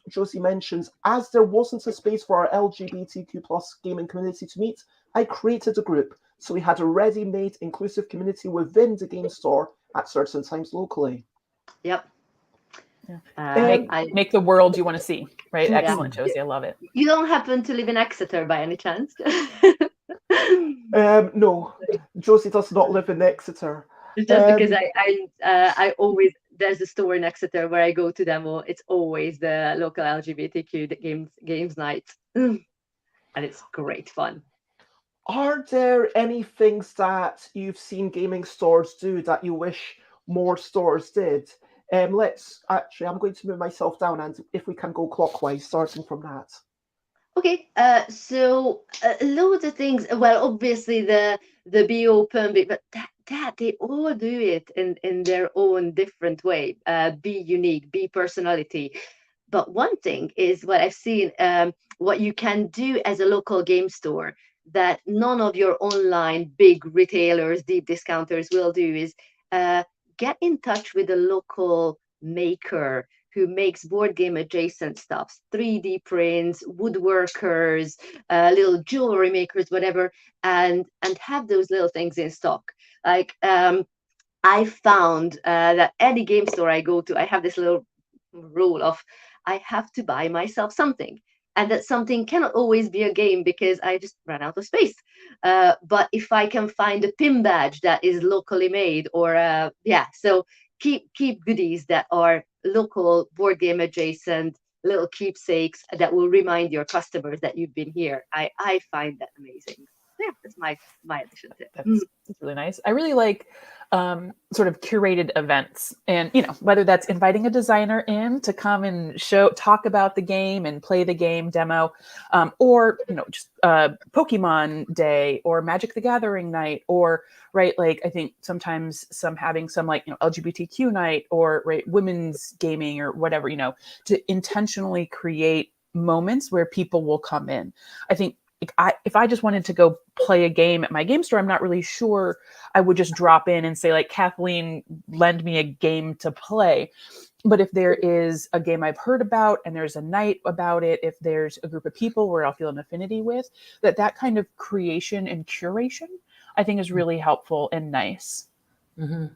Josie mentions, as there wasn't a space for our LGBTQ plus gaming community to meet, I created a group. So we had a ready-made inclusive community within the game store at certain times locally. Yep. Make the world you want to see, right? Yeah. Excellent, Josie. I love it. You don't happen to live in Exeter by any chance? No, Josie does not live in Exeter. Just because I always, there's a store in Exeter where I go to demo. It's always the local LGBTQ games night, and it's great fun. Are there any things that you've seen gaming stores do that you wish more stores did? I'm going to move myself down, and if we can go clockwise, starting from that. Okay, so loads of things. Well, obviously the be open, but that they all do it in their own different way. Be unique, be personality. But one thing is what I've seen, what you can do as a local game store that none of your online big retailers, deep discounters will do is get in touch with a local maker who makes board game adjacent stuff, 3D prints, woodworkers, little jewelry makers, whatever, and have those little things in stock. Like I found that any game store I go to, I have this little rule of I have to buy myself something. And that something cannot always be a game because I just ran out of space. But if I can find a pin badge that is locally made, or so keep goodies that are local board game adjacent, little keepsakes that will remind your customers that you've been here. I find that amazing. Yeah, that's my addition to it. That's really nice. I really like sort of curated events, and whether that's inviting a designer in to come and talk about the game and play the game demo, or just Pokemon Day or Magic the Gathering night, or like I think sometimes having some LGBTQ night, or women's gaming or whatever, to intentionally create moments where people will come in. I think if I just wanted to go play a game at my game store, I'm not really sure I would just drop in and say, Kathleen, lend me a game to play. But if there is a game I've heard about and there's a night about it, if there's a group of people where I'll feel an affinity with, that kind of creation and curation, I think is really helpful and nice. Mm-hmm.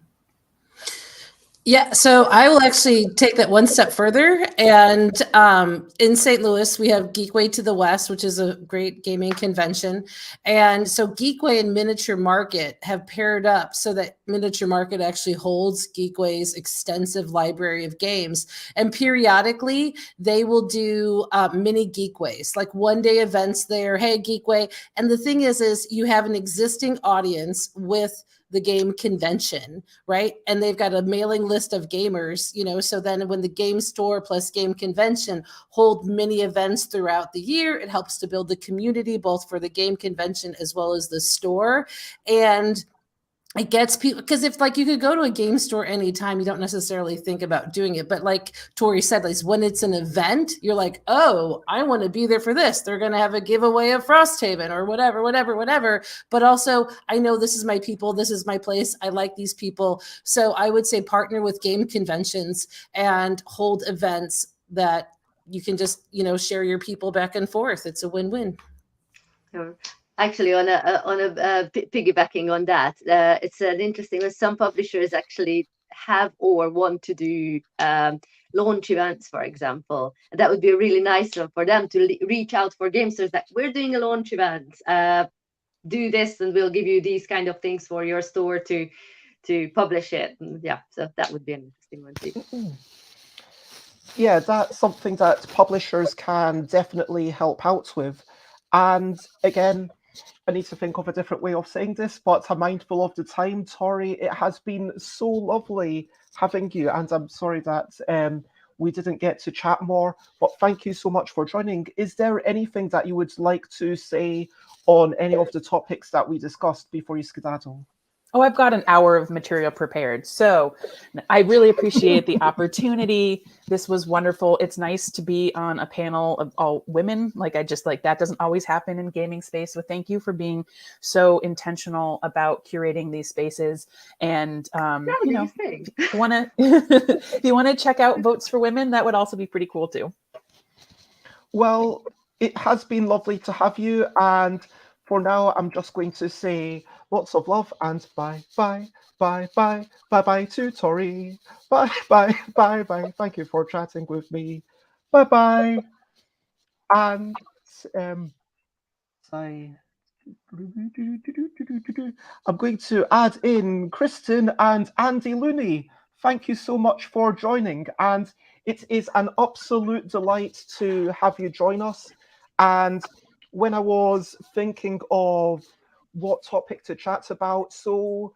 Yeah, so I will actually take that one step further. And in St. Louis, we have Geekway to the West, which is a great gaming convention. And so Geekway and Miniature Market have paired up so that Miniature Market actually holds Geekway's extensive library of games. And periodically, they will do mini Geekways, like one-day events there. Hey, Geekway. And the thing is you have an existing audience with the game convention, right? And they've got a mailing list of gamers, so then when the game store plus game convention hold many events throughout the year, it helps to build the community, both for the game convention as well as the store. And it gets people, because if you could go to a game store anytime, you don't necessarily think about doing it. But like Tory said, when it's an event, you're like, oh, I want to be there for this. They're going to have a giveaway of Frosthaven or whatever. But also, I know this is my people. This is my place. I like these people. So I would say partner with game conventions and hold events that you can just, share your people back and forth. It's a win-win. Sure. Actually, on a piggybacking on that, it's an interesting. Some publishers actually have or want to do launch events, for example. That would be a really nice one for them to reach out for game stores that we're doing a launch event. Do this, and we'll give you these kind of things for your store to publish it. And so that would be an interesting one too. Yeah, that's something that publishers can definitely help out with. And again, I need to think of a different way of saying this, but I'm mindful of the time. Tory, it has been so lovely having you, and I'm sorry that we didn't get to chat more, but thank you so much for joining. Is there anything that you would like to say on any of the topics that we discussed before you skedaddle? Oh, I've got an hour of material prepared. So I really appreciate the opportunity. This was wonderful. It's nice to be on a panel of all women. That doesn't always happen in gaming space. So thank you for being so intentional about curating these spaces. And, if you want to check out Votes for Women, that would also be pretty cool too. Well, it has been lovely to have you. And for now, I'm just going to say lots of love and bye, bye, bye, bye, bye, bye to Tory. Bye, bye, bye, bye. Thank you for chatting with me. Bye, bye. And I'm going to add in Kristin and Andy Looney. Thank you so much for joining. And it is an absolute delight to have you join us. And when I was thinking of what topic to chat about, so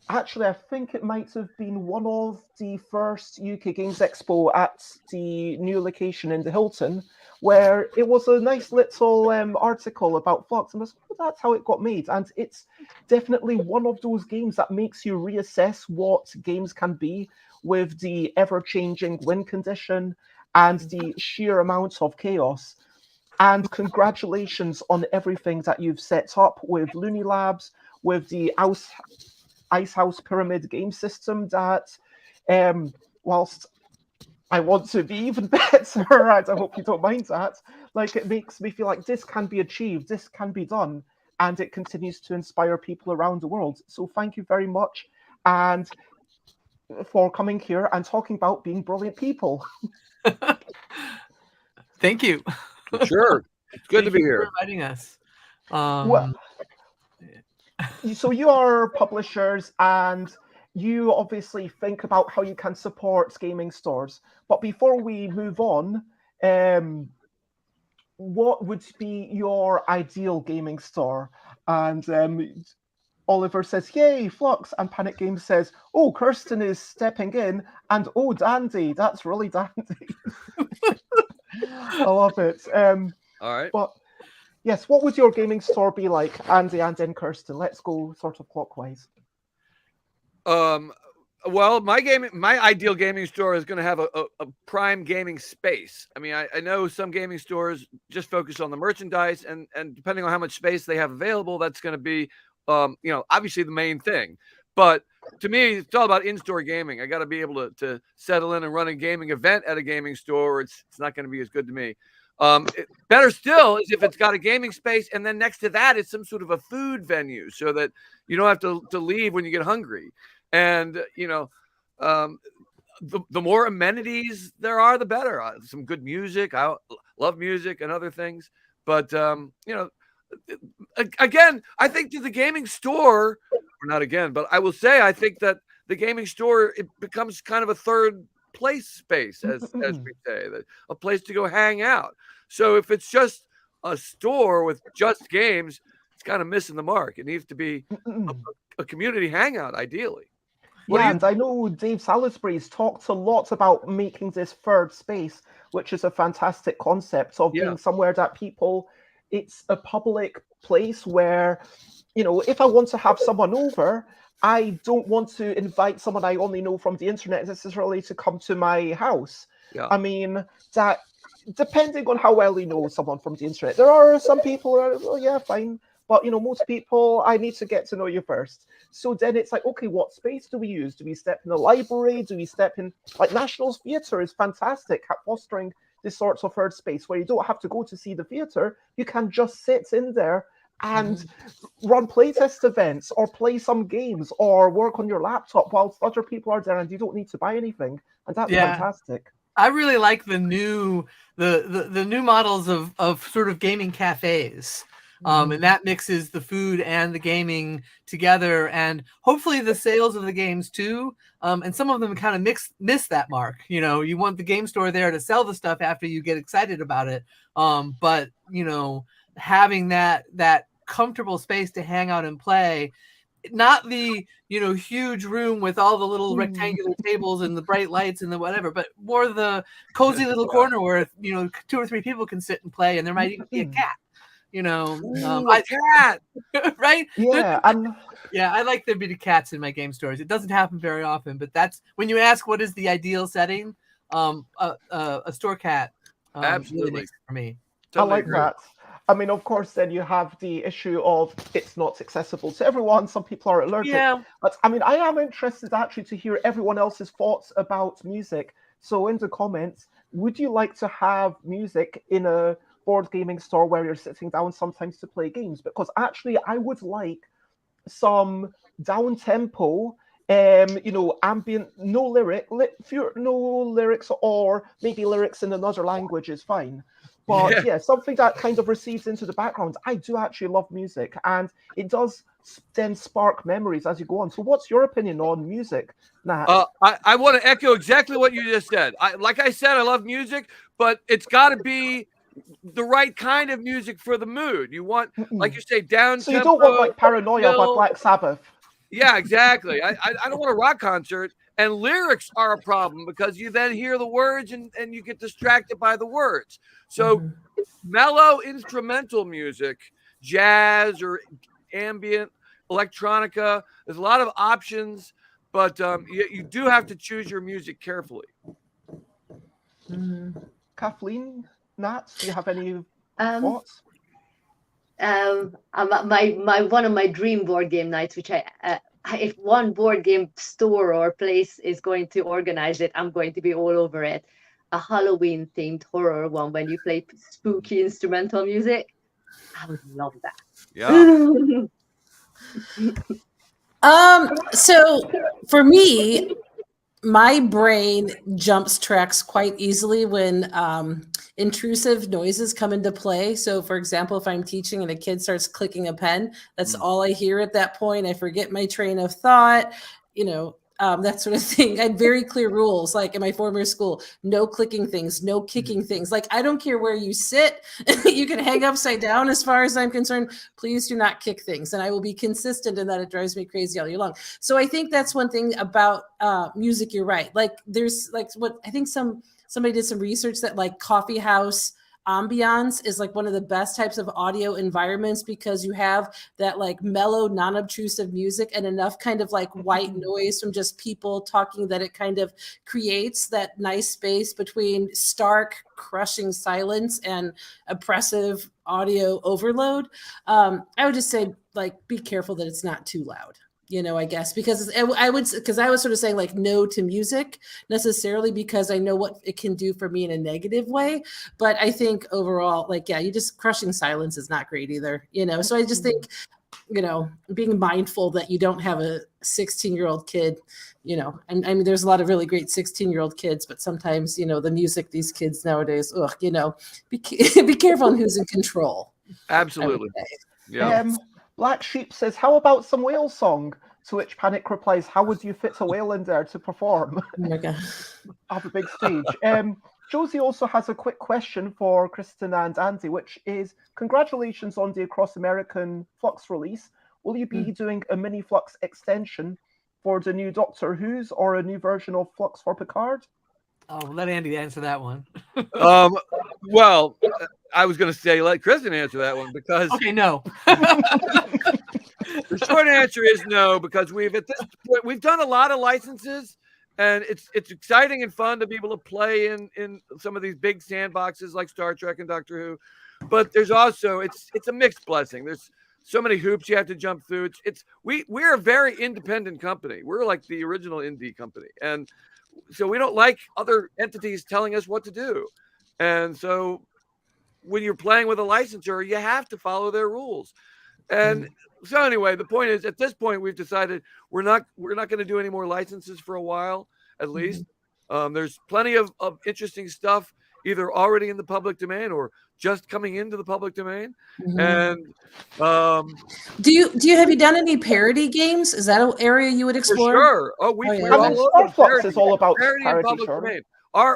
actually I think it might have been one of the first UK Games Expo at the new location in the Hilton, where it was a nice little article about Flux, and that's how it got made. And it's definitely one of those games that makes you reassess what games can be with the ever-changing win condition and the sheer amount of chaos. And congratulations on everything that you've set up with Looney Labs, with the Ice House Pyramid game system that, whilst I want to be even better, and I hope you don't mind that, it makes me feel like this can be achieved, this can be done, and it continues to inspire people around the world. So thank you very much, and for coming here and talking about being brilliant people. Thank you. Sure. It's good to be here. For inviting us. Well, so you are publishers and you obviously think about how you can support gaming stores. But before we move on, what would be your ideal gaming store? And Oliver says, yay, Flux. And Panic Games says, oh, Kirsten is stepping in. And oh, dandy. That's really dandy. I love it. All right. But yes, what would your gaming store be like, Andy and then Kirsten? Let's go sort of clockwise. Well, my ideal gaming store is going to have a prime gaming space. I mean, I know some gaming stores just focus on the merchandise, and depending on how much space they have available, that's going to be, obviously the main thing. But to me, it's all about in-store gaming. I got to be able to settle in and run a gaming event at a gaming store. Or it's not going to be as good to me. Better still is if it's got a gaming space, and then next to that is some sort of a food venue, so that you don't have to leave when you get hungry. And the more amenities there are, the better. Some good music. I love music and other things. But again, I think to the gaming store, or not again, but I will say I think that the gaming store, it becomes kind of a third place space, as we say, a place to go hang out. So if it's just a store with just games, it's kind of missing the mark. It needs to be a community hangout, ideally. Yeah, and I know Dave Salisbury's talked a lot about making this third space, which is a fantastic concept of being somewhere that people, it's a public place where, if I want to have someone over, I don't want to invite someone I only know from the internet necessarily to come to my house. Yeah. I mean, that depending on how well you know someone from the internet, there are some people who are, oh yeah, fine. But, most people, I need to get to know you first. So then it's like, okay, what space do we use? Do we step in the library? Do we step in, Nationals Theatre is fantastic at fostering this sort of third space where you don't have to go to see the theatre. You can just sit in there and run playtest events or play some games or work on your laptop whilst other people are there and you don't need to buy anything. And that's fantastic. I really like the new models of sort of gaming cafes. And that mixes the food and the gaming together, and hopefully the sales of the games too. And some of them kind of miss that mark. You want the game store there to sell the stuff after you get excited about it. But having that comfortable space to hang out and play. Not the, you know, huge room with all the little rectangular tables and the bright lights and the whatever, but more the cozy little corner where, you know, 2 or 3 people can sit and play, and there might even be a cat. You know, a cat, right? Yeah, yeah, I like there be the cats in my game stories. It doesn't happen very often, but that's when you ask what is the ideal setting. A store cat absolutely really makes it for me. I like that. I mean, of course, then you have the issue of it's not accessible to everyone. Some people are allergic. Yeah. But I mean, I am interested actually to hear everyone else's thoughts about music. So in the comments, would you like to have music in a board gaming store where you're sitting down sometimes to play games? Because actually, I would like some down tempo, you know, ambient, no lyrics, or maybe lyrics in another language is fine. But yeah, something that kind of recedes into the background. I do actually love music, and it does then spark memories as you go on. So what's your opinion on music, Nat? I want to echo exactly what you just said. Like I said, I love music, but it's got to be the right kind of music for the mood. You want, like you say, down. So you don't want like Paranoia by Black Sabbath. Yeah, exactly. I don't want a rock concert, and lyrics are a problem because you then hear the words and you get distracted by the words. So mellow instrumental music, jazz or ambient, electronica, there's a lot of options, but you do have to choose your music carefully. Kathleen, Nat, do you have any thoughts? My one of my dream board game nights, which if one board game store or place is going to organize it, I'm going to be all over it. A Halloween themed horror one when you play spooky instrumental music. I would love that. Yeah. So for me, my brain jumps tracks quite easily when intrusive noises come into play. So for example, if I'm teaching and a kid starts clicking a pen, that's all I hear at that point. I forget my train of thought, you know, that sort of thing. I had very clear rules, like in my former school, no clicking things, no kicking things. Like, I don't care where you sit. You can hang upside down as far as I'm concerned. Please do not kick things. And I will be consistent in that. It drives me crazy all year long. So I think that's one thing about music. You're right. Like there's like what I think somebody did some research that like coffee house ambiance is like one of the best types of audio environments because you have that like mellow, non-obtrusive music and enough kind of like white noise from just people talking that it kind of creates that nice space between stark, crushing silence and oppressive audio overload. I would just say like be careful that it's not too loud. You know, I guess, because I was sort of saying like no to music necessarily because I know what it can do for me in a negative way. But I think overall, like, yeah, you just crushing silence is not great either, you know? So I just think, you know, being mindful that you don't have a 16-year-old kid, you know, and I mean, there's a lot of really great 16-year-old kids, but sometimes, you know, the music, these kids nowadays, you know, be careful on who's in control. Absolutely. Yeah. Black Sheep says, how about some whale song? To which Panic replies, how would you fit a whale in there to perform? Oh my God. Have a big stage. Josie also has a quick question for Kristin and Andy, which is, congratulations on the Across American Flux release. Will you be doing a mini Flux extension for the new Doctor Who's or a new version of Flux for Picard? Oh, let Andy answer that one. Well, I was going to say let Kristin answer that one because okay, no. The short answer is no, because we've done a lot of licenses, and it's exciting and fun to be able to play in some of these big sandboxes like Star Trek and Doctor Who, but there's also it's a mixed blessing. There's so many hoops you have to jump through. We're a very independent company. We're like the original indie company, and so we don't like other entities telling us what to do. And so when you're playing with a licensor, you have to follow their rules. And so anyway, the point is, at this point, we've decided we're not going to do any more licenses for a while, at least. There's plenty of interesting stuff either already in the public domain or just coming into the public domain. And do you have you done any parody games? Is that an area you would explore? For sure. Oh, we're all Star Flux is all about parody in public domain.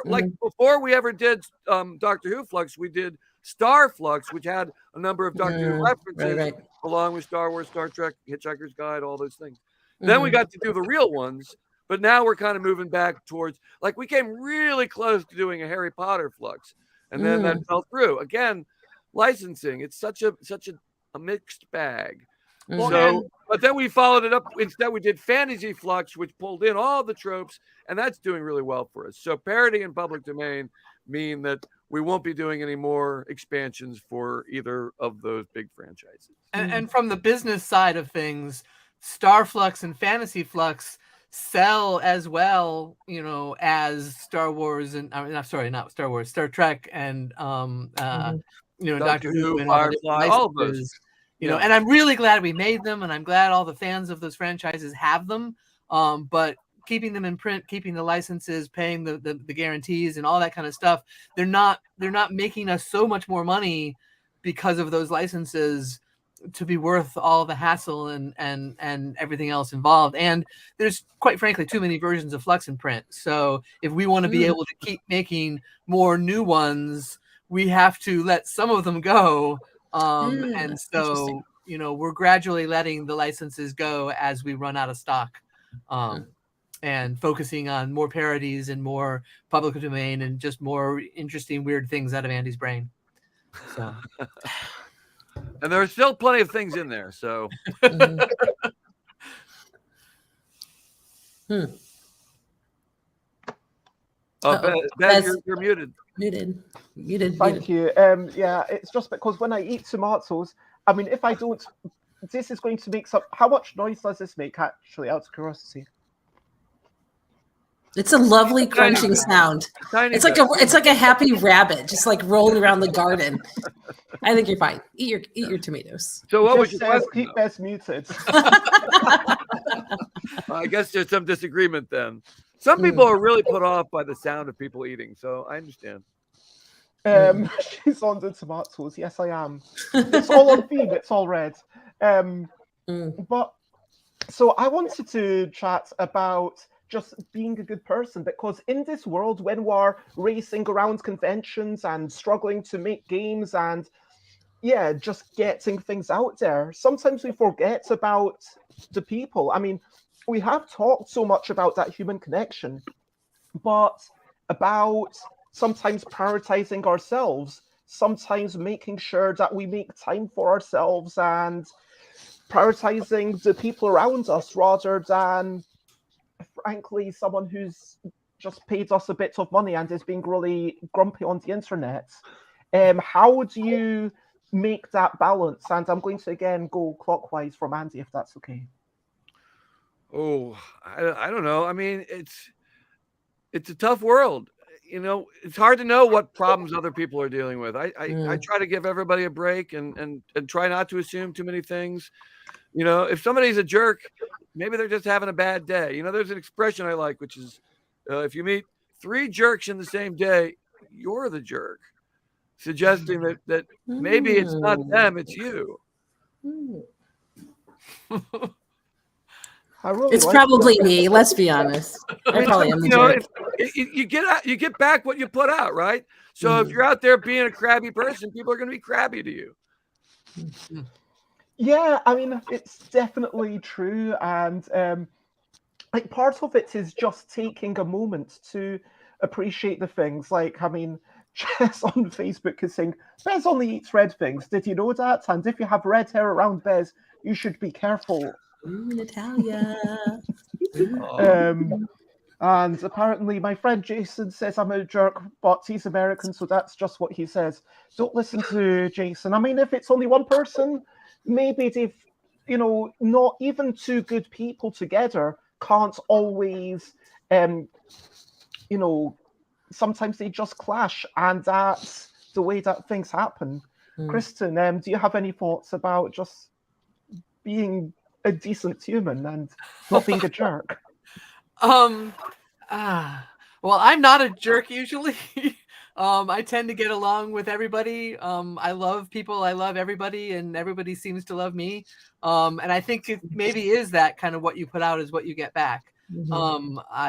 Like before we ever did Doctor Who Flux, we did Star Flux, which had a number of Doctor Who references, right. along with Star Wars, Star Trek, Hitchhiker's Guide, all those things. Then we got to do the real ones, but now we're kind of moving back towards, like, we came really close to doing a Harry Potter flux, and then that fell through. Again, licensing, it's such a mixed bag. So, but then we followed it up. Instead, we did Fantasy Flux, which pulled in all the tropes, and that's doing really well for us. So parody and public domain mean that we won't be doing any more expansions for either of those big franchises. And from the business side of things, Star Flux and Fantasy Flux sell as well, you know, as Star Wars and not Star Wars, Star Trek and you know, Doctor Who and Firefly, all of those. You know, and I'm really glad we made them, and I'm glad all the fans of those franchises have them. But keeping them in print, keeping the licenses, paying the guarantees and all that kind of stuff, they're not making us so much more money because of those licenses to be worth all the hassle and everything else involved. And there's, quite frankly, too many versions of Flux in print. So if we want to be able to keep making more new ones, we have to let some of them go. And so, you know, we're gradually letting the licenses go as we run out of stock, and focusing on more parodies and more public domain and just more interesting, weird things out of Andy's brain. So. And there are still plenty of things in there. So. Ben, you're muted. Muted. Thank you. Yeah, it's just because when I eat tomatoes, I mean, if I don't, this is going to make some. How much noise does this make, actually, out of curiosity? It's a lovely crunching sound. It's like a happy rabbit, just like rolling around the garden. I think you're fine. Eat your tomatoes. So what was your question? Keep best muted. I guess there's some disagreement then. Some people are really put off by the sound of people eating, so I understand. She's on the tomatoes. Yes, I am. It's all on theme. It's all red. But so I wanted to chat about just being a good person, because in this world, when we're racing around conventions and struggling to make games and just getting things out there, sometimes we forget about the people. I mean, we have talked so much about that human connection, but about sometimes prioritizing ourselves, sometimes making sure that we make time for ourselves and prioritizing the people around us rather than, frankly, someone who's just paid us a bit of money and is being really grumpy on the internet. How do you make that balance? And I'm going to again go clockwise from Andy, if that's okay. Oh, I don't know. I mean, it's a tough world. You know, it's hard to know what problems other people are dealing with. I try to give everybody a break and try not to assume too many things. You know, if somebody's a jerk, maybe they're just having a bad day. You know, there's an expression I like, which is if you meet 3 jerks in the same day, you're the jerk, suggesting that maybe it's not them, it's you. It's probably me. Let's be honest. I probably am the jerk. You get back what you put out, right? So if you're out there being a crabby person, people are going to be crabby to you. Yeah, I mean, it's definitely true. And like part of it is just taking a moment to appreciate the things. Like, I mean, Jess on Facebook is saying, Bez only eats red things. Did you know that? And if you have red hair around Bez, you should be careful. Ooh, Natalia. And apparently my friend Jason says I'm a jerk, but he's American, so that's just what he says. Don't listen to Jason. I mean, if it's only one person, maybe they've, you know, not even 2 good people together can't always, you know, sometimes they just clash, and that's the way that things happen. Kristin, do you have any thoughts about just being a decent human and not being a jerk? Well, I'm not a jerk usually. I tend to get along with everybody. I love people. I love everybody, and everybody seems to love me. And I think it maybe is that kind of what you put out is what you get back. The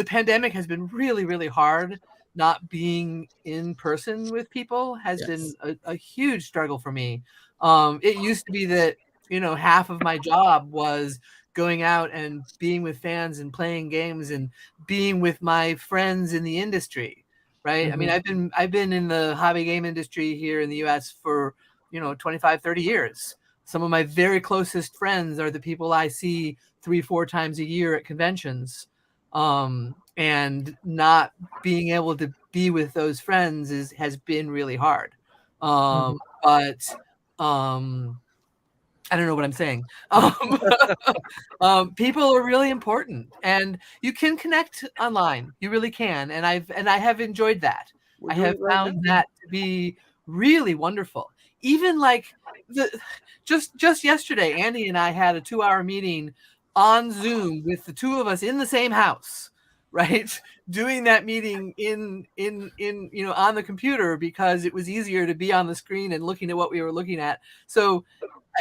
pandemic has been really, really hard not being in person with people has been a huge struggle for me. It used to be that, you know, half of my job was going out and being with fans and playing games and being with my friends in the industry, right? I mean, I've been in the hobby game industry here in the US for, you know, 25, 30 years. Some of my very closest friends are the people I see 3-4 times a year at conventions. And not being able to be with those friends has been really hard. But I don't know what I'm saying. People are really important, and you can connect online. You really can, and I have enjoyed that. I have found that to be really wonderful. Even like just yesterday, Andy and I had a 2-hour meeting on Zoom with the two of us in the same house, right? Doing that meeting in you know, on the computer because it was easier to be on the screen and looking at what we were looking at. So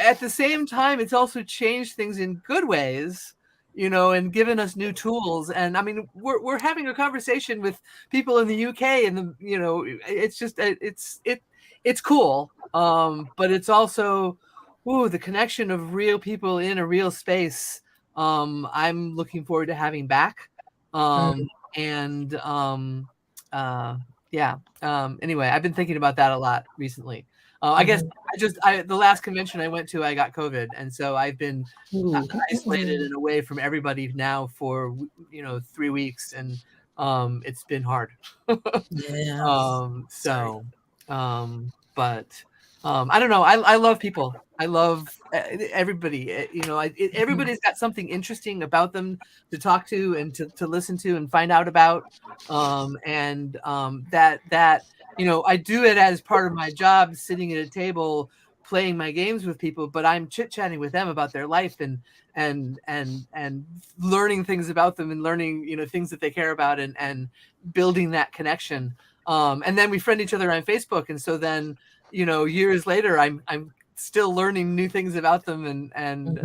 at the same time, it's also changed things in good ways, you know, and given us new tools. And I mean, we're having a conversation with people in the UK, and the, you know, it's just it's cool. But it's also, the connection of real people in a real space. I'm looking forward to having back. Anyway, I've been thinking about that a lot recently. I guess the last convention I went to, I got COVID, and so I've been isolated and away from everybody now for, you know, 3 weeks, and it's been hard. I don't know. I love people. I love everybody. You know, everybody's got something interesting about them to talk to and to listen to and find out about. That you know, I do it as part of my job, sitting at a table playing my games with people, but I'm chit-chatting with them about their life and learning things about them and learning, you know, things that they care about and building that connection. And then we friend each other on Facebook, and so then, you know, years later, I'm still learning new things about them, and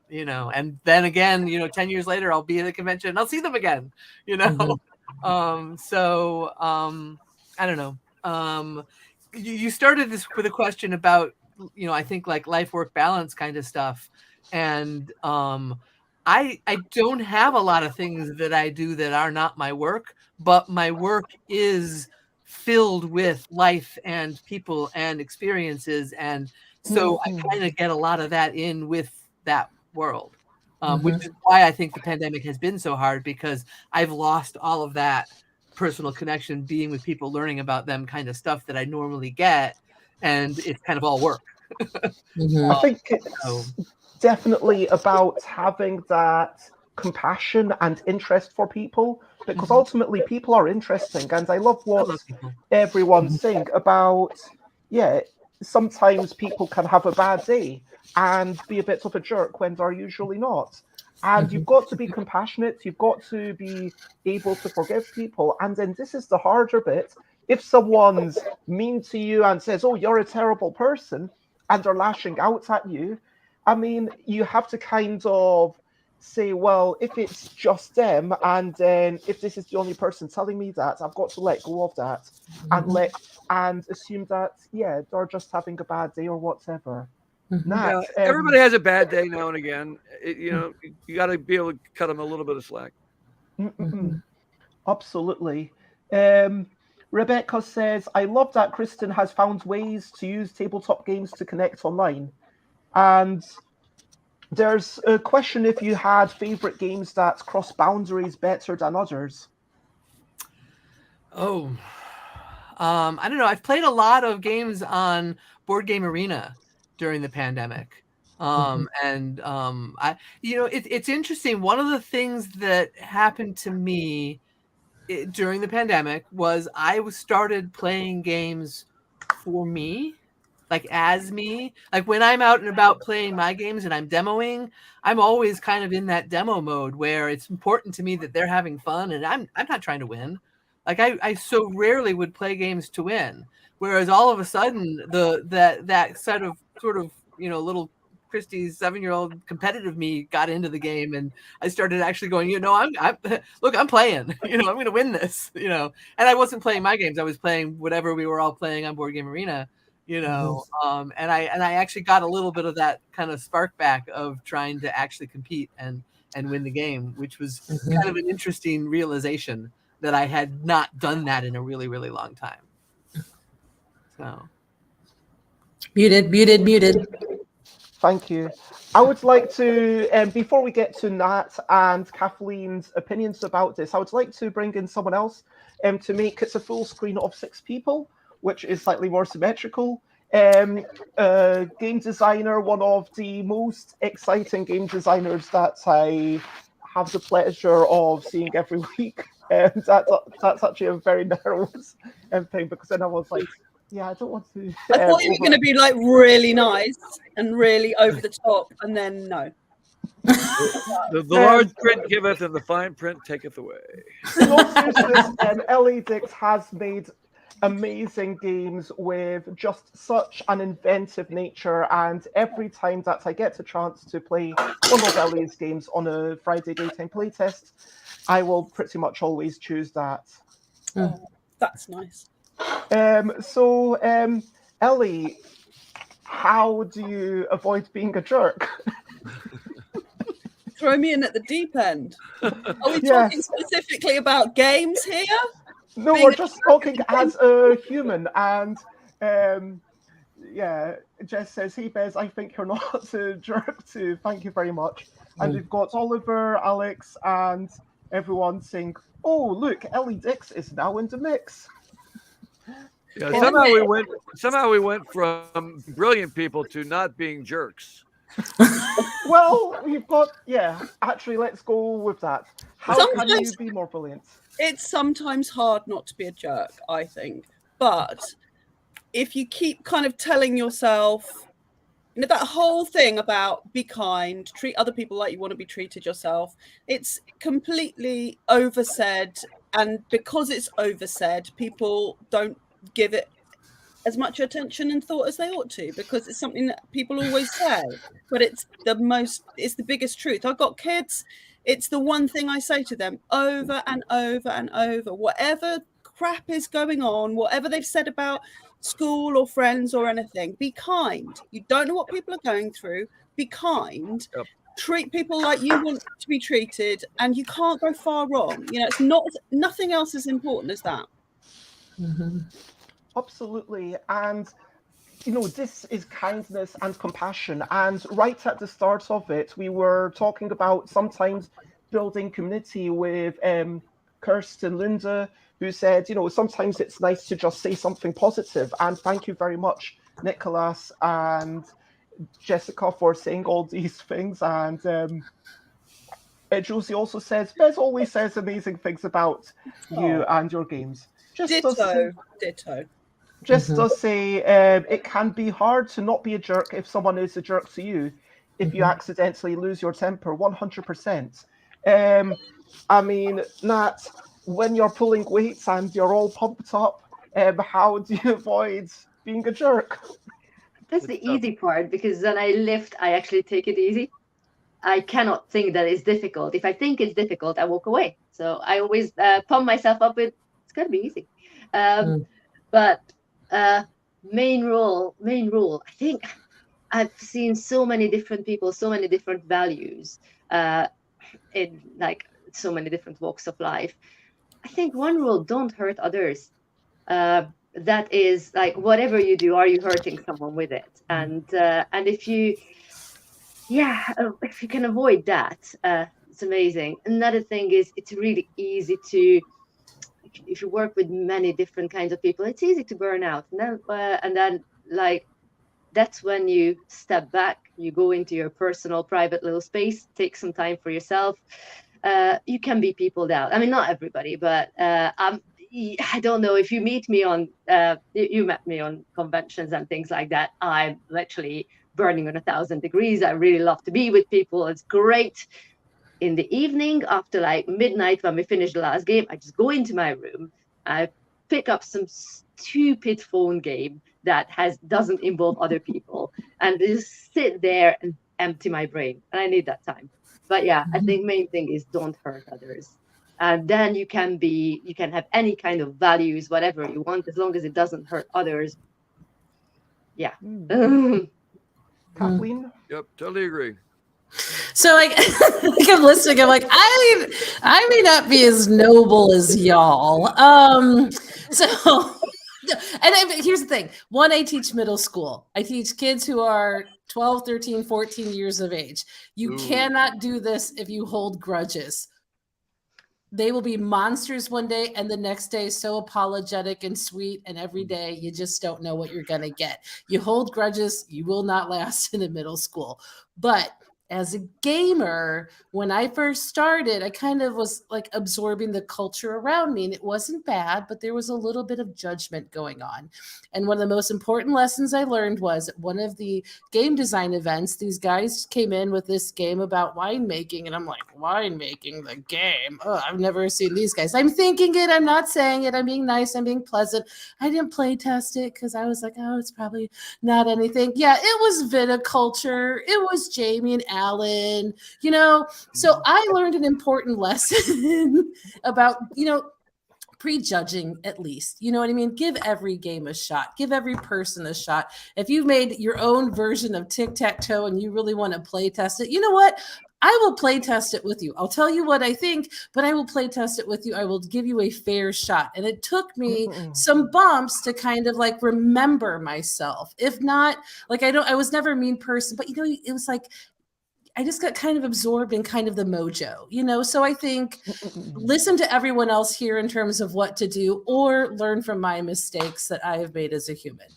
you know, and then again, you know, 10 years later, I'll be at a convention and I'll see them again, you know. I don't know. You started this with a question about, you know, I think like life-work balance kind of stuff, and I don't have a lot of things that I do that are not my work, but my work is filled with life and people and experiences, and so I kind of get a lot of that in with that world, which is why I think the pandemic has been so hard, because I've lost all of that personal connection, being with people, learning about them, kind of stuff that I normally get, and it's kind of all work. I think it's definitely about having that compassion and interest for people, because ultimately people are interesting, and I love what everyone's saying about, sometimes people can have a bad day and be a bit of a jerk when they're usually not. And you've got to be compassionate, you've got to be able to forgive people. And then this is the harder bit. If someone's mean to you and says, oh, you're a terrible person, and they're lashing out at you, I mean, you have to kind of say, well, if it's just them, and then if this is the only person telling me that, I've got to let go of that and assume that, they're just having a bad day or whatever. Nat, everybody has a bad day now and again. You know, you got to be able to cut them a little bit of slack. Absolutely. Rebecca says, I love that Kristin has found ways to use tabletop games to connect online. And there's a question if you had favorite games that cross boundaries better than others. I don't know. I've played a lot of games on Board Game Arena during the pandemic. It's interesting. One of the things that happened to me during the pandemic was I started playing games for me, like as me. Like when I'm out and about playing my games and I'm demoing, I'm always kind of in that demo mode where it's important to me that they're having fun, and I'm not trying to win. Like I so rarely would play games to win. Whereas all of a sudden that sort of, you know, little Christy's 7-year-old competitive me got into the game, and I started actually going, I'm playing, I'm going to win this, and I wasn't playing my games. I was playing whatever we were all playing on Board Game Arena, and I actually got a little bit of that kind of spark back of trying to actually compete and win the game, which was kind of an interesting realization that I had not done that in a really, really long time. So. Muted. Thank you. I would like to, before we get to Nat and Kathleen's opinions about this, I would like to bring in someone else to make it a full screen of 6 people, which is slightly more symmetrical. Game designer, one of the most exciting game designers that I have the pleasure of seeing every week. And that's actually a very nervous thing, because then I was like, yeah, I don't want to. I thought you were going to be like really nice and really over the top, and then no. The large print giveth and the fine print taketh away. Ellie Dix has made amazing games with just such an inventive nature, and every time that I get a chance to play one of Ellie's games on a Friday daytime playtest, I will pretty much always choose that. That's nice. Ellie, how do you avoid being a jerk? Throw me in at the deep end. Are we talking specifically about games here? No, we're just talking as a human. And Jess says, hey, Bez, I think you're not a jerk too. Thank you very much. And we've got Oliver, Alex, and everyone saying, oh, look, Ellie Dix is now in the mix. Yeah, somehow we went from brilliant people to not being jerks. Well, we've got actually, let's go with that. How can you be more brilliant? It's sometimes hard not to be a jerk, I think. But if you keep kind of telling yourself, that whole thing about be kind, treat other people like you want to be treated yourself, it's completely oversaid. And because it's oversaid, people don't give it as much attention and thought as they ought to, because it's something that people always say, but it's the biggest truth. I've got kids. It's the one thing I say to them over and over and over. Whatever crap is going on, whatever they've said about school or friends or anything, be kind. You don't know what people are going through. Be kind. Yep. Treat people like you want to be treated, and you can't go far wrong. It's nothing else as important as that. Absolutely. And this is kindness and compassion. And right at the start of it, we were talking about sometimes building community with Kirsten Lunde, who said, sometimes it's nice to just say something positive. And thank you very much, Nicholas and Jessica, for saying all these things. And Josie also says, Bez always says amazing things about you and your games. Ditto. Just does say it can be hard to not be a jerk if someone is a jerk to you, if you accidentally lose your temper. 100%. I mean, Nat, when you're pulling weights and you're all pumped up, how do you avoid being a jerk? That's the easy part, because when I lift, I actually take it easy. I cannot think that it's difficult. If I think it's difficult, I walk away. So I always pump myself up with, it's going to be easy. But main rule, I think I've seen so many different people, so many different values in like so many different walks of life. I think one rule, don't hurt others. That is like, whatever you do, are you hurting someone with it? And if you can avoid that, it's amazing. Another thing is, it's really easy to, if you work with many different kinds of people, it's easy to burn out. And then like, that's when you step back, you go into your personal, private little space, take some time for yourself. You can be peopled out. I mean, not everybody, but I don't know, if you meet me on, you met me on conventions and things like that, I'm literally burning on 1,000 degrees. I really love to be with people. It's great. In the evening, after like midnight, when we finish the last game, I just go into my room. I pick up some stupid phone game that doesn't involve other people, and just sit there and empty my brain, and I need that time. But yeah, I think main thing is don't hurt others. And then you can have any kind of values, whatever you want, as long as it doesn't hurt others. Yeah. Kathleen? Yep, totally agree. So like I'm listening, I'm like, I may not be as noble as y'all. Here's the thing. One, I teach middle school. I teach kids who are 12, 13, 14 years of age. You cannot do this if you hold grudges. They will be monsters one day, and the next day so apologetic and sweet, and every day you just don't know what you're going to get. You hold grudges, you will not last in a middle school. But as a gamer, when I first started, I kind of was like absorbing the culture around me, and it wasn't bad, but there was a little bit of judgment going on. And one of the most important lessons I learned was at one of the game design events, these guys came in with this game about winemaking, and I'm like, winemaking, the game? Oh, I've never seen these guys. I'm thinking it, I'm not saying it, I'm being nice, I'm being pleasant. I didn't play test it because I was like, oh, it's probably not anything. Yeah, it was viticulture. It was Jamie and Alan, so I learned an important lesson about, prejudging at least, you know what I mean? Give every game a shot, give every person a shot. If you've made your own version of tic-tac-toe and you really want to play test it, you know what? I will play test it with you. I'll tell you what I think, but I will play test it with you. I will give you a fair shot. And it took me some bumps to kind of like remember myself. If not, like I was never a mean person, but it was like, I just got kind of absorbed in kind of the mojo, so I think listen to everyone else here in terms of what to do or learn from my mistakes that I have made as a human.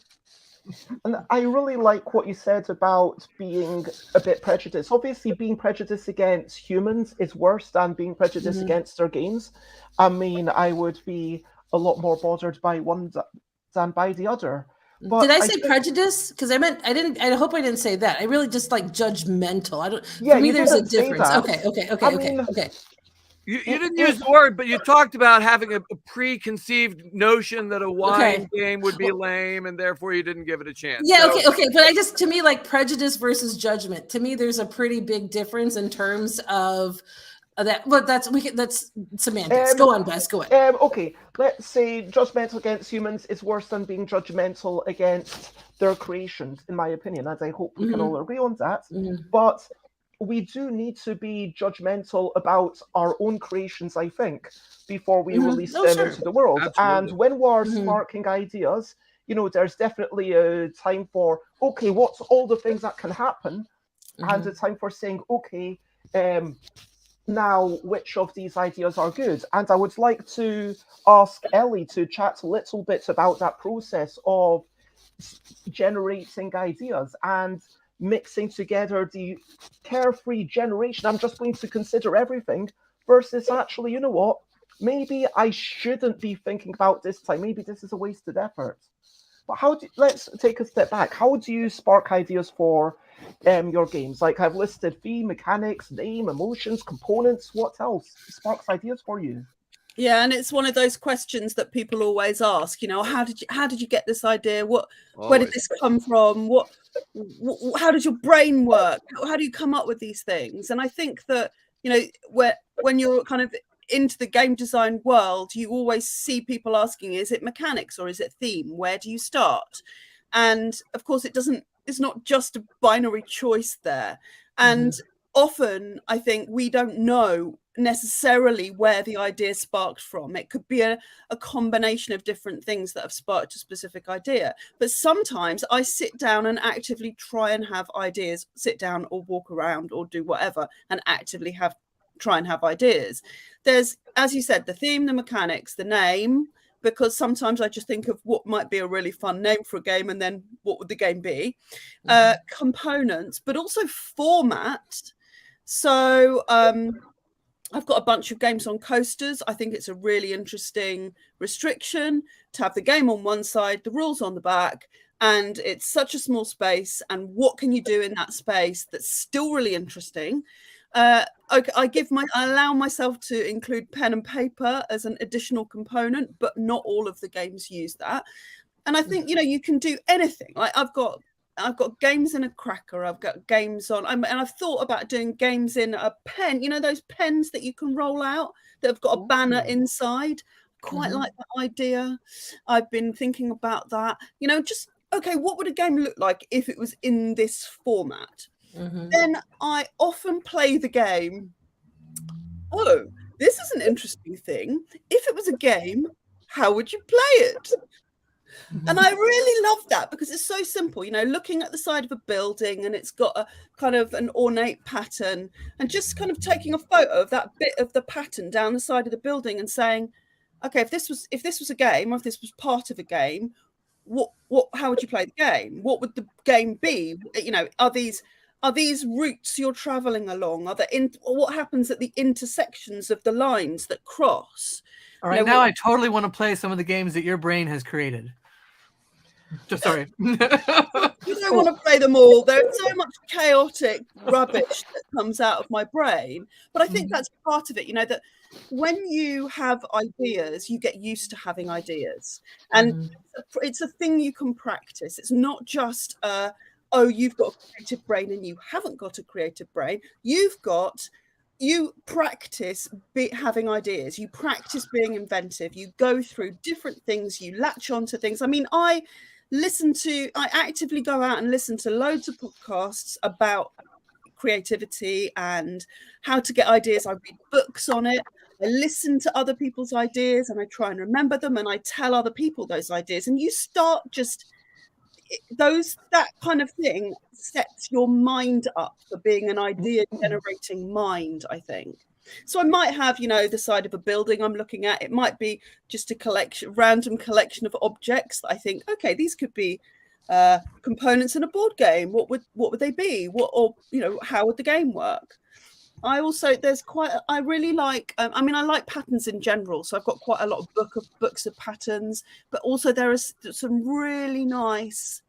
And I really like what you said about being a bit prejudiced. Obviously, being prejudiced against humans is worse than being prejudiced against their games. I mean, I would be a lot more bothered by one than by the other. But did I say prejudice? Because I hope I didn't say that. I really just like judgmental. Yeah, for me, there's a difference. Okay. Okay. You didn't use the word, but you talked about having a preconceived notion that a wine game would be lame, and therefore you didn't give it a chance. Yeah, okay. But to me, like prejudice versus judgment, to me, there's a pretty big difference in terms of that. But that's semantics. Go on, Bess. Go on. Okay, let's say judgmental against humans is worse than being judgmental against their creations, in my opinion, and I hope we can all agree on that. But we do need to be judgmental about our own creations, I think, before we release them into the world. Absolutely. And when we're sparking ideas, there's definitely a time for, okay, what's all the things that can happen? And a time for saying, okay, now which of these ideas are good? And I would like to ask Ellie to chat a little bit about that process of generating ideas and mixing together the carefree generation, I'm just going to consider everything, versus actually, you know what, maybe I shouldn't be thinking about this time, maybe this is a wasted effort. But let's take a step back. How do you spark ideas for your games? Like I've listed theme, mechanics, name, emotions, components. What else sparks ideas for you? Yeah, and it's one of those questions that people always ask. How did you get this idea? Where did this come from? How does your brain work? How do you come up with these things? And I think that when you're kind of into the game design world, you always see people asking, is it mechanics or is it theme? Where do you start? And of course, it's not just a binary choice there. And often I think we don't know necessarily where the idea sparked from. It could be a combination of different things that have sparked a specific idea. But sometimes I sit down and actively try and have ideas, sit down or walk around or do whatever, and actively try and have ideas. There's, as you said, the theme, the mechanics, the name, because sometimes I just think of what might be a really fun name for a game and then what would the game be? Components, but also format. So I've got a bunch of games on coasters. I think it's a really interesting restriction to have the game on one side, the rules on the back, and it's such a small space. And what can you do in that space that's still really interesting? I allow myself to include pen and paper as an additional component, but not all of the games use that. And I think, you can do anything. Like I've got I've got games in a cracker. I've got games on, and I've thought about doing games in a pen. You know, those pens that you can roll out that have got a banner inside. Quite like that idea. I've been thinking about that. You know, just okay, what would a game look like if it was in this format? Then I often play the game. Oh, this is an interesting thing. If it was a game, how would you play it? And I really love that because it's so simple, you know, looking at the side of a building and it's got a kind of an ornate pattern, and just kind of taking a photo of that bit of the pattern down the side of the building and saying, okay, if this was a game, or if this was part of a game, how would you play the game? What would the game be? You know, are these routes you're traveling along? What happens at the intersections of the lines that cross? All right, now I totally want to play some of the games that your brain has created. Just sorry. I don't want to play them all. There's so much chaotic rubbish that comes out of my brain. But I think that's part of it, you know, that when you have ideas, you get used to having ideas. And it's a thing you can practice. It's not just, oh, you've got a creative brain and you haven't got a creative brain. You practice having ideas. You practice being inventive. You go through different things. You latch onto things. I mean, I actively go out and listen to loads of podcasts about creativity and how to get ideas. I read books on it. I listen to other people's ideas and I try and remember them, and I tell other people those ideas. And you start that kind of thing sets your mind up for being an idea generating mind, I think. So I might have, you know, the side of a building I'm looking at. It might be just a random collection of objects that I think, okay, these could be components in a board game. What would they be? Or you know, how would the game work? I really like, I like patterns in general. So I've got quite a lot of books of patterns, but also there are some really nice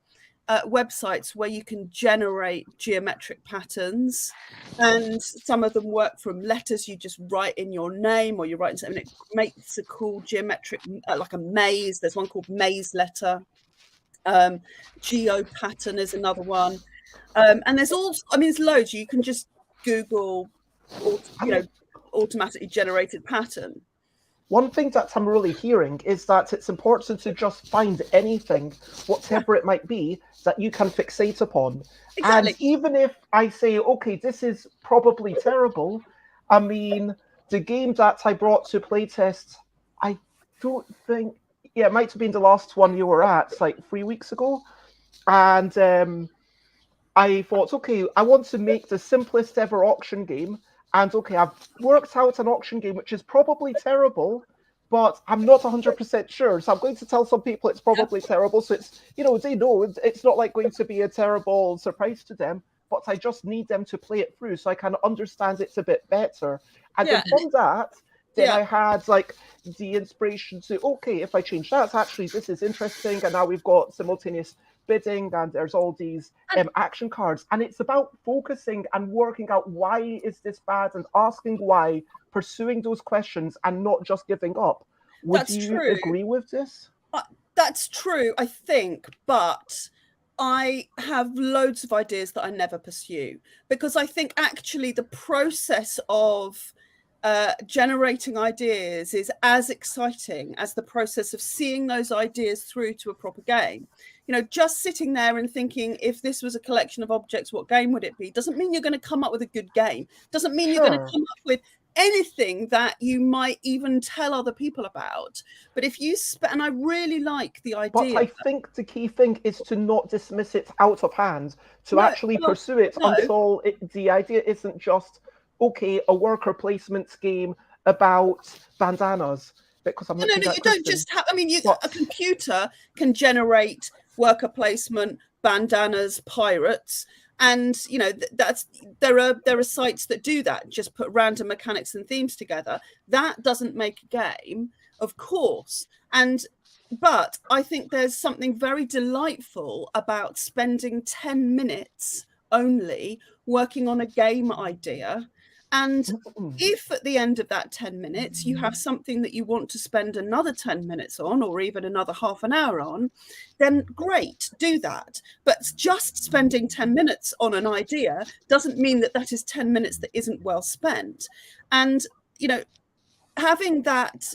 websites where you can generate geometric patterns, and some of them work from letters you just write in your name, or you write in something, and it makes a cool geometric, like a maze. There's one called Maze Letter. Geo Pattern is another one. And there's loads. You can just Google, automatically generated pattern. One thing that I'm really hearing is that it's important to just find anything, whatever it might be, that you can fixate upon. Exactly. And even if I say, okay, this is probably terrible, I mean, the game that I brought to playtest, I don't think, it might have been the last one you were at, like 3 weeks ago. And I thought, okay, I want to make the simplest ever auction game. And okay, I've worked out an auction game which is probably terrible, but I'm not 100% sure. So I'm going to tell some people it's probably terrible. So it's, you know, they know it's not like going to be a terrible surprise to them, but I just need them to play it through so I can understand it a bit better. And then from that, I had like the inspiration to, okay, if I change that, actually this is interesting. And now we've got simultaneous bidding, and there's all these action cards, and it's about focusing and working out why is this bad and asking why, pursuing those questions and not just giving up. Would you agree with this? That's true, I think, but I have loads of ideas that I never pursue, because I think actually the process of generating ideas is as exciting as the process of seeing those ideas through to a proper game. You know, just sitting there and thinking, if this was a collection of objects, what game would it be? Doesn't mean you're going to come up with a good game. Doesn't mean you're going to come up with anything that you might even tell other people about. But if you and I really like the idea. But I think the key thing is to not dismiss it out of hand, to actually pursue it until the idea isn't just, okay, a worker placement game about bandanas. Because I'm no, you don't just have. I mean, a computer can generate worker placement, bandanas, pirates, and you know there are sites that do that. Just put random mechanics and themes together. That doesn't make a game, of course. But I think there's something very delightful about spending 10 minutes only working on a game idea. And if at the end of that 10 minutes you have something that you want to spend another 10 minutes on, or even another half an hour on, then great, do that. But just spending 10 minutes on an idea doesn't mean that that is 10 minutes that isn't well spent. And, you know, having that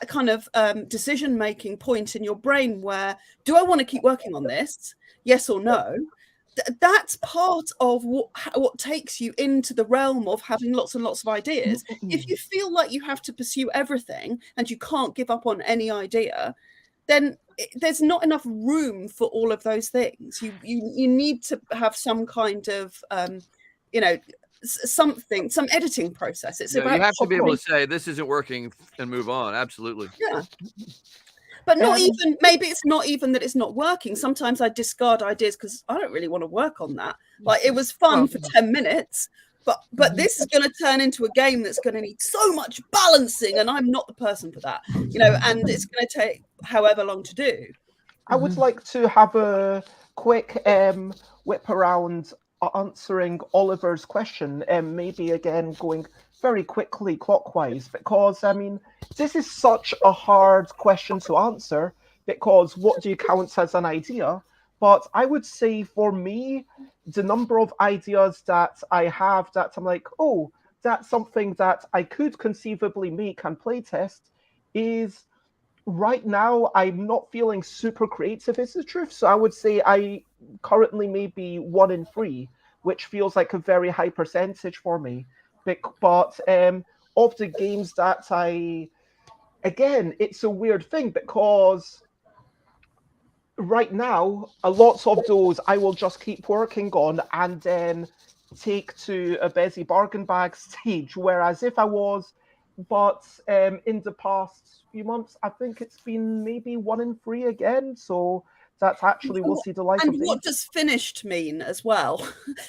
kind of decision-making point in your brain where, do I want to keep working on this? Yes or no? That's part of what takes you into the realm of having lots and lots of ideas. If you feel like you have to pursue everything and you can't give up on any idea, then there's not enough room for all of those things. You need to have some kind of you know, some editing process. It's about, you have to be able to say this isn't working and move on. Absolutely. Yeah. But not even, maybe it's not even that it's not working. Sometimes I discard ideas because I don't really want to work on that. Like, it was fun for 10 minutes, but this is going to turn into a game that's going to need so much balancing, and I'm not the person for that, you know, and it's going to take however long to do. I would like to have a quick whip around answering Oliver's question, maybe again going very quickly clockwise, because I mean, this is such a hard question to answer, because what do you count as an idea? But I would say for me, the number of ideas that I have that I'm like, oh, that's something that I could conceivably make and playtest, is right now I'm not feeling super creative, is the truth. So I would say I currently may be 1 in 3, which feels like a very high percentage for me. But of the games that again, it's a weird thing, because right now, a lot of those I will just keep working on and then take to a busy bargain bag stage. Whereas if I was, in the past few months, I think it's been maybe 1 in 3 again. So that actually will see the light of day. And what does finished mean as well?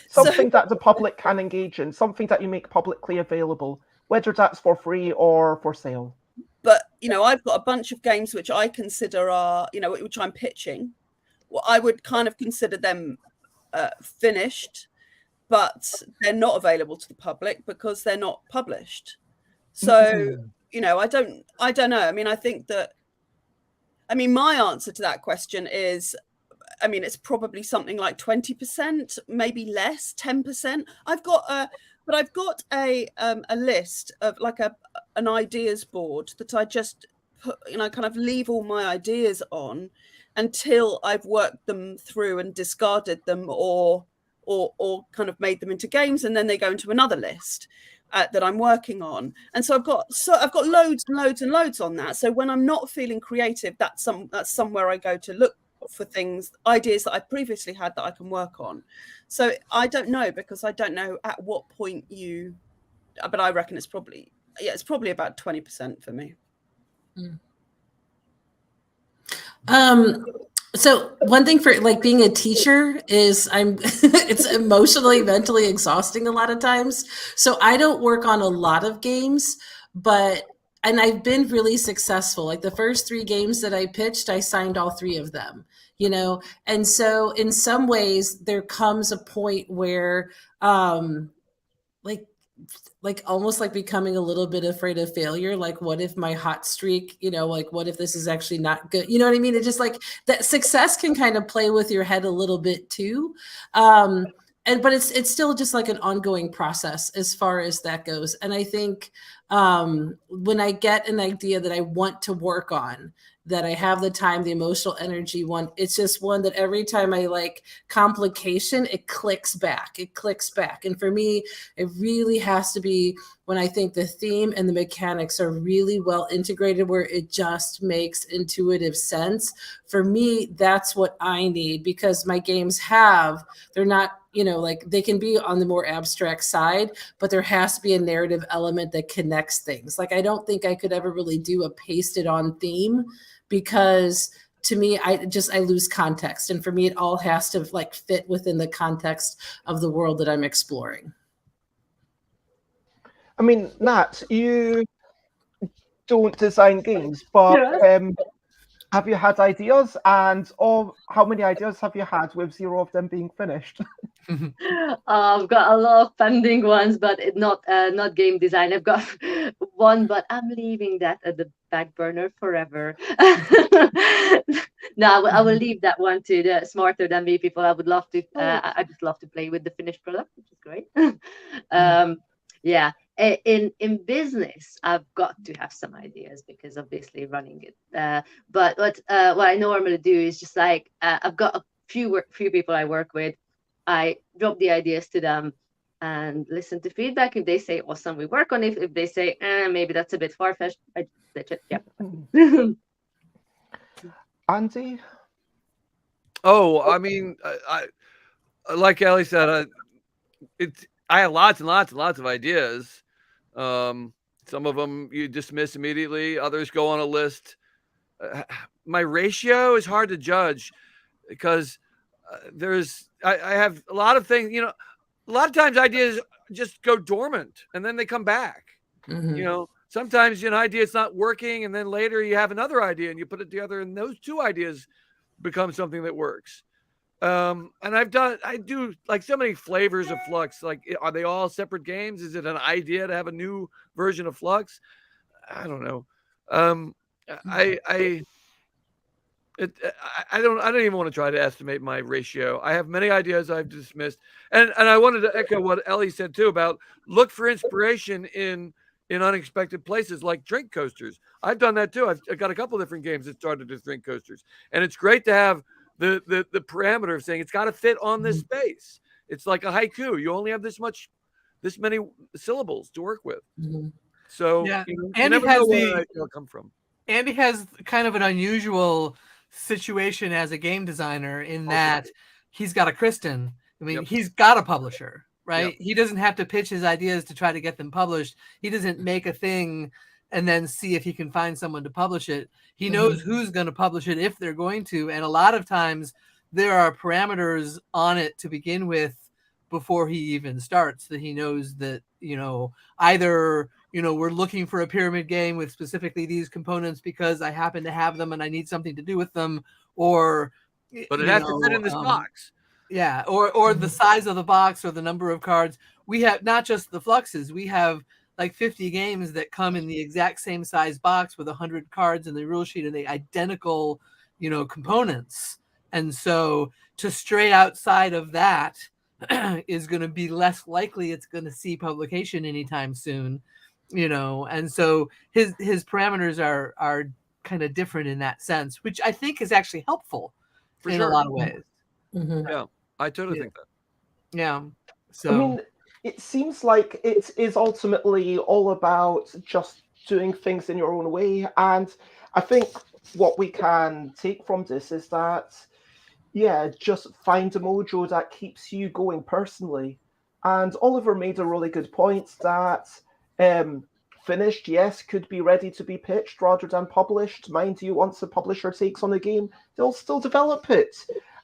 Something that the public can engage in, something that you make publicly available, whether that's for free or for sale. But, you know, I've got a bunch of games which I consider are, you know, which I'm pitching. Well, I would kind of consider them finished, but they're not available to the public because they're not published. So, you know, I don't know. I mean, I think that, I mean, my answer to that question is, I mean, it's probably something like 20%, maybe less, 10%. I've got a list of like an ideas board that I just put, you know, kind of leave all my ideas on until I've worked them through and discarded them or kind of made them into games, and then they go into another list that I'm working on. And so I've got loads and loads and loads on that. So when I'm not feeling creative, that's somewhere I go to look for things, ideas that I previously had that I can work on. So I don't know, because I don't know at what point but I reckon it's probably about 20% for me. So one thing for like being a teacher is it's emotionally, mentally exhausting a lot of times. So I don't work on a lot of games, and I've been really successful. Like the first 3 games that I pitched, I signed all 3 of them, you know? And so in some ways there comes a point where, like almost like becoming a little bit afraid of failure. Like, what if my hot streak, you know, like what if this is actually not good? You know what I mean? It's just like that success can kind of play with your head a little bit too. But it's still just like an ongoing process as far as that goes. And I think when I get an idea that I want to work on, that I have the time, the emotional energy one, it's just one that every time I like complication, it clicks back. And for me, it really has to be when I think the theme and the mechanics are really well integrated, where it just makes intuitive sense. For me, that's what I need, because my games they're not, you know, like they can be on the more abstract side, but there has to be a narrative element that connects things. Like, I don't think I could ever really do a pasted on theme, because to me, I lose context. And for me, it all has to like fit within the context of the world that I'm exploring. I mean, Nat, you don't design games, but Have you had ideas, and how many ideas have you had with 0 of them being finished? I've got a lot of pending ones, but not game design. I've got one, but I'm leaving that at the back burner forever. No, I will leave that one to the smarter than me people. I would love to. I just love to play with the finished product, which is great. Yeah. In business, I've got to have some ideas because obviously running it. But what I normally do is just like I've got a few people I work with. I drop the ideas to them and listen to feedback. If they say awesome, we work on it. If they say maybe that's a bit far-fetched, I ditch it. Yeah. Andy? Oh, I mean, I like Ellie said, I have lots and lots and lots of ideas. Some of them you dismiss immediately. Others go on a list. My ratio is hard to judge because I have a lot of things. A lot of times ideas just go dormant and then they come back. Sometimes an idea is not working, and then later you have another idea and you put it together, and those two ideas become something that works. And I do like so many flavors of Flux. Like, are they all separate games? Is it an idea to have a new version of Flux? I don't know. I don't even want to try to estimate my ratio. I have many ideas I've dismissed, and I wanted to echo what Ellie said too about look for inspiration in unexpected places like drink coasters. I've done that too. I've got a couple different games that started as drink coasters, and it's great to have the parameter of saying it's got to fit on this space. It's like a haiku. You only have this many syllables to work with. So yeah, you Andy never know where it'll come from. Andy has kind of an unusual situation as a game designer in that he's got a Kristin. I mean, he's got a publisher, right? He doesn't have to pitch his ideas to try to get them published. He doesn't make a thing and then see if he can find someone to publish it. He knows who's going to publish it if they're going to. And a lot of times there are parameters on it to begin with before he even starts that he knows that, either, we're looking for a pyramid game with specifically these components because I happen to have them and I need something to do with them, or but it has to fit in this box. Yeah, or the size of the box or the number of cards. We have not just the Fluxes, we have like 50 games that come in the exact same size box with 100 cards in the rule sheet and the identical, components. And so to stray outside of that is going to be less likely it's going to see publication anytime soon, and so his parameters are kind of different in that sense, which I think is actually helpful in a lot of ways. Yeah, I totally think that. Yeah. So I mean, it seems like it is ultimately all about just doing things in your own way. And I think what we can take from this is that, just find a mojo that keeps you going personally. And Oliver made a really good point that finished, yes, could be ready to be pitched rather than published. Mind you, once a publisher takes on a game, they'll still develop it.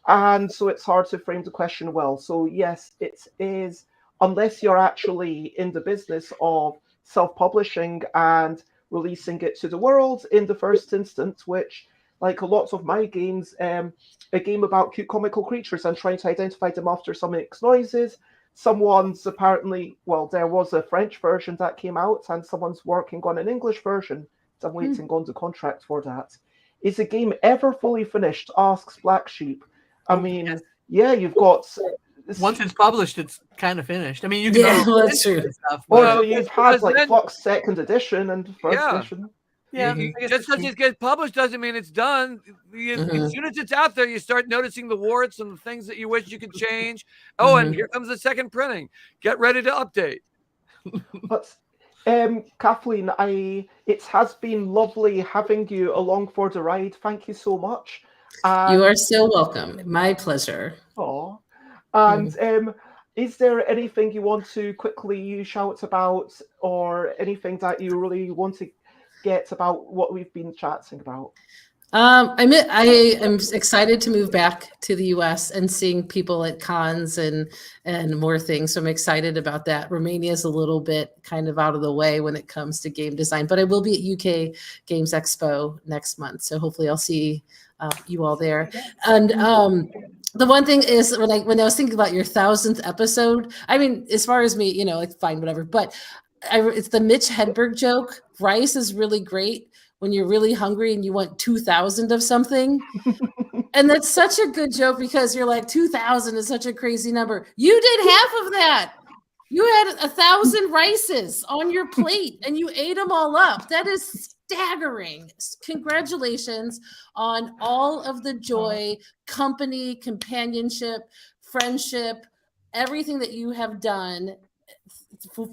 And so it's hard to frame the question well. So yes, it is, unless you're actually in the business of self-publishing and releasing it to the world in the first instance, which, like a lot of my games, a game about cute comical creatures and trying to identify them after some makes noises. Someone's apparently, there was a French version that came out and someone's working on an English version. So I'm waiting on the contract for that. Is the game ever fully finished? Asks Black Sheep. I mean, you've got... Once it's published, it's kind of finished. I mean, you can that's true. Stuff, so you've had like Flux second edition and first edition. Yeah, just because it gets published doesn't mean it's done. As soon as it's out there, you start noticing the warts and the things that you wish you could change. Oh, and here comes the second printing. Get ready to update. But Kathleen, it has been lovely having you along for the ride. Thank you so much. You are so welcome. My pleasure. Oh, and is there anything you want to quickly shout about, or anything that you really want to get about what we've been chatting about? I am excited to move back to the US and seeing people at cons and more things. So I'm excited about that. Romania is a little bit kind of out of the way when it comes to game design, but I will be at UK Games Expo next month. So hopefully I'll see you all there. And the one thing is when I was thinking about your 1000th episode, I mean, as far as me, like fine, whatever, but it's the Mitch Hedberg joke. Rice is really great when you're really hungry and you want 2,000 of something. And that's such a good joke because you're like, 2,000 is such a crazy number. You did half of that. You had 1,000 rices on your plate and you ate them all up. That is staggering. Congratulations on all of the joy, company, companionship, friendship, everything that you have done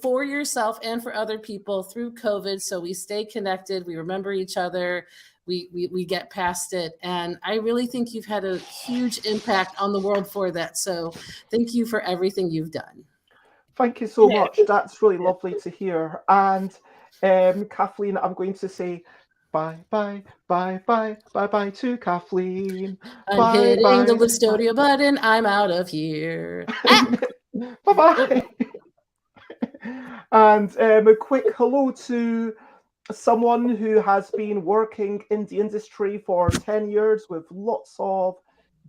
for yourself and for other people through COVID. So we stay connected. We remember each other. We get past it. And I really think you've had a huge impact on the world for that. So thank you for everything you've done. Thank you so much. That's really lovely to hear. And Kathleen, I'm going to say bye to Kathleen. I'm hitting the Listodia button. I'm out of here. Bye-bye. And a quick hello to someone who has been working in the industry for 10 years with lots of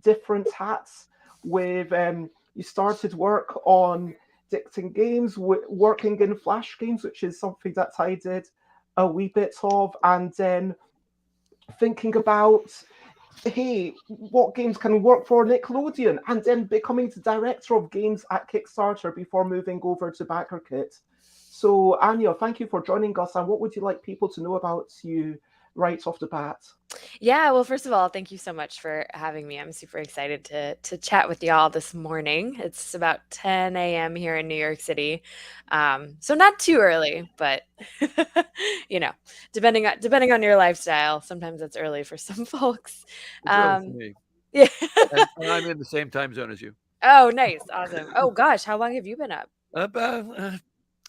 different hats. With you started work on Dicting Games, working in Flash games, which is something that I did a wee bit of, and then thinking about, hey, what games can work for Nickelodeon, and then becoming the director of games at Kickstarter before moving over to BackerKit. So Anya, thank you for joining us, and what would you like people to know about you right off the bat? Yeah, well, first of all, thank you so much for having me. I'm super excited to chat with y'all this morning. It's about 10 a.m. here in New York City, so not too early, but depending on your lifestyle, sometimes it's early for some folks. It's early for me. Yeah. And I'm in the same time zone as you. Oh, nice, awesome. Oh gosh, how long have you been up? About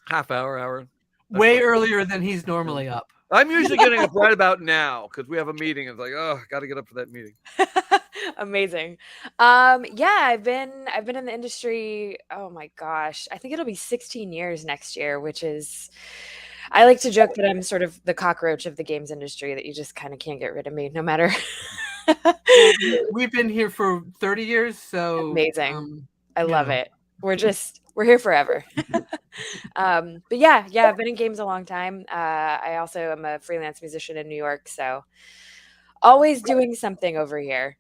half hour. Way earlier than he's normally up. I'm usually getting up right about now because we have a meeting. It's like, oh, got to get up for that meeting. Amazing. Yeah, I've been in the industry. Oh my gosh, I think it'll be 16 years next year, which is, I like to joke that I'm sort of the cockroach of the games industry, that you just kind of can't get rid of me no matter. We've been here for 30 years, so amazing. I love it. We're here forever. But yeah, I've been in games a long time. I also am a freelance musician in New York, so always doing something over here.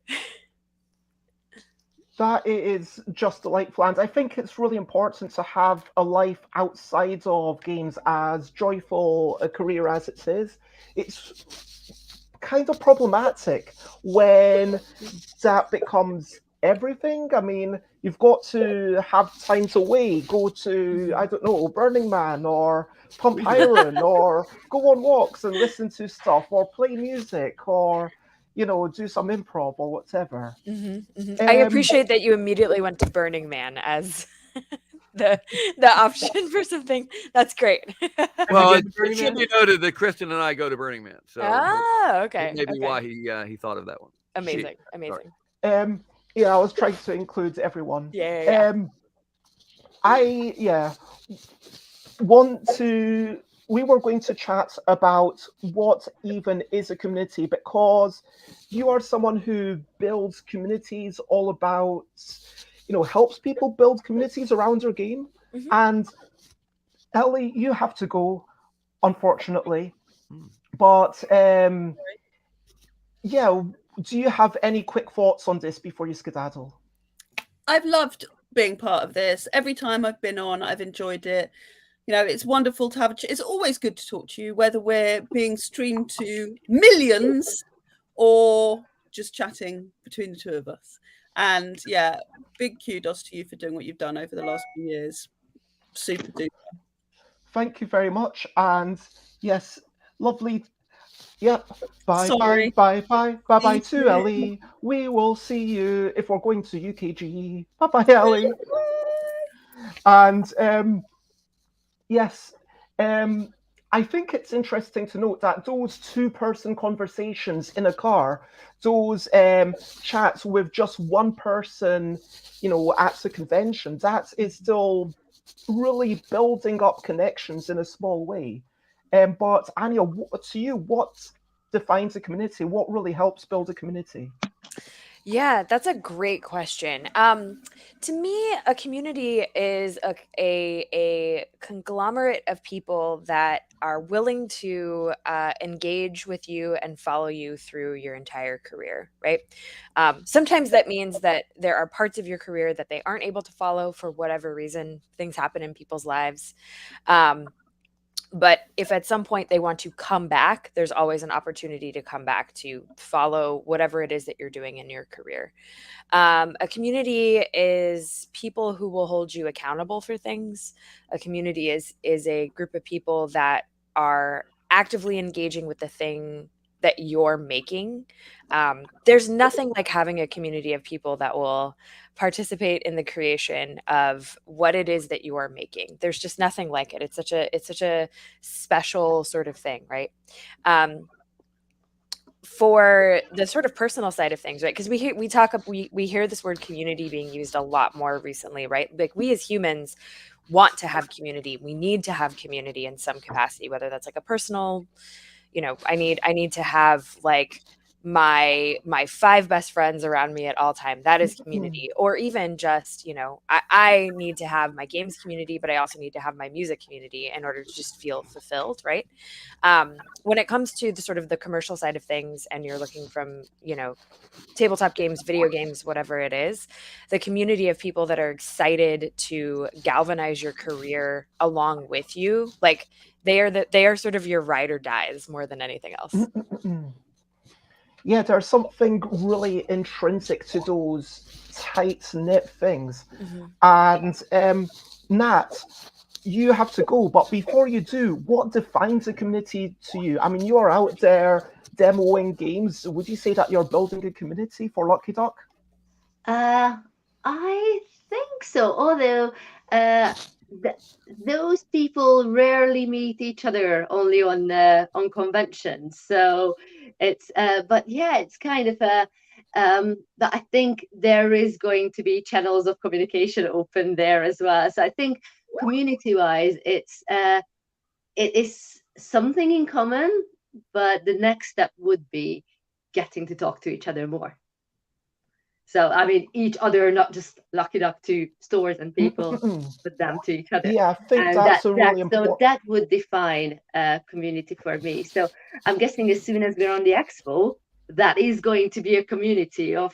That is just delightful, and I think it's really important to have a life outside of games, as joyful a career as it is. It's kind of problematic when that becomes everything. I mean, you've got to have time to go to, I don't know, Burning Man or Pump Iron, or go on walks and listen to stuff, or play music, or do some improv or whatever. I appreciate that you immediately went to Burning Man as the option for something. That's great. Well, it should be noted that Kristin and I go to Burning Man, so okay, maybe why he thought of that one. Amazing. Yeah, I was trying to include everyone. Yeah. We were going to chat about what even is a community, because you are someone who builds communities, all about, helps people build communities around their game. And Ellie, you have to go, unfortunately. But do you have any quick thoughts on this before you skedaddle? I've loved being part of this. Every time I've been on, I've enjoyed it. It's wonderful to have it's always good to talk to you, whether we're being streamed to millions or just chatting between the two of us. And yeah, big kudos to you for doing what you've done over the last few years. Super duper. Thank you very much. And yes, lovely. Yep. Bye to Ellie. We will see you if we're going to UKG. Bye, Ellie. And yes, I think it's interesting to note that those two-person conversations in a car, those chats with just one person, at the convention, that is still really building up connections in a small way. But Anya, to you, what defines a community? What really helps build a community? Yeah, that's a great question. To me, a community is a conglomerate of people that are willing to engage with you and follow you through your entire career, right? Sometimes that means that there are parts of your career that they aren't able to follow for whatever reason. Things happen in people's lives. But if at some point they want to come back, there's always an opportunity to come back to follow whatever it is that you're doing in your career. A community is people who will hold you accountable for things. A community is a group of people that are actively engaging with the thing that you're making. There's nothing like having a community of people that will participate in the creation of what it is that you are making. There's just nothing like it. It's such a special sort of thing, right? For the sort of personal side of things, right? Because we hear this word community being used a lot more recently, right? Like we as humans want to have community. We need to have community in some capacity, whether that's like a personal, I need to have like my 5 best friends around me at all time. That is community. Or even just, I need to have my games community, but I also need to have my music community in order to just feel fulfilled, right? When it comes to the sort of the commercial side of things, and you're looking from, tabletop games, video games, whatever it is, the community of people that are excited to galvanize your career along with you, like they are sort of your ride or dies more than anything else. Yeah, there's something really intrinsic to those tight-knit things. And Nat, you have to go, but before you do, what defines a community to you? I mean, you are out there demoing games. Would you say that you're building a community for Lucky Duck? I think so, although those people rarely meet each other, only on conventions. So it's but yeah, it's kind of but I think there is going to be channels of communication open there as well. So I think community-wise, it is something in common, but the next step would be getting to talk to each other more. So, I mean, each other, not just Lucky Duck to stores and people, but them to each other. Yeah, I think and that's a really important... So that would define a community for me. So I'm guessing as soon as we're on the expo, that is going to be a community of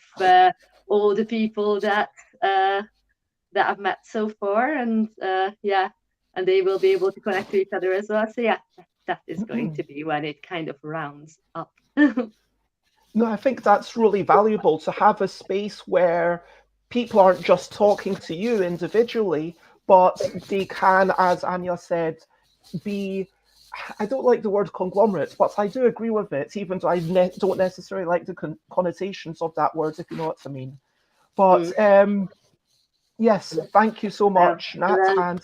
all the people that I've met so far. And and they will be able to connect to each other as well. So yeah, that is going to be when it kind of rounds up. No, I think that's really valuable to have a space where people aren't just talking to you individually, but they can, as Anya said, be, I don't like the word conglomerate, but I do agree with it, even though I don't necessarily like the connotations of that word, if you know what I mean. But yes, thank you so much, Nat. And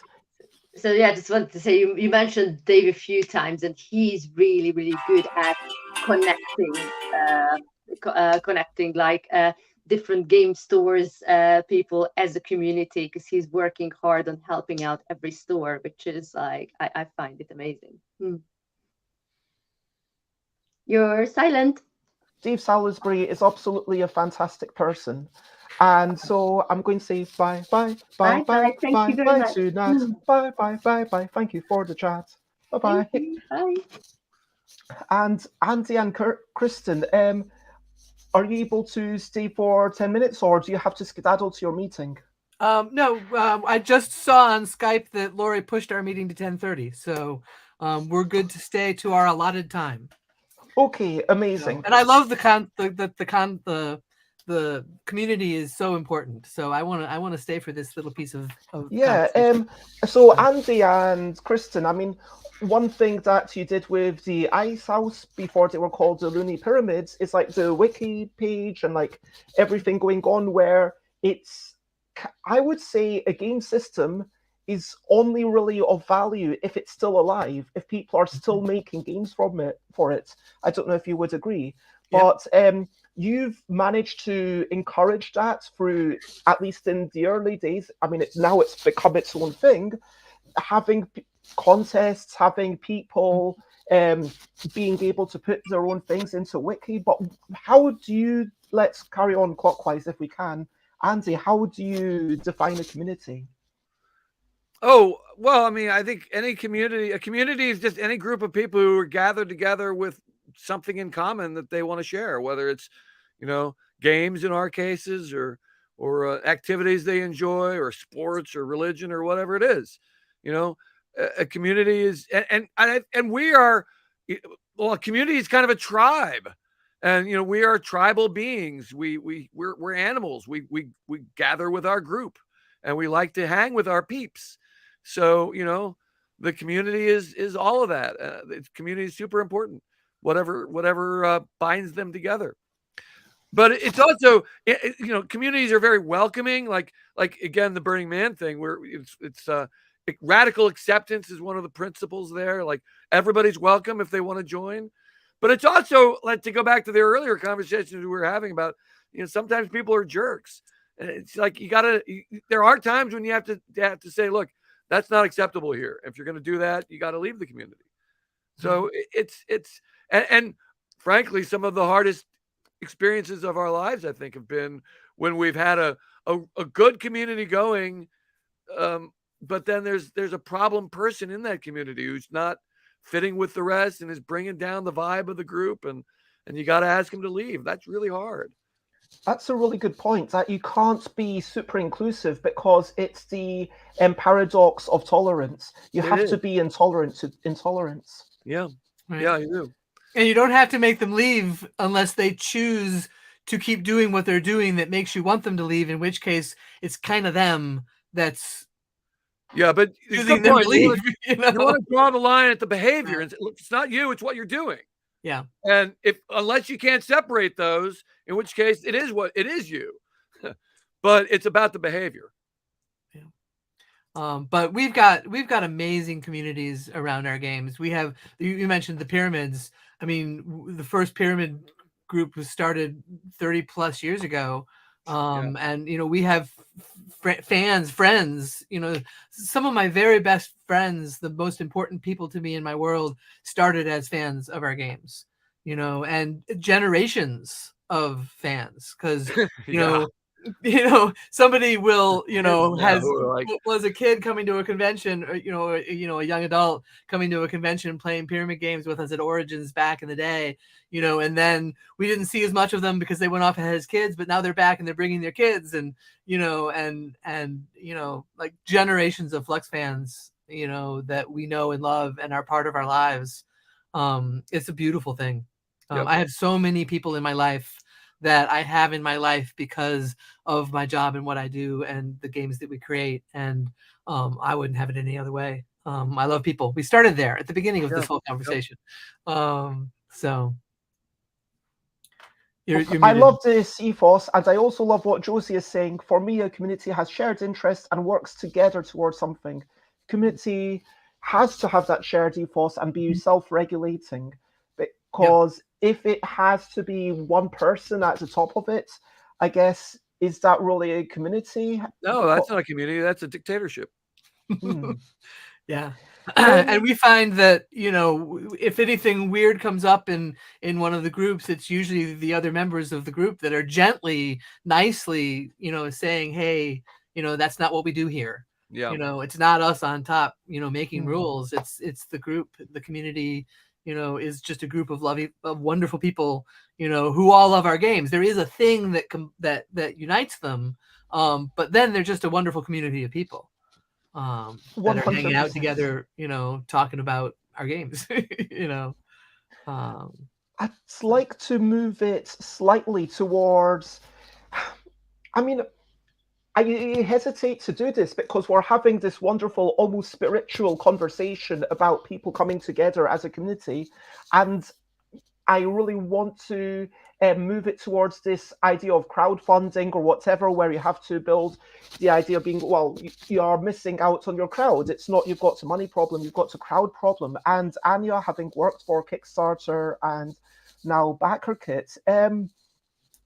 so yeah, just wanted to say, you mentioned Dave a few times, and he's really, really good at connecting like different game stores, people as a community, because he's working hard on helping out every store, which is like, I find it amazing. You're silent. Dave Salisbury is absolutely a fantastic person. And so I'm going to say bye to Nat. Bye. Thank you for the chat. Bye. Bye. And Andy and Kristin, are you able to stay for 10 minutes, or do you have to skedaddle to your meeting? No, I just saw on Skype that Lori pushed our meeting to 10:30, so we're good to stay to our allotted time. Okay, amazing. And I love the community is so important, so I want to stay for this little piece of yeah. So Andy and Kristin, I mean, one thing that you did with the Ice House before they were called the Looney Pyramids is like the wiki page and like everything going on, where it's, I would say, a game system is only really of value if it's still alive, if people are still making games for it. I don't know if you would agree, but you've managed to encourage that through, at least in the early days. I mean, now it's become its own thing, having contests, having people being able to put their own things into Wiki. But how do you, let's carry on clockwise if we can. Andy, how do you define a community? Oh, well, I mean, I think a community is just any group of people who are gathered together with something in common that they want to share, whether it's, games in our cases, or activities they enjoy, or sports, or religion, or whatever it is. A community is, and we are, well, a community is kind of a tribe, and we are tribal beings. We're animals. We gather with our group, and we like to hang with our peeps. So the community is all of that. The community is super important. Whatever binds them together. But it's also, communities are very welcoming. Like again, the Burning Man thing, where it's radical acceptance is one of the principles there. Like, everybody's welcome if they want to join. But it's also, like, to go back to the earlier conversations we were having about, sometimes people are jerks. And it's like, there are times when you have to say, look, that's not acceptable here. If you're going to do that, you got to leave the community. So and frankly, some of the hardest experiences of our lives, I think, have been when we've had a good community going, but then there's a problem person in that community who's not fitting with the rest and is bringing down the vibe of the group, and you got to ask him to leave. That's really hard. That's a really good point, that you can't be super inclusive because it's the paradox of tolerance. You have to be intolerant to intolerance. Yeah. Right. Yeah, you do. And you don't have to make them leave unless they choose to keep doing what they're doing that makes you want them to leave, in which case it's kind of them that's but choosing them to leave. You want to draw the line at the behavior and say, look, it's not you, it's what you're doing. Yeah. And unless you can't separate those, in which case it is you. But it's about the behavior. But we've got amazing communities around our games. We have, you mentioned the pyramids. I mean, the first pyramid group was started 30 plus years ago. And we have friends, some of my very best friends, the most important people to me in my world, started as fans of our games, and generations of fans, because somebody will, was a kid coming to a convention, or, a young adult coming to a convention playing pyramid games with us at Origins back in the day, and then we didn't see as much of them because they went off and had his kids, but now they're back and they're bringing their kids, and, like generations of Flux fans, that we know and love and are part of our lives. It's a beautiful thing. I have so many people in my life that I have in my life because of my job and what I do and the games that we create. And I wouldn't have it any other way. I love people. We started there at the beginning of this whole conversation. So I love this ethos, and I also love what Josie is saying. For me, a community has shared interests and works together towards something. Community has to have that shared ethos and be self-regulating, because if it has to be one person at the top of it, I guess, is that really a community? No, that's not a community. That's a dictatorship. Yeah. And we find that, if anything weird comes up in one of the groups, it's usually the other members of the group that are gently, nicely, saying, hey, that's not what we do here. Yeah. It's not us on top, making rules. It's the group, the community, is just a group of wonderful people, who all love our games. There is a thing that unites them, but then they're just a wonderful community of people that are hanging out together, talking about our games. I'd like to move it slightly towards, I mean, I hesitate to do this because we're having this wonderful, almost spiritual conversation about people coming together as a community. And I really want to move it towards this idea of crowdfunding or whatever, where you have to build the idea of being, well, you are missing out on your crowd. It's not you've got a money problem, you've got a crowd problem. And Anya, having worked for Kickstarter and now BackerKit,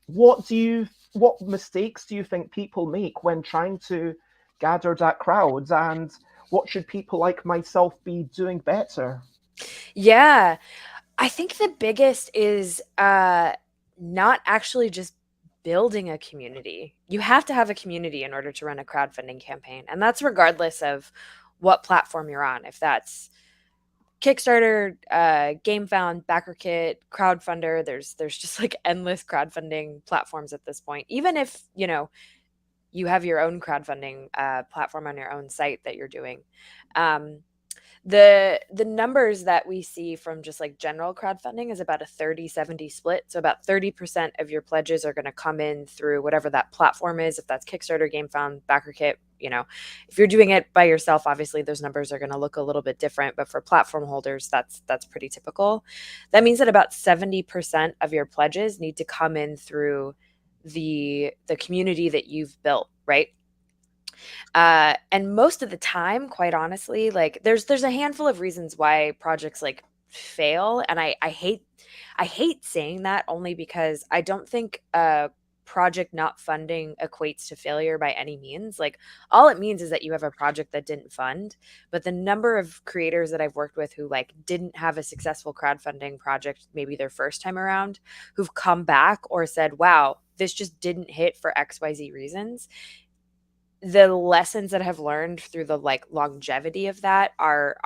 what mistakes do you think people make when trying to gather that crowd, and what should people like myself be doing better? Yeah, I think the biggest is not actually just building a community. You have to have a community in order to run a crowdfunding campaign, and that's regardless of what platform you're on. If that's Kickstarter, GameFound, BackerKit, Crowdfunder, there's just like endless crowdfunding platforms at this point. Even if, you know, you have your own crowdfunding platform on your own site that you're doing. The numbers that we see from just like general crowdfunding is about a 30-70 split. So about 30% of your pledges are going to come in through whatever that platform is. If that's Kickstarter, GameFound, BackerKit, you know, if you're doing it by yourself, obviously those numbers are going to look a little bit different, but for platform holders, that's pretty typical. That means that about 70% of your pledges need to come in through the community that you've built, right? And most of the time, quite honestly, like there's a handful of reasons why projects like fail. And I hate saying that, only because I don't think project not funding equates to failure by any means. Like, all it means is that you have a project that didn't fund. But the number of creators that I've worked with who like didn't have a successful crowdfunding project, maybe their first time around, who've come back or said, wow, this just didn't hit for XYZ reasons. The lessons that I've learned through the like longevity of that are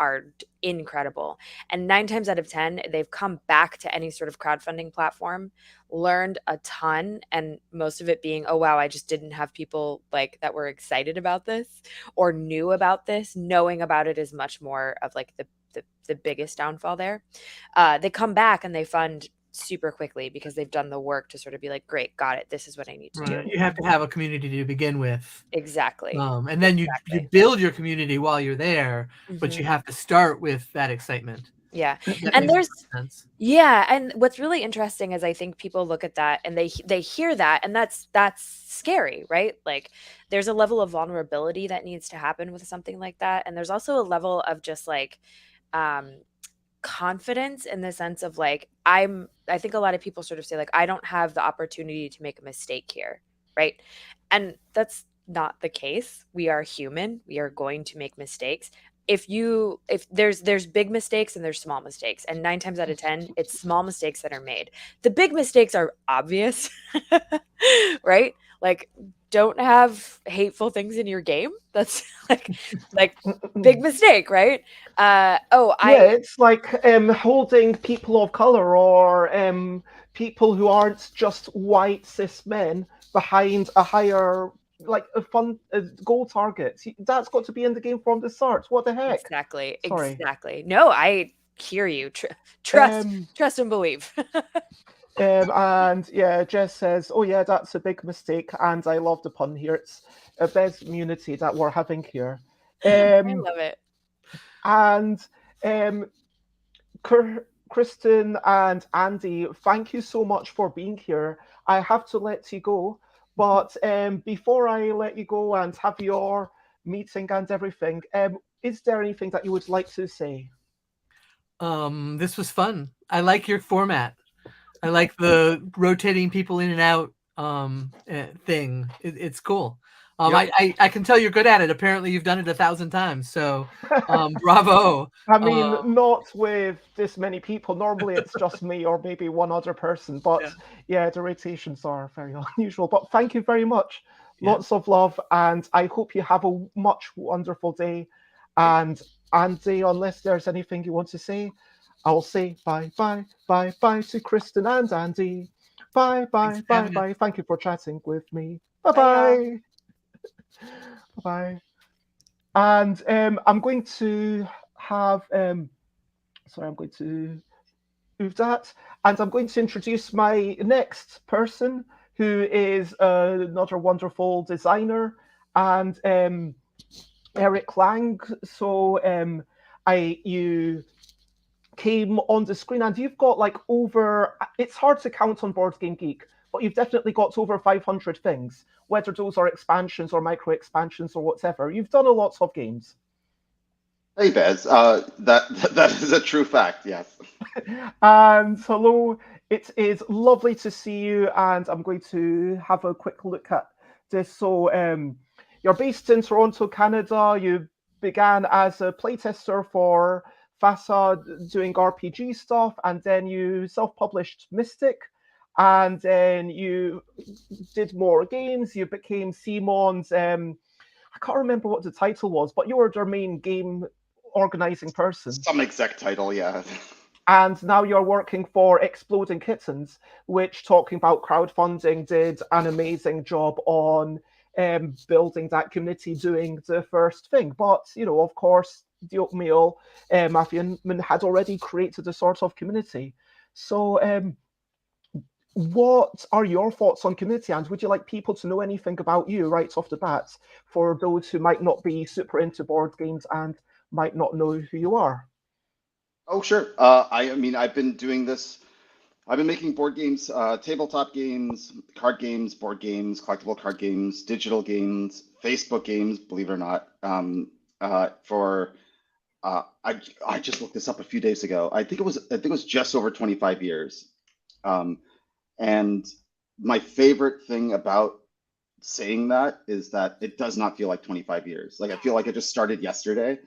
incredible. And 9 times out of 10, they've come back to any sort of crowdfunding platform, learned a ton, and most of it being, oh wow, I just didn't have people like that were excited about this or knew about this. Knowing about it is much more of like the biggest downfall there. They come back and they fund super quickly because they've done the work to sort of be like, great, got it, this is what I need to do. You have to have a community to begin with. Exactly. And then you build your community while you're there, but you have to start with that excitement. Yeah. That And makes there's sense. yeah, and what's really interesting is I think people look at that and they hear that, and that's scary, right? Like, there's a level of vulnerability that needs to happen with something like that, and there's also a level of just like confidence, in the sense of like, I think a lot of people sort of say like, I don't have the opportunity to make a mistake here, right? And that's not the case. We are human. We are going to make mistakes. If there's big mistakes and there's small mistakes, and 9 times out of 10, it's small mistakes that are made. The big mistakes are obvious, right? Like, don't have hateful things in your game. That's like big mistake, right? It's like holding people of color or people who aren't just white cis men behind a higher, like a goal target. That's got to be in the game from the start. What the heck? Exactly. Sorry. Exactly. No, I hear you. Trust and believe. And yeah, Jess says, oh yeah, that's a big mistake, and I love the pun here. It's a best community that we're having here. I love it. And Kristin and Andy, thank you so much for being here. I have to let you go, but before I let you go and have your meeting and everything, is there anything that you would like to say? This was fun. I like your format. I like the rotating people in and out thing. It's cool. Yep. I can tell you're good at it. Apparently you've done it 1,000 times. So bravo. I mean, not with this many people. Normally it's just me or maybe one other person. But yeah, the rotations are very unusual. But thank you very much. Yeah. Lots of love. And I hope you have a much wonderful day. And Andy, unless there's anything you want to say, I'll say bye to Kristin and Andy. Bye. Thank you for chatting with me. Bye. Bye. And I'm going to have I'm going to move that, and I'm going to introduce my next person, who is another wonderful designer, and Eric Lang. So you came on the screen, and you've got like over, it's hard to count on Board Game Geek, but you've definitely got over 500 things, whether those are expansions or micro expansions or whatever. You've done a lot of games. Hey, Bez. That is a true fact, yes. And hello, it is lovely to see you, and I'm going to have a quick look at this. So you're based in Toronto, Canada. You began as a playtester for FASA doing RPG stuff, and then you self-published Mystic, and then you did more games. You became Simon's, I can't remember what the title was, but you were their main game organizing person. Some exact title, yeah. And now you're working for Exploding Kittens, which, talking about crowdfunding, did an amazing job on building that community, doing the first thing. But, you know, of course, the oatmeal Mafia had already created a sort of community. So what are your thoughts on community? And would you like people to know anything about you right off the bat, for those who might not be super into board games and might not know who you are? Oh, sure. I mean, I've been doing this. I've been making board games, tabletop games, card games, board games, collectible card games, digital games, Facebook games, believe it or not. I just looked this up a few days ago. I think it was just over 25 years. And my favorite thing about saying that is that it does not feel like 25 years. Like, I feel like it just started yesterday.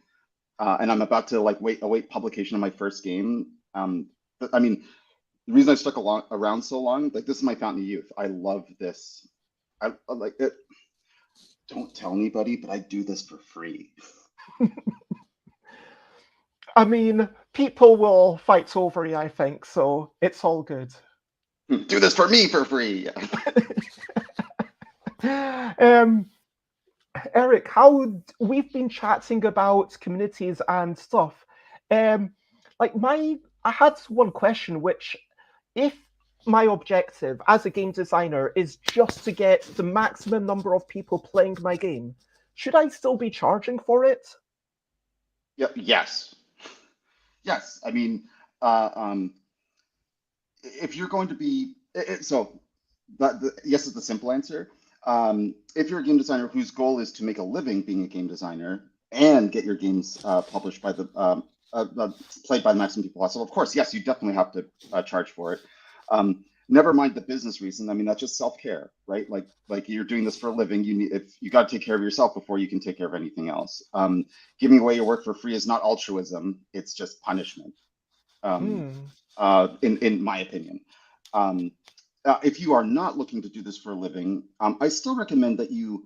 And I'm about to like await publication of my first game. But, I mean, the reason I stuck around so long, like, this is my fountain of youth. I love this. I like it. Don't tell anybody, but I do this for free. I mean, people will fight over you, I think, so it's all good. Do this for me for free. Eric, we've been chatting about communities and stuff. I had one question, which, if my objective as a game designer is just to get the maximum number of people playing my game, should I still be charging for it? Yes. Yes. I mean, if you're going to be, yes is the simple answer. If you're a game designer whose goal is to make a living being a game designer and get your games published by played by the maximum people possible, of course, yes, you definitely have to charge for it. Never mind the business reason. I mean, that's just self-care, right? Like you're doing this for a living. You got to take care of yourself before you can take care of anything else. Giving away your work for free is not altruism; it's just punishment. In my opinion. If you are not looking to do this for a living, I still recommend you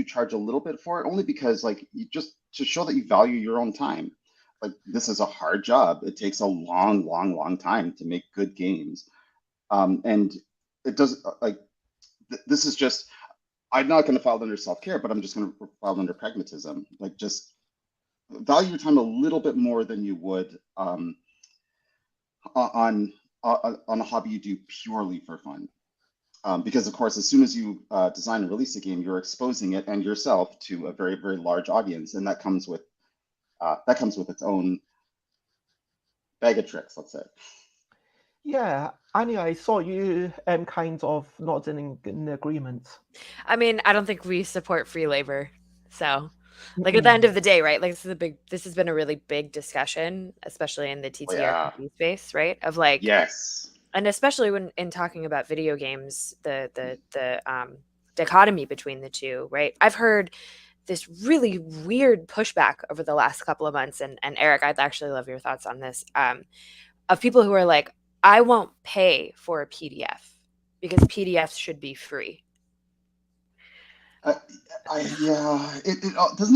charge a little bit for it, only because, like, you just to show that you value your own time. Like, this is a hard job. It takes a long time to make good games. And it does, this is just, I'm not going to file under self-care, but I'm just going to file under pragmatism. Like, just value your time a little bit more than you would on a hobby you do purely for fun. Because, of course, as soon as you design and release a game, you're exposing it and yourself to a very, very large audience, and that comes with its own bag of tricks, let's say. Yeah, Anya, I saw you kind of nodding in agreement. I mean, I don't think we support free labor. So, like, at the end of the day, right? Like, this has been a really big discussion, especially in the TTRPG space, right? Of like, yes, and especially when in talking about video games, the dichotomy between the two, right? I've heard this really weird pushback over the last couple of months, and Eric, I'd actually love your thoughts on this, of people who are like, I won't pay for a PDF because PDFs should be free. Doesn't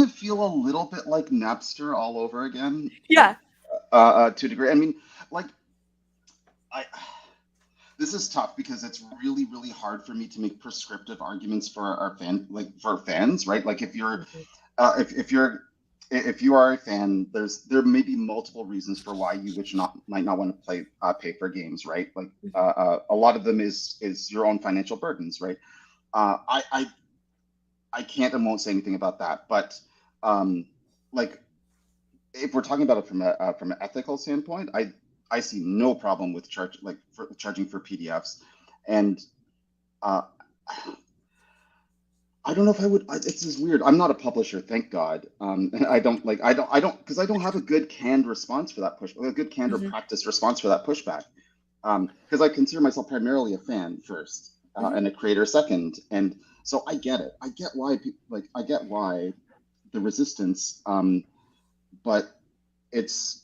it feel a little bit like Napster all over again? Yeah. To a degree. I mean, like, this is tough because it's really, really hard for me to make prescriptive arguments for for fans, right? Like, if you're, if you are a fan, there may be multiple reasons for why you might not want to pay for games, right? Like, a lot of them is your own financial burdens, right? I can't and won't say anything about that, but like, if we're talking about it from an ethical standpoint, I see no problem with charging for PDFs, and I don't know if I would. It's just weird. I'm not a publisher, thank God. And I don't because I don't have a good canned response for that a good canned or practiced response for that pushback. Because I consider myself primarily a fan first, and a creator second, and so I get it. I get why I get why the resistance. But it's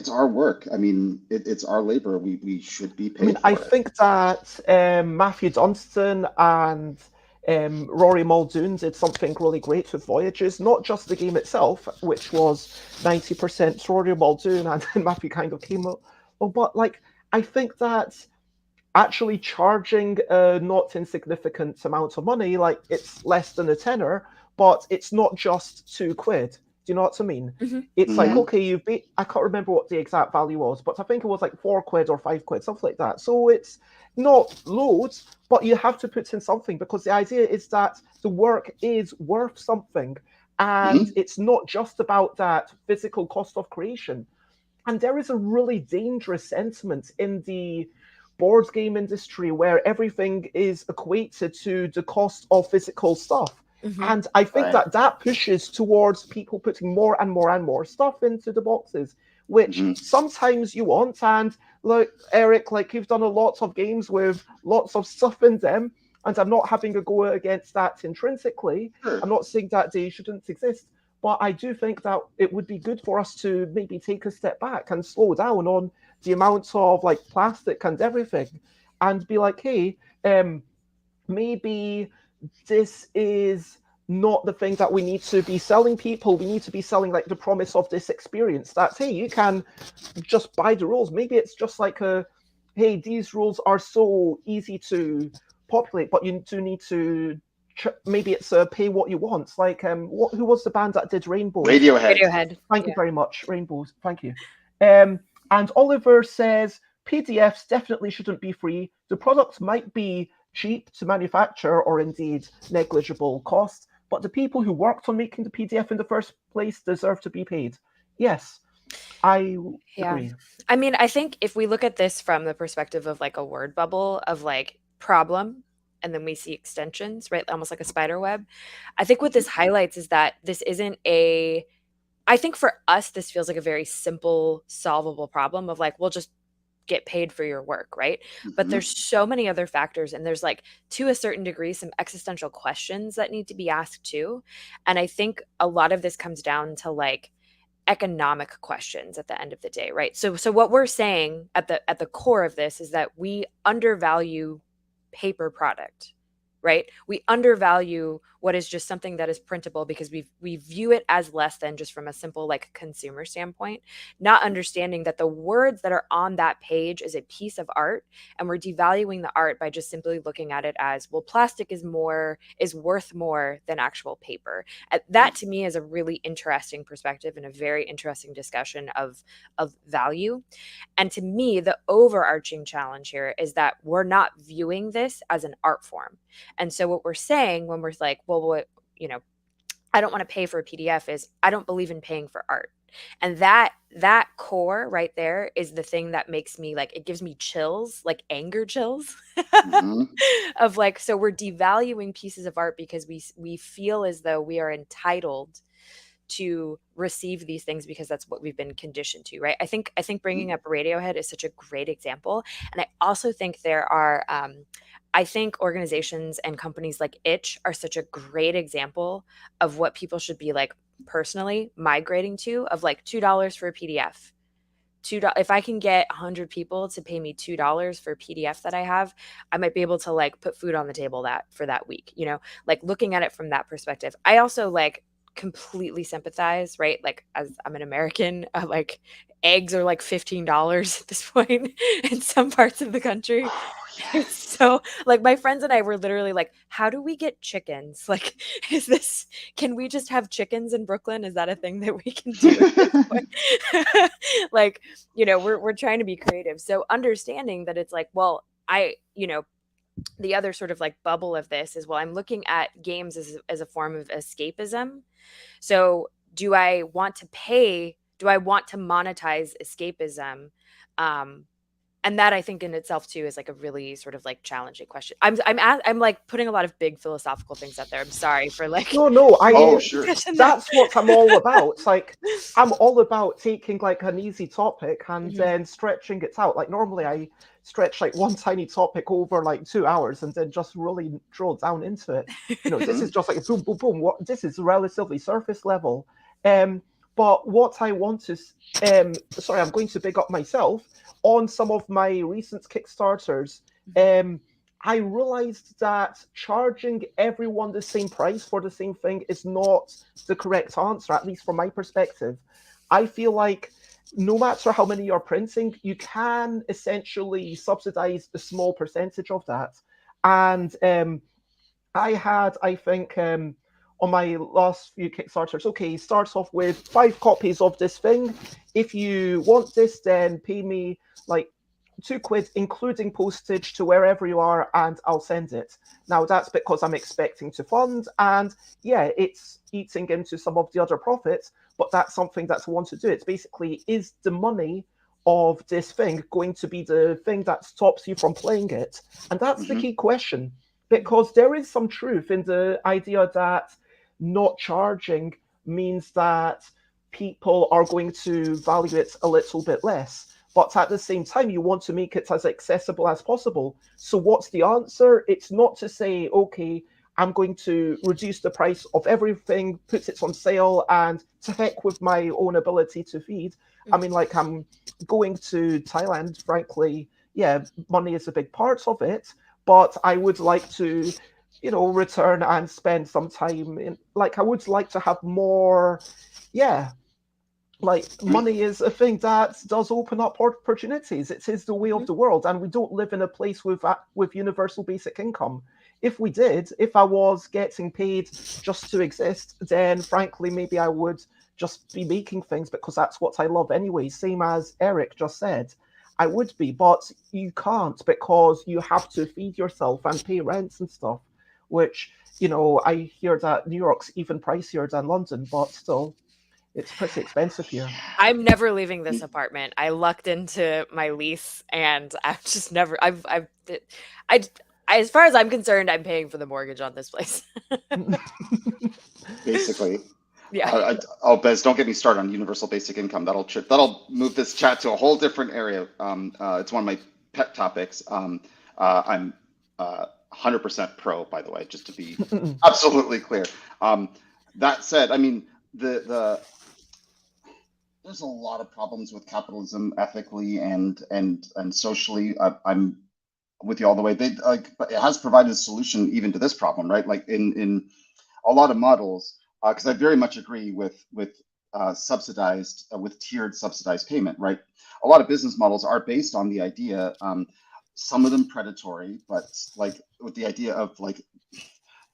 our work. I mean, it's our labor. We should be paid. I think that Matthew Dunstan and Rory Muldoon did something really great with Voyages, not just the game itself, which was 90% Rory Muldoon, and Matthew kind of came up. But I think that actually charging a not insignificant amount of money, it's less than a tenner, but it's not just £2. Do you know what I mean? It's like, okay, I can't remember what the exact value was, but I think it was like £4 or £5, something like that. So it's not loads, but you have to put in something, because the idea is that the work is worth something. And it's not just about that physical cost of creation. And there is a really dangerous sentiment in the board game industry where everything is equated to the cost of physical stuff. And I think that pushes towards people putting more and more and more stuff into the boxes, which sometimes you want. And look, Eric, you've done a lot of games with lots of stuff in them, and I'm not having a go against that intrinsically. I'm not saying that they shouldn't exist, but I do think that it would be good for us to maybe take a step back and slow down on the amount of plastic and everything, and be like, hey, maybe this is not the thing that we need to be selling people. We need to be selling the promise of this experience that, hey, you can just buy the rules. Maybe it's just hey, these rules are so easy to populate, but you do need to maybe it's pay what you want. Who was the band that did Rainbow? Radiohead. Thank you very much. Rainbows. Thank you. And Oliver says PDFs definitely shouldn't be free. The product might be cheap to manufacture or indeed negligible cost, but the people who worked on making the PDF in the first place deserve to be paid. Yes, I agree. I mean, I think if we look at this from the perspective of a word bubble of problem, and then we see extensions, right? Almost like a spider web. I think what this highlights is that this isn't I think for us, this feels like a very simple, solvable problem of we'll just get paid for your work, right? But there's so many other factors, and there's to a certain degree some existential questions that need to be asked too. And I think a lot of this comes down to economic questions at the end of the day, right? So what we're saying at the core of this is that we undervalue paper product, right? We undervalue what is just something that is printable because we view it as less than just from a simple consumer standpoint, not understanding that the words that are on that page is a piece of art, and we're devaluing the art by just simply looking at it as, well, plastic is worth more than actual paper. That to me is a really interesting perspective and a very interesting discussion of value. And to me, the overarching challenge here is that we're not viewing this as an art form. And so what we're saying when we're well, I don't want to pay for a PDF is I don't believe in paying for art. And that core right there is the thing that makes me it gives me chills, anger chills of so we're devaluing pieces of art because we feel as though we are entitled to receive these things because that's what we've been conditioned to, right? I think bringing up Radiohead is such a great example. And I also think there are I think organizations and companies like Itch are such a great example of what people should be personally migrating to, of $2 for a PDF. If I can get 100 people to pay me $2 for a PDF that I have, I might be able to egg food on the table for that week, looking at it from that perspective. I also completely sympathize, right? As I'm an American, eggs are $15 at this point in some parts of the country. So my friends and I were literally how do we get chickens? Can we just have chickens in Brooklyn? Is that a thing that we can do at this point? We're trying to be creative. So understanding that it's well, the other sort of bubble of this is, well, I'm looking at games as a form of escapism. So do I want to pay do I want to monetize escapism? And that I think in itself too is like a really sort of like challenging question. I'm like putting a lot of big philosophical things out there. I'm sorry for like No, Oh, sure. that's what I'm all about. It's like I'm all about taking like an easy topic and then stretching it out. Like normally I stretch like one tiny topic over like 2 hours and then just really drill down into it. You know, this is just like boom, boom, boom. This is relatively surface level. But what I want to, sorry, I'm going to big up myself on some of my recent Kickstarters. I realized that charging everyone the same price for the same thing is not the correct answer, at least from my perspective. I feel like no matter how many you're printing, you can essentially subsidize a small percentage of that. And I think, on my last few Kickstarters, okay, starts off with 5 copies of this thing. If you want this, then pay me like £2, including postage to wherever you are, and I'll send it. Now that's because I'm expecting to fund, and yeah, it's eating into some of the other profits, but that's something that I want to do. It's basically, is the money of this thing going to be the thing that stops you from playing it? And that's the key question, because there is some truth in the idea that not charging means that people are going to value it a little bit less. But at the same time, you want to make it as accessible as possible. So what's the answer? It's not to say, okay, I'm going to reduce the price of everything, put it on sale, and to heck with my own ability to feed. I mean, like, I'm going to Thailand, frankly, yeah, money is a big part of it, but I would like to, you know, return and spend some time in, like, I would like to have more, yeah, like, money is a thing that does open up opportunities. It is the way of the world, and we don't live in a place with universal basic income. If we did, if I was getting paid just to exist, then frankly, maybe I would just be making things because that's what I love anyway, same as Eric just said. I would be, but you can't, because you have to feed yourself and pay rents and stuff, which, you know, I hear that New York's even pricier than London, but still, it's pretty expensive here. I'm never leaving this apartment. I lucked into my lease, and I'm just never. As far as I'm concerned, I'm paying for the mortgage on this place. Basically. Yeah. Oh, Bez, don't get me started on universal basic income. That'll move this chat to a whole different area. It's one of my pet topics. I'm 100% pro, by the way, just to be absolutely clear. That said, I mean, there's a lot of problems with capitalism ethically and socially. I'm with you all the way. But it has provided a solution even to this problem, right? Like in a lot of models, because I very much agree with subsidized, with tiered subsidized payment, right? A lot of business models are based on the idea, some of them predatory, but like with the idea of like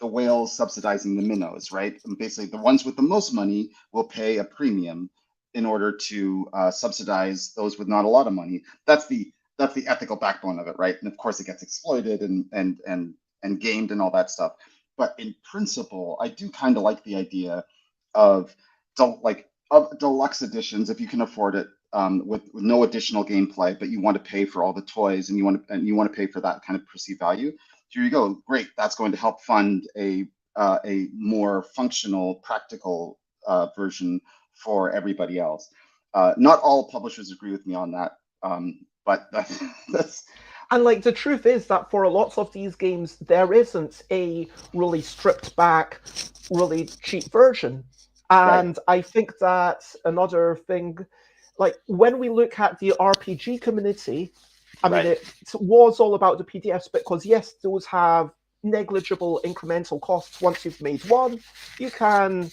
the whales subsidizing the minnows, right? And basically, the ones with the most money will pay a premium in order to subsidize those with not a lot of money. That's the ethical backbone of it, right? And of course, it gets exploited and gamed and all that stuff. But in principle, I do kind of like the idea of deluxe editions, if you can afford it, with no additional gameplay, but you want to pay for all the toys and you want to pay for that kind of perceived value. Here you go, great. That's going to help fund a more functional, practical version for everybody else. Not all publishers agree with me on that, but that's. And like the truth is that for lots of these games, there isn't a really stripped back, really cheap version. And right. I think that another thing, like when we look at the RPG community, I mean, it was all about the PDFs because yes, those have negligible incremental costs. Once you've made one, you can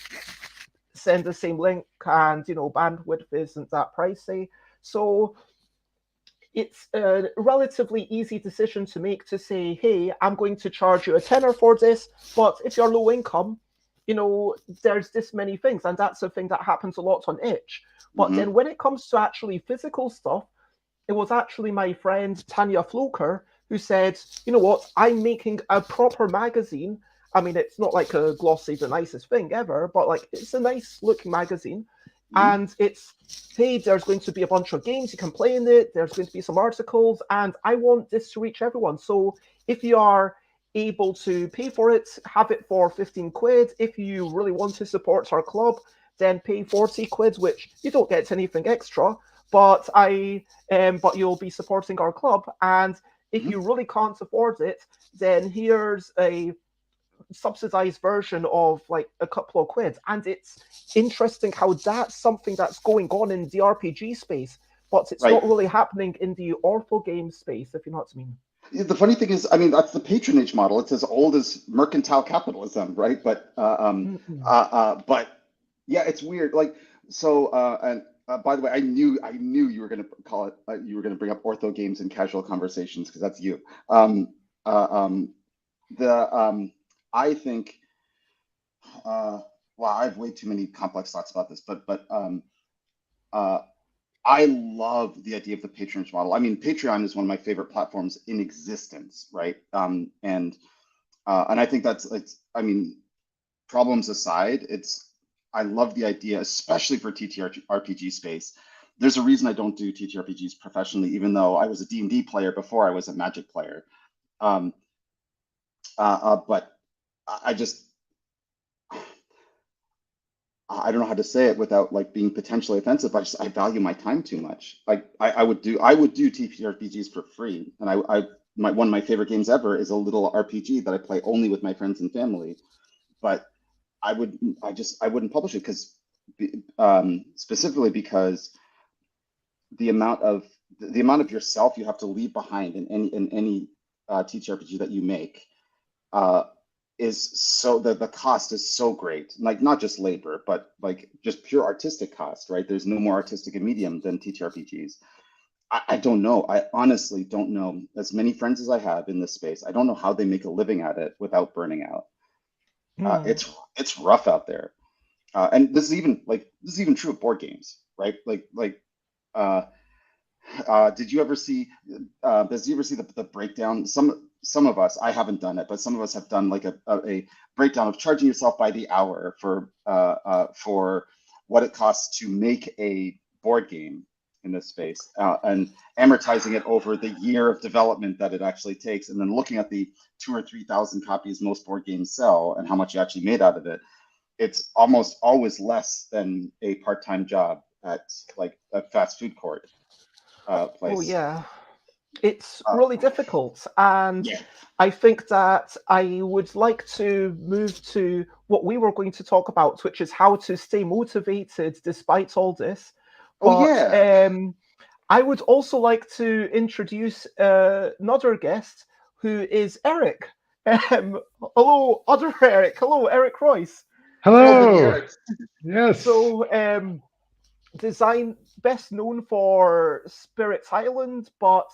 send the same link and, you know, bandwidth isn't that pricey. So it's a relatively easy decision to make to say, hey, I'm going to charge you a tenner for this, but if you're low income, you know, there's this many things. And that's a thing that happens a lot on itch. But then when it comes to actually physical stuff, it was actually my friend Tanya Floker who said, you know what, I'm making a proper magazine. I mean, it's not like a glossy, the nicest thing ever, but like it's a nice looking magazine. And it's, hey, there's going to be a bunch of games, you can play in it, there's going to be some articles, and I want this to reach everyone. So if you are able to pay for it, have it for 15 quid. If you really want to support our club, then pay 40 quid, which you don't get anything extra, but but you'll be supporting our club. And if you really can't afford it, then here's a subsidized version of like a couple of quid. And it's interesting how that's something that's going on in the RPG space, but it's not really happening in the ortho game space, if you know what I mean. The funny thing is, I mean, that's the patronage model. It's as old as mercantile capitalism, right? But yeah, it's weird. Like, so, and by the way, I knew you were going to call it. You were going to bring up ortho games in casual conversations because that's you. I think. Wow, I have way too many complex thoughts about this, but I love the idea of the patronage model. I mean, Patreon is one of my favorite platforms in existence, right? And I think it's. I mean, problems aside, I love the idea, especially for TTRPG space. There's a reason I don't do TTRPGs professionally, even though I was a D&D player before I was a Magic player. But I don't know how to say it without like being potentially offensive. I value my time too much. Like I would do TTRPGs for free, and one of my favorite games ever is a little RPG that I play only with my friends and family. But I wouldn't publish it because specifically because the amount of yourself you have to leave behind in any TTRPG that you make is so the cost is so great. Like not just labor, but like just pure artistic cost, right? There's no more artistic a medium than TTRPGs. I don't know. I honestly don't know. As many friends as I have in this space, I don't know how they make a living at it without burning out. It's rough out there, and this is even true of board games, right? Did you ever see the breakdown? Some of us, I haven't done it, but some of us have done like a breakdown of charging yourself by the hour for what it costs to make a board game in this space, and amortizing it over the year of development that it actually takes, and then looking at the 2,000 or 3,000 copies most board games sell and how much you actually made out of it. It's almost always less than a part-time job at like a fast food court place. Oh yeah, it's really difficult, and I think that I would like to move to what we were going to talk about, which is how to stay motivated despite all this. I would also like to introduce another guest, who is Eric. Hello, other Eric. Hello, Eric Royce. Hello. Yes. So, design best known for Spirit's Island, but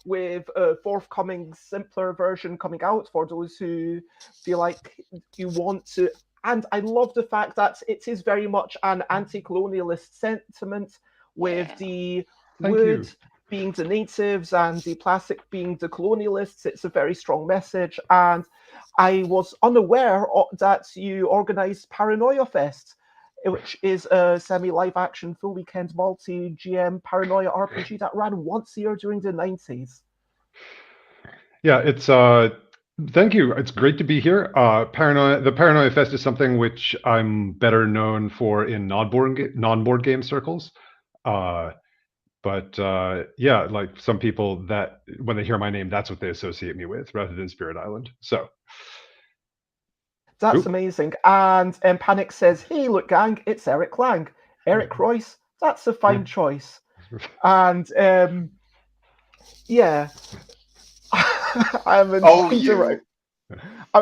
with a forthcoming simpler version coming out for those who feel like you want to. And I love the fact that it is very much an anti-colonialist sentiment, with the wood being the natives and the plastic being the colonialists. It's a very strong message. And I was unaware that you organized Paranoia Fest, which is a semi-live action full weekend multi-GM paranoia RPG that ran once a year during the 90s. Yeah, it's thank you. It's great to be here. The Paranoia Fest is something which I'm better known for in non-board game circles. But yeah, like some people that when they hear my name, that's what they associate me with rather than Spirit Island. So that's amazing. And Panic says, "Hey, look, gang, it's Eric Lang. Eric Royce, that's a fine choice." And yeah, I'm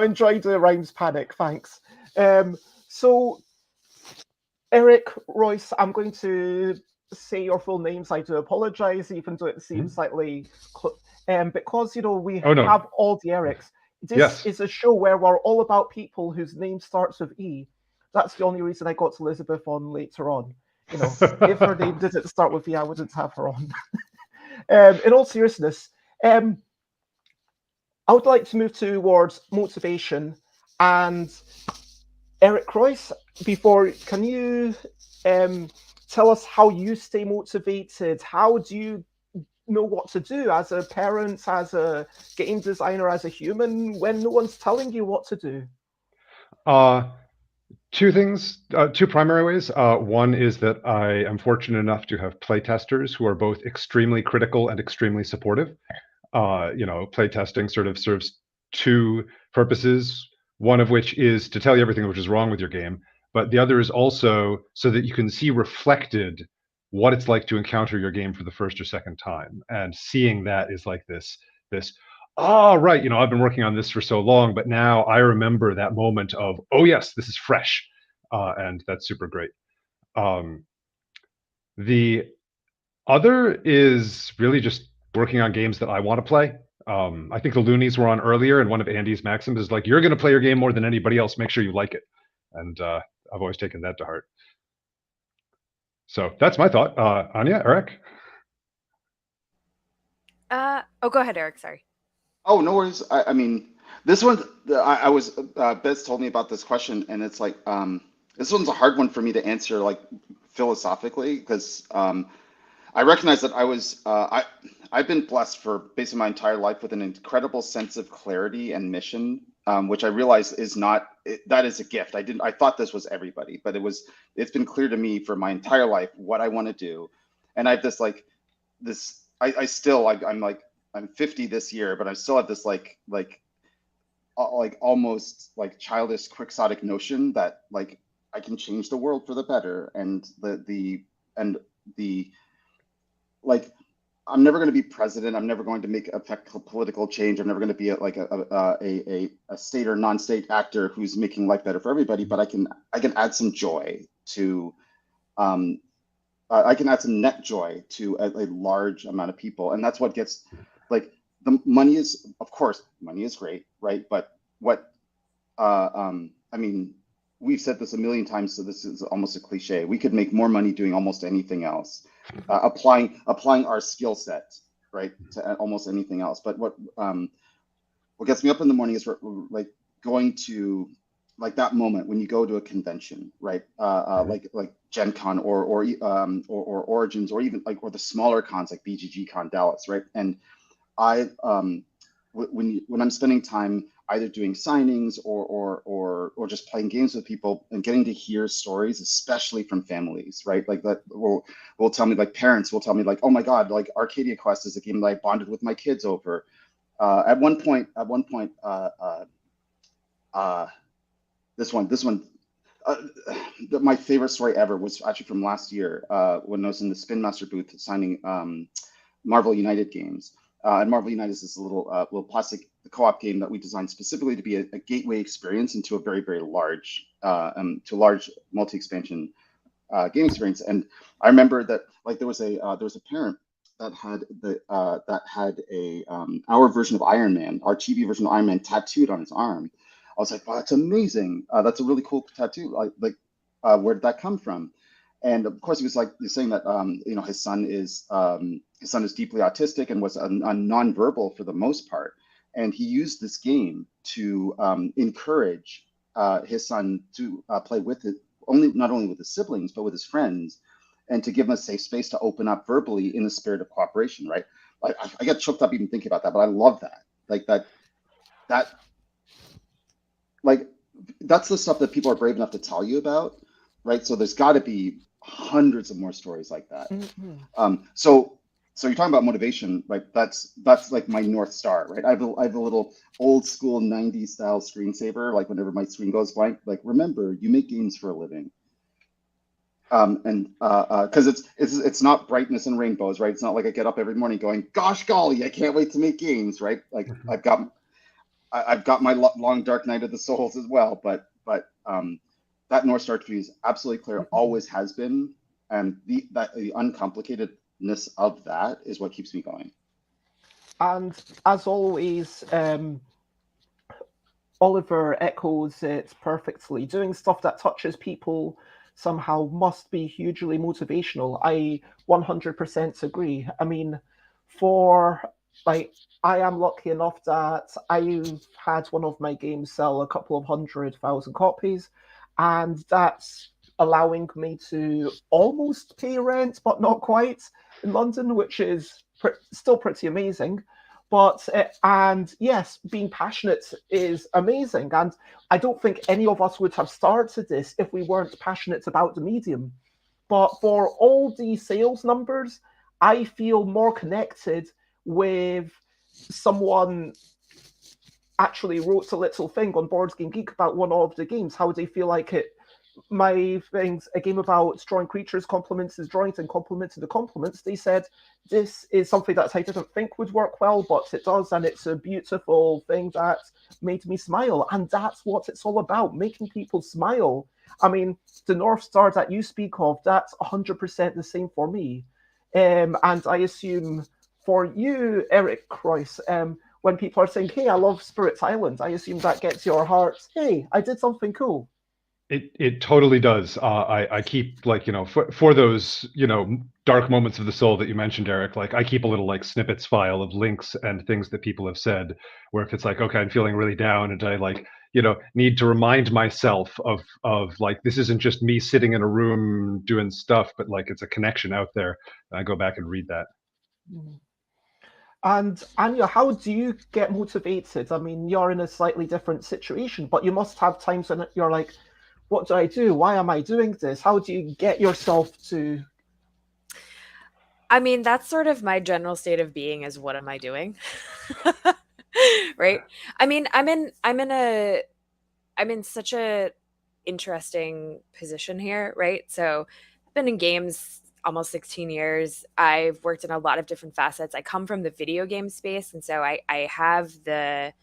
enjoying the rhymes, Panic. Thanks. So, Eric Royce, I'm going to say your full names. I do apologize, even though it seems slightly because we have all the Erics. This is a show where we're all about people whose name starts with E. That's the only reason I got Elizabeth on later on. If her name didn't start with E, I wouldn't have her on. In all seriousness, I would like to move towards motivation, and Eric Royce, can you tell us how you stay motivated? How do you know what to do as a parent, as a game designer, as a human, when no one's telling you what to do? Two things, two primary ways. One is that I am fortunate enough to have playtesters who are both extremely critical and extremely supportive. Playtesting sort of serves two purposes, one of which is to tell you everything which is wrong with your game, but the other is also so that you can see reflected what it's like to encounter your game for the first or second time. And seeing that is like this, oh, right, I've been working on this for so long, but now I remember that moment of, oh yes, this is fresh. And that's super great. The other is really just working on games that I want to play. I think the Loonies were on earlier, and one of Andy's maxims is like, you're going to play your game more than anybody else. Make sure you like it. And I've always taken that to heart. So that's my thought. Anya, Eric? Go ahead, Eric. Sorry. Oh, no worries. I mean, this one, I was, Bez told me about this question, and it's like, this one's a hard one for me to answer, like, philosophically, because I recognize that I've been blessed for basically my entire life with an incredible sense of clarity and mission, which I realize is not, that is a gift. I thought this was everybody, but it's been clear to me for my entire life what I want to do. And I have this, like, I'm 50 this year, but I still have this like almost like childish quixotic notion that like I can change the world for the better, and the like I'm never going to be president. I'm never going to affect political change. I'm never going to be a state or non-state actor who's making life better for everybody. But I can add some joy to I can add some net joy to a large amount of people, and that's what gets. Like the money is, of course, money is great, right? But what, I mean, we've said this a million times, so this is almost a cliche. We could make more money doing almost anything else, applying our skill set, right, to almost anything else. But what gets me up in the morning is like going to like that moment when you go to a convention, right? Like Gen Con or Origins, or even or the smaller cons like BGG Con Dallas, right? And when I'm spending time either doing signings or just playing games with people and getting to hear stories, especially from families, right? Like that will tell me, like parents will tell me, like, oh my God, like Arcadia Quest is a game that I bonded with my kids over. At one point, this one, my favorite story ever was actually from last year when I was in the Spin Master booth signing Marvel United games. And Marvel United is this little plastic co-op game that we designed specifically to be a gateway experience into a very, very large, multi-expansion game experience. And I remember that like there was a parent that had our version of Iron Man, our TV version of Iron Man tattooed on his arm. I was like, wow, that's amazing. That's a really cool tattoo. Where did that come from? And of course, he was saying that his son is deeply autistic and was a nonverbal for the most part, and he used this game to encourage his son to play with it, not only with his siblings but with his friends, and to give him a safe space to open up verbally in the spirit of cooperation. Right? I get choked up even thinking about that, but I love that. That's the stuff that people are brave enough to tell you about, right? So there's got to be hundreds of more stories like that. Mm-hmm. So you're talking about motivation, right? That's like my North Star, right? I have a little old school 90s style screensaver. Like whenever my screen goes blank, like, remember, you make games for a living. Because it's not brightness and rainbows, right? It's not like I get up every morning going, gosh golly, I can't wait to make games, right? Like mm-hmm. I've got my long dark night of the souls as well, but that North Star to me is absolutely clear, always has been, and the uncomplicatedness of that is what keeps me going. And as always, Oliver echoes it perfectly. Doing stuff that touches people somehow must be hugely motivational. I 100% agree. I mean, I am lucky enough that I've had one of my games sell a couple of 100,000 copies, and that's allowing me to almost pay rent, but not quite in London, which is still pretty amazing. But and yes, being passionate is amazing, and I don't think any of us would have started this if we weren't passionate about the medium. But for all the sales numbers, I feel more connected with someone actually wrote a little thing on Board Game Geek about one of the games. How they feel like it. My things, a game about drawing creatures complements his drawings and complements the complements. They said this is something that I didn't think would work well, but it does, and it's a beautiful thing that made me smile. And that's what it's all about, making people smile. I mean, the North Star that you speak of, that's 100% the same for me. And I assume for you, Eric Croyce, when people are saying, hey, I love Spirit's Island, I assume that gets your heart, hey, I did something cool. It totally does. I keep, like, for those, dark moments of the soul that you mentioned, Eric, like I keep a little like snippets file of links and things that people have said, where if it's like, okay, I'm feeling really down and I like, need to remind myself of like, this isn't just me sitting in a room doing stuff, but like it's a connection out there. And I go back and read that. And Anya, how do you get motivated? I mean, you're in a slightly different situation, but you must have times when you're like, what do I do? Why am I doing this? How do you get yourself to? I mean, that's sort of my general state of being is what am I doing? Right? I mean, I'm in such a interesting position here, right? So I've been in games almost 16 years. I've worked in a lot of different facets. I come from the video game space, and so I have the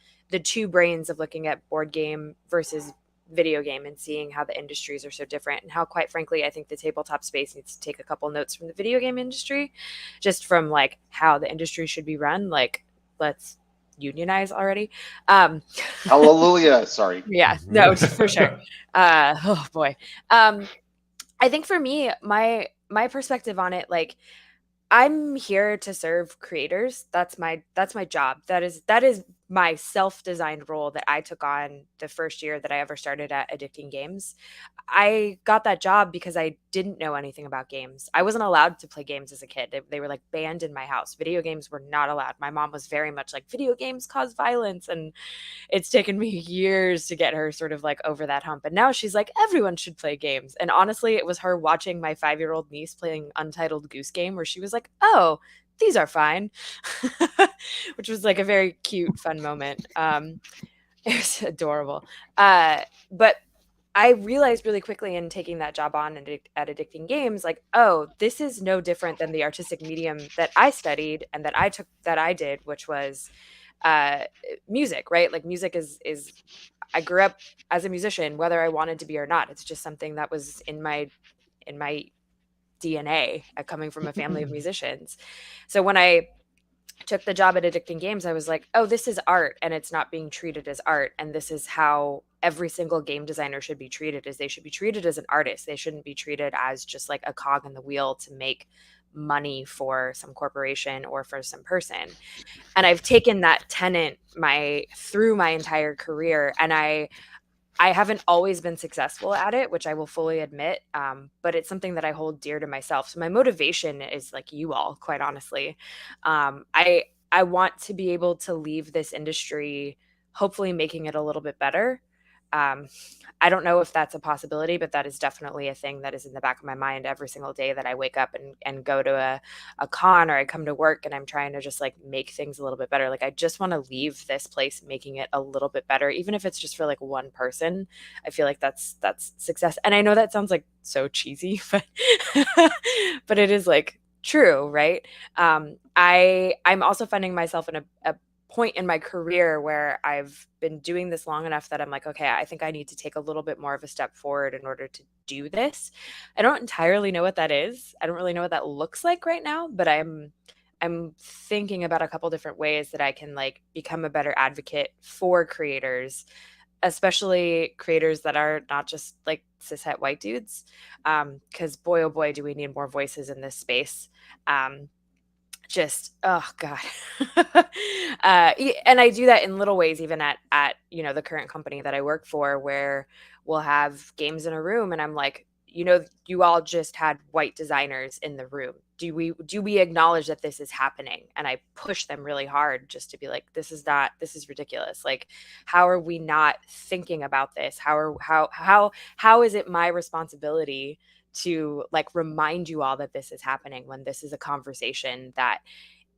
two brains of looking at board game versus video game and seeing how the industries are so different, and how, quite frankly, I think the tabletop space needs to take a couple notes from the video game industry, just from like how the industry should be run. Like, let's unionize already. Hallelujah. Sorry. Yeah, no, for sure. Oh boy. I think for me, my perspective on it, like, I'm here to serve creators. That's my job. That is my self-designed role that I took on the first year that I ever started at Addicting Games. I got that job because I didn't know anything about games. I wasn't allowed to play games as a kid. They were like banned in my house. Video games were not allowed. My mom was very much like, video games cause violence, and it's taken me years to get her sort of like over that hump. And now she's like, everyone should play games. And honestly, it was her watching my 5-year-old niece playing Untitled Goose Game where she was like, oh, these are fine, which was like a very cute, fun moment. It was adorable. But I realized really quickly in taking that job on at Addicting Games, like, oh, this is no different than the artistic medium that I studied and that I did, which was music, right? Like, music is I grew up as a musician, whether I wanted to be or not. It's just something that was in my DNA, coming from a family of musicians. So when I took the job at Addicting Games, I was like, oh, this is art, and it's not being treated as art. And this is how every single game designer should be treated, is they should be treated as an artist. They shouldn't be treated as just like a cog in the wheel to make money for some corporation or for some person. And I've taken that tenet through my entire career, and I haven't always been successful at it, which I will fully admit, but it's something that I hold dear to myself. So my motivation is like you all, quite honestly. I want to be able to leave this industry, hopefully making it a little bit better. I don't know if that's a possibility, but that is definitely a thing that is in the back of my mind every single day that I wake up and go to a con, or I come to work and I'm trying to just like make things a little bit better. Like, I just want to leave this place making it a little bit better, even if it's just for like one person. I feel like that's success. And I know that sounds like so cheesy, but it is like true, right? I'm also finding myself in a point in my career where I've been doing this long enough that I'm like, okay, I think I need to take a little bit more of a step forward in order to do this. I don't entirely know what that is. I don't really know what that looks like right now, but I'm thinking about a couple different ways that I can like become a better advocate for creators, especially creators that are not just like cishet white dudes. Because boy, oh boy, do we need more voices in this space. just, oh God. And I do that in little ways, even at the current company that I work for, where we'll have games in a room and I'm like, you all just had white designers in the room. Do we acknowledge that this is happening? And I push them really hard just to be like, this is ridiculous. Like, how are we not thinking about this? How is it my responsibility to like remind you all that this is happening, when this is a conversation that,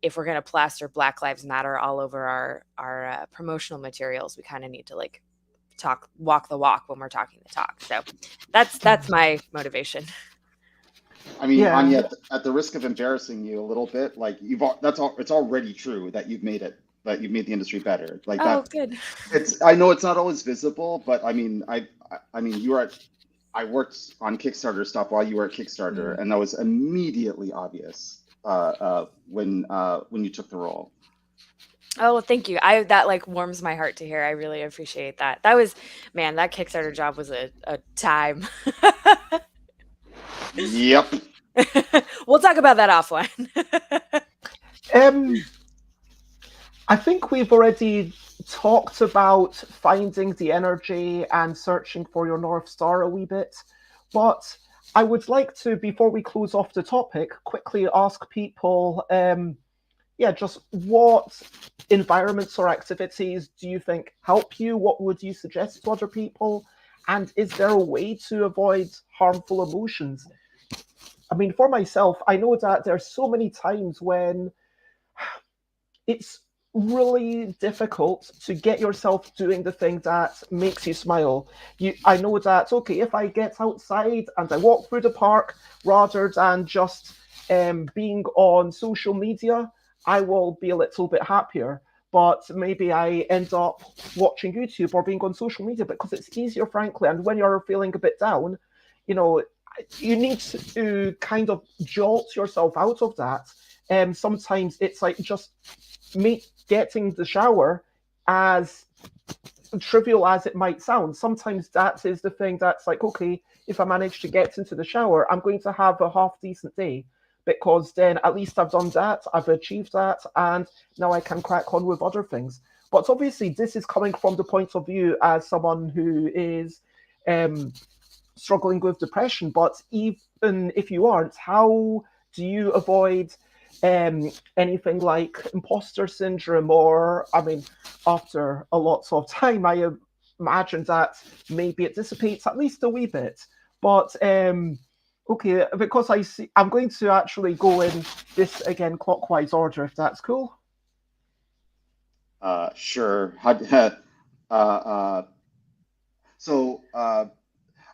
if we're going to plaster Black Lives Matter all over our promotional materials, we kind of need to like walk the walk when we're talking the talk. So that's my motivation. I mean, Yeah. Anya, at the risk of embarrassing you a little bit, like it's already true that you've made the industry better. Like good. I know it's not always visible, but I mean, I worked on Kickstarter stuff while you were at Kickstarter, and that was immediately obvious when you took the role. Oh, thank you. That like warms my heart to hear. I really appreciate that. That Kickstarter job was a time. Yep. We'll talk about that offline. I think we've already talked about finding the energy and searching for your North Star a wee bit, but I would like to, before we close off the topic, quickly ask people, just what environments or activities do you think help you? What would you suggest to other people? And is there a way to avoid harmful emotions? I mean, for myself, I know that there's so many times when it's really difficult to get yourself doing the thing that makes you smile. I know that, okay, if I get outside and I walk through the park rather than just being on social media, I will be a little bit happier. But maybe I end up watching YouTube or being on social media because it's easier, frankly. And when you're feeling a bit down, you need to kind of jolt yourself out of that. Sometimes it's like just getting the shower, as trivial as it might sound. Sometimes that is the thing that's like, okay, if I manage to get into the shower, I'm going to have a half decent day, because then at least I've done that, I've achieved that, and now I can crack on with other things. But obviously this is coming from the point of view as someone who is struggling with depression. But even if you aren't, how do you avoid anything like imposter syndrome? Or, I mean, after a lot of time, I imagine that maybe it dissipates at least a wee bit. But okay, because I'm going to actually go in this again clockwise order, if that's cool. Sure.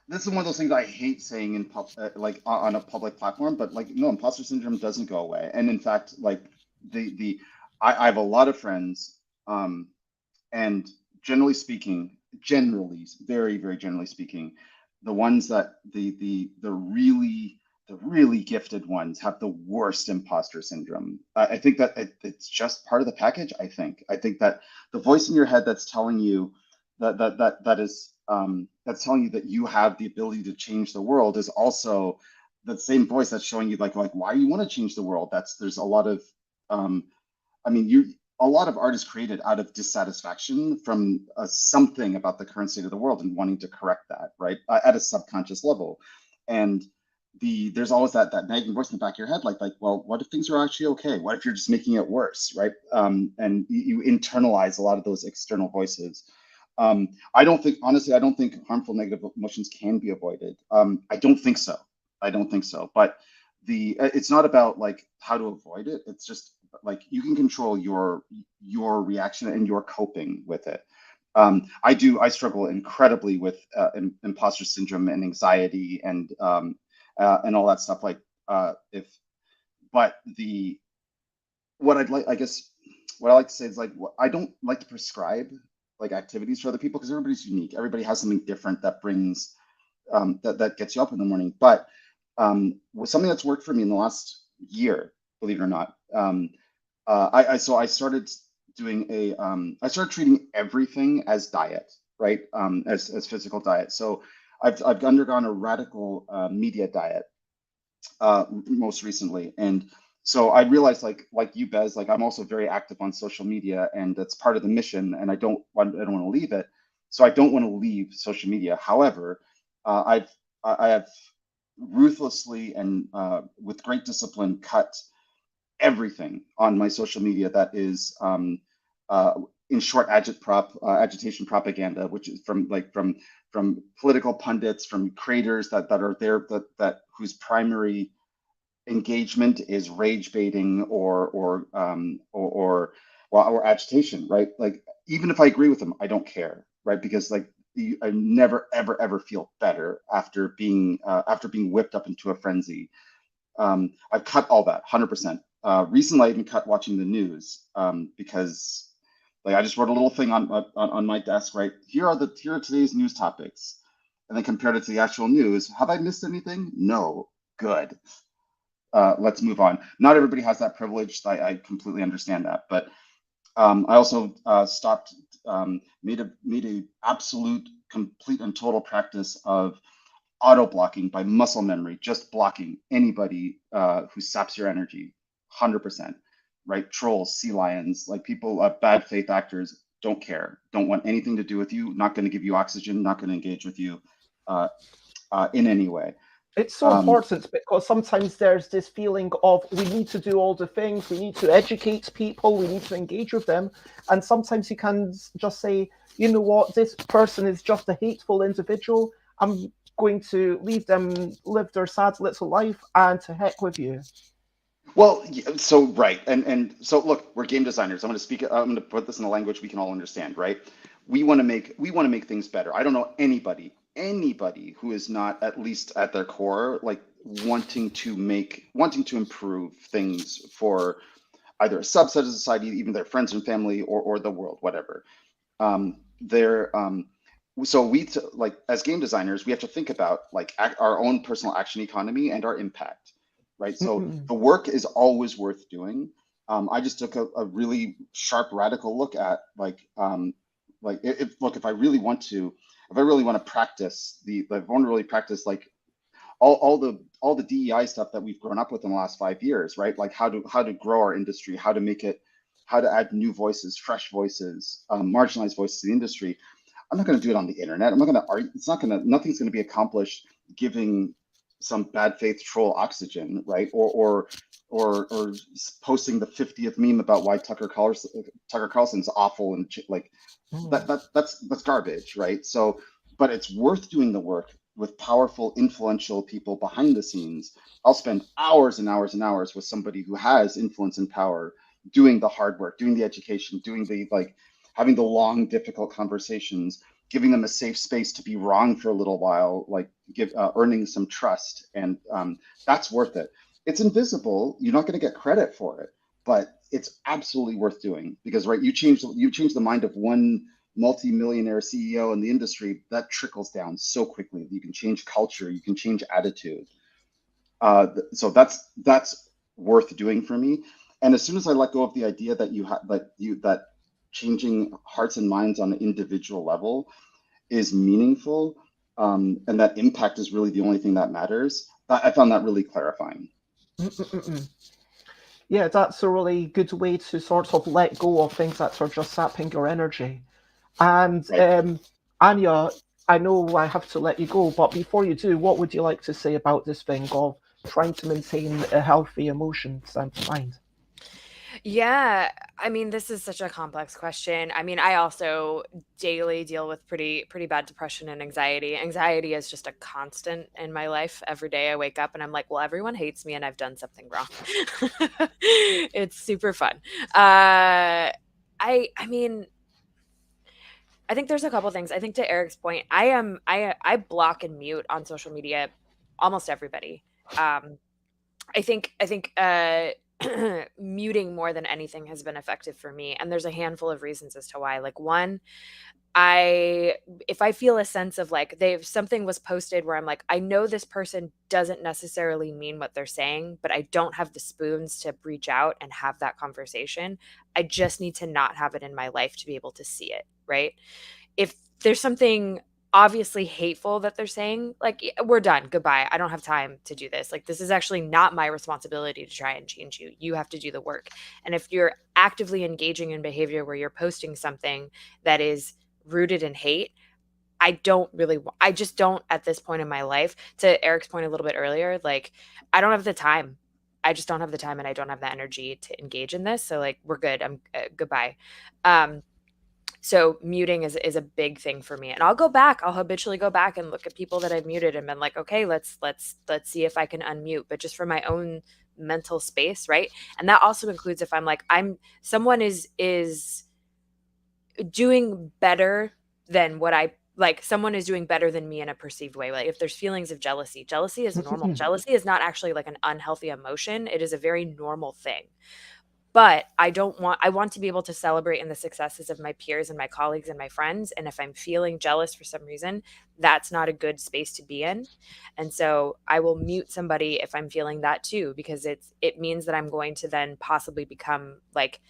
This is one of those things I hate saying in on a public platform, but imposter syndrome doesn't go away. And in fact, like I have a lot of friends, and generally speaking, very, very generally speaking, the ones that the really gifted ones have the worst imposter syndrome. I think that it's just part of the package. I think that the voice in your head that's telling you that's telling you that you have the ability to change the world is also the same voice that's showing you like why you want to change the world. There's a lot of a lot of art is created out of dissatisfaction from something about the current state of the world and wanting to correct that, right, at a subconscious level. And there's always that nagging voice in the back of your head, like, well, what if things are actually okay? What if you're just making it worse, right? And you internalize a lot of those external voices. I don't think harmful negative emotions can be avoided. I don't think so. But it's not about like how to avoid it. It's just like you can control your reaction and your coping with it. I struggle incredibly with imposter syndrome and anxiety and all that stuff. What I like to say is, like, I don't like to prescribe like activities for other people, because everybody's unique. Everybody has something different that brings that gets you up in the morning. But something that's worked for me in the last year, believe it or not, I started doing I started treating everything as diet, right? As physical diet. So I've undergone a radical media diet most recently, and So I realized, like you, Bez, like I'm also very active on social media, and that's part of the mission. And I don't want to leave it. So I don't want to leave social media. However, I have ruthlessly and with great discipline cut everything on my social media that is, in short, agitation propaganda, which is from political pundits, from creators that are there that whose primary engagement is rage baiting or agitation, right? Like, even if I agree with them, I don't care, right? Because like I never ever feel better after being whipped up into a frenzy. I've cut all that 100%. Recently, I even cut watching the news because like I just wrote a little thing on my desk, right? Here are today's news topics, and then compared it to the actual news. Have I missed anything? No. Good. Let's move on. Not everybody has that privilege. I completely understand that, but I also stopped, made a absolute, complete, and total practice of auto blocking by muscle memory, just blocking anybody who saps your energy, 100%. Right? Trolls, sea lions, like people, bad faith actors, don't care, don't want anything to do with you, not going to give you oxygen, not going to engage with you in any way. It's so important because sometimes there's this feeling of we need to do all the things, we need to educate people, we need to engage with them. And sometimes you can just say, you know what, this person is just a hateful individual. I'm going to leave them live their sad little life, and to heck with you. Well, so right, and so look, we're game designers. I'm going to put this in a language we can all understand, right? We want to make things better. I don't know anybody who is not, at least at their core, like wanting to improve things for either a subset of society, even their friends and family, or the world, whatever. So like as game designers, we have to think about like our own personal action economy and our impact, right? So the work is always worth doing. I just took a really sharp, radical look at if I really want to practice like all the DEI stuff that we've grown up with in the last 5 years, right? Like how to grow our industry, how to add new voices, fresh voices, marginalized voices to the industry. I'm not going to do it on the internet. I'm not going to argue. Nothing's going to be accomplished giving some bad faith troll oxygen, right? Or posting the 50th meme about why Tucker Carlson's awful and like that's garbage, right? So, but it's worth doing the work with powerful, influential people behind the scenes. I'll spend hours and hours and hours with somebody who has influence and power, doing the hard work, doing the education, doing the having the long, difficult conversations, giving them a safe space to be wrong for a little while, like earning some trust, and that's worth it. It's invisible. You're not going to get credit for it, but it's absolutely worth doing because, right, you change the mind of one multi-millionaire CEO in the industry, that trickles down so quickly. You can change culture, you can change attitude. So that's worth doing for me. And as soon as I let go of the idea that changing hearts and minds on an individual level is meaningful, and that impact is really the only thing that matters, I found that really clarifying. Yeah, that's a really good way to sort of let go of things that are just sapping your energy. And Anya, I know I have to let you go, but before you do, what would you like to say about this thing of trying to maintain a healthy emotions and mind? Yeah, I mean, this is such a complex question. I mean, I also daily deal with pretty bad depression and anxiety. Anxiety is just a constant in my life. Every day I wake up and I'm like, well, everyone hates me and I've done something wrong. It's super fun. I mean, I think there's a couple things. I think to Eric's point, I block and mute on social media almost everybody. I think muting more than anything has been effective for me, and there's a handful of reasons as to why. Like, one, if I feel a sense of like something was posted where I'm like, I know this person doesn't necessarily mean what they're saying, but I don't have the spoons to reach out and have that conversation. I just need to not have it in my life to be able to see it, right? If there's something obviously hateful that they're saying, like, we're done, goodbye, I don't have time to do this. Like, this is actually not my responsibility to try and change you. You have to do the work. And if you're actively engaging in behavior where you're posting something that is rooted in hate, I just don't at this point in my life, to Eric's point a little bit earlier, like, I don't have the time. I just don't have the time, and I don't have the energy to engage in this. So like, we're good. I'm goodbye. So muting is a big thing for me, and I'll habitually go back and look at people that I've muted and been like, okay, let's see if I can unmute, but just for my own mental space. Right. And that also includes if I'm like, someone is doing better than what someone is doing better than me in a perceived way. Like if there's feelings of jealousy is normal. Jealousy is not actually like an unhealthy emotion. It is a very normal thing. But I want to be able to celebrate in the successes of my peers and my colleagues and my friends. And if I'm feeling jealous for some reason, that's not a good space to be in. And so I will mute somebody if I'm feeling that too, because it means that I'm going to then possibly become like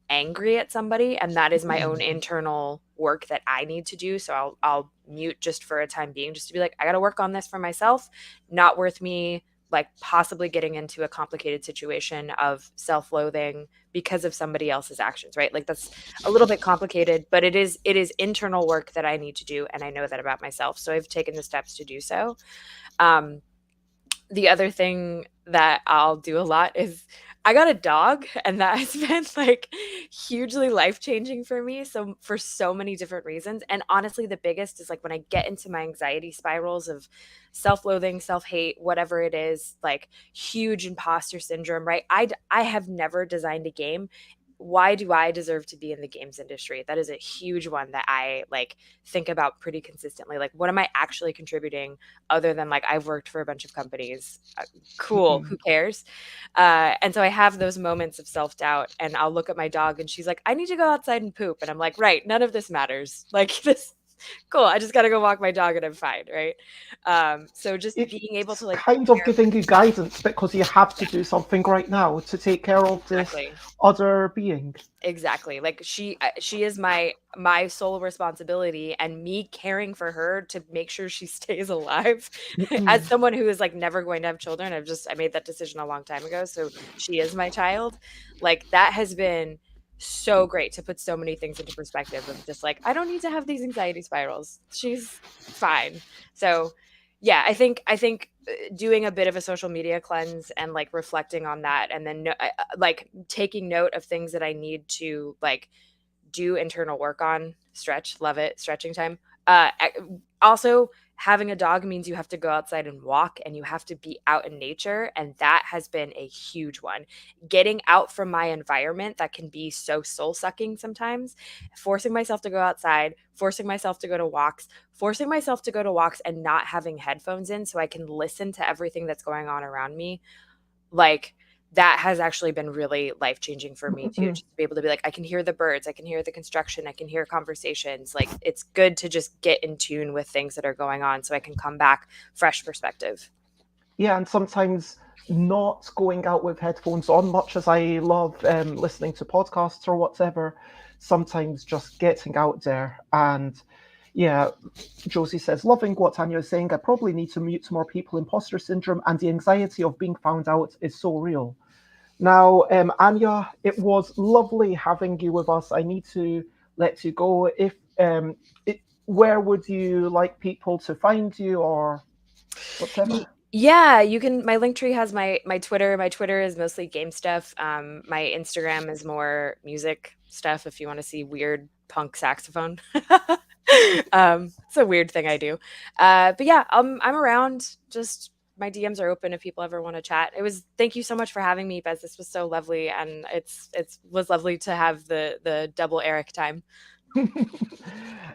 angry at somebody, and that is my own internal work that I need to do. So I'll mute just for a time being, just to be like, I got to work on this for myself. Not worth me like possibly getting into a complicated situation of self-loathing because of somebody else's actions, right? Like that's a little bit complicated, but it is internal work that I need to do, and I know that about myself. So I've taken the steps to do so. The other thing that I'll do a lot is I got a dog, and that has been like hugely life-changing for me. So for so many different reasons. And honestly, the biggest is like when I get into my anxiety spirals of self-loathing, self-hate, whatever it is, like huge imposter syndrome, right? I have never designed a game. Why do I deserve to be in the games industry? That is a huge one that I like think about pretty consistently. Like, what am I actually contributing other than like, I've worked for a bunch of companies. Cool. Who cares? And so I have those moments of self-doubt, and I'll look at my dog and she's like, I need to go outside and poop. And I'm like, right, none of this matters. Like this, cool. I just got to go walk my dog and I'm fine. Right. So just being able to like kind of giving you guidance because you have to do something right now to take care of this other being. Exactly. Like she is my sole responsibility, and me caring for her to make sure she stays alive. As someone who is like never going to have children, I made that decision a long time ago. So she is my child. Like that has been so great to put so many things into perspective of just like, I don't need to have these anxiety spirals. She's fine. So yeah, I think doing a bit of a social media cleanse and like reflecting on that, and then like taking note of things that I need to like do internal work on. Love it, stretching time. Also, having a dog means you have to go outside and walk, and you have to be out in nature, and that has been a huge one. Getting out from my environment that can be so soul-sucking sometimes, forcing myself to go outside, forcing myself to go to walks and not having headphones in so I can listen to everything that's going on around me. Like that has actually been really life-changing for me too, just to be able to be like, I can hear the birds, I can hear the construction, I can hear conversations. Like it's good to just get in tune with things that are going on so I can come back fresh perspective. Yeah, and sometimes not going out with headphones on, much as I love listening to podcasts or whatever, sometimes just getting out there. And yeah, Josie says, loving what Tanya is saying, I probably need to mute more people. Imposter syndrome and the anxiety of being found out is so real. Now, Anya, it was lovely having you with us. I need to let you go. If where would you like people to find you or whatever? Yeah, you can. My Linktree has my Twitter. My Twitter is mostly game stuff. My Instagram is more music stuff. If you want to see weird punk saxophone. It's a weird thing I do. But yeah, I'm around. Just my DMs are open if people ever want to chat. Thank you so much for having me, Bez. This was so lovely, and it was lovely to have the double Eric time.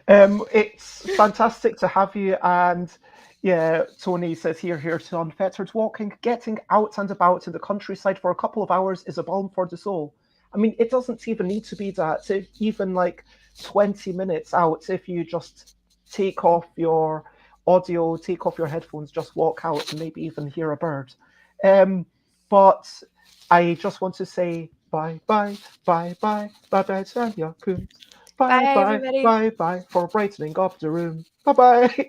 It's fantastic to have you. And yeah, Tony says here to unfettered walking, getting out and about in the countryside for a couple of hours is a balm for the soul. I mean, it doesn't even need to be that. Even like 20 minutes out, if you just take off your audio, take off your headphones, just walk out and maybe even hear a bird. But I just want to say bye, Tanya Kun. Bye, bye, everybody. bye, bye for brightening up the room. Bye bye.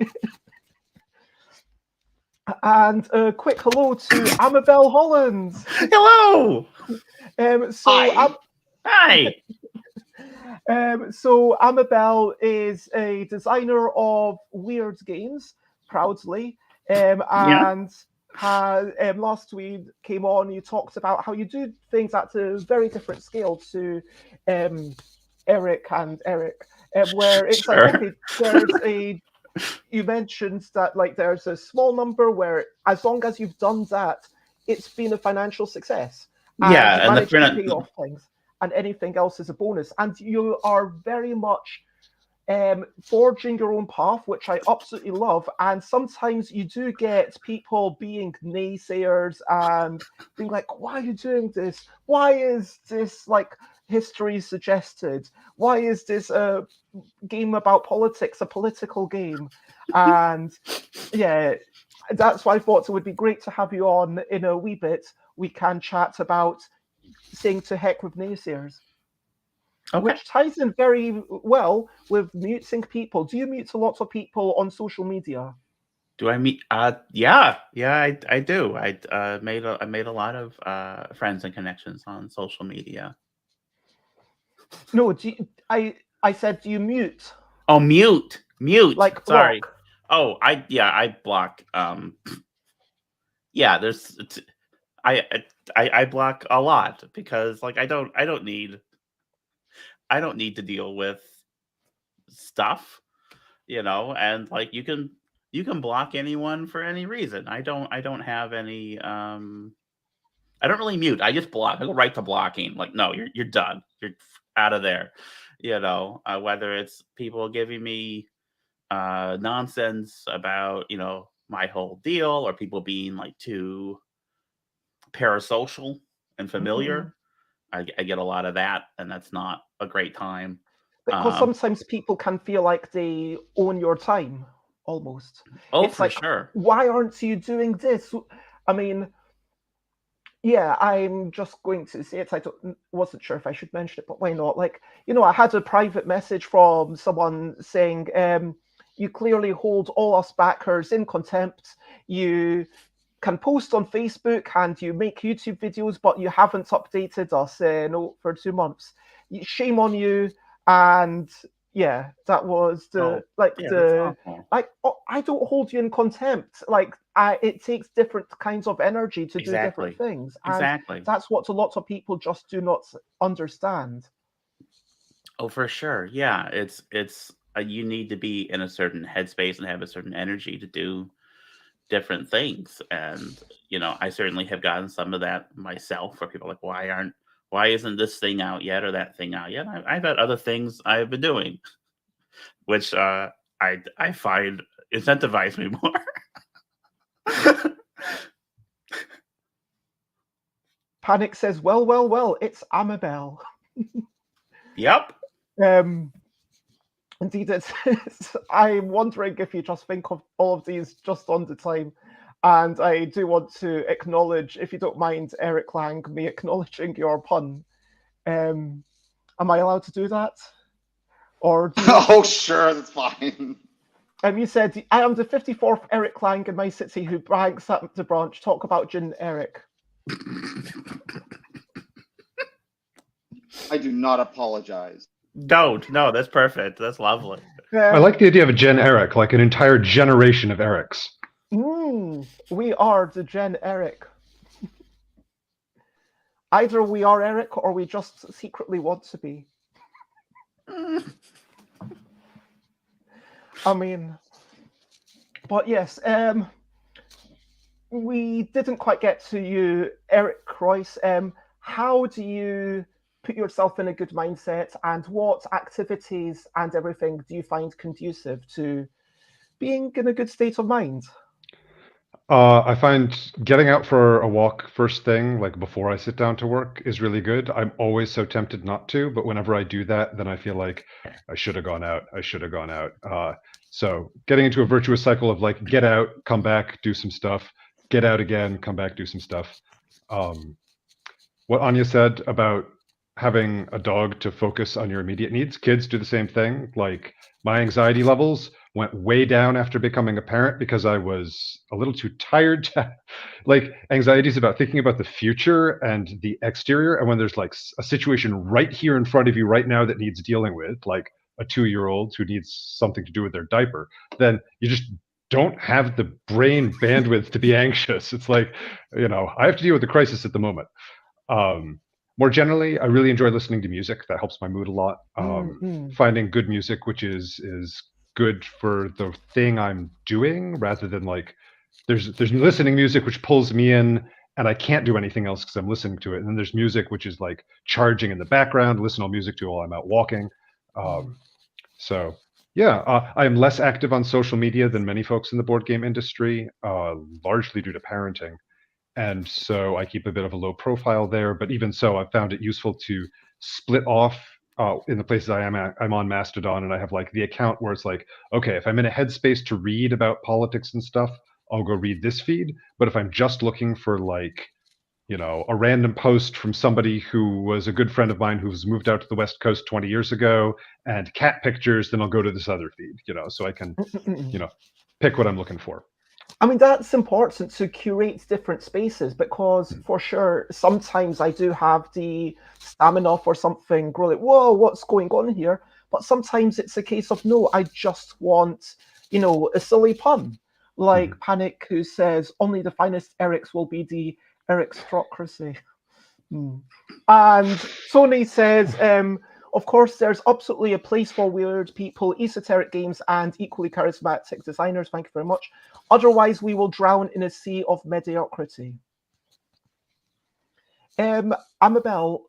And a quick hello to Amabel Holland. Hello. Hi. So Amabel is a designer of weird games, proudly, and last week came on. You talked about how you do things at a very different scale to Eric, where it's like, okay, there's a. You mentioned that like there's a small number where as long as you've done that, it's been a financial success. Yeah, and and managed to pay off things, and anything else is a bonus. And you are very much forging your own path, which I absolutely love. And sometimes you do get people being naysayers and being like, why are you doing this? Why is this like history suggested? Why is this a game about politics, a political game? And yeah, that's why I thought it would be great to have you on in a wee bit. We can chat about saying to heck with naysayers. Okay. Which ties in very well with muting people. Do you mute a lot of people on social media? Do I meet? Yeah, I do. I made a lot of friends and connections on social media. No, I said, do you mute? Oh, mute. Like sorry. block. Oh, I block. Yeah, there's. I block a lot because like I don't need to deal with stuff, and like you can block anyone for any reason. I don't have any I don't really mute. I just block. I go right to blocking. Like, no, you're done. You're out of there. Whether it's people giving me nonsense about, my whole deal, or people being like too parasocial and familiar. I get a lot of that, and that's not a great time. Because sometimes people can feel like they own your time, almost. Oh, it's for like, sure. Why aren't you doing this? I mean, yeah, I'm just going to say it. Wasn't sure if I should mention it, but why not? Like, I had a private message from someone saying, you clearly hold all us backers in contempt. You can post on Facebook and you make YouTube videos, but you haven't updated us for 2 months. Shame on you. And yeah, that was I don't hold you in contempt. Like it takes different kinds of energy to do different things. And exactly. That's what a lot of people just do not understand. Oh, for sure. Yeah, it's you need to be in a certain headspace and have a certain energy to do different things. And I certainly have gotten some of that myself, where people are like, why isn't this thing out yet, or that thing out yet? I've had other things I've been doing, which I find incentivize me more. Panic says, well, it's Amabel. Yep. Indeed, I'm wondering if you just think of all of these just on the time. And I do want to acknowledge, if you don't mind, Eric Lang, me acknowledging your pun. Am I allowed to do that? Or oh, sure, that's fine. You said, I am the 54th Eric Lang in my city who brags up the branch. Talk about Gin Eric. I do not apologize. Don't. No, that's perfect. That's lovely. I like the idea of a Gen Eric, like an entire generation of Erics. We are the Gen Eric. Either we are Eric or we just secretly want to be. I mean, but yes, we didn't quite get to you, Eric Royce. How do you put yourself in a good mindset, and what activities and everything do you find conducive to being in a good state of mind? I find getting out for a walk first thing, like before I sit down to work, is really good. I'm always so tempted not to, but whenever I do that, then I feel like I should have gone out. So getting into a virtuous cycle of like, get out, come back, do some stuff, get out again, come back, do some stuff. What Anya said about having a dog to focus on your immediate needs. Kids do the same thing. Like my anxiety levels went way down after becoming a parent because I was a little too tired to, like, anxieties about thinking about the future and the exterior. And when there's like a situation right here in front of you right now that needs dealing with, like a 2-year-old who needs something to do with their diaper, then you just don't have the brain bandwidth to be anxious. It's like, I have to deal with the crisis at the moment. More generally, I really enjoy listening to music. That helps my mood a lot. Finding good music, which is good for the thing I'm doing, rather than like there's listening music which pulls me in and I can't do anything else because I'm listening to it. And then there's music which is like charging in the background, listen to music to while I'm out walking. So yeah, I'm less active on social media than many folks in the board game industry, largely due to parenting. And so I keep a bit of a low profile there, but even so, I've found it useful to split off in the places I am at. I'm on Mastodon, and I have like the account where it's like, okay, if I'm in a headspace to read about politics and stuff, I'll go read this feed. But if I'm just looking for like, a random post from somebody who was a good friend of mine who's moved out to the West Coast 20 years ago and cat pictures, then I'll go to this other feed, so I can, pick what I'm looking for. I mean, that's important to curate different spaces because for sure, sometimes I do have the stamina for something, grow like, whoa, what's going on here? But sometimes it's a case of, no, I just want, a silly pun. Like Panic, who says, only the finest Erics will be the Ericstrocracy. And Tony says, of course, there's absolutely a place for weird people, esoteric games, and equally charismatic designers. Thank you very much. Otherwise, we will drown in a sea of mediocrity. Amabel,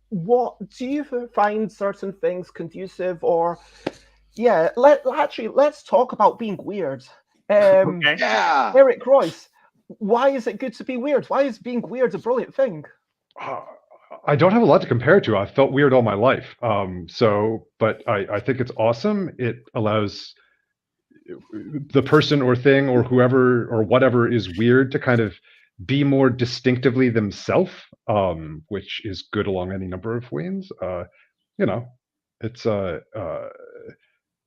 what do you find certain things conducive, or let's talk about being weird. Okay. Yeah. Eric Royce, why is it good to be weird? Why is being weird a brilliant thing? I don't have a lot to compare to. I've felt weird all my life. But I think it's awesome. It allows the person or thing or whoever or whatever is weird to kind of be more distinctively themselves, which is good along any number of ways. It's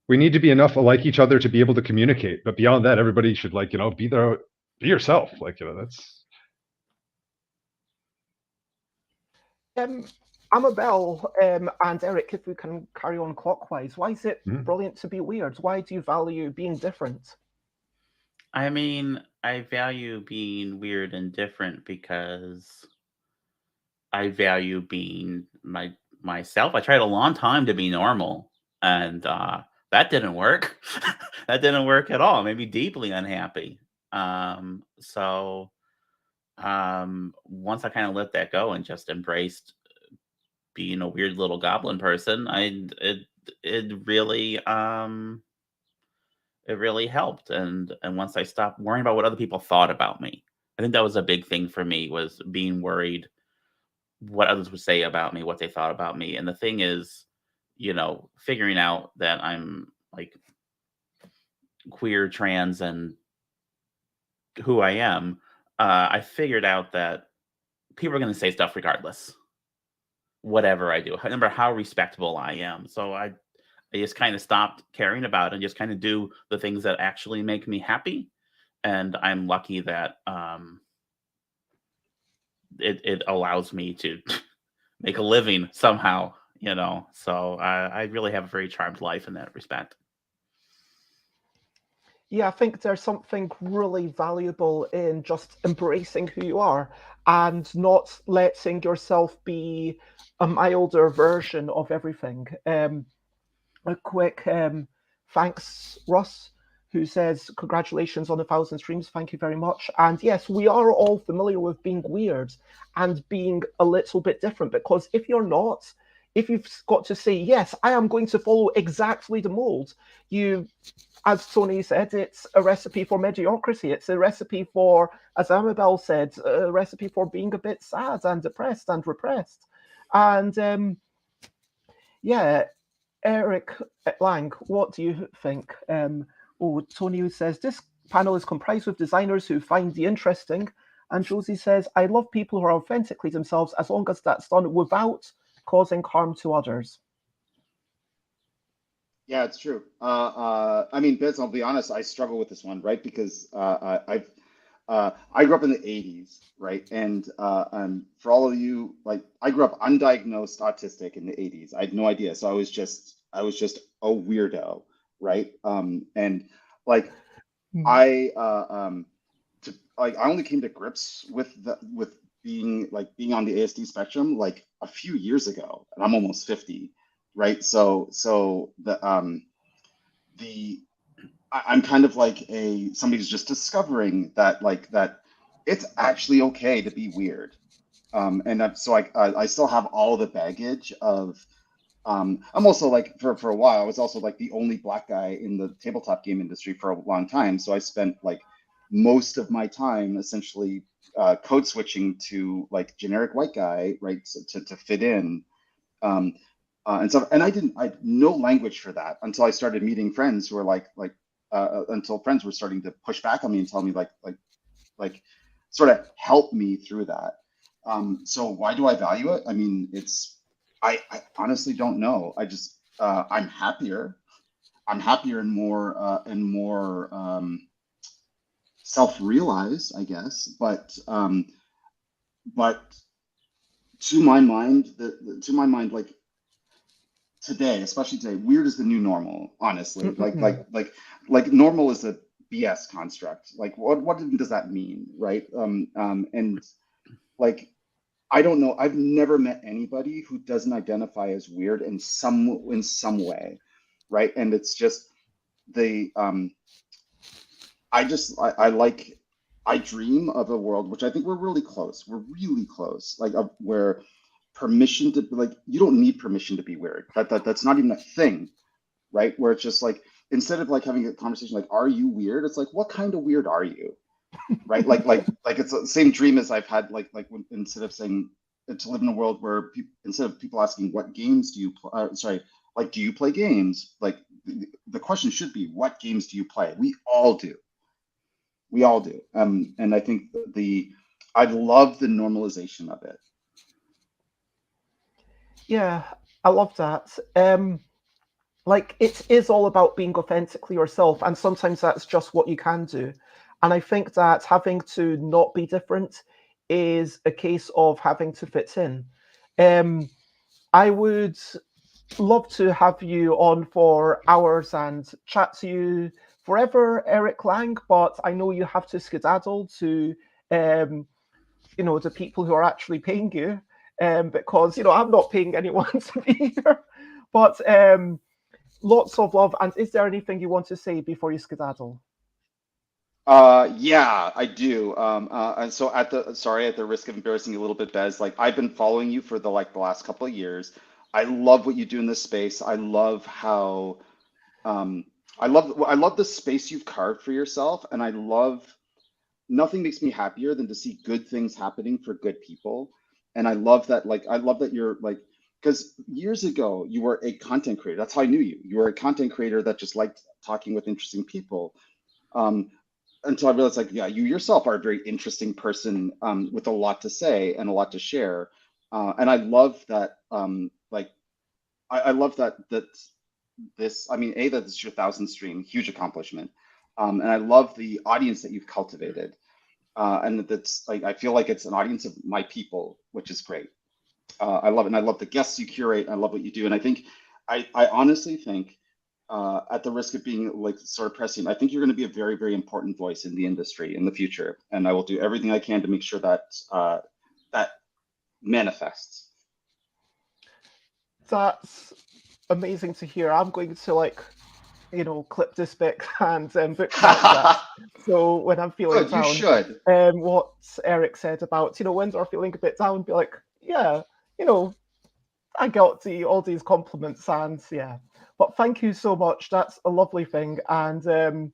we need to be enough alike each other to be able to communicate. But beyond that, everybody should be yourself. That's. Amabel and Eric, if we can carry on clockwise, why is it brilliant to be weird? Why do you value being different? I mean, I value being weird and different because I value being myself. I tried a long time to be normal, and that didn't work. That didn't work at all. It made me deeply unhappy. So once I kind of let that go and just embraced being a weird little goblin person, it really helped. And once I stopped worrying about what other people thought about me, I think that was a big thing for me, was being worried what others would say about me, what they thought about me. And the thing is, figuring out that I'm like queer, trans, and who I am, I figured out that people are going to say stuff regardless, whatever I do, no matter how respectable I am. So I just kind of stopped caring about it and just kind of do the things that actually make me happy. And I'm lucky that it allows me to make a living somehow, So I really have a very charmed life in that respect. Yeah, I think there's something really valuable in just embracing who you are and not letting yourself be a milder version of everything. A quick thanks, Russ, who says, congratulations on 1,000 streams. Thank you very much. And yes, we are all familiar with being weird and being a little bit different, because if you're not, if you've got to say, yes, I am going to follow exactly the mold, as Tony said, it's a recipe for mediocrity. It's a recipe for, as Amabel said, a recipe for being a bit sad and depressed and repressed. And Eric Lang, what do you think? Tony says, this panel is comprised with designers who find the interesting And Josie says, I love people who are authentically themselves as long as that's done without causing harm to others. Yeah, it's true. I mean, Biz, I'll be honest, I struggle with this one, right? Because I grew up in the 80s, right? And for all of you, like, I grew up undiagnosed autistic in the 80s. I had no idea. So I was just a weirdo, right? And like, I only came to grips with being on the ASD spectrum like a few years ago, and I'm almost 50, right? So I'm kind of like somebody who's just discovering that it's actually okay to be weird, and I still have all the baggage of. I'm also like for a while I was also like the only Black guy in the tabletop game industry for a long time, so I spent like most of my time essentially code switching to like generic white guy, right, to fit in, and so I had no language for that until I started meeting friends who were until friends were starting to push back on me and tell me like sort of help me through that. So why do I value it? I mean, I honestly don't know. I just I'm happier and more self-realized, I guess. But to my mind, like today, especially today, weird is the new normal. Honestly, like normal is a BS construct. Like what does that mean, right? And like. I don't know. I've never met anybody who doesn't identify as weird in some way, right? And it's just I dream of a world which I think we're really close. We're really close, like where permission to you don't need permission to be weird. That's not even a thing, right? Where it's just like instead of like having a conversation like, "Are you weird?" It's like, "What kind of weird are you?" Right, like it's the same dream as I've had, like when, instead of saying to live in a world where instead of people asking what games do you play, do you play games, like the question should be what games do you play. We all do, and I think I love the normalization of it. Yeah, I love that. Like it is all about being authentically yourself, and sometimes that's just what you can do. And I think that having to not be different is a case of having to fit in. I would love to have you on for hours and chat to you forever, Eric Lang, but I know you have to skedaddle to, the people who are actually paying you, because, I'm not paying anyone to be here. But lots of love. And is there anything you want to say before you skedaddle? Yeah, I do. And so at the risk of embarrassing you a little bit, Bez, like I've been following you for the last couple of years. I love what you do in this space. I love how, I love the space you've carved for yourself, and nothing makes me happier than to see good things happening for good people. And I love that you're because years ago you were a content creator. That's how I knew you. You were a content creator that just liked talking with interesting people. Until I realized, you yourself are a very interesting person with a lot to say and a lot to share, and I love that. I love that this. I mean, that it's your 1,000th stream, huge accomplishment, and I love the audience that you've cultivated, and that's I feel like it's an audience of my people, which is great. I love it, and I love the guests you curate. I love what you do, and I think I honestly think. At the risk of being sort of pressing, I think you're going to be a very, very important voice in the industry in the future, and I will do everything I can to make sure that that manifests. That's amazing to hear. I'm going to clip this bit and bookmark that. So when I'm feeling down, you should. What Eric said about when they're feeling a bit down, be like, yeah, I got all these compliments, and yeah. But thank you so much. That's a lovely thing. And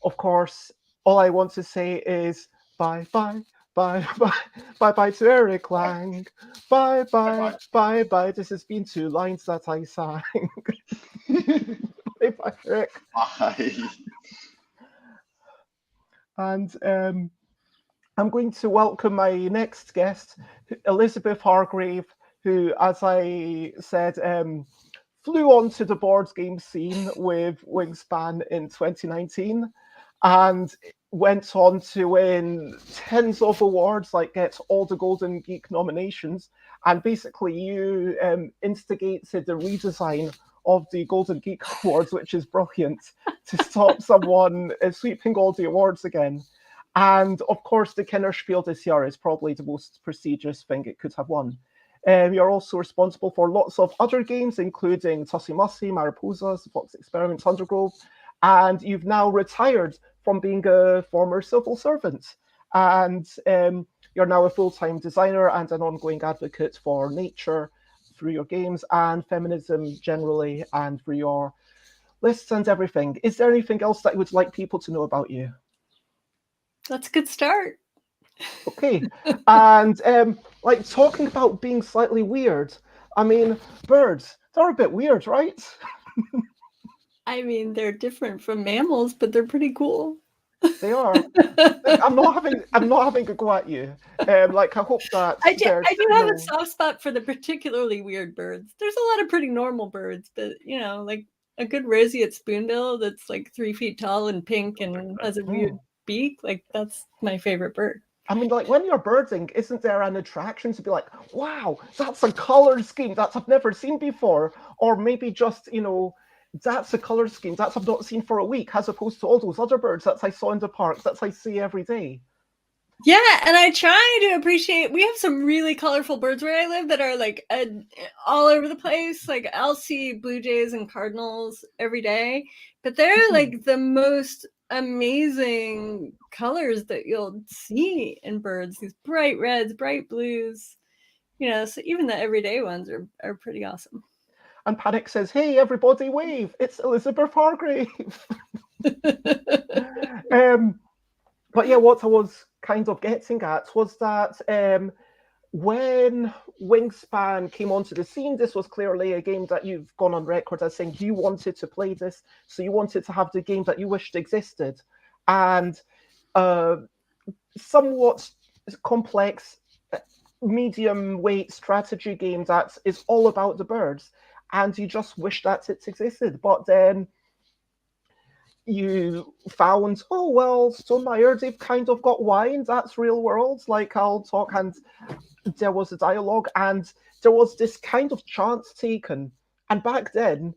of course, all I want to say is bye to Eric Lang. Bye. This has been 2 lines that I sang. Bye, Eric. Bye. And I'm going to welcome my next guest, Elizabeth Hargrave, who, as I said, flew onto the board game scene with Wingspan in 2019 and went on to win tens of awards, like get all the Golden Geek nominations. And basically, you instigated the redesign of the Golden Geek Awards, which is brilliant, to stop someone sweeping all the awards again. And of course, the Kennerspiel this year is probably the most prestigious thing it could have won. You're also responsible for lots of other games, including Tussie Mussie, Mariposas, Fox Experiments, Undergrove, and you've now retired from being a former civil servant. And you're now a full-time designer and an ongoing advocate for nature through your games and feminism generally and through your lists and everything. Is there anything else that you would like people to know about you? That's a good start. Okay, and like talking about being slightly weird, I mean, birds, they're a bit weird, right? I mean, they're different from mammals, but they're pretty cool. They are. I'm not having a go at you. Like I hope that I do have a soft spot for the particularly weird birds. There's a lot of pretty normal birds, but you know, like a good roseate spoonbill that's like 3 feet tall and pink and has a weird beak, like that's my favorite bird. I mean, like when you're birding, isn't there an attraction to be like, wow, that's a color scheme that I've never seen before? Or maybe just, you know, that's a color scheme that I've not seen for a week, as opposed to all those other birds that I saw in the park, that I see every day. Yeah, and I try to appreciate, we have some really colorful birds where I live that are like all over the place. Like I'll see blue jays and cardinals every day, but they're like the most amazing colors that you'll see in birds. These bright reds, bright blues, you know, so even the everyday ones are pretty awesome. And Panic says, hey, everybody wave, it's Elizabeth Hargrave. But yeah, what I was kind of getting at was that when Wingspan came onto the scene, this was clearly a game that you've gone on record as saying you wanted to play this, so you wanted to have the game that you wished existed. And somewhat complex medium weight strategy game that is all about the birds, and you just wish that it existed. But then you found, oh well, Stonemaier, they've kind of got wine, that's real world, like I'll talk, and there was a dialogue and there was this kind of chance taken, and back then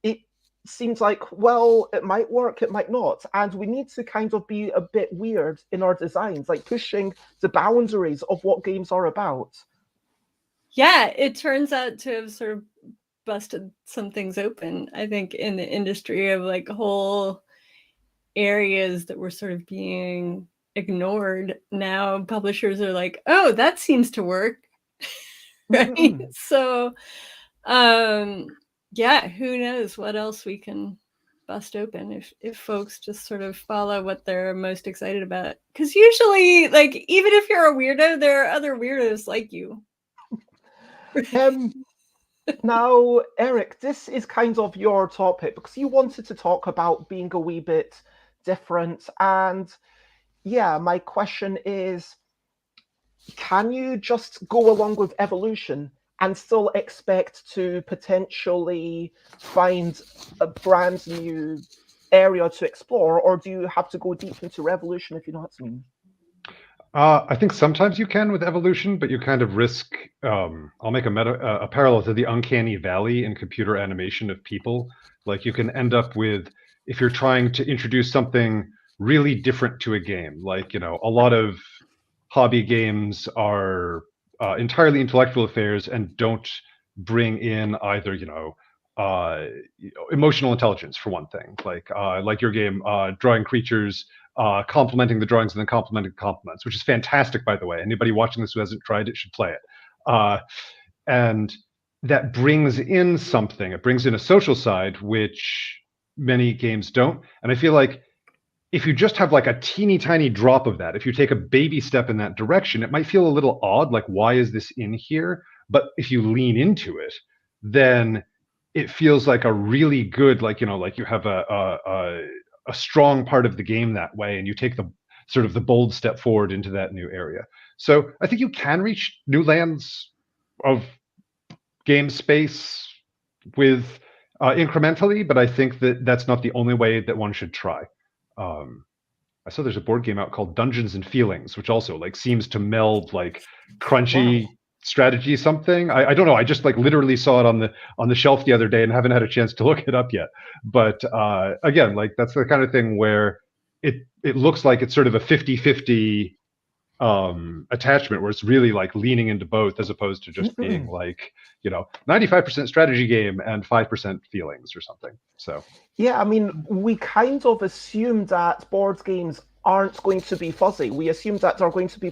it seems like, well, it might work, it might not, and we need to kind of be a bit weird in our designs, like pushing the boundaries of what games are about. Yeah, it turns out to have sort of busted some things open, I think, in the industry of like whole areas that were sort of being ignored. Now publishers are like, oh, that seems to work. Right? So yeah, who knows what else we can bust open if folks just sort of follow what they're most excited about, because usually, like, even if you're a weirdo, there are other weirdos like you. Now, Eric, this is kind of your topic because you wanted to talk about being a wee bit different. And yeah, my question is, can you just go along with evolution and still expect to potentially find a brand new area to explore, or do you have to go deep into revolution, if you know what I mean? I think sometimes you can with evolution, but you kind of risk, I'll make a parallel to the uncanny valley in computer animation of people. Like you can end up with, if you're trying to introduce something really different to a game, like, you know, a lot of hobby games are entirely intellectual affairs and don't bring in either, you know, emotional intelligence for one thing, like your game, drawing creatures, complimenting the drawings and then complimenting compliments, which is fantastic, by the way. Anybody watching this who hasn't tried it should play it. And that brings in something. It brings in a social side, which many games don't. And I feel like if you just have like a teeny tiny drop of that, if you take a baby step in that direction, it might feel a little odd, like, why is this in here? But if you lean into it, then it feels like a really good, like, you know, like you have a strong part of the game that way, and you take sort of the bold step forward into that new area. So I think you can reach new lands of game space with incrementally, but I think that that's not the only way that one should try. I saw there's a board game out called Dungeons and Feelings, which also like seems to meld like crunchy strategy something. I don't know. I just like literally saw it on the shelf the other day and haven't had a chance to look it up yet. But again, like that's the kind of thing where it looks like it's sort of a 50-50 attachment where it's really like leaning into both as opposed to just being like, 95% strategy game and 5% feelings or something. So yeah, I mean, we kind of assumed that board games aren't going to be fuzzy. We assumed that they're going to be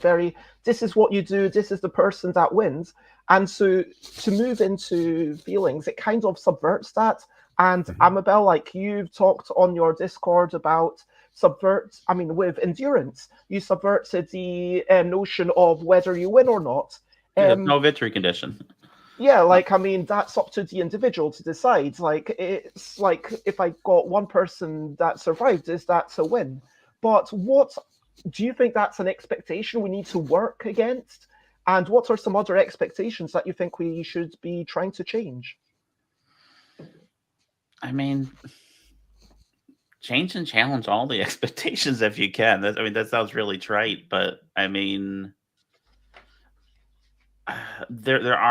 this is what you do, this is the person that wins. And so to move into feelings, it kind of subverts that. And Amabel, like you've talked on your Discord about with endurance, you subverted the notion of whether you win or not. No victory condition. Yeah, like, I mean, that's up to the individual to decide. Like, it's like, if I got one person that survived, is that a win? But what do you think that's an expectation we need to work against? And what are some other expectations that you think we should be trying to change? I mean, change and challenge all the expectations if you can. That sounds really trite, but I mean, there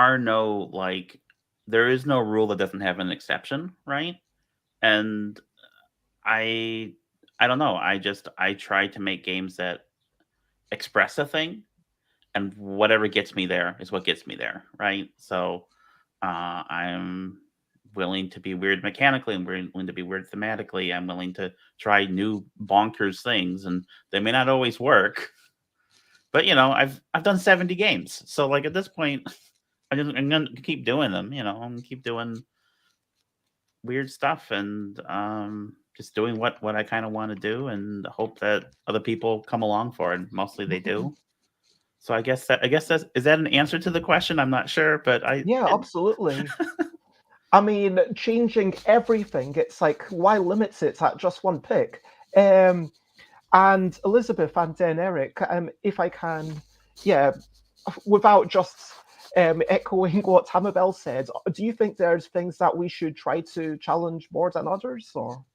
is no rule that doesn't have an exception, right? And I don't know. I try to make games that express a thing, and whatever gets me there is what gets me there, right? So I'm willing to be weird mechanically. I'm willing to be weird thematically. I'm willing to try new bonkers things, and they may not always work. But I've done 70 games, so like at this point, I'm gonna keep doing them. I'm gonna keep doing weird stuff and just doing what I kind of want to do, and hope that other people come along for it. And mostly they do. So I guess that's is that an answer to the question? I'm not sure, but absolutely. I mean, changing everything. It's like, why limit it at just one pick? And Elizabeth and then Eric, if I can, without just echoing what Amabel said, do you think there's things that we should try to challenge more than others, or?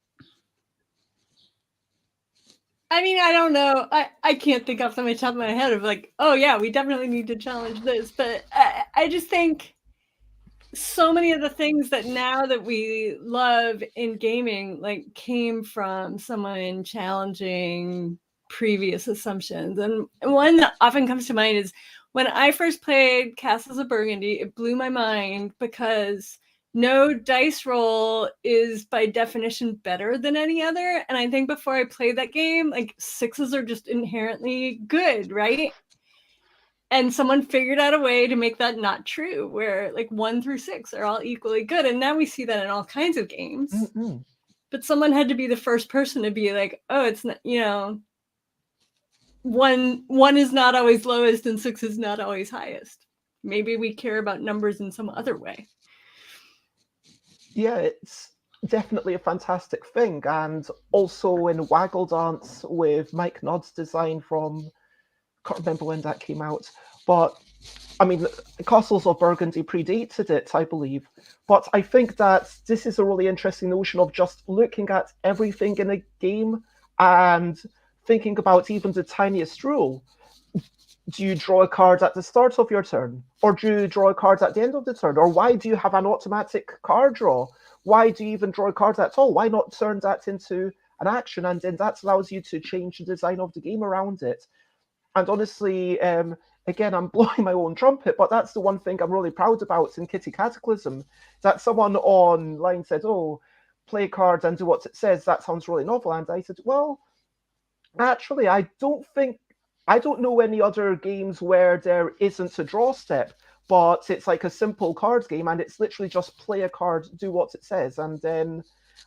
I mean, I don't know. I can't think off the top of my head of like, oh yeah, we definitely need to challenge this. But I just think so many of the things that now that we love in gaming like came from someone challenging previous assumptions. And one that often comes to mind is when I first played Castles of Burgundy, it blew my mind because no dice roll is by definition better than any other. And I think before I played that game, like sixes are just inherently good, right? And someone figured out a way to make that not true, where like 1 through 6 are all equally good. And now we see that in all kinds of games. But someone had to be the first person to be like, oh, it's not, one is not always lowest and 6 is not always highest. Maybe we care about numbers in some other way. Yeah, it's definitely a fantastic thing. And also in Waggle Dance with Mike Nodd's design from, I can't remember when that came out, but I mean, Castles of Burgundy predated it, I believe. But I think that this is a really interesting notion of just looking at everything in a game and thinking about even the tiniest rule. Do you draw a card at the start of your turn? Or do you draw a card at the end of the turn? Or why do you have an automatic card draw? Why do you even draw a card at all? Why not turn that into an action? And then that allows you to change the design of the game around it. And honestly, again, I'm blowing my own trumpet, but that's the one thing I'm really proud about in Kitty Cataclysm, that someone online said, oh, play a card and do what it says. That sounds really novel. And I said, well, actually, I don't know any other games where there isn't a draw step, but it's like a simple card game, and it's literally just play a card, do what it says. And then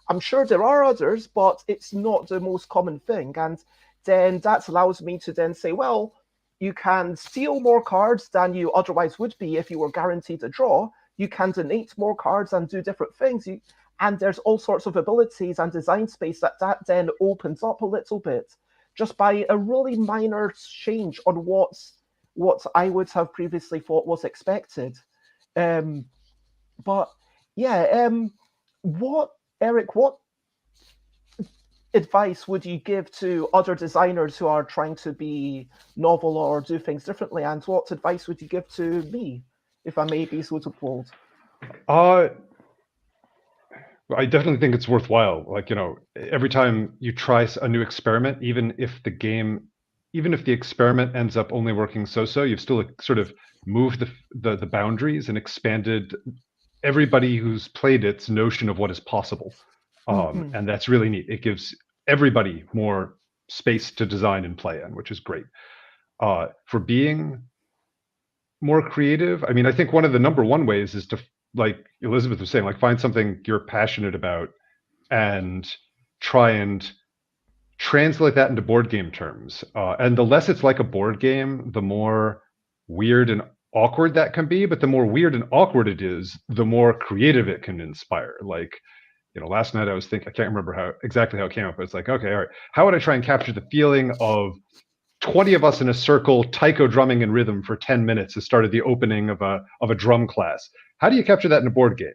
I'm sure there are others, but it's not the most common thing. And then that allows me to then say, well, you can steal more cards than you otherwise would be if you were guaranteed a draw. You can donate more cards and do different things. And there's all sorts of abilities and design space that then opens up a little bit. just by a really minor change on what I would have previously thought was expected. But yeah, what advice would you give to other designers who are trying to be novel or do things differently? And what advice would you give to me, if I may be so bold? I definitely think it's worthwhile. Like, every time you try a new experiment, even if the experiment ends up only working so-so, you've still sort of moved the boundaries and expanded everybody who's played it's notion of what is possible. And that's really neat. It gives everybody more space to design and play in, which is great. For being more creative, I mean, I think one of the number one ways is to, like Elizabeth was saying, like, find something you're passionate about and try and translate that into board game terms. And the less it's like a board game, the more weird and awkward that can be. But the more weird and awkward it is, the more creative it can inspire. Like, last night I was thinking, I can't remember exactly how it came up, but it's like, okay, all right, how would I try and capture the feeling of 20 of us in a circle, taiko drumming in rhythm for 10 minutes as started the opening of a drum class? How do you capture that in a board game?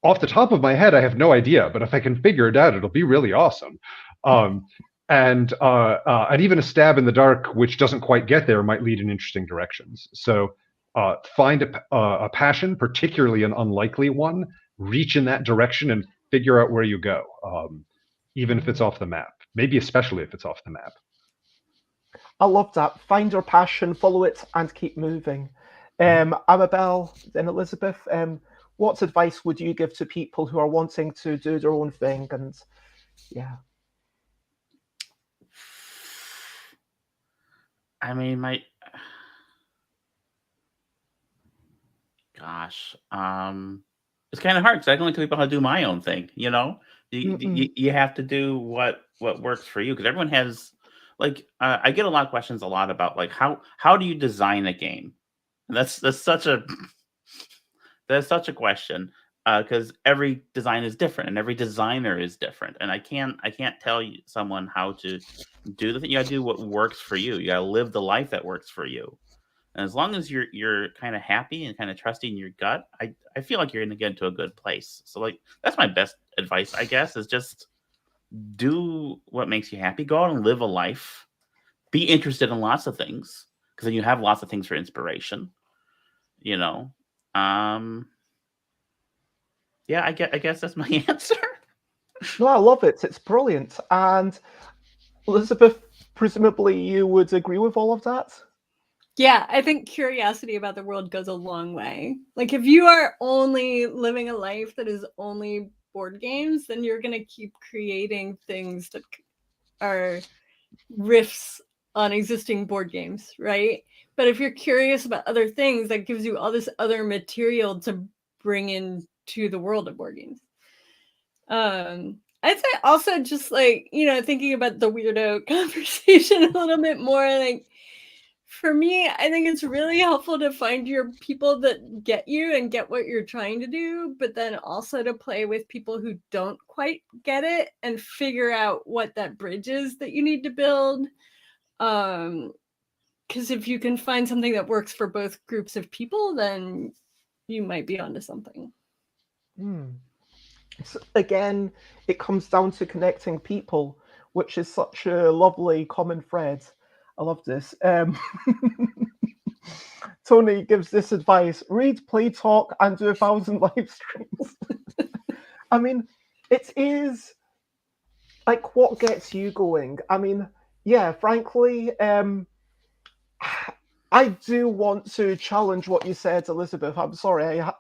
Off the top of my head, I have no idea, but if I can figure it out, it'll be really awesome. And even a stab in the dark, which doesn't quite get there, might lead in interesting directions. So find a passion, particularly an unlikely one, reach in that direction and figure out where you go, even if it's off the map, maybe especially if it's off the map. I love that. Find your passion, follow it, and keep moving. Amabel, then Elizabeth, what advice would you give to people who are wanting to do their own thing? And yeah. I mean, gosh, it's kind of hard because I can only tell people how to do my own thing. You have to do what works for you, because everyone has, like, I get a lot of questions about, like, how do you design a game? And that's such a question, because every design is different and every designer is different, and I can't tell someone how to do the thing. You gotta do what works for you. You gotta live the life that works for you. And as long as you're kind of happy and kind of trusting your gut, I feel like you're gonna get into a good place. So, like, that's my best advice, I guess, is just do what makes you happy. Go out and live a life. Be interested in lots of things, because then you have lots of things for inspiration. Yeah, I guess that's my answer. No, I love it. It's brilliant. And Elizabeth, presumably you would agree with all of that? Yeah, I think curiosity about the world goes a long way. Like, if you are only living a life that is only board games, then you're going to keep creating things that are riffs on existing board games, right? But if you're curious about other things, that gives you all this other material to bring into the world of board games. I'd say also just, like, thinking about the weirdo conversation a little bit more, like, for me, I think it's really helpful to find your people that get you and get what you're trying to do, but then also to play with people who don't quite get it and figure out what that bridge is that you need to build. Because if you can find something that works for both groups of people, then you might be onto something. So again, it comes down to connecting people, which is such a lovely common thread. I love this. Tony gives this advice: read, play, talk, and do 1,000 live streams. I mean, it is like what gets you going. I mean, yeah, frankly, I do want to challenge what you said, Elizabeth. I'm sorry. I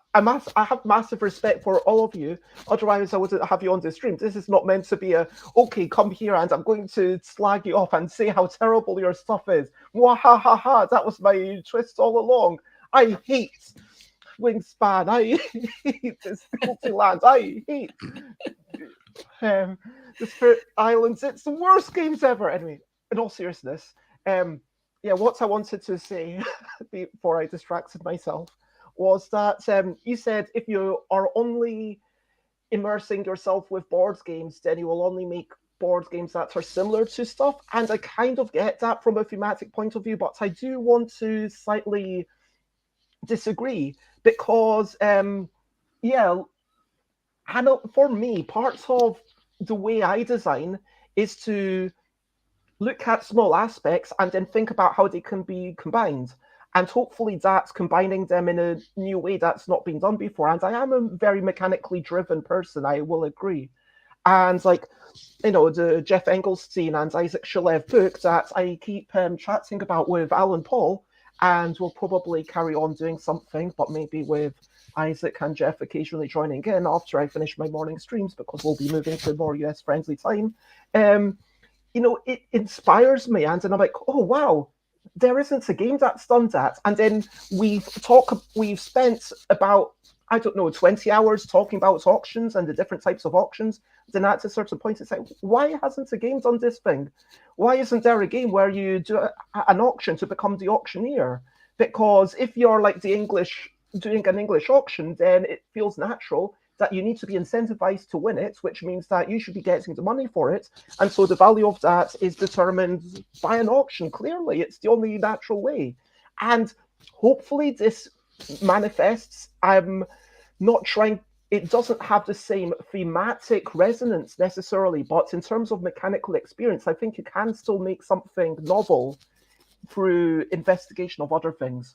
have massive respect for all of you. Otherwise, I wouldn't have you on the stream. This is not meant to be okay, come here and I'm going to slag you off and say how terrible your stuff is. Wahahaha, that was my twist all along. I hate Wingspan. I hate this Difficulty Land. I hate the Spirit Islands. It's the worst games ever. Anyway, in all seriousness, yeah, what I wanted to say before I distracted myself was that you said if you are only immersing yourself with board games, then you will only make board games that are similar to stuff, and I kind of get that from a thematic point of view, but I do want to slightly disagree because, yeah, I know for me, parts of the way I design is to look at small aspects and then think about how they can be combined. And hopefully that's combining them in a new way that's not been done before. And I am a very mechanically driven person, I will agree. And like, you know, the Jeff Engelstein and Isaac Shalev book that I keep chatting about with Alan Paull, and we'll probably carry on doing something, but maybe with Isaac and Jeff occasionally joining in after I finish my morning streams, because we'll be moving to more US friendly time. You know, it inspires me, and then I'm like, oh wow, there isn't a game that's done that. And then we've spent about, I don't know, 20 hours talking about auctions and the different types of auctions. Then at a certain point, it's like, why hasn't a game done this thing? Why isn't there a game where you do an auction to become the auctioneer? Because if you're like doing an English auction, then it feels natural that you need to be incentivized to win it, which means that you should be getting the money for it. And so the value of that is determined by an auction. Clearly, it's the only natural way. And hopefully this manifests. I'm not trying, it doesn't have the same thematic resonance necessarily, but in terms of mechanical experience, I think you can still make something novel through investigation of other things.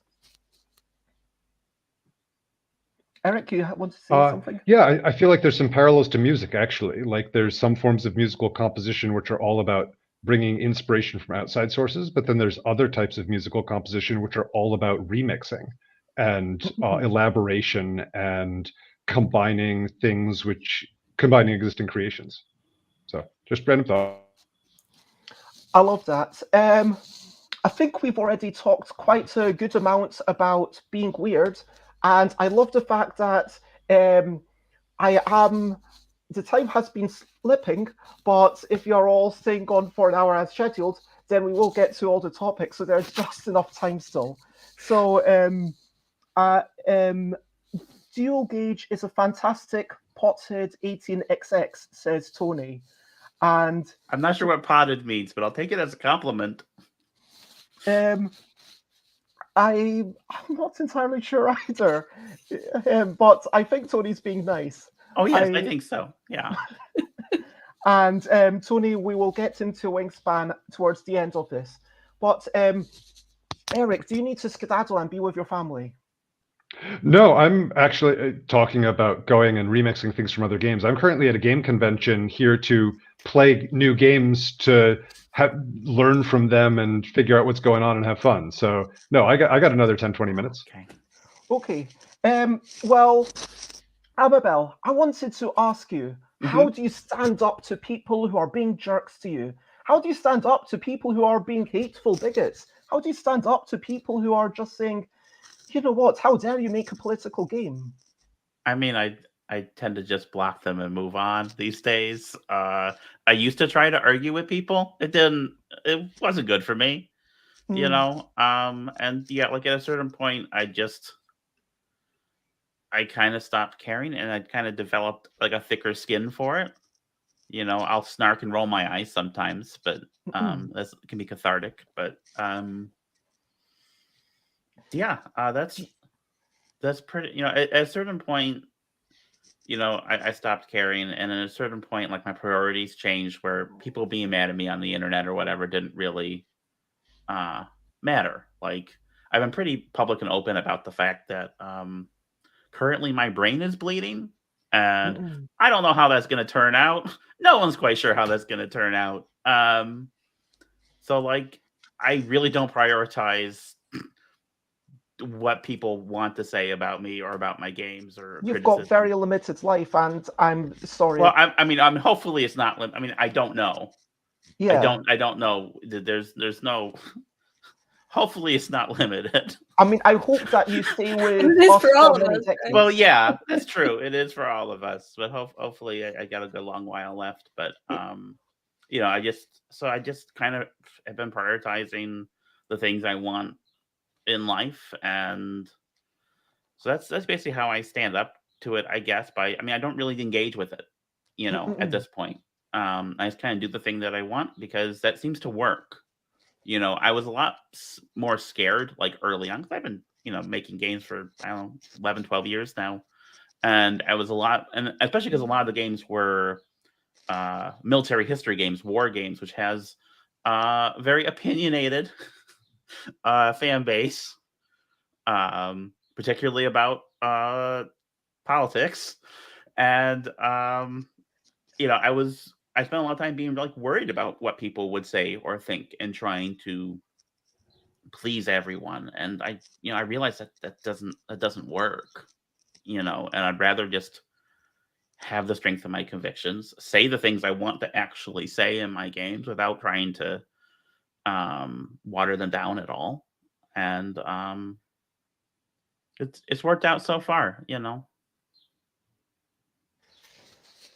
Eric, you want to say something? Yeah, I feel like there's some parallels to music, actually. Like there's some forms of musical composition which are all about bringing inspiration from outside sources, but then there's other types of musical composition which are all about remixing and elaboration and combining existing creations. So just random thought. I love that. I think we've already talked quite a good amount about being weird. And I love the fact that the time has been slipping, but if you're all staying on for an hour as scheduled, then we will get to all the topics. So there's just enough time still. So Dual Gauge is a fantastic pothead 18XX, says Tony. And I'm not sure what potted means, but I'll take it as a compliment. I'm not entirely sure either, but I think Tony's being nice. Oh yes, I think so. Yeah. And Tony, we will get into Wingspan towards the end of this. But Eric, do you need to skedaddle and be with your family? No, I'm actually talking about going and remixing things from other games. I'm currently at a game convention here to play new games to learn from them and figure out what's going on and have fun. So no, I got another 10-20 minutes. Okay. Well, Amabel, I wanted to ask you, how do you stand up to people who are being jerks to you? How do you stand up to people who are being hateful bigots? How do you stand up to people who are just saying, you know what, how dare you make a political game? I mean, I tend to just block them and move on these days. I used to try to argue with people. It wasn't good for me, you know? And yeah, like at a certain point, I kind of stopped caring, and I kind of developed like a thicker skin for it. You know, I'll snark and roll my eyes sometimes, but that can be cathartic. But yeah, that's pretty, you know, at a certain point, you know, I stopped caring, and at a certain point, like my priorities changed, where people being mad at me on the internet or whatever didn't really matter. Like I've been pretty public and open about the fact that currently my brain is bleeding, and I don't know how that's going to turn out. No one's quite sure how that's going to turn out. So like, I really don't prioritize what people want to say about me or about my games or you've got very limited life, and I'm sorry. Well, I mean, hopefully it's not. I mean, I don't know. Yeah, I don't know. There's no. Hopefully it's not limited. I mean, I hope that you stay with it is us for all for of many us. decades. Well, yeah, that's true. It is for all of us, but hopefully I got a good long while left. But you know, I just kind of have been prioritizing the things I want in life, and so that's basically how I stand up to it, I guess. I mean, I don't really engage with it, you know, at this point. I just kind of do the thing that I want because that seems to work. You know, I was a lot more scared like early on because I've been, you know, making games for, I don't know, 11, 12 years now. And I was a lot, and especially because a lot of the games were military history games, war games, which has very opinionated fan base, particularly about politics. And, you know, I spent a lot of time being like worried about what people would say or think and trying to please everyone. And I realized that doesn't work, you know, and I'd rather just have the strength of my convictions, say the things I want to actually say in my games without trying to water them down at all. And it's worked out so far, you know.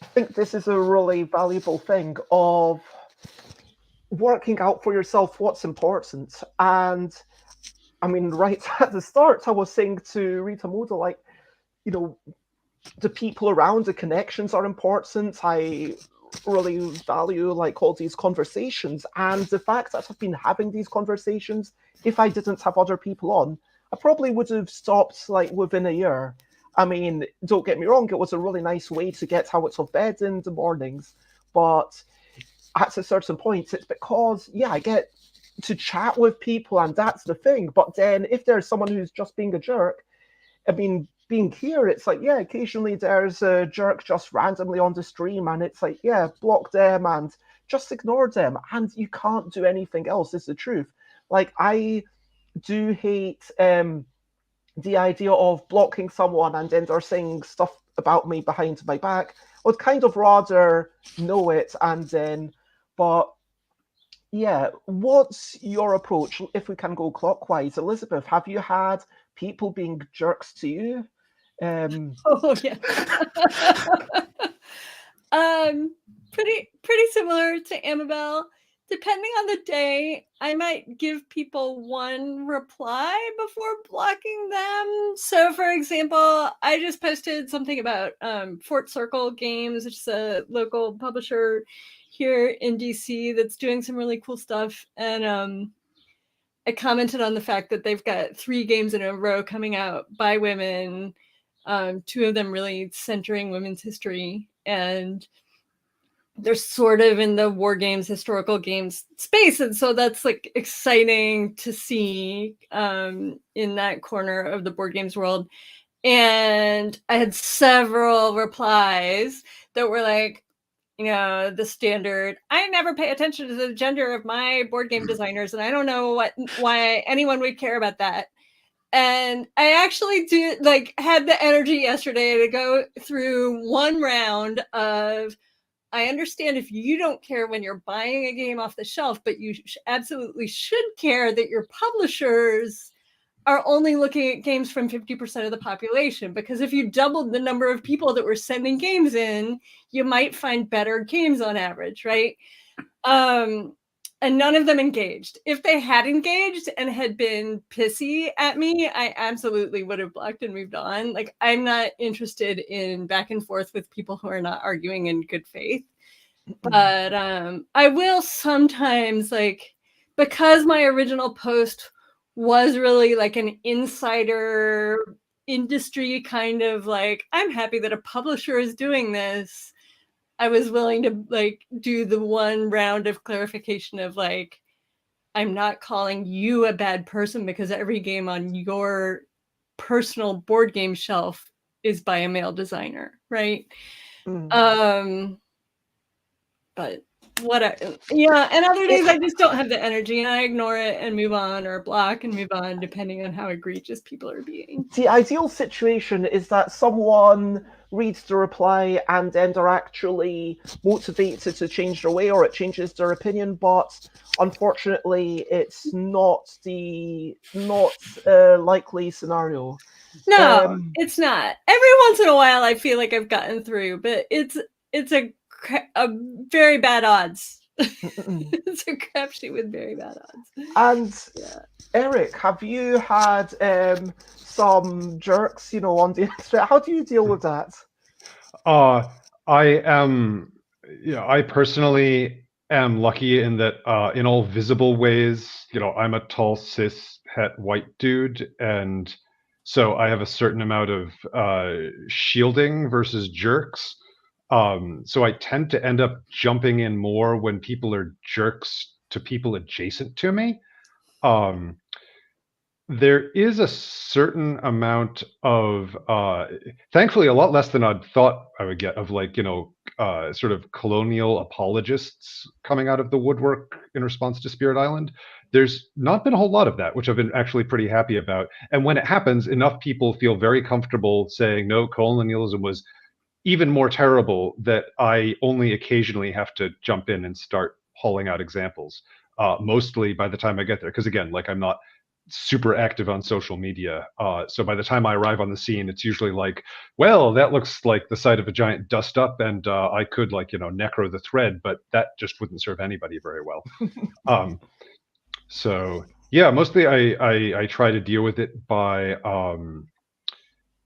I think this is a really valuable thing of working out for yourself what's important. And I mean, right at the start, I was saying to Rita Modl, like, you know, the people around, the connections are important. I really value like all these conversations, and the fact that I've been having these conversations, if I didn't have other people on, I probably would have stopped like within a year. I mean, don't get me wrong, it was a really nice way to get out of bed in the mornings, but at a certain point, it's because, yeah, I get to chat with people, and that's the thing. But then if there's someone who's just being a jerk, I mean, being here, it's like, yeah, occasionally there's a jerk just randomly on the stream, and it's like, yeah, block them and just ignore them, and you can't do anything else, is the truth. Like, I do hate the idea of blocking someone and then they're saying stuff about me behind my back. I would kind of rather know it and then, but yeah, what's your approach? If we can go clockwise, Elizabeth, have you had people being jerks to you? Oh yeah. Pretty similar to Amabel. Depending on the day, I might give people one reply before blocking them. So, for example, I just posted something about Fort Circle Games, which is a local publisher here in DC that's doing some really cool stuff. And I commented on the fact that they've got 3 games in a row coming out by women, 2 of them really centering women's history. And they're sort of in the war games, historical games space. And so that's like exciting to see in that corner of the board games world. And I had several replies that were like, you know, the standard, I never pay attention to the gender of my board game designers, and I don't know why anyone would care about that. And I actually had the energy yesterday to go through one round of, I understand if you don't care when you're buying a game off the shelf, but you absolutely should care that your publishers are only looking at games from 50% of the population, because if you doubled the number of people that were sending games in, you might find better games on average, right? And none of them engaged. If they had engaged and had been pissy at me, I absolutely would have blocked and moved on. Like, I'm not interested in back and forth with people who are not arguing in good faith. But I will sometimes, like, because my original post was really like an insider industry kind of like, I'm happy that a publisher is doing this, I was willing to like do the one round of clarification of like, I'm not calling you a bad person because every game on your personal board game shelf is by a male designer, right? But whatever. Yeah, and other days I just don't have the energy and I ignore it and move on, or block and move on, depending on how egregious people are being. The ideal situation is that someone reads the reply and then they're actually motivated to change their way, or it changes their opinion. But unfortunately, it's not the likely scenario. No, it's not. Every once in a while, I feel like I've gotten through, but it's a very bad odds. It's a crapshoot with very bad odds. And Eric, have you had some jerks, on the internet? How do you deal with that? I am Yeah, I personally am lucky in that in all visible ways, I'm a tall, cis, het, white dude, and so I have a certain amount of shielding versus jerks. So I tend to end up jumping in more when people are jerks to people adjacent to me. There is a certain amount of, thankfully, a lot less than I'd thought I would get of sort of colonial apologists coming out of the woodwork in response to Spirit Island. There's not been a whole lot of that, which I've been actually pretty happy about. And when it happens, enough people feel very comfortable saying, no, colonialism was even more terrible, that I only occasionally have to jump in and start hauling out examples. Mostly by the time I get there, because again, I'm not super active on social media. So by the time I arrive on the scene, it's usually like, well, that looks like the site of a giant dust up, and I could necro the thread, but that just wouldn't serve anybody very well. So yeah, mostly I try to deal with it by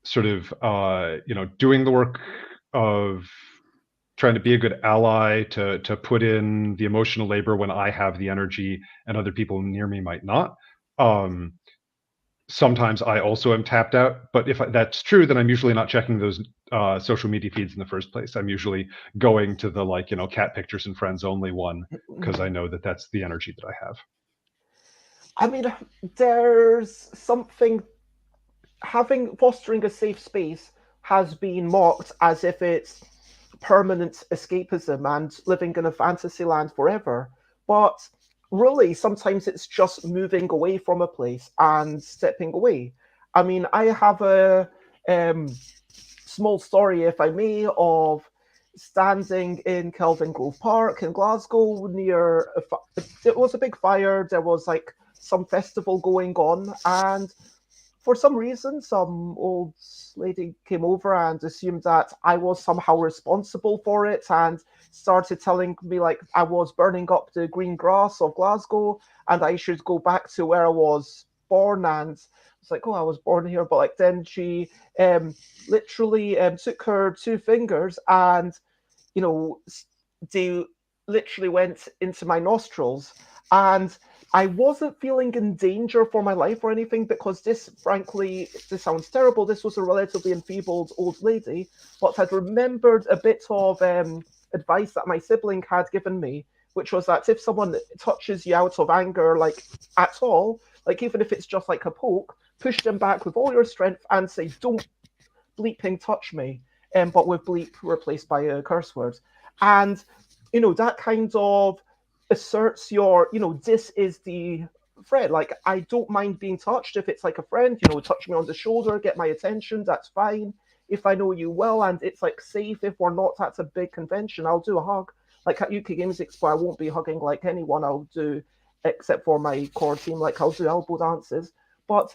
sort of doing the work of trying to be a good ally, to put in the emotional labor when I have the energy and other people near me might not. Sometimes I also am tapped out, but if that's true, then I'm usually not checking those social media feeds in the first place. I'm usually going to the cat pictures and friends only one, because I know that that's the energy that I have. I mean, there's something, fostering a safe space has been mocked as if it's permanent escapism and living in a fantasy land forever. But really, sometimes it's just moving away from a place and stepping away. I mean, I have a small story, if I may, of standing in Kelvin Grove Park in Glasgow near it was a big fire. There was some festival going on, and for some reason, some old lady came over and assumed that I was somehow responsible for it, and started telling me I was burning up the green grass of Glasgow and I should go back to where I was born. And it's like, oh, I was born here. But then she literally took her two fingers and, they literally went into my nostrils. And I wasn't feeling in danger for my life or anything, because this, frankly, this sounds terrible, this was a relatively enfeebled old lady, but I'd remembered a bit of advice that my sibling had given me, which was that if someone touches you out of anger, at all, even if it's just a poke, push them back with all your strength and say, don't bleeping touch me, but with bleep replaced by a curse word. And, that kind of asserts your, this is the friend. I don't mind being touched if it's a friend, touch me on the shoulder, get my attention, that's fine. If I know you well and it's safe, if we're not at a big convention, I'll do a hug. At UK Games Expo, I won't be hugging anyone. I'll do, except for my core team, I'll do elbow dances. But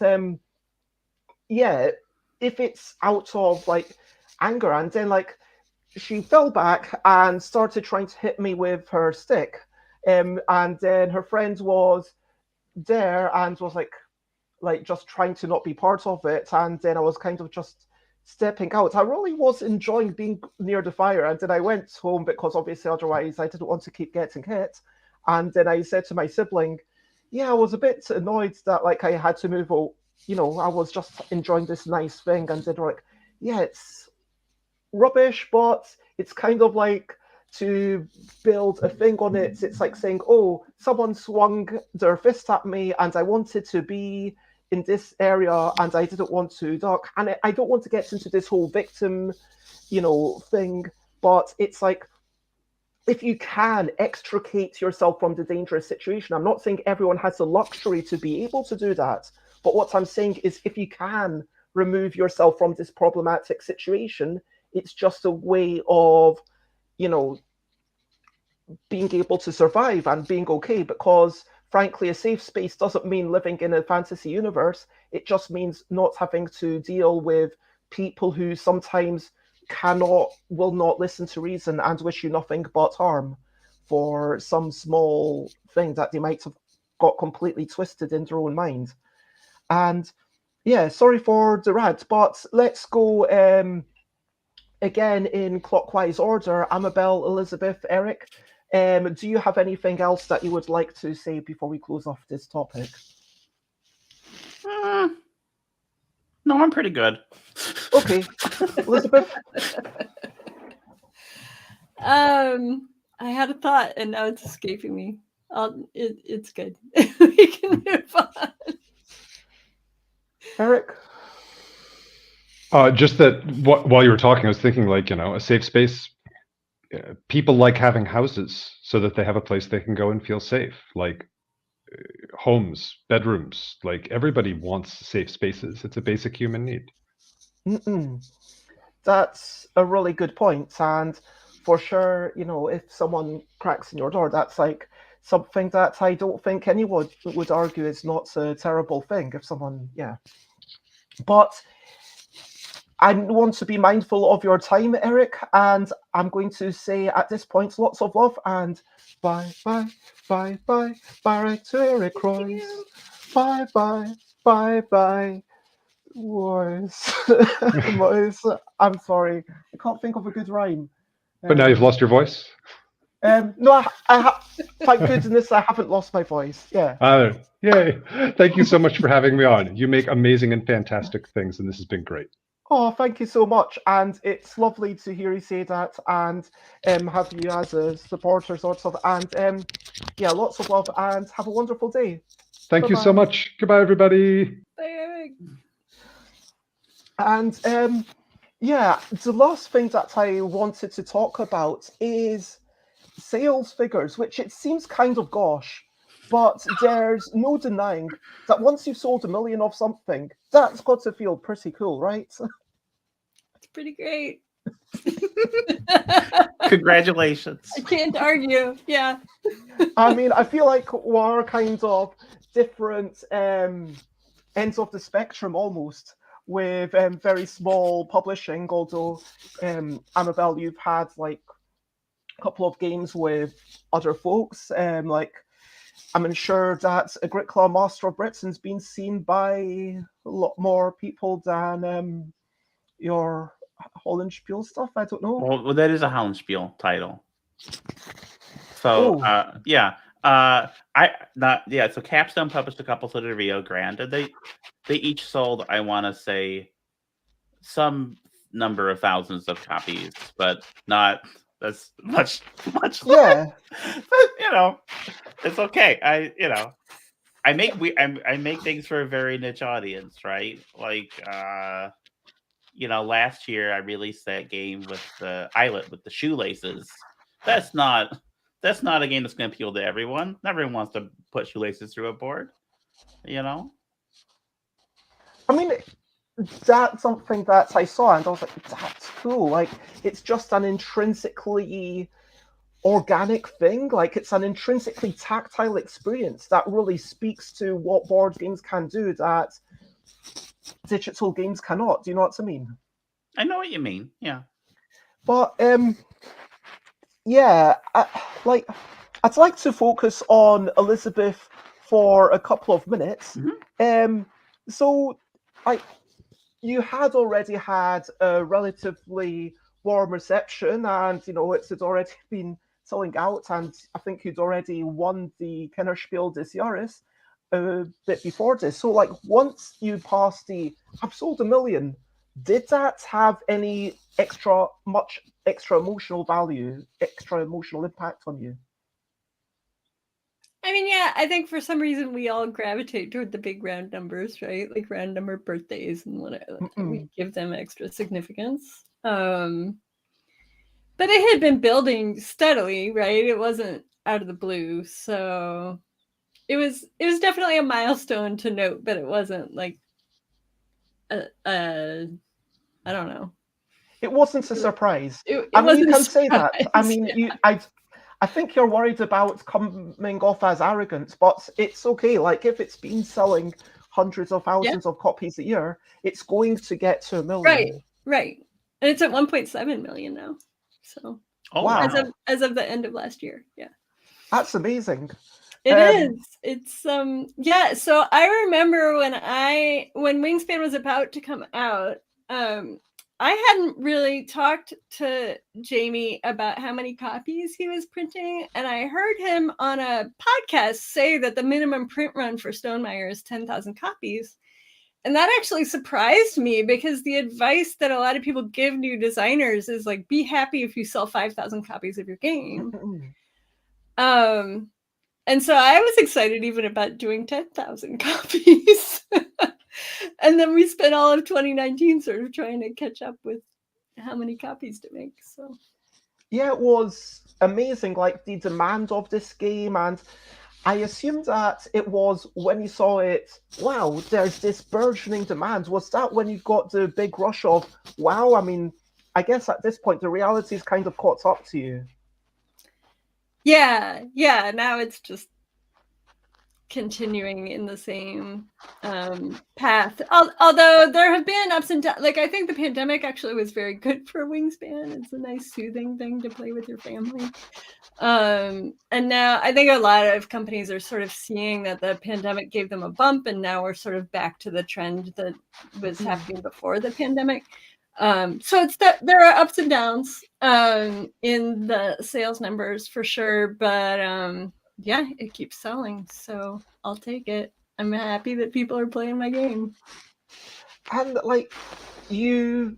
yeah, if it's out of anger, and then she fell back and started trying to hit me with her stick. And then her friend was there and was just trying to not be part of it. And then I was kind of just stepping out. I really was enjoying being near the fire. And then I went home, because obviously otherwise I didn't want to keep getting hit. And then I said to my sibling, yeah, I was a bit annoyed that I had to move. I was just enjoying this nice thing. And then they're yeah, it's rubbish, but it's kind of to build a thing on it. It's saying, oh, someone swung their fist at me and I wanted to be in this area and I didn't want to duck. And I don't want to get into this whole victim, thing, but it's if you can extricate yourself from the dangerous situation, I'm not saying everyone has the luxury to be able to do that, but what I'm saying is if you can remove yourself from this problematic situation, it's just a way of being able to survive and being okay, because frankly, a safe space doesn't mean living in a fantasy universe. It just means not having to deal with people who sometimes will not listen to reason and wish you nothing but harm for some small thing that they might have got completely twisted in their own mind. And yeah, sorry for the rant, but let's go again, in clockwise order, Amabel, Elizabeth, Eric, do you have anything else that you would like to say before we close off this topic? No, I'm pretty good. Okay. Elizabeth? I had a thought and now it's escaping me. It's good. We can move on. Eric? Just that while you were talking, I was thinking, like, a safe space. People like having houses so that they have a place they can go and feel safe, like homes, bedrooms. Like, everybody wants safe spaces. It's a basic human need. That's a really good point. And for sure, if someone cracks in your door, that's like something that I don't think anyone would argue is not a terrible thing. If someone, But I want to be mindful of your time, Eric, and I'm going to say at this point, lots of love and bye, bye, bye, bye, bye to Eric Royce. Bye, bye, bye, bye. Royce. Royce, I'm sorry. I can't think of a good rhyme. But now you've lost your voice? No, thank goodness I haven't lost my voice. Yeah. Yay. Thank you so much for having me on. You make amazing and fantastic things, and this has been great. Oh, thank you so much. And it's lovely to hear you say that and have you as a supporter, sort of. And lots of love and have a wonderful day. Thank you so much. Goodbye, everybody. Bye, Eric. And the last thing that I wanted to talk about is sales figures, which it seems kind of gosh, but there's no denying that once you've sold 1 million of something, that's got to feel pretty cool, right? It's pretty great. Congratulations. I can't argue. Yeah. I mean, I feel like we're kind of different ends of the spectrum almost, with very small publishing, although Amabel, you've had like a couple of games with other folks. Like, I'm sure that Agricola Master of Britain's been seen by a lot more people than your Hollandspiel stuff. I don't know. Well, that is a Hollandspiel title. So, So Capstone published a couple to the Rio Grande. They each sold, I want to say, some number of thousands of copies, but not as much. Yeah. But it's okay. I make things for a very niche audience, right? Like, last year I released that game with the eyelet with the shoelaces. That's not a game that's going to appeal to everyone. Everyone wants to put shoelaces through a board, I mean, that's something that I saw and I was like, that's cool. Like, it's just an intrinsically organic thing. Like, it's an intrinsically tactile experience that really speaks to what board games can do that digital games cannot. Do you know what I mean? I know what you mean. Yeah. But I'd like to focus on Elizabeth for a couple of minutes. So you had already had a relatively warm reception, and it had already been selling out, and I think you'd already won the Kennerspiel des Jahres a bit before this. So, like, once you passed I've sold 1 million, did that have any extra emotional value, extra emotional impact on you? I mean, I think for some reason we all gravitate toward the big round numbers, right? Like round number birthdays and whatever. We give them extra significance. But it had been building steadily, right? It wasn't out of the blue. So it was definitely a milestone to note, but it wasn't like I don't know. It wasn't a surprise. It I mean, you wasn't a can say that. I surprise, mean, I think you're worried about coming off as arrogant, but it's okay. Like, if it's been selling hundreds of thousands of copies a year, it's going to get to 1 million. Right. And it's at 1.7 million now. So wow. As of the end of last year. Yeah. That's amazing. It is. It's so I remember when Wingspan was about to come out, I hadn't really talked to Jamie about how many copies he was printing, and I heard him on a podcast say that the minimum print run for Stonemaier is 10,000 copies. And that actually surprised me, because the advice that a lot of people give new designers is like, be happy if you sell 5,000 copies of your game. And so I was excited even about doing 10,000 copies. And then we spent all of 2019 sort of trying to catch up with how many copies to make. So yeah, it was amazing, like the demand of this game. And I assumed that it was when you saw it, wow, there's this burgeoning demand. Was that when you got the big rush of, wow? I mean, I guess at this point, the reality's kind of caught up to you. Yeah, now it's just continuing in the same path. Although there have been ups and downs. Like, I think the pandemic actually was very good for Wingspan. It's a nice soothing thing to play with your family. And now I think a lot of companies are sort of seeing that the pandemic gave them a bump, and now we're sort of back to the trend that was happening before the pandemic. So it's that there are ups and downs in the sales numbers for sure, but yeah, it keeps selling, so I'll take it. I'm happy that people are playing my game. And like, you,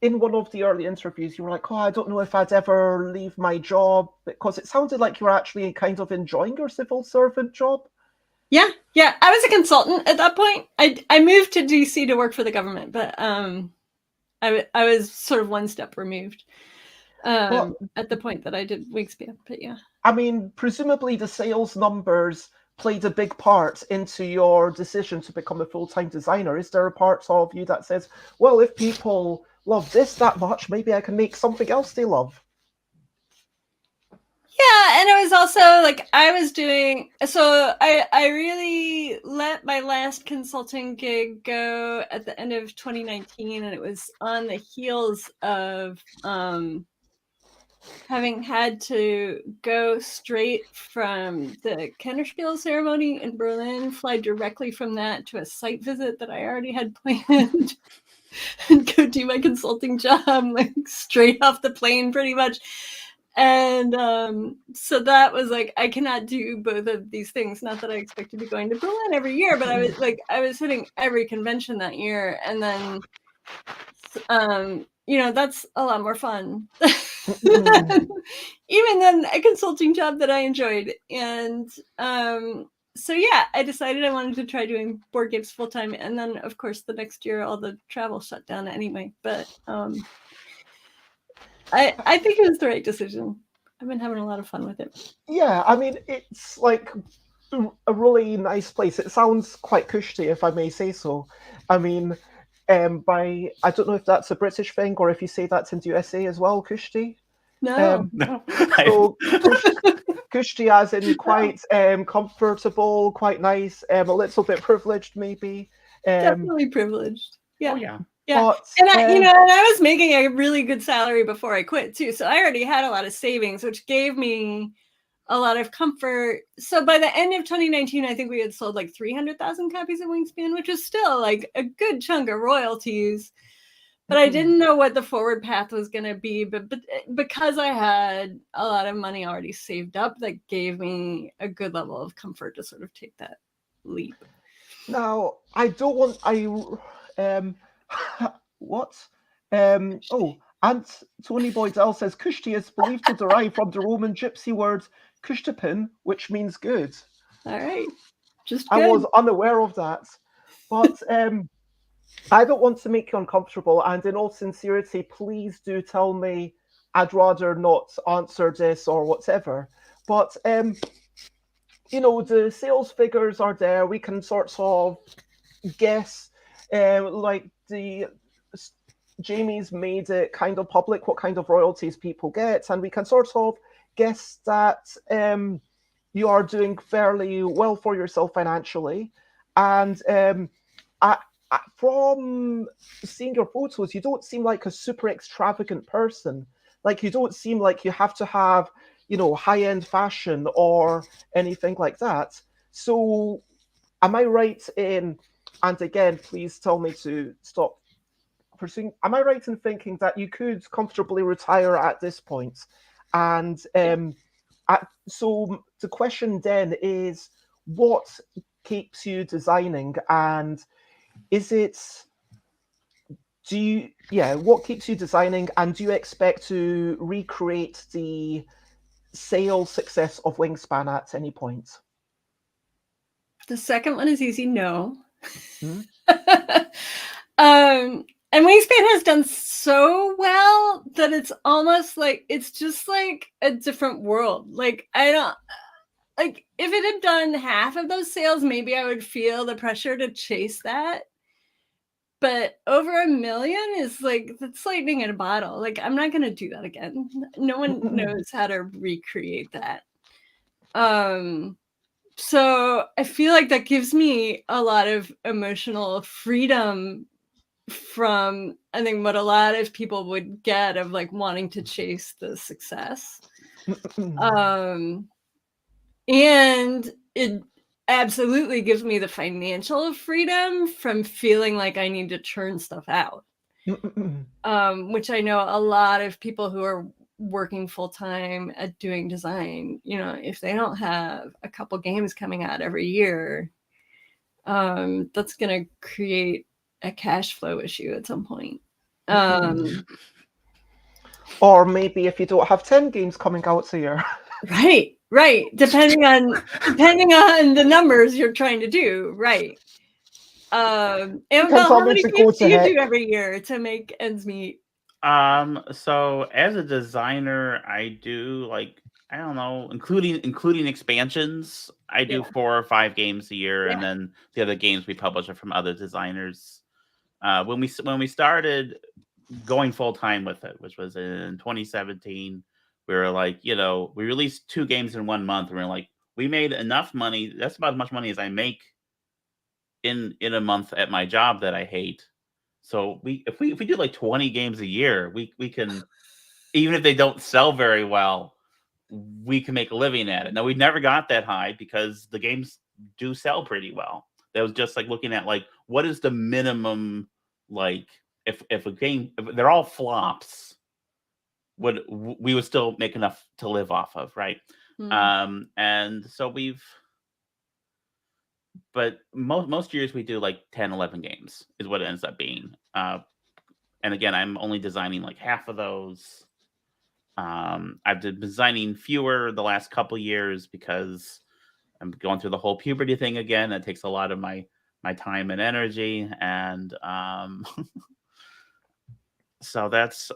in one of the early interviews, you were like, oh, I don't know if I'd ever leave my job, because it sounded like you were actually kind of enjoying your civil servant job. Yeah, I was a consultant at that point. I moved to DC to work for the government, but I was sort of one step removed at the point that I did Wingspan, but yeah. I mean, presumably the sales numbers played a big part into your decision to become a full-time designer. Is there a part of you that says, well, if people love this that much, maybe I can make something else they love? Yeah, and it was also like I was doing, so I really let my last consulting gig go at the end of 2019, and it was on the heels of having had to go straight from the Kenechukwu ceremony in Berlin, fly directly from that to a site visit that I already had planned, and go do my consulting job like straight off the plane pretty much. And so that was like, I cannot do both of these things. Not that I expect to be going to Berlin every year, but I was hitting every convention that year, and then that's a lot more fun even than a consulting job that I enjoyed. And so yeah, I decided I wanted to try doing board games full time, and then of course the next year all the travel shut down anyway. But I think it was the right decision. I've been having a lot of fun with it. Yeah, I mean, it's like a really nice place. It sounds quite cushy, if I may say so. I mean, I don't know if that's a British thing or if you say that's in the USA as well, cushy. No. So cushy as in quite comfortable, quite nice, a little bit privileged maybe. Definitely privileged. Yeah. Oh yeah. Yeah, But, and I was making a really good salary before I quit too, so I already had a lot of savings, which gave me a lot of comfort. So by the end of 2019, I think we had sold like 300,000 copies of Wingspan, which is still like a good chunk of royalties. But I didn't know what the forward path was going to be. But because I had a lot of money already saved up, that gave me a good level of comfort to sort of take that leap. Now, I don't want what? And Tony Boydell says Kushti is believed to derive from the Roman gypsy word kushtapin, which means good. All right. I was unaware of that. But I don't want to make you uncomfortable, and in all sincerity, please do tell me. I'd rather not answer this or whatever. But the sales figures are there. We can sort of guess, like Jamie's made it kind of public what kind of royalties people get, and we can sort of guess that you are doing fairly well for yourself financially. And from seeing your photos, you don't seem like a super extravagant person. Like, you don't seem like you have to have, high-end fashion or anything like that. So am I right in, and again, please tell me to stop pursuing. Am I right in thinking that you could comfortably retire at this point? And so the question then is, what keeps you designing, and is it? What keeps you designing, and do you expect to recreate the sales success of Wingspan at any point? The second one is easy, no. And Wingspan has done so well that it's almost like it's just like a different world. Like I don't like if it had done half of those sales, maybe I would feel the pressure to chase that. But over 1 million is like, that's lightning in a bottle. Like, I'm not going to do that again. No one knows how to recreate that. So I feel like that gives me a lot of emotional freedom from, I think, what a lot of people would get of like wanting to chase the success. And it absolutely gives me the financial freedom from feeling like I need to churn stuff out, which I know a lot of people who are working full-time at doing design, you know, if they don't have a couple games coming out every year, that's going to create a cash flow issue at some point. Or maybe if you don't have 10 games coming out a year. Right. Depending on the numbers you're trying to do, right. And how many games do you do every year to make ends meet? So as a designer, I do like, I don't know, including expansions, I do 4 or 5 games a year, and then the other games we publish are from other designers. When we started going full time with it, which was in 2017, we were like, you know, we released 2 games in 1 month, and we're like, we made enough money. That's about as much money as I make in a month at my job that I hate. So if we do like 20 games a year, we can, even if they don't sell very well, we can make a living at it. Now, we never got that high because the games do sell pretty well. That was just like looking at like, what is the minimum, like if a game, if they're all flops, we would still make enough to live off of, right? And so but most years we do like 10, 11 games is what it ends up being. And again, I'm only designing like half of those. I've been designing fewer the last couple years because I'm going through the whole puberty thing again. It takes a lot of my time and energy. And so that's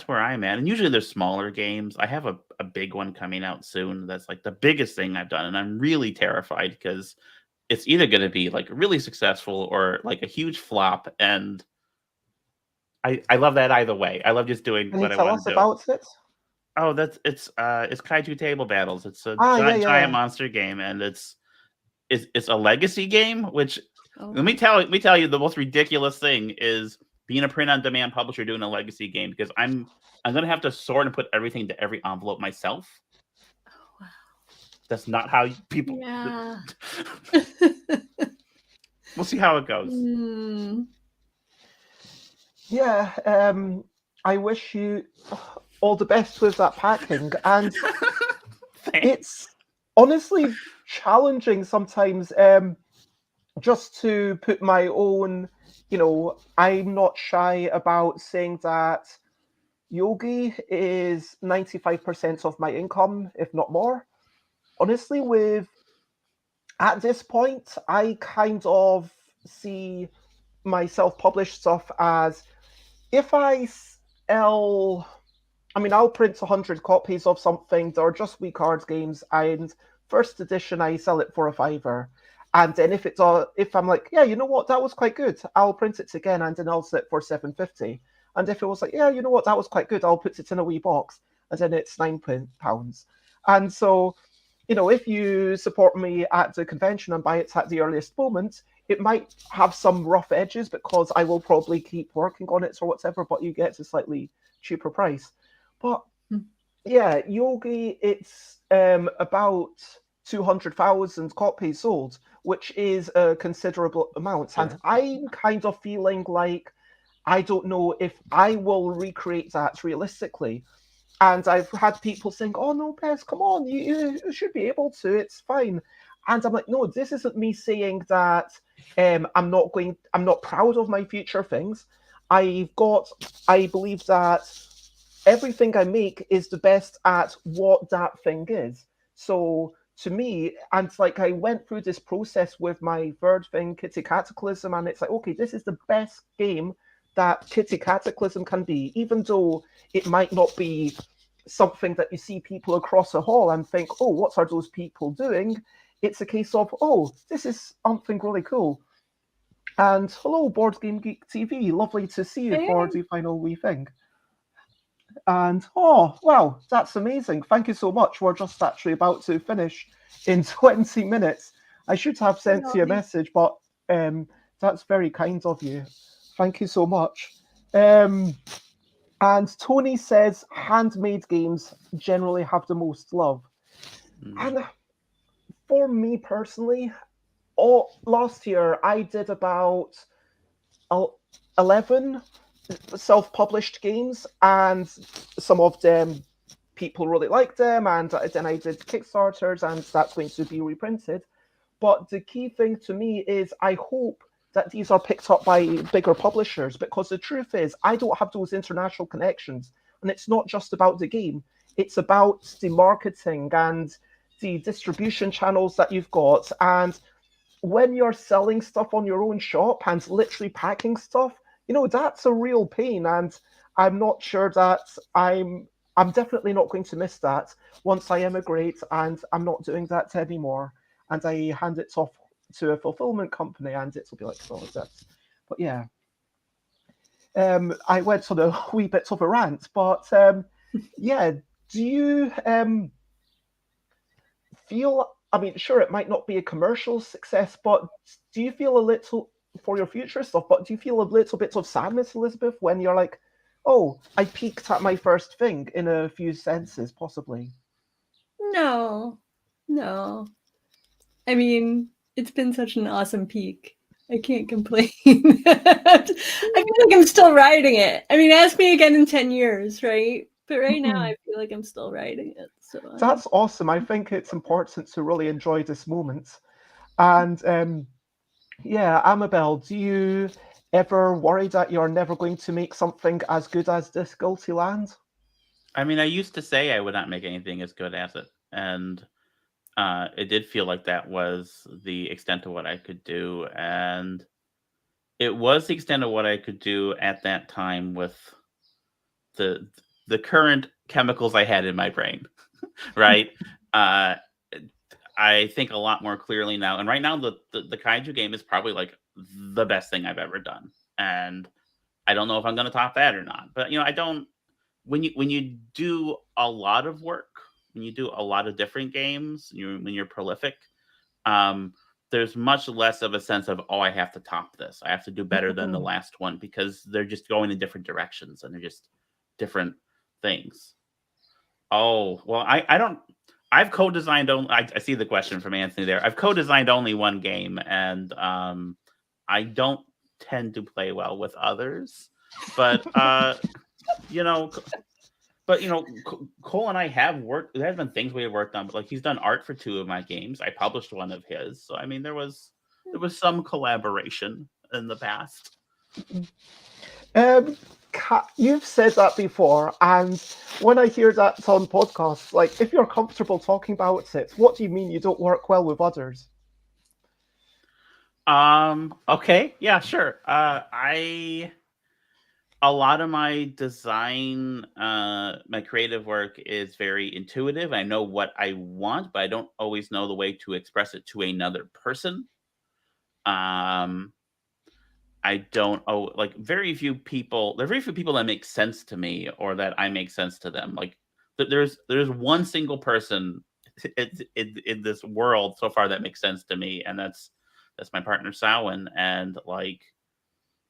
where I'm at. And usually there's smaller games. I have a big one coming out soon. That's like the biggest thing I've done. And I'm really terrified because it's either going to be like really successful or like a huge flop. And I love that either way. I love just doing what I want to do. Tell us about it. Oh, it's Kaiju Table Battles. It's a giant monster game, and it's a legacy game. Which let me tell you, the most ridiculous thing is being a print-on-demand publisher doing a legacy game, because I'm gonna have to sort and put everything to every envelope myself. Oh, wow. That's not how people. Yeah. We'll see how it goes. Yeah. I wish you all the best with that packing, and it's honestly challenging sometimes. Just to put my own, you know, I'm not shy about saying that Yogi is 95% of my income, if not more. Honestly, at this point, I kind of see my self-published stuff as, if I sell, I mean, I'll print 100 copies of something. They're just wee cards games, and first edition, I sell it for $5. And then if I'm like, yeah, you know what, that was quite good, I'll print it again, and then I'll sell it for $7.50. And if it was like, yeah, you know what, that was quite good, I'll put it in a wee box, and then it's £9. And so, you know, if you support me at the convention and buy it at the earliest moment, it might have some rough edges because I will probably keep working on it or whatever, but you get a slightly cheaper price. But yeah, Yogi, it's about 200,000 copies sold, which is a considerable amount. And I'm kind of feeling like I don't know if I will recreate that realistically. And I've had people saying, "Oh no, Bez, come on, you should be able to. It's fine." And I'm like, no, this isn't me saying that I'm not proud of my future things. I believe that everything I make is the best at what that thing is. So to me, and like I went through this process with my third thing, Kitty Cataclysm, and it's like, okay, this is the best game that Kitty Cataclysm can be, even though it might not be something that you see people across a hall and think, oh, what are those people doing? It's a case of, oh, this is something really cool. And hello, Board Game Geek TV. Lovely to see you for the final wee thing. And oh, wow, that's amazing. Thank you so much. We're just actually about to finish in 20 minutes. I should have sent you a message, but that's very kind of you. Thank you so much. And Tony says handmade games generally have the most love. And for me personally, last year I did about 11 self-published games, and some of them people really liked them, and then I did Kickstarters, and that's going to be reprinted. But the key thing to me is I hope that these are picked up by bigger publishers, because the truth is I don't have those international connections, and it's not just about the game, it's about the marketing and the distribution channels that you've got. And when you're selling stuff on your own shop and literally packing stuff, you know, that's a real pain, and I'm not sure that I'm definitely not going to miss that once I emigrate, and I'm not doing that anymore, and I hand it off to a fulfillment company, and it'll be like, oh, that's. But yeah, I went on a wee bit of a rant, but yeah, do you feel? I mean, sure, it might not be a commercial success, but do you feel a little for your future stuff? But do you feel a little bit of sadness, Elizabeth, when you're like, oh, I peaked at my first thing in a few senses, possibly? No. I mean, it's been such an awesome peak. I can't complain. I feel like I'm still riding it. I mean, ask me again in 10 years, right? But right now, I feel like I'm still riding it. So that's awesome. I think it's important to really enjoy this moment. And yeah, Amabel, do you ever worry that you're never going to make something as good as this Guilty Land? I mean, I used to say I would not make anything as good as it, and it did feel like that was the extent of what I could do, and it was the extent of what I could do at that time with the current chemicals I had in my brain, right? I think a lot more clearly now, and right now the kaiju game is probably like the best thing I've ever done, and I don't know if I'm going to top that or not. But you know, I don't. When you do a lot of work, when you do a lot of different games, when you're prolific, there's much less of a sense of, oh, I have to top this. I have to do better than the last one, because they're just going in different directions and they're just different things. Oh, well, I don't. I've co-designed only. I see the question from Anthony there. I've co-designed only one game, and I don't tend to play well with others. But you know, Cole and I have worked. There has been things we have worked on, but like he's done art for 2 of my games. I published one of his, so I mean, there was some collaboration in the past. You've said that before, and when I hear that on podcasts, like, if you're comfortable talking about it, what do you mean you don't work well with others? Okay, yeah, sure. A lot of my design, my creative work is very intuitive. I know what I want, but I don't always know the way to express it to another person. I don't like very few people. There are very few people that make sense to me, or that I make sense to them. Like there's one single person in this world so far that makes sense to me, and that's my partner Samhain. And like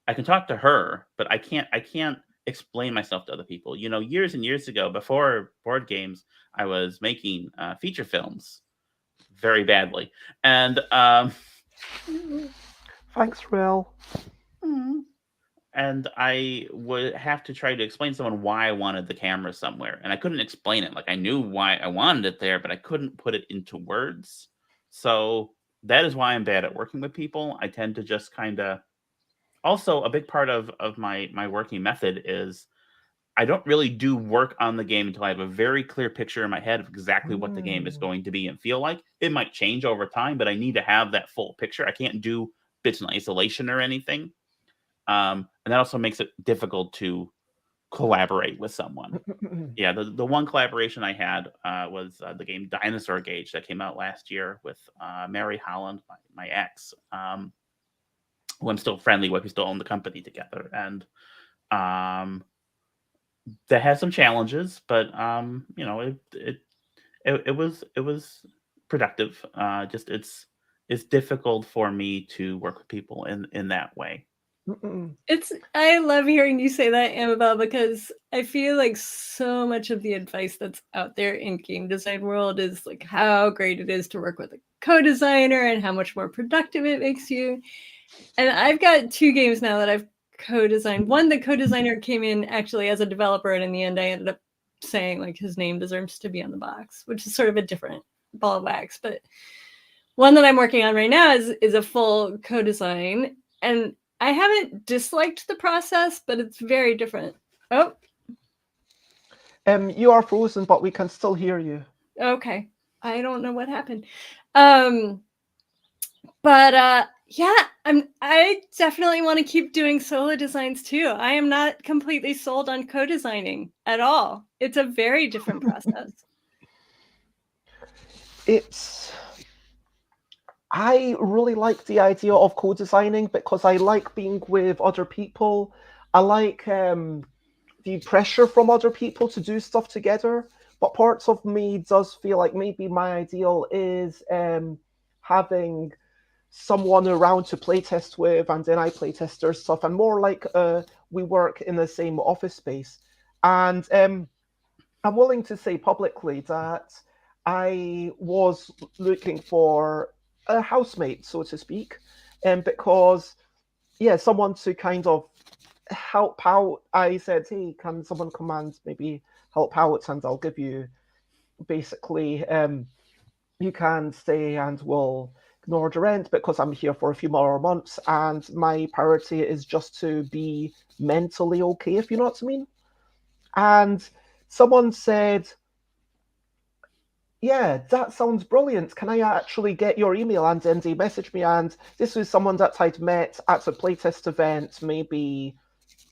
I can talk to her, but I can't explain myself to other people. You know, years and years ago, before board games, I was making feature films, very badly. And thanks, Rel. And I would have to try to explain to someone why I wanted the camera somewhere, and I couldn't explain it. Like, I knew why I wanted it there, but I couldn't put it into words. So that is why I'm bad at working with people. I tend to just kind of. Also, a big part of my working method is I don't really do work on the game until I have a very clear picture in my head of exactly what the game is going to be and feel like. It might change over time, but I need to have that full picture. I can't do bits in isolation or anything. And that also makes it difficult to collaborate with someone. Yeah, the one collaboration I had was the game Dinosaur Gauge that came out last year with Mary Holland, my ex, who I'm still friendly with. We still own the company together. And that has some challenges, but you know, it was productive. Just it's difficult for me to work with people in that way. I love hearing you say that, Annabelle, because I feel like so much of the advice that's out there in game design world is like how great it is to work with a co-designer and how much more productive it makes you. And I've got 2 games now that I've co-designed. One, the co-designer came in actually as a developer, and in the end I ended up saying like his name deserves to be on the box, which is sort of a different ball of wax. But one that I'm working on right now is a full co-design, and I haven't disliked the process, but it's very different. Oh. You are frozen, but we can still hear you. Okay. I don't know what happened. But yeah, I definitely want to keep doing solo designs too. I am not completely sold on co-designing at all. It's a very different process. I really like the idea of co-designing because I like being with other people. I like the pressure from other people to do stuff together. But parts of me does feel like maybe my ideal is having someone around to playtest with, and then I playtest their stuff, and more like we work in the same office space. And I'm willing to say publicly that I was looking for a housemate, so to speak, because, yeah, someone to kind of help out. I said, hey, can someone come and maybe help out, and I'll give you, basically, you can stay and we'll ignore the rent because I'm here for a few more months, and my priority is just to be mentally okay, if you know what I mean. And someone said, yeah, that sounds brilliant. Can I actually get your email? And then they messaged me, and this was someone that I'd met at a playtest event, maybe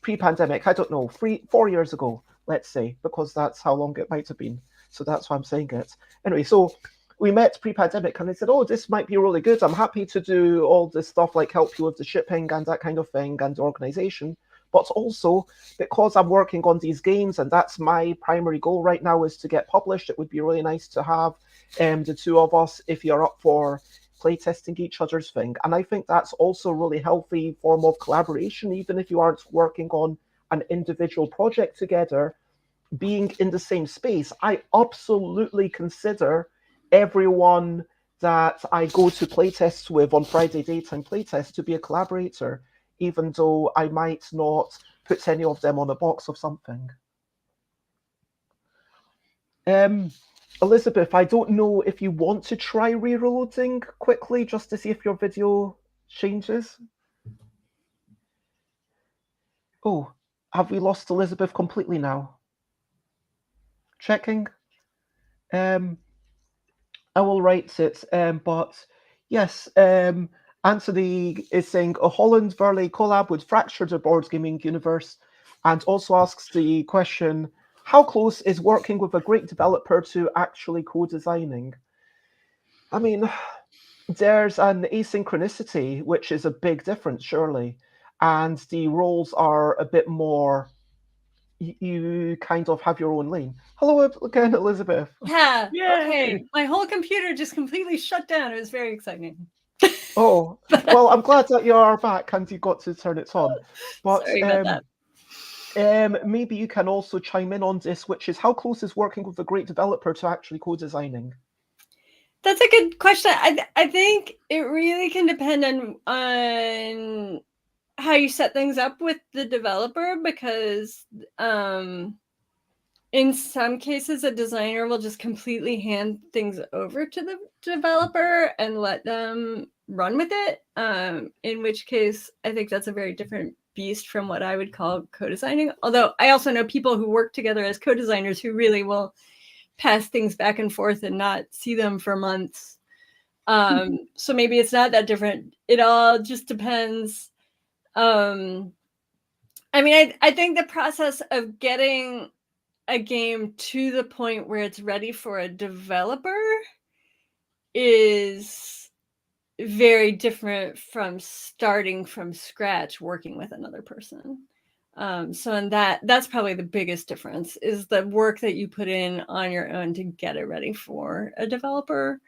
pre-pandemic, I don't know, 4 years ago, let's say, because that's how long it might have been. So that's why I'm saying it. Anyway, so we met pre-pandemic, and they said, oh, this might be really good. I'm happy to do all this stuff, like help you with the shipping and that kind of thing and organization. But also, because I'm working on these games, and that's my primary goal right now, is to get published, it would be really nice to have the two of us, if you're up for playtesting each other's thing. And I think that's also a really healthy form of collaboration, even if you aren't working on an individual project together, being in the same space. I absolutely consider everyone that I go to playtests with on Friday daytime playtest to be a collaborator, even though I might not put any of them on a box of something. Elizabeth, I don't know if you want to try reloading quickly just to see if your video changes. Oh, have we lost Elizabeth completely now? Checking. I will write it, but yes, Anthony is saying a Holland Verley collab would fracture the board gaming universe, and also asks the question, how close is working with a great developer to actually co-designing? I mean, there's an asynchronicity, which is a big difference, surely, and the roles are a bit more, you kind of have your own lane. Hello again, Elizabeth. Yeah, Yay! okay. My whole computer just completely shut down. It was very exciting. Oh, well, I'm glad that you are back and you got to turn it on. But Sorry about maybe you can also chime in on this, which is how close is working with a great developer to actually co-designing? That's a good question. I think it really can depend on how you set things up with the developer, because in some cases a designer will just completely hand things over to the developer and let them run with it, in which case I think that's a very different beast from what I would call co-designing. Although I also know people who work together as co-designers who really will pass things back and forth and not see them for months. So maybe it's not that different. It all just depends. I mean, I think the process of getting a game to the point where it's ready for a developer is very different from starting from scratch working with another person. So in that's probably the biggest difference, is the work that you put in on your own to get it ready for a developer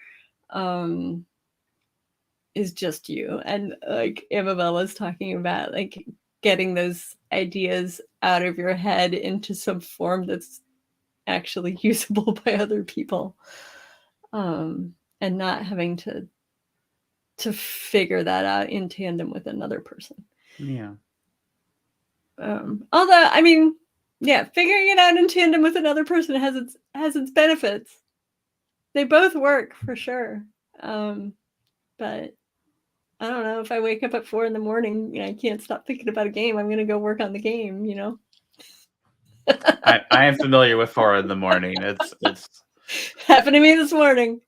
is just you. And like Amabel was talking about, like getting those ideas out of your head into some form that's actually usable by other people, and not having to figure that out in tandem with another person. Yeah. Although, I mean, yeah, figuring it out in tandem with another person has its benefits. They both work for sure. But I don't know, if I wake up at 4 a.m, I can't stop thinking about a game. I'm going to go work on the game, I am familiar with 4 a.m. It's happened to me this morning.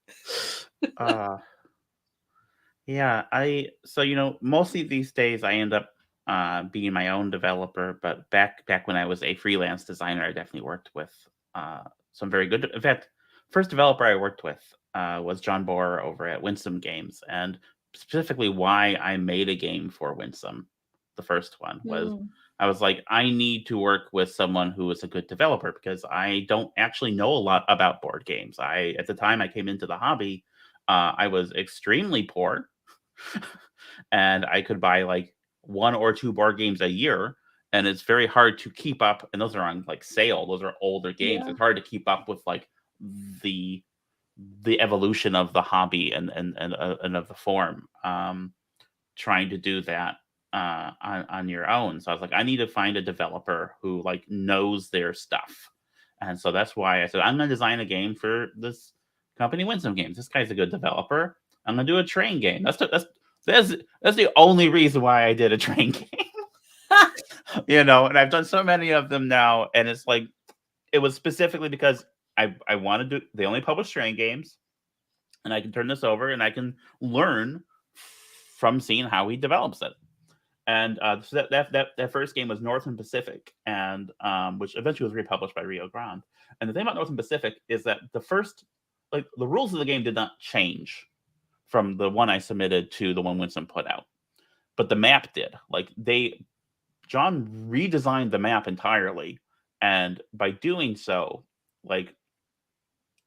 Yeah, so mostly these days I end up being my own developer, but back when I was a freelance designer, I definitely worked with some very good. In fact, first developer I worked with was John Bohr over at Winsome Games, and specifically why I made a game for Winsome, the first one, was I was like, I need to work with someone who is a good developer, because I don't actually know a lot about board games. At the time I came into the hobby, I was extremely poor, and I could buy like 1 or 2 board games a year, and it's very hard to keep up. And those are on like sale; those are older games. Yeah. It's hard to keep up with like the evolution of the hobby and of the form. Trying to do that on your own. So I was like, I need to find a developer who like knows their stuff. And so that's why I said, I'm going to design a game for this company, Winsome Games. This guy's a good developer. I'm going to do a train game. That's the only reason why I did a train game. And I've done so many of them now. And it's like, it was specifically because I wanted to, they only publish train games, and I can turn this over and I can learn from seeing how he develops it. And so that first game was Northern Pacific, and which eventually was republished by Rio Grande. And the thing about Northern Pacific is that the rules of the game did not change from the one I submitted to the one Winsome put out, but the map did. Like John redesigned the map entirely, and by doing so, like,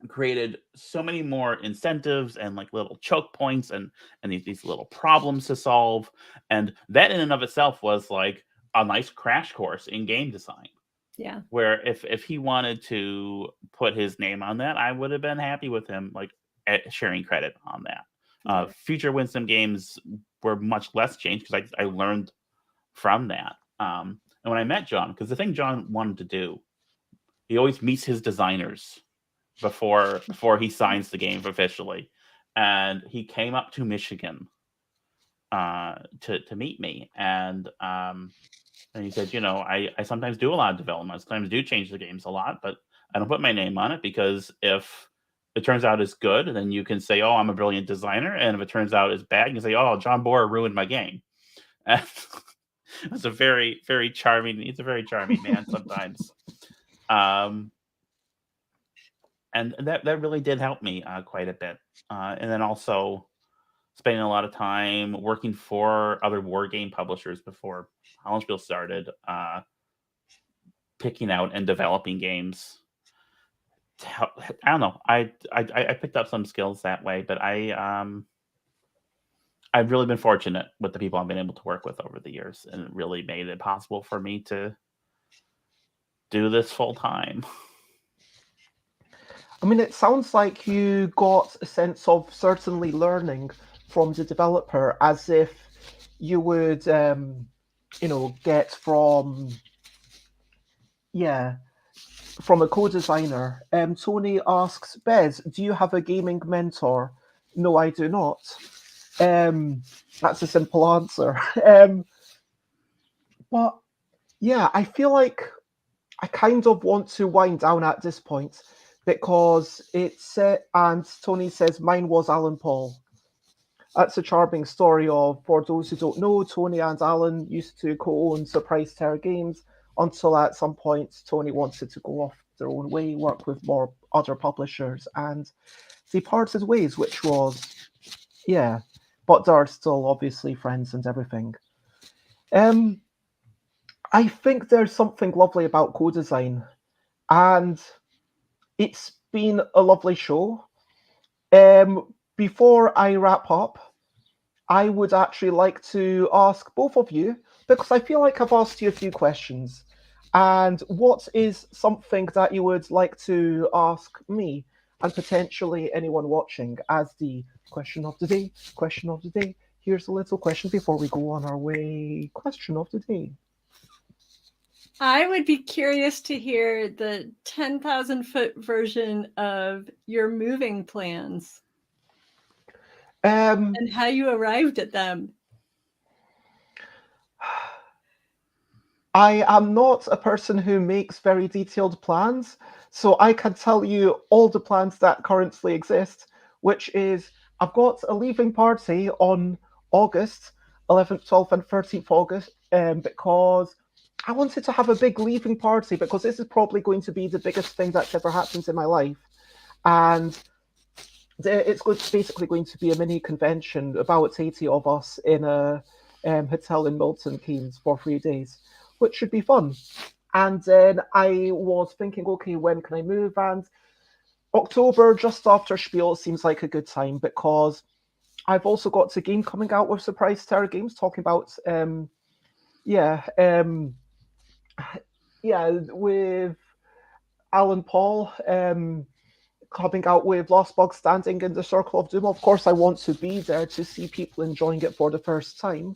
created so many more incentives and like little choke points and these little problems to solve. And that in and of itself was like a nice crash course in game design. Yeah. Where if he wanted to put his name on that, I would have been happy with him like sharing credit on that. Future Winsome games were much less changed because I learned from that. And when I met John, because the thing John wanted to do, he always meets his designers before he signs the game officially, and he came up to Michigan to meet me, and he said, I sometimes do a lot of development, I sometimes do change the games a lot, but I don't put my name on it, because if it turns out it's good, then you can say, oh, I'm a brilliant designer, and if it turns out it's bad, you can say, oh, John Bohr ruined my game. And it's a very, very charming. He's a very charming man sometimes. And that really did help me quite a bit. And then also spending a lot of time working for other war game publishers before Hollandspiel started, picking out and developing games. I don't know. I picked up some skills that way, but I've really been fortunate with the people I've been able to work with over the years, and it really made it possible for me to do this full time. I mean, it sounds like you got a sense of certainly learning from the developer, as if you would, get from a co-designer. Tony asks, Bez, do you have a gaming mentor? No, I do not. That's a simple answer. But yeah, I feel like I kind of want to wind down at this point, because it's and Tony says mine was Alan Paull. That's a charming story of, for those who don't know, Tony and Alan used to co-own Surprise Terror Games until at some point Tony wanted to go off their own way, work with more other publishers, and they parted ways, which was, but they're still obviously friends and everything. I think there's something lovely about co-design, and it's been a lovely show. Before I wrap up, I would actually like to ask both of you, because I feel like I've asked you a few questions, and what is something that you would like to ask me and potentially anyone watching as the question of the day? Question of the day. Here's a little question before we go on our way. Question of the day. I would be curious to hear the 10,000-foot version of your moving plans and how you arrived at them. I am not a person who makes very detailed plans, so I can tell you all the plans that currently exist, which is I've got a leaving party on August 11th, 12th, and 13th August, because I wanted to have a big leaving party, because this is probably going to be the biggest thing that's ever happened in my life. And it's basically going to be a mini convention, about 80 of us in a hotel in Milton Keynes for 3 days, which should be fun. And then I was thinking, okay, when can I move? And October, just after Spiel, seems like a good time, because I've also got a game coming out with Surprise Terror Games, talking about with Alan Paull coming out with Lost Bug Standing in the Circle of Doom. Of course, I want to be there to see people enjoying it for the first time.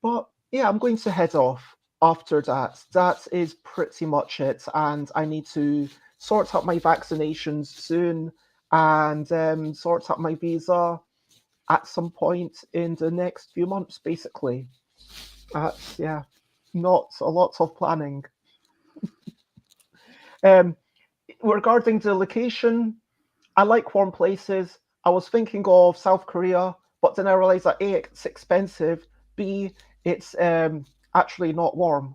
But yeah, I'm going to head off after that. That is pretty much it. And I need to sort out my vaccinations soon and sort out my visa at some point in the next few months, basically. Not a lot of planning. Regarding the location, I like warm places. I was thinking of South Korea, but then I realized that A, it's expensive, B, it's actually not warm,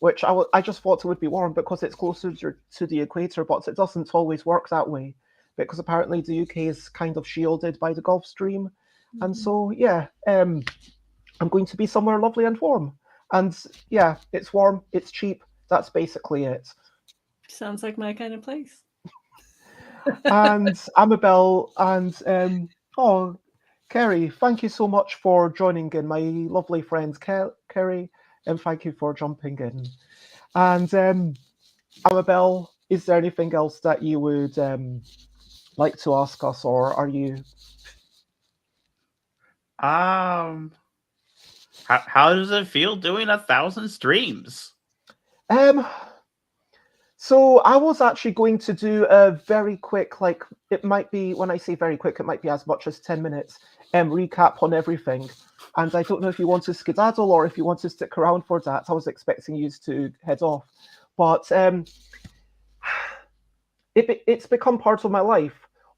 which I just thought it would be warm because it's closer to the equator, but it doesn't always work that way, because apparently the UK is kind of shielded by the Gulf Stream. And so, I'm going to be somewhere lovely and warm. And yeah, it's warm, it's cheap. That's basically it. Sounds like my kind of place. And Amabel and Kerry, thank you so much for joining in, my lovely friend Kerry, and thank you for jumping in. And Amabel, is there anything else that you would like to ask us, or are you? How does it feel doing 1,000 streams? So I was actually going to do a very quick, like, it might be, when I say very quick, it might be as much as 10 minutes recap on everything. And I don't know if you want to skedaddle or if you want to stick around for that. I was expecting you to head off. But it's become part of my life.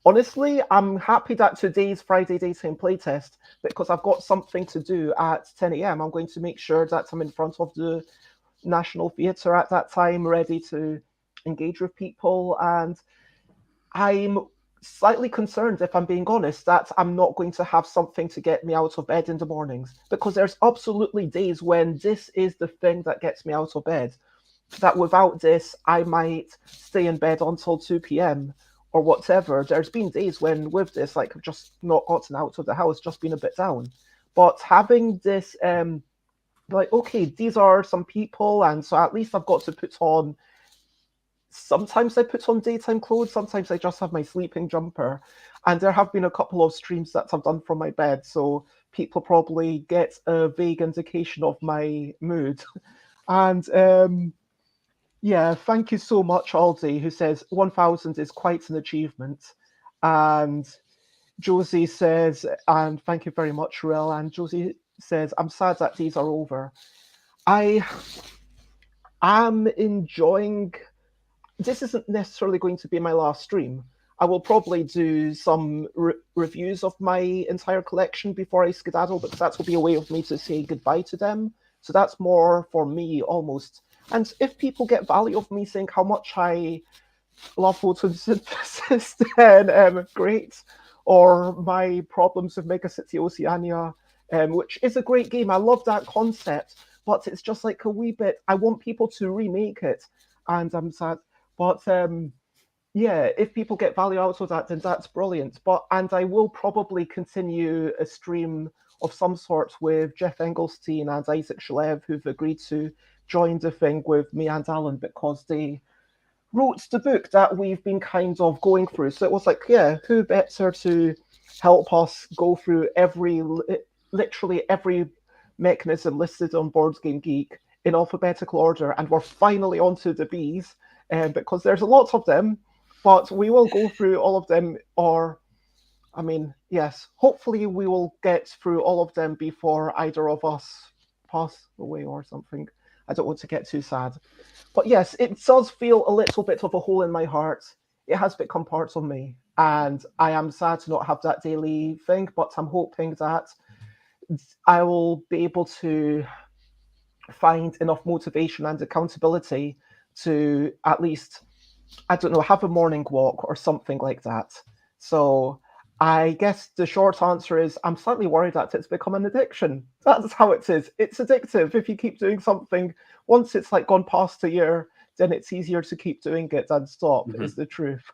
Honestly, I'm happy that today's Friday Daytime Playtest, because I've got something to do at 10 a.m. I'm going to make sure that I'm in front of the National Theatre at that time, ready to engage with people. And I'm slightly concerned, if I'm being honest, that I'm not going to have something to get me out of bed in the mornings, because there's absolutely days when this is the thing that gets me out of bed, that without this, I might stay in bed until 2 p.m. or whatever. There's been days when with this, like, I've just not gotten out of the house, just been a bit down. But having this, like, okay, these are some people, and so at least I've got to put on sometimes I put on daytime clothes, sometimes I just have my sleeping jumper. And there have been a couple of streams that I've done from my bed, so people probably get a vague indication of my mood. And yeah, thank you so much, Aldi, who says 1,000 is quite an achievement. And Josie says, and thank you very much, Rel. And Josie says, I'm sad that days are over. I am enjoying, this isn't necessarily going to be my last stream. I will probably do some reviews of my entire collection before I skedaddle, because that will be a way of me to say goodbye to them. So that's more for me almost. And if people get value of me saying how much I love photosynthesis, then great. Or my problems with Mega City Oceania, which is a great game. I love that concept, but it's just like a wee bit, I want people to remake it, and I'm sad. But yeah, if people get value out of that, then that's brilliant. And I will probably continue a stream of some sort with Jeff Engelstein and Isaac Shalev, who've agreed to join the thing with me and Alan, because they wrote the book that we've been kind of going through. So it was like, yeah, who better to help us go through literally every mechanism listed on Board Game Geek in alphabetical order. And we're finally onto the Bs, because there's a lot of them, but we will go through all of them, or, I mean, yes, hopefully we will get through all of them before either of us pass away or something. I don't want to get too sad. But yes, it does feel a little bit of a hole in my heart. It has become part of me. And I am sad to not have that daily thing, but I'm hoping that I will be able to find enough motivation and accountability to at least, I don't know, have a morning walk or something like that. So I guess the short answer is I'm slightly worried that it's become an addiction. That's how it is. It's addictive. If you keep doing something, once it's like gone past a year, then it's easier to keep doing it than stop, is the truth.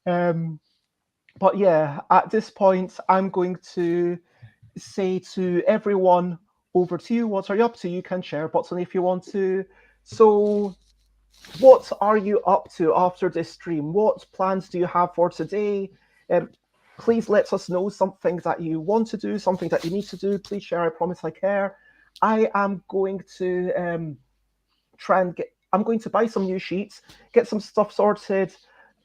But yeah, at this point, I'm going to say to everyone, over to you. What are you up to? You can share, but only if you want to. So what are you up to after this stream? What plans do you have for today? Please let us know something that you want to do, something that you need to do. Please share. I promise I care. I am going to I'm going to buy some new sheets, get some stuff sorted,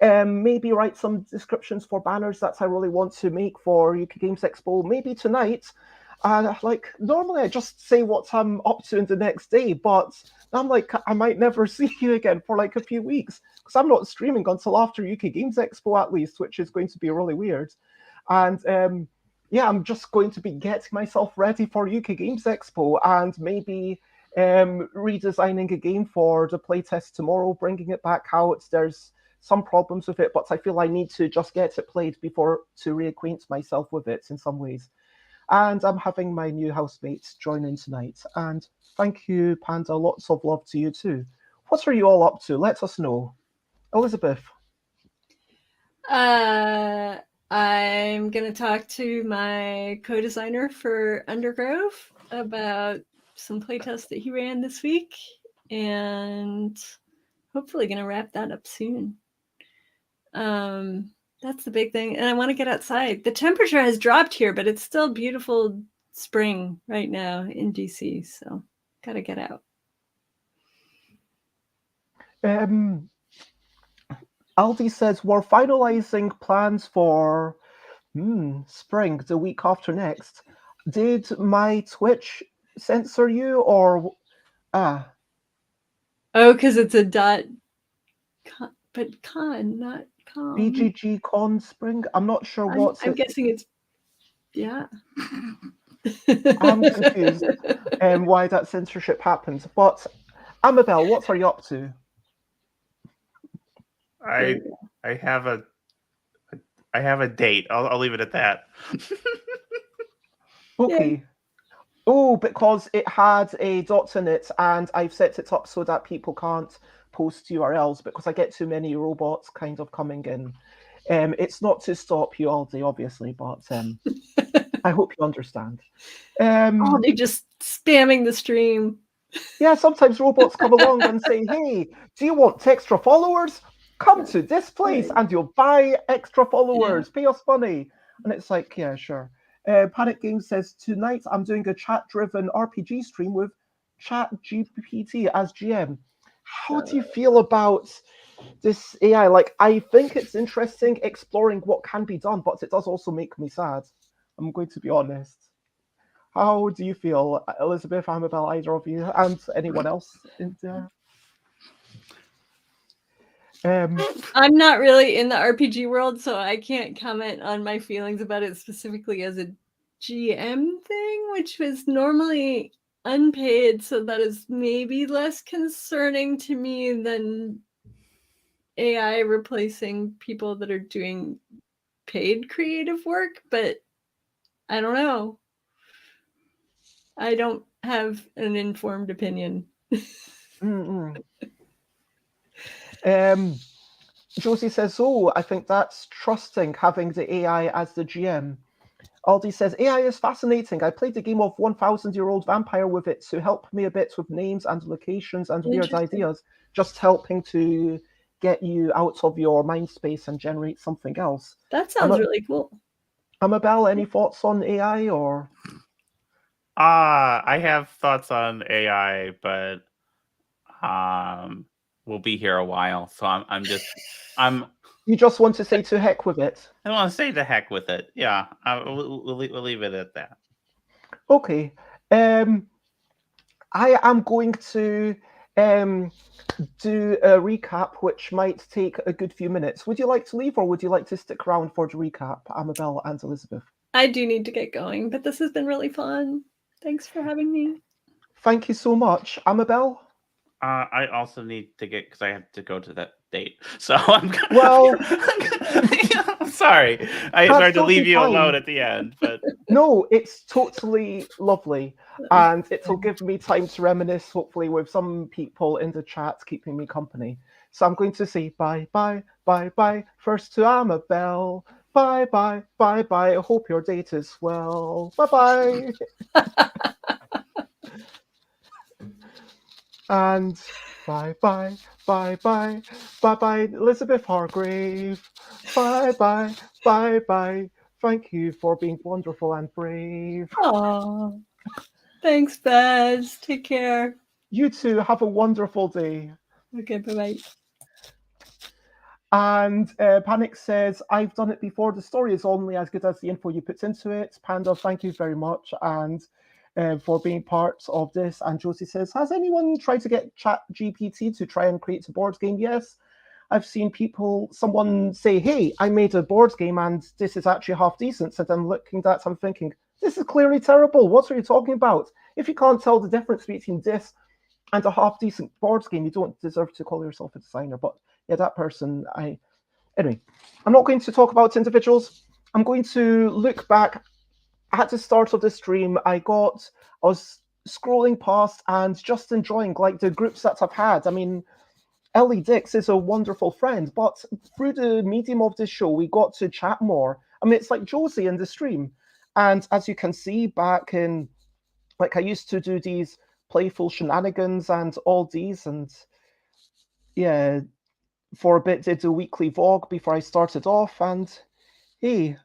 maybe write some descriptions for banners that I really want to make for UK Games Expo. Maybe tonight. Like normally I just say what I'm up to in the next day, but I'm like, I might never see you again for like a few weeks, because I'm not streaming until after UK Games Expo at least, which is going to be really weird. And yeah, I'm just going to be getting myself ready for UK Games Expo, and maybe redesigning a game for the playtest tomorrow, bringing it back out. There's some problems with it, but I feel I need to just get it played before to reacquaint myself with it in some ways. And I'm having my new housemates join in tonight. And thank you, Panda. Lots of love to you too. What are you all up to? Let us know. Elizabeth. I'm going to talk to my co-designer for Undergrove about some playtests that he ran this week. And hopefully going to wrap that up soon. That's the big thing. And I want to get outside. The temperature has dropped here, but it's still beautiful spring right now in DC. So got to get out. Aldi says, we're finalizing plans for spring, the week after next. Did my Twitch censor you or... Oh, because it's a dot... But con, not con. BGG Con Spring? I'm not sure what... I'm guessing it's... Yeah. I'm confused why that censorship happens. But Amabel, what are you up to? I have a date. I'll leave it at that. Okay. Yeah. Oh, because it had a dot in it, and I've set it up so that people can't post URLs because I get too many robots kind of coming in. It's not to stop you all day, obviously, but I hope you understand. They're just spamming the stream. Yeah, sometimes robots come along and say, hey, do you want extra followers? Come to this place and you'll buy extra followers. Pay us money. And it's like, yeah, sure. Panic Games says, tonight I'm doing a chat-driven RPG stream with ChatGPT as GM. How do you feel about this AI? Like, I think it's interesting exploring what can be done, but it does also make me sad. I'm going to be honest. How do you feel, Elizabeth, Amabel, either of you, and anyone else in there? I'm not really in the RPG world, so I can't comment on my feelings about it specifically as a GM thing, which was normally unpaid, so that is maybe less concerning to me than AI replacing people that are doing paid creative work, but I don't know. I don't have an informed opinion. Josie says, oh, I think that's trusting having the AI as the GM. Aldi says, AI is fascinating. I played a game of 1,000-year-old vampire with it to help me a bit with names and locations and weird ideas, just helping to get you out of your mind space and generate something else. That sounds really cool. Amabel, any thoughts on AI or? I have thoughts on AI, but we'll be here a while, so I'm. You just want to say to heck with it? I want to say to heck with it. Yeah, we'll leave it at that. Okay. I am going to do a recap, which might take a good few minutes. Would you like to leave, or would you like to stick around for the recap, Amabel and Elizabeth? I do need to get going, but this has been really fun. Thanks for having me. Thank you so much. Amabel? I also need to get, because I have to go to that date. So I'm sorry. I tried to leave you alone at the end, but no, it's totally lovely, and it'll give me time to reminisce, hopefully, with some people in the chat keeping me company. So I'm going to say bye, bye, bye, bye. First to Amabel. Bye, bye, bye, bye. I hope your date is well. Bye, bye. And bye, bye, bye, bye, bye, bye, Elizabeth Hargrave. Bye, bye, bye, bye. Thank you for being wonderful and brave. Aww. Thanks, Bez. Take care. You too. Have a wonderful day. Okay, bye-bye. And Panic says, I've done it before. The story is only as good as the info you put into it. Panda, thank you very much. And for being part of this. And Josie says, has anyone tried to get ChatGPT to try and create a board game? Yes. I've seen someone say, hey, I made a board game and this is actually half decent. So then looking at that, I'm thinking, this is clearly terrible. What are you talking about? If you can't tell the difference between this and a half decent board game, you don't deserve to call yourself a designer. But yeah, that person, anyway, I'm not going to talk about individuals. I'm going to look back at the start of the stream. I was scrolling past and just enjoying like the groups that I've had. I mean, Ellie Dix is a wonderful friend, but through the medium of this show, we got to chat more. I mean, it's like Josie in the stream. And as you can see back in, like I used to do these playful shenanigans and all these, and yeah, for a bit did a weekly vlog before I started off, and hey,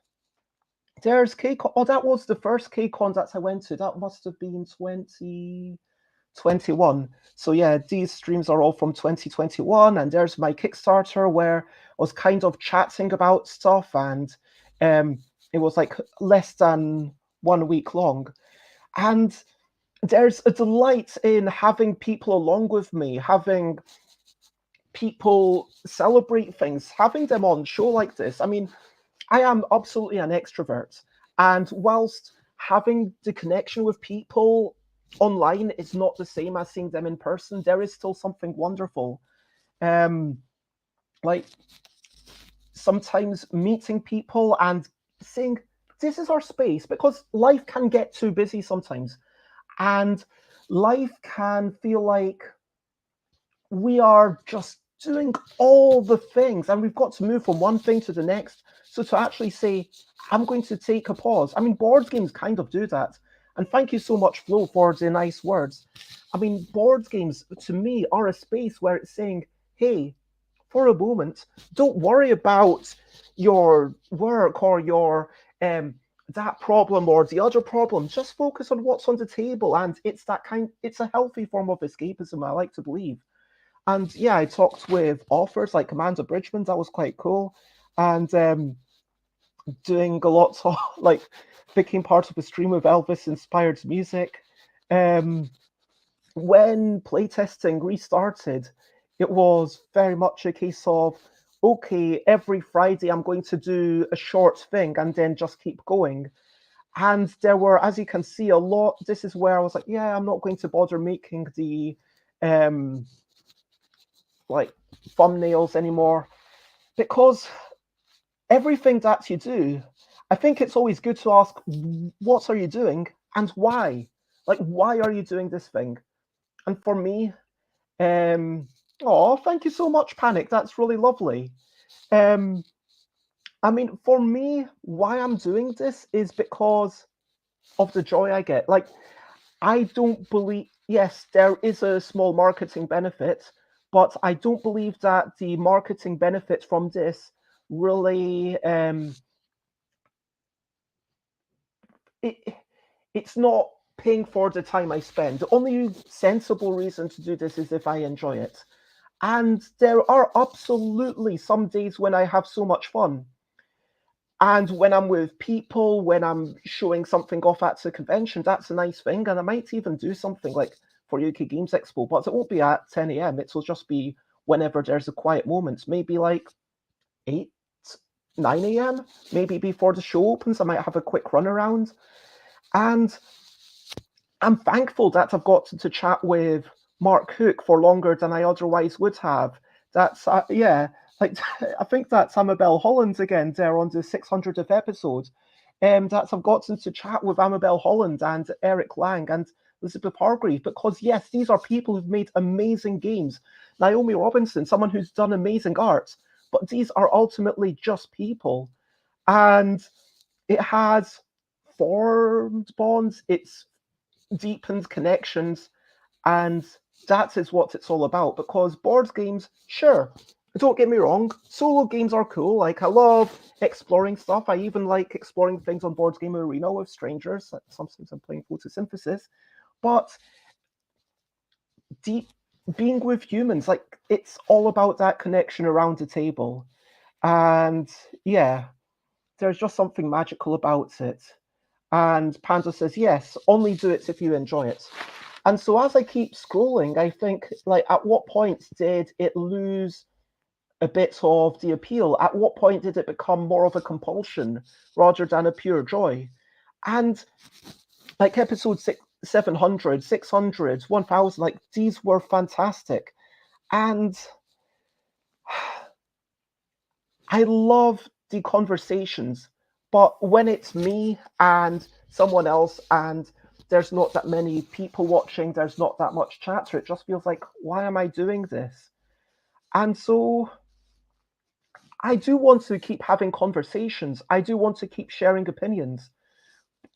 there's KCon. Oh, that was the first KCon that I went to. That must have been 2021. So yeah, these streams are all from 2021, and there's my Kickstarter where I was kind of chatting about stuff, and it was like less than 1 week long. And there's a delight in having people along with me, having people celebrate things, having them on show like this. I mean, I am absolutely an extrovert, and whilst having the connection with people online is not the same as seeing them in person, there is still something wonderful. Like sometimes meeting people and saying, this is our space, because life can get too busy sometimes, and life can feel like we are just doing all the things and we've got to move from one thing to the next. So to actually say, I'm going to take a pause. I mean, board games kind of do that. And thank you so much, Flo, for the nice words. I mean, board games, to me, are a space where it's saying, hey, for a moment, don't worry about your work or your that problem or the other problem. Just focus on what's on the table. And it's a healthy form of escapism, I like to believe. And yeah, I talked with authors like Amanda Bridgman. That was quite cool. And doing a lot of, like, became part of a stream of Elvis-inspired music. When playtesting restarted, it was very much a case of, okay, every Friday I'm going to do a short thing and then just keep going. And there were, as you can see, a lot. This is where I was like, yeah, I'm not going to bother making the like thumbnails anymore, because everything that you do, I think it's always good to ask, what are you doing and why? Like, why are you doing this thing? And for me, oh, thank you so much, Panic. That's really lovely. I mean, for me, why I'm doing this is because of the joy I get. Like, I don't believe, yes, there is a small marketing benefit, but I don't believe that the marketing benefit from this really, it's not paying for the time I spend. The only sensible reason to do this is if I enjoy it. And there are absolutely some days when I have so much fun. And when I'm with people, when I'm showing something off at the convention, that's a nice thing. And I might even do something like for UK Games Expo, but it won't be at 10 a.m. It will just be whenever there's a quiet moment, maybe like 8, 9 a.m., maybe before the show opens. I might have a quick run around. And I'm thankful that I've got to chat with Mark Hook for longer than I otherwise would have. That's, yeah, like, I think that's Amabel Holland again there on the 600th episode. That I've gotten to chat with Amabel Holland and Eric Lang and Elizabeth Hargreave, because yes, these are people who've made amazing games. Naomi Robinson, someone who's done amazing art, but these are ultimately just people. And it has formed bonds, it's deepened connections, and that is what it's all about. Because board games, sure, don't get me wrong, solo games are cool. Like, I love exploring stuff. I even like exploring things on Board Game Arena with strangers. Sometimes I'm playing photosynthesis. But being with humans, like, it's all about that connection around the table. And yeah, there's just something magical about it. And Panda says, yes, only do it if you enjoy it. And so as I keep scrolling, I think, like, at what point did it lose a bit of the appeal? At what point did it become more of a compulsion rather than a pure joy? And like episode 700, 600, 1000, like, these were fantastic. And I love the conversations, but when it's me and someone else and there's not that many people watching, there's not that much chatter, it just feels like, why am I doing this? And so I do want to keep having conversations. I do want to keep sharing opinions.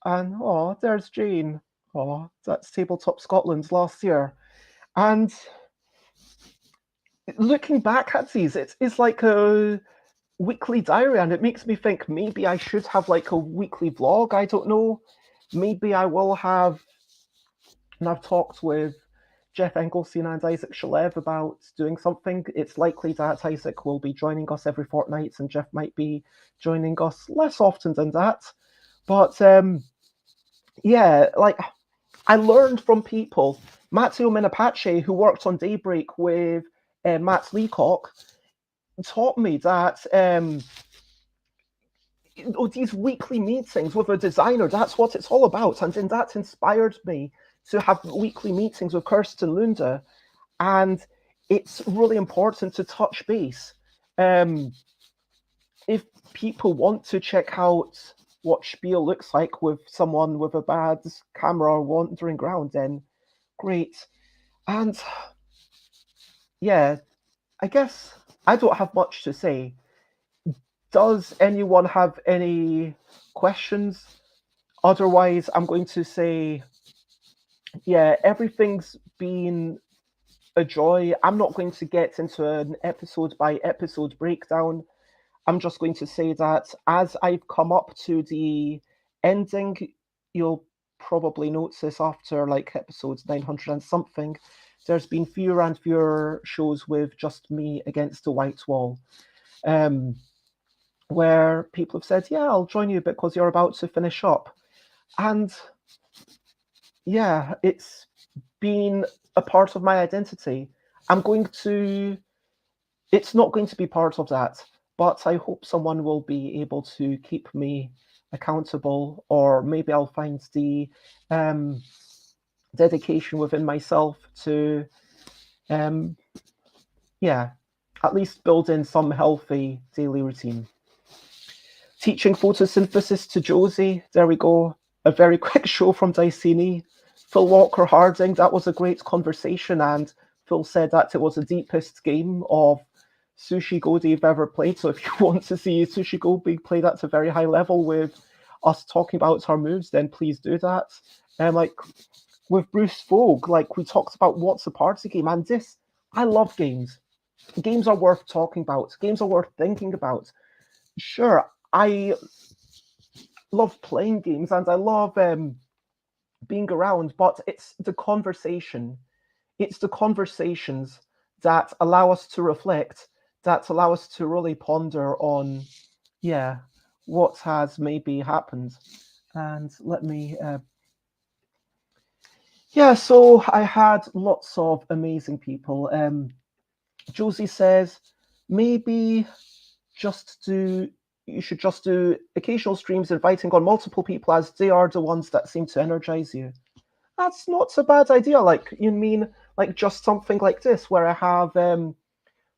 And oh, there's Jane. Oh, that's Tabletop Scotland last year. And looking back at these, it's like a weekly diary, and it makes me think maybe I should have like a weekly vlog. I don't know. Maybe I will have, and I've talked with Jeff Engelstein and Isaac Shalev about doing something. It's likely that Isaac will be joining us every fortnight and Jeff might be joining us less often than that. But yeah, like, I learned from people. Matteo Menapace, who worked on Daybreak with Matt Leacock, taught me that these weekly meetings with a designer, that's what it's all about. And then that inspired me to have weekly meetings with Kirsten Lunde. And it's really important to touch base. If people want to check out what Spiel looks like with someone with a bad camera wandering around, then great. And yeah, I guess I don't have much to say. Does anyone have any questions otherwise, I'm going to say, yeah, everything's been a joy. I'm not going to get into an episode by episode breakdown. I'm just going to say that as I've come up to the ending, you'll probably notice after like episode 900 and something, there's been fewer and fewer shows with just me against the white wall, where people have said, yeah, I'll join you because you're about to finish up. And yeah, it's been a part of my identity. It's not going to be part of that, but I hope someone will be able to keep me accountable, or maybe I'll find the dedication within myself to, yeah, at least build in some healthy daily routine. Teaching photosynthesis to Josie, there we go. A very quick show from Dicini. Phil Walker Harding, that was a great conversation, and Phil said that it was the deepest game of Sushi Go they've ever played. So if you want to see Sushi Go be played at a very high level with us talking about our moves, then please do that. And like with Bruce Vogue, like we talked about what's a party game, and this, I love games. Games are worth talking about. Games are worth thinking about. Sure, I love playing games and I love being around, but it's the conversation. It's the conversations that allow us to reflect, that allow us to really ponder on, yeah, what has maybe happened. And let me, yeah, so I had lots of amazing people. Josie says, maybe you should just do occasional streams inviting on multiple people, as they are the ones that seem to energize you. That's not a bad idea. Like, you mean like just something like this where I have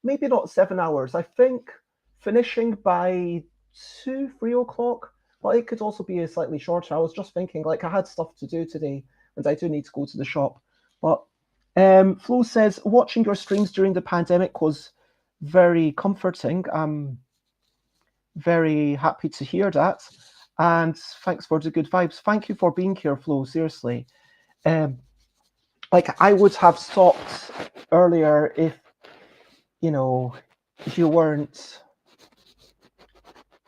maybe not 7 hours. I think finishing by 3 o'clock, but it could also be a slightly shorter. I was just thinking, like, I had stuff to do today and I do need to go to the shop. But Flo says, watching your streams during the pandemic was very comforting. I'm very happy to hear that. And thanks for the good vibes. Thank you for being here, Flo, seriously. Like, I would have stopped earlier if, you know, if you weren't,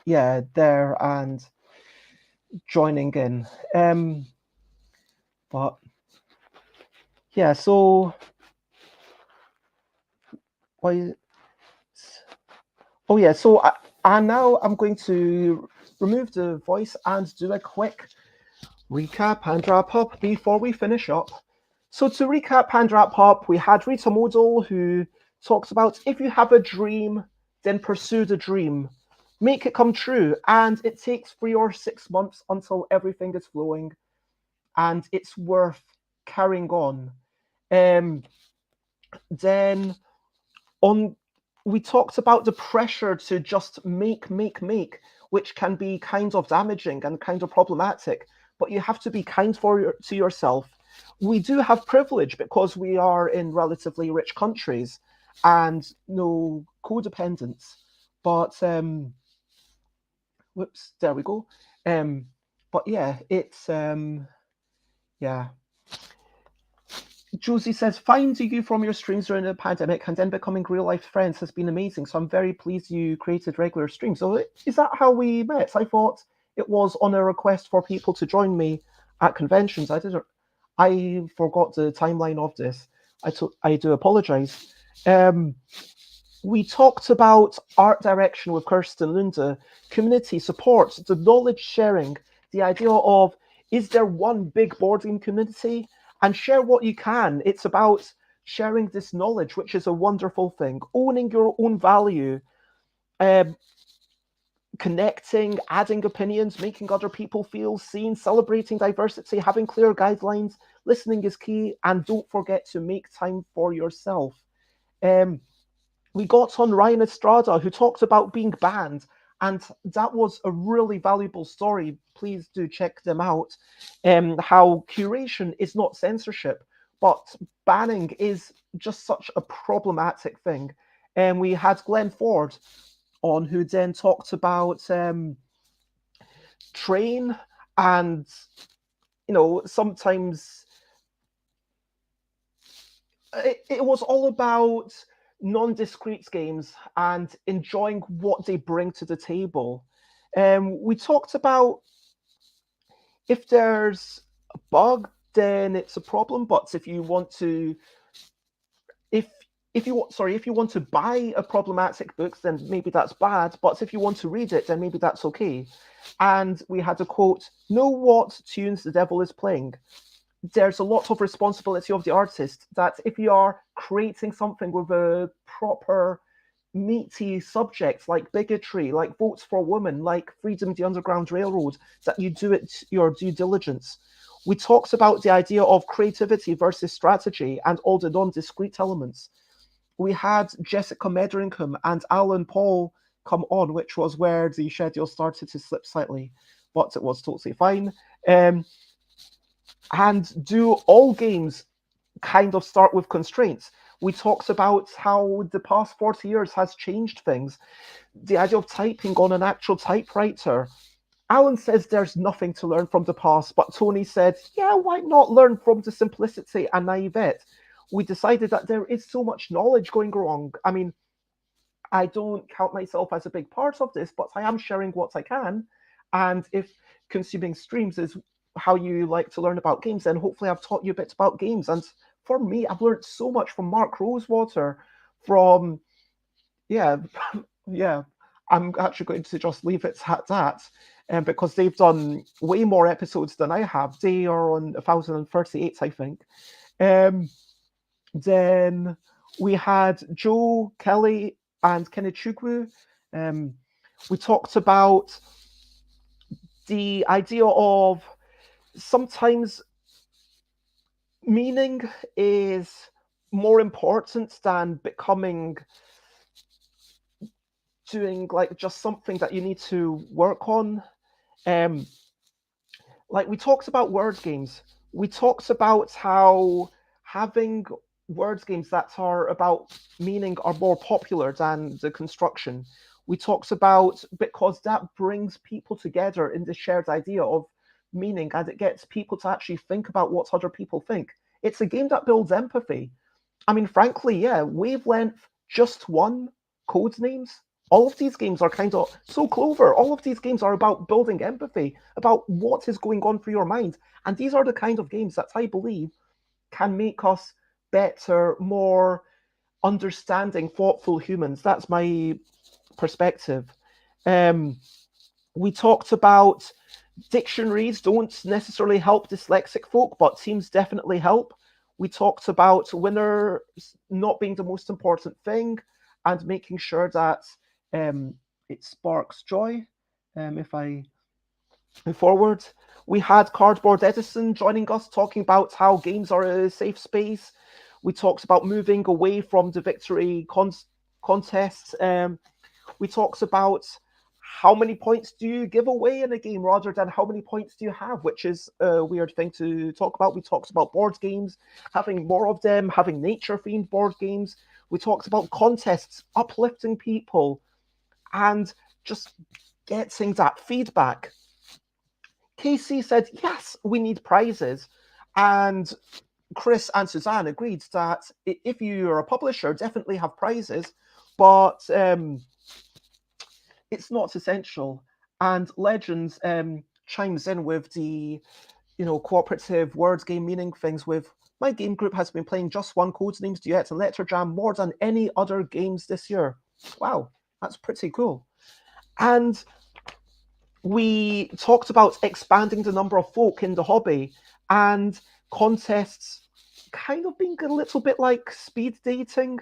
yeah, there and joining in. But yeah, so why? Oh yeah, so and now I'm going to remove the voice and do a quick recap and wrap up before we finish up. So to recap and wrap up, we had Rita Modl, who talks about if you have a dream, then pursue the dream. Make it come true. And it takes 3 or 6 months until everything is flowing. And it's worth carrying on. Then we talked about the pressure to just make, which can be kind of damaging and kind of problematic. But you have to be kind to yourself. We do have privilege because we are in relatively rich countries and no codependence. But whoops, there we go. But yeah, it's yeah. Josie says, finding you from your streams during the pandemic and then becoming real life friends has been amazing. So I'm very pleased you created regular streams. So is that how we met? I thought it was on a request for people to join me at conventions. I forgot the timeline of this. I do apologize. We talked about art direction with Kirsten Lunde, community support, the knowledge sharing, the idea of, is there one big board game community? And share what you can. It's about sharing this knowledge, which is a wonderful thing. Owning your own value, connecting, adding opinions, making other people feel seen, celebrating diversity, having clear guidelines, listening is key, and don't forget to make time for yourself. We got on Ryan Estrada, who talked about being banned, and that was a really valuable story. Please do check them out. How curation is not censorship, but banning is just such a problematic thing. And we had Glenn Ford on, who then talked about Train And, you know, sometimes it was all about non-discrete games and enjoying what they bring to the table. We talked about if there's a bug, then it's a problem. But if you want to, if you want to buy a problematic book, then maybe that's bad. But if you want to read it, then maybe that's okay. And we had a quote: "Know what tunes the devil is playing." There's a lot of responsibility of the artist, that if you are creating something with a proper meaty subject like bigotry, like votes for women, like freedom the Underground Railroad, that you do it your due diligence. We talked about the idea of creativity versus strategy and all the non-discrete elements. We had Jessica Metheringham and Alan Paull come on, which was where the schedule started to slip slightly, but it was totally fine. And do all games kind of start with constraints? We talked about how the past 40 years has changed things. The idea of typing on an actual typewriter. Alan says there's nothing to learn from the past, but Tony said, yeah, why not learn from the simplicity and naivete? We decided that there is so much knowledge going wrong. I mean, I don't count myself as a big part of this, but I am sharing what I can. And if consuming streams is how you like to learn about games, then hopefully I've taught you a bit about games. And for me, I've learned so much from Mark Rosewater, from, I'm actually going to just leave it at that, because they've done way more episodes than I have. They are on 1038, I think. Then we had Joe, Kelly, and Kenechukwu. We talked about the idea of sometimes meaning is more important than doing like just something that you need to work on. Like we talked about word games. We talked about how having word games that are about meaning are more popular than the construction. We talked about, because that brings people together in the shared idea of meaning, and it gets people to actually think about what other people think. It's a game that builds empathy. I mean, frankly, Wavelength, Just One, Codenames, all of these games are kind of so clever. All of these games are about building empathy, about what is going on through your mind. And these are the kind of games that I believe can make us better, more understanding, thoughtful humans. That's my perspective. We talked about dictionaries don't necessarily help dyslexic folk, but teams definitely help. We talked about winners not being the most important thing and making sure that it sparks joy. If I move forward, we had Cardboard Edison joining us, talking about how games are a safe space. We talked about moving away from the victory contests. We talked about how many points do you give away in a game rather than how many points do you have, which is a weird thing to talk about. We talked about board games, having more of them, having nature-themed board games. We talked about contests, uplifting people, and just getting that feedback. KC said, yes, we need prizes. And Chris and Suzanne agreed that if you're a publisher, definitely have prizes, but it's not essential. And Legends chimes in with the, cooperative word game meaning things with, my game group has been playing Just One, Codenames, Duet, and Letter Jam more than any other games this year. Wow, that's pretty cool. And we talked about expanding the number of folk in the hobby, and contests kind of being a little bit like speed dating.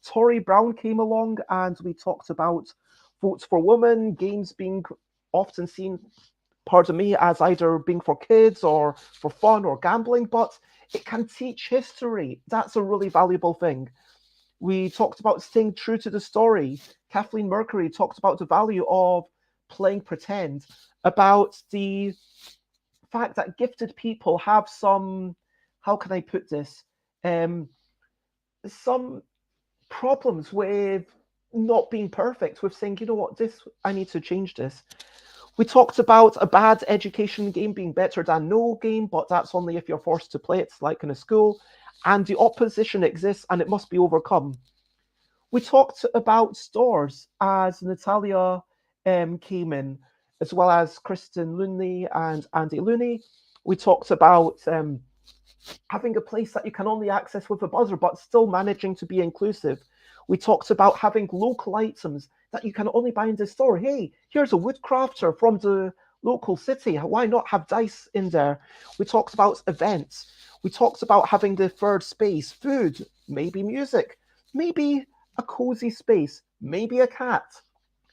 Tory Brown came along and we talked about votes for women, games being often seen, pardon me, as either being for kids or for fun or gambling, but it can teach history. That's a really valuable thing. We talked about staying true to the story. Kathleen Mercury talked about the value of playing pretend, about the fact that gifted people have some, how can I put this, some problems with not being perfect, with saying, you know what, I need to change this. We talked about a bad education game being better than no game, but that's only if you're forced to play it, like in a school. And the opposition exists and it must be overcome. We talked about stores as Natalia came in, as well as Kirsten Lunde and Andy Looney. We talked about having a place that you can only access with a buzzer, but still managing to be inclusive. We talked about having local items that you can only buy in the store. Hey, here's a woodcrafter from the local city. Why not have dice in there? We talked about events. We talked about having the third space, food, maybe music, maybe a cozy space, maybe a cat.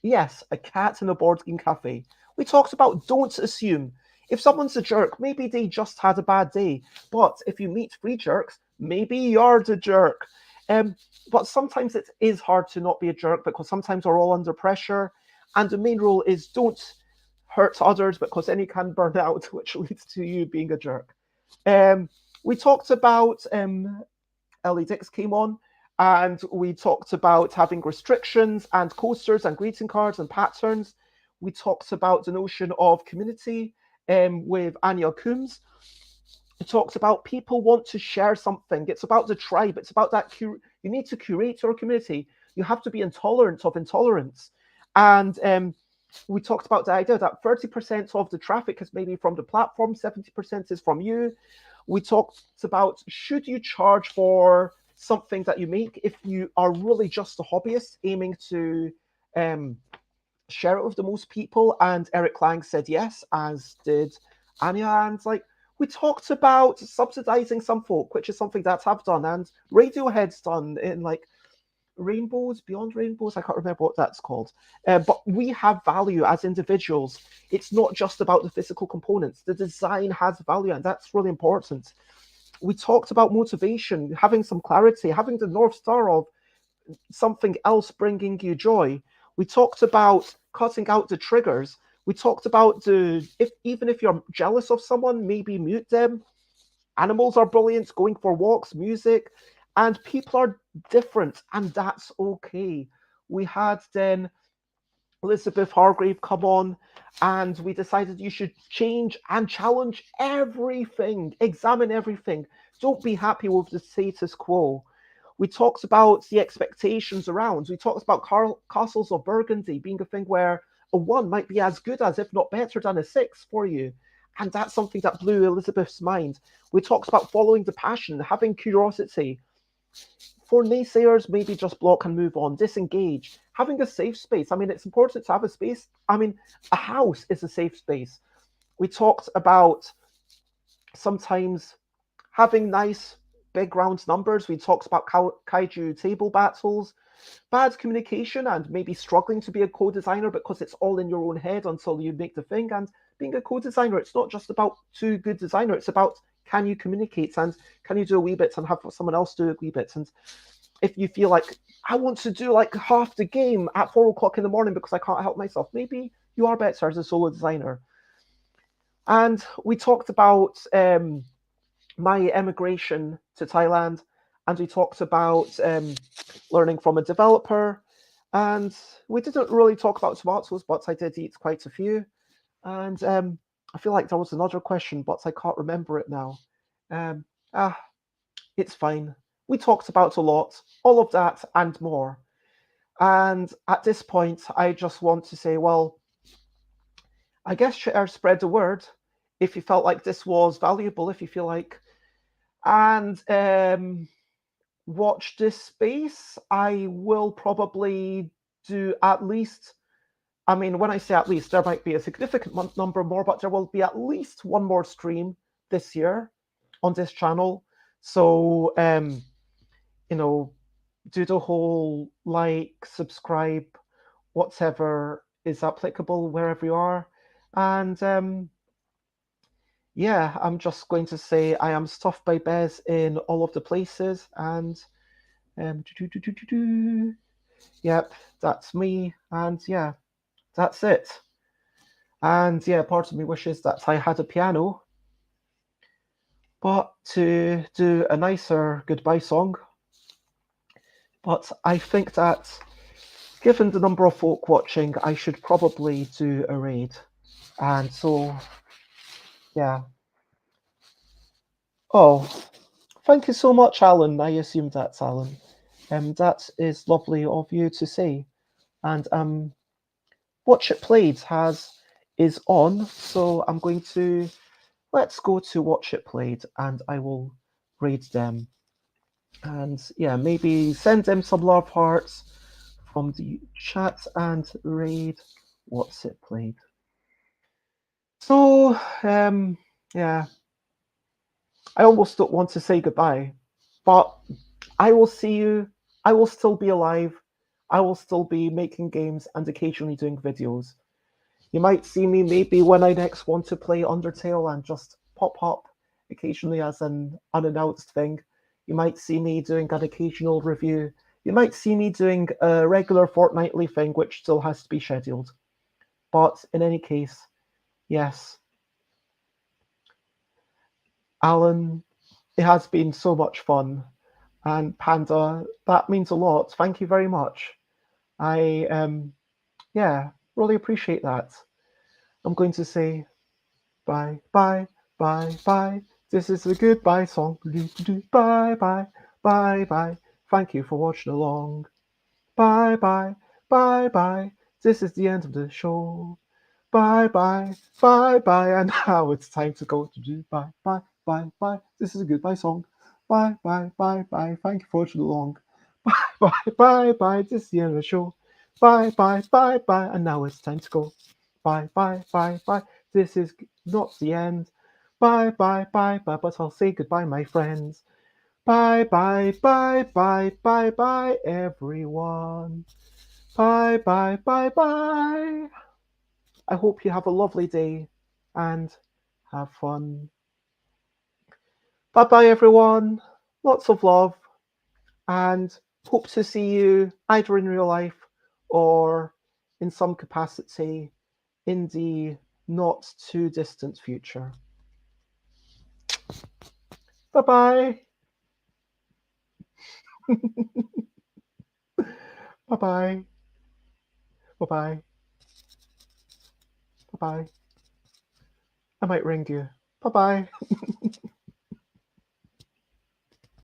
Yes, a cat in a board game cafe. We talked about don't assume. If someone's a jerk, maybe they just had a bad day. But if you meet 3 jerks, maybe you're the jerk. But sometimes it is hard to not be a jerk because sometimes we're all under pressure. And the main rule is don't hurt others because then you can burn out, which leads to you being a jerk. We talked about Ellie Dix came on, and we talked about having restrictions and coasters and greeting cards and patterns. We talked about the notion of community with Anya Coombs. We talked about people want to share something. It's about the tribe. It's about that you need to curate your community. You have to be intolerant of intolerance. And we talked about the idea that 30% of the traffic is maybe from the platform, 70% is from you. We talked about should you charge for something that you make if you are really just a hobbyist aiming to share it with the most people. And Eric Lang said yes, as did Anya. And like we talked about subsidizing some folk, which is something that I've done, and Radiohead's done in like Rainbows, Beyond Rainbows. I can't remember what that's called. But we have value as individuals. It's not just about the physical components. The design has value, and that's really important. We talked about motivation, having some clarity, having the North Star of something else bringing you joy. We talked about cutting out the triggers. We talked about even if you're jealous of someone, maybe mute them. Animals are brilliant, going for walks, music, and people are different, and that's okay. We had then Elizabeth Hargrave come on, and we decided you should change and challenge everything, examine everything. Don't be happy with the status quo. We talked about the expectations around. We talked about Castles of Burgundy being a thing where a 1 might be as good as, if not better than, a 6 for you. And that's something that blew Elizabeth's mind. We talked about following the passion, having curiosity. For naysayers, maybe just block and move on, disengage, having a safe space. I mean, it's important to have a space. I mean, a house is a safe space. We talked about sometimes having nice big round numbers. We talked about kaiju table battles, bad communication, and maybe struggling to be a co-designer because it's all in your own head until you make the thing. And being a co-designer, it's not just about 2 good designers. It's about can you communicate and can you do a wee bit and have someone else do a wee bit. And if you feel like I want to do like half the game at 4 o'clock in the morning because I can't help myself, maybe you are better as a solo designer. And we talked about my emigration to Thailand, and we talked about learning from a developer, and we didn't really talk about tomatoes, but I did eat quite a few. And I feel like there was another question, but I can't remember it now. It's fine. We talked about a lot, all of that and more. And at this point, I just want to say, well, I guess spread the word if you felt like this was valuable, if you feel like, and watch this space. I will probably do at least, I mean, when I say at least, there might be a significant number more, but there will be at least 1 more stream this year on this channel. So, you know, do the whole like, subscribe, whatever is applicable wherever you are. And yeah, I'm just going to say I am stuffed by Bez in all of the places. And yep, that's me. And yeah, that's it. And yeah, part of me wishes that I had a piano, but to do a nicer goodbye song. But I think that given the number of folk watching, I should probably do a raid. And so, yeah. Oh, thank you so much, Alan. I assume that's Alan. That is lovely of you to say. And Watch It Played is on, so I'm going to let's go to Watch It Played, and I will raid them. And yeah, maybe send them some love hearts from the chat and raid What's It Played. So yeah, I almost don't want to say goodbye, but I will see you. I will still be alive. I will still be making games and occasionally doing videos. You might see me maybe when I next want to play Undertale and just pop up occasionally as an unannounced thing. You might see me doing an occasional review. You might see me doing a regular fortnightly thing, which still has to be scheduled. But in any case, yes. Alan, it has been so much fun. And Panda, that means a lot. Thank you very much. I really appreciate that. I'm going to say bye, bye, bye, bye. This is the goodbye song. Bye, bye, bye, bye. Thank you for watching along. Bye, bye, bye, bye. This is the end of the show. Bye, bye, bye, bye. And now it's time to go to do bye, bye, bye, bye. This is a goodbye song. Bye, bye, bye, bye. Thank you for watching along. Bye, bye, bye, bye. This is the end of the show. Bye, bye, bye, bye. And now it's time to go. Bye, bye, bye, bye. This is not the end. Bye, bye, bye, bye. But I'll say goodbye, my friends. Bye, bye, bye, bye, bye, bye, everyone. Bye, bye, bye, bye. I hope you have a lovely day and have fun. Bye bye, everyone. Lots of love, and hope to see you either in real life or in some capacity in the not too distant future. Bye bye. Bye bye. Bye bye. Bye bye. I might ring you. Bye bye.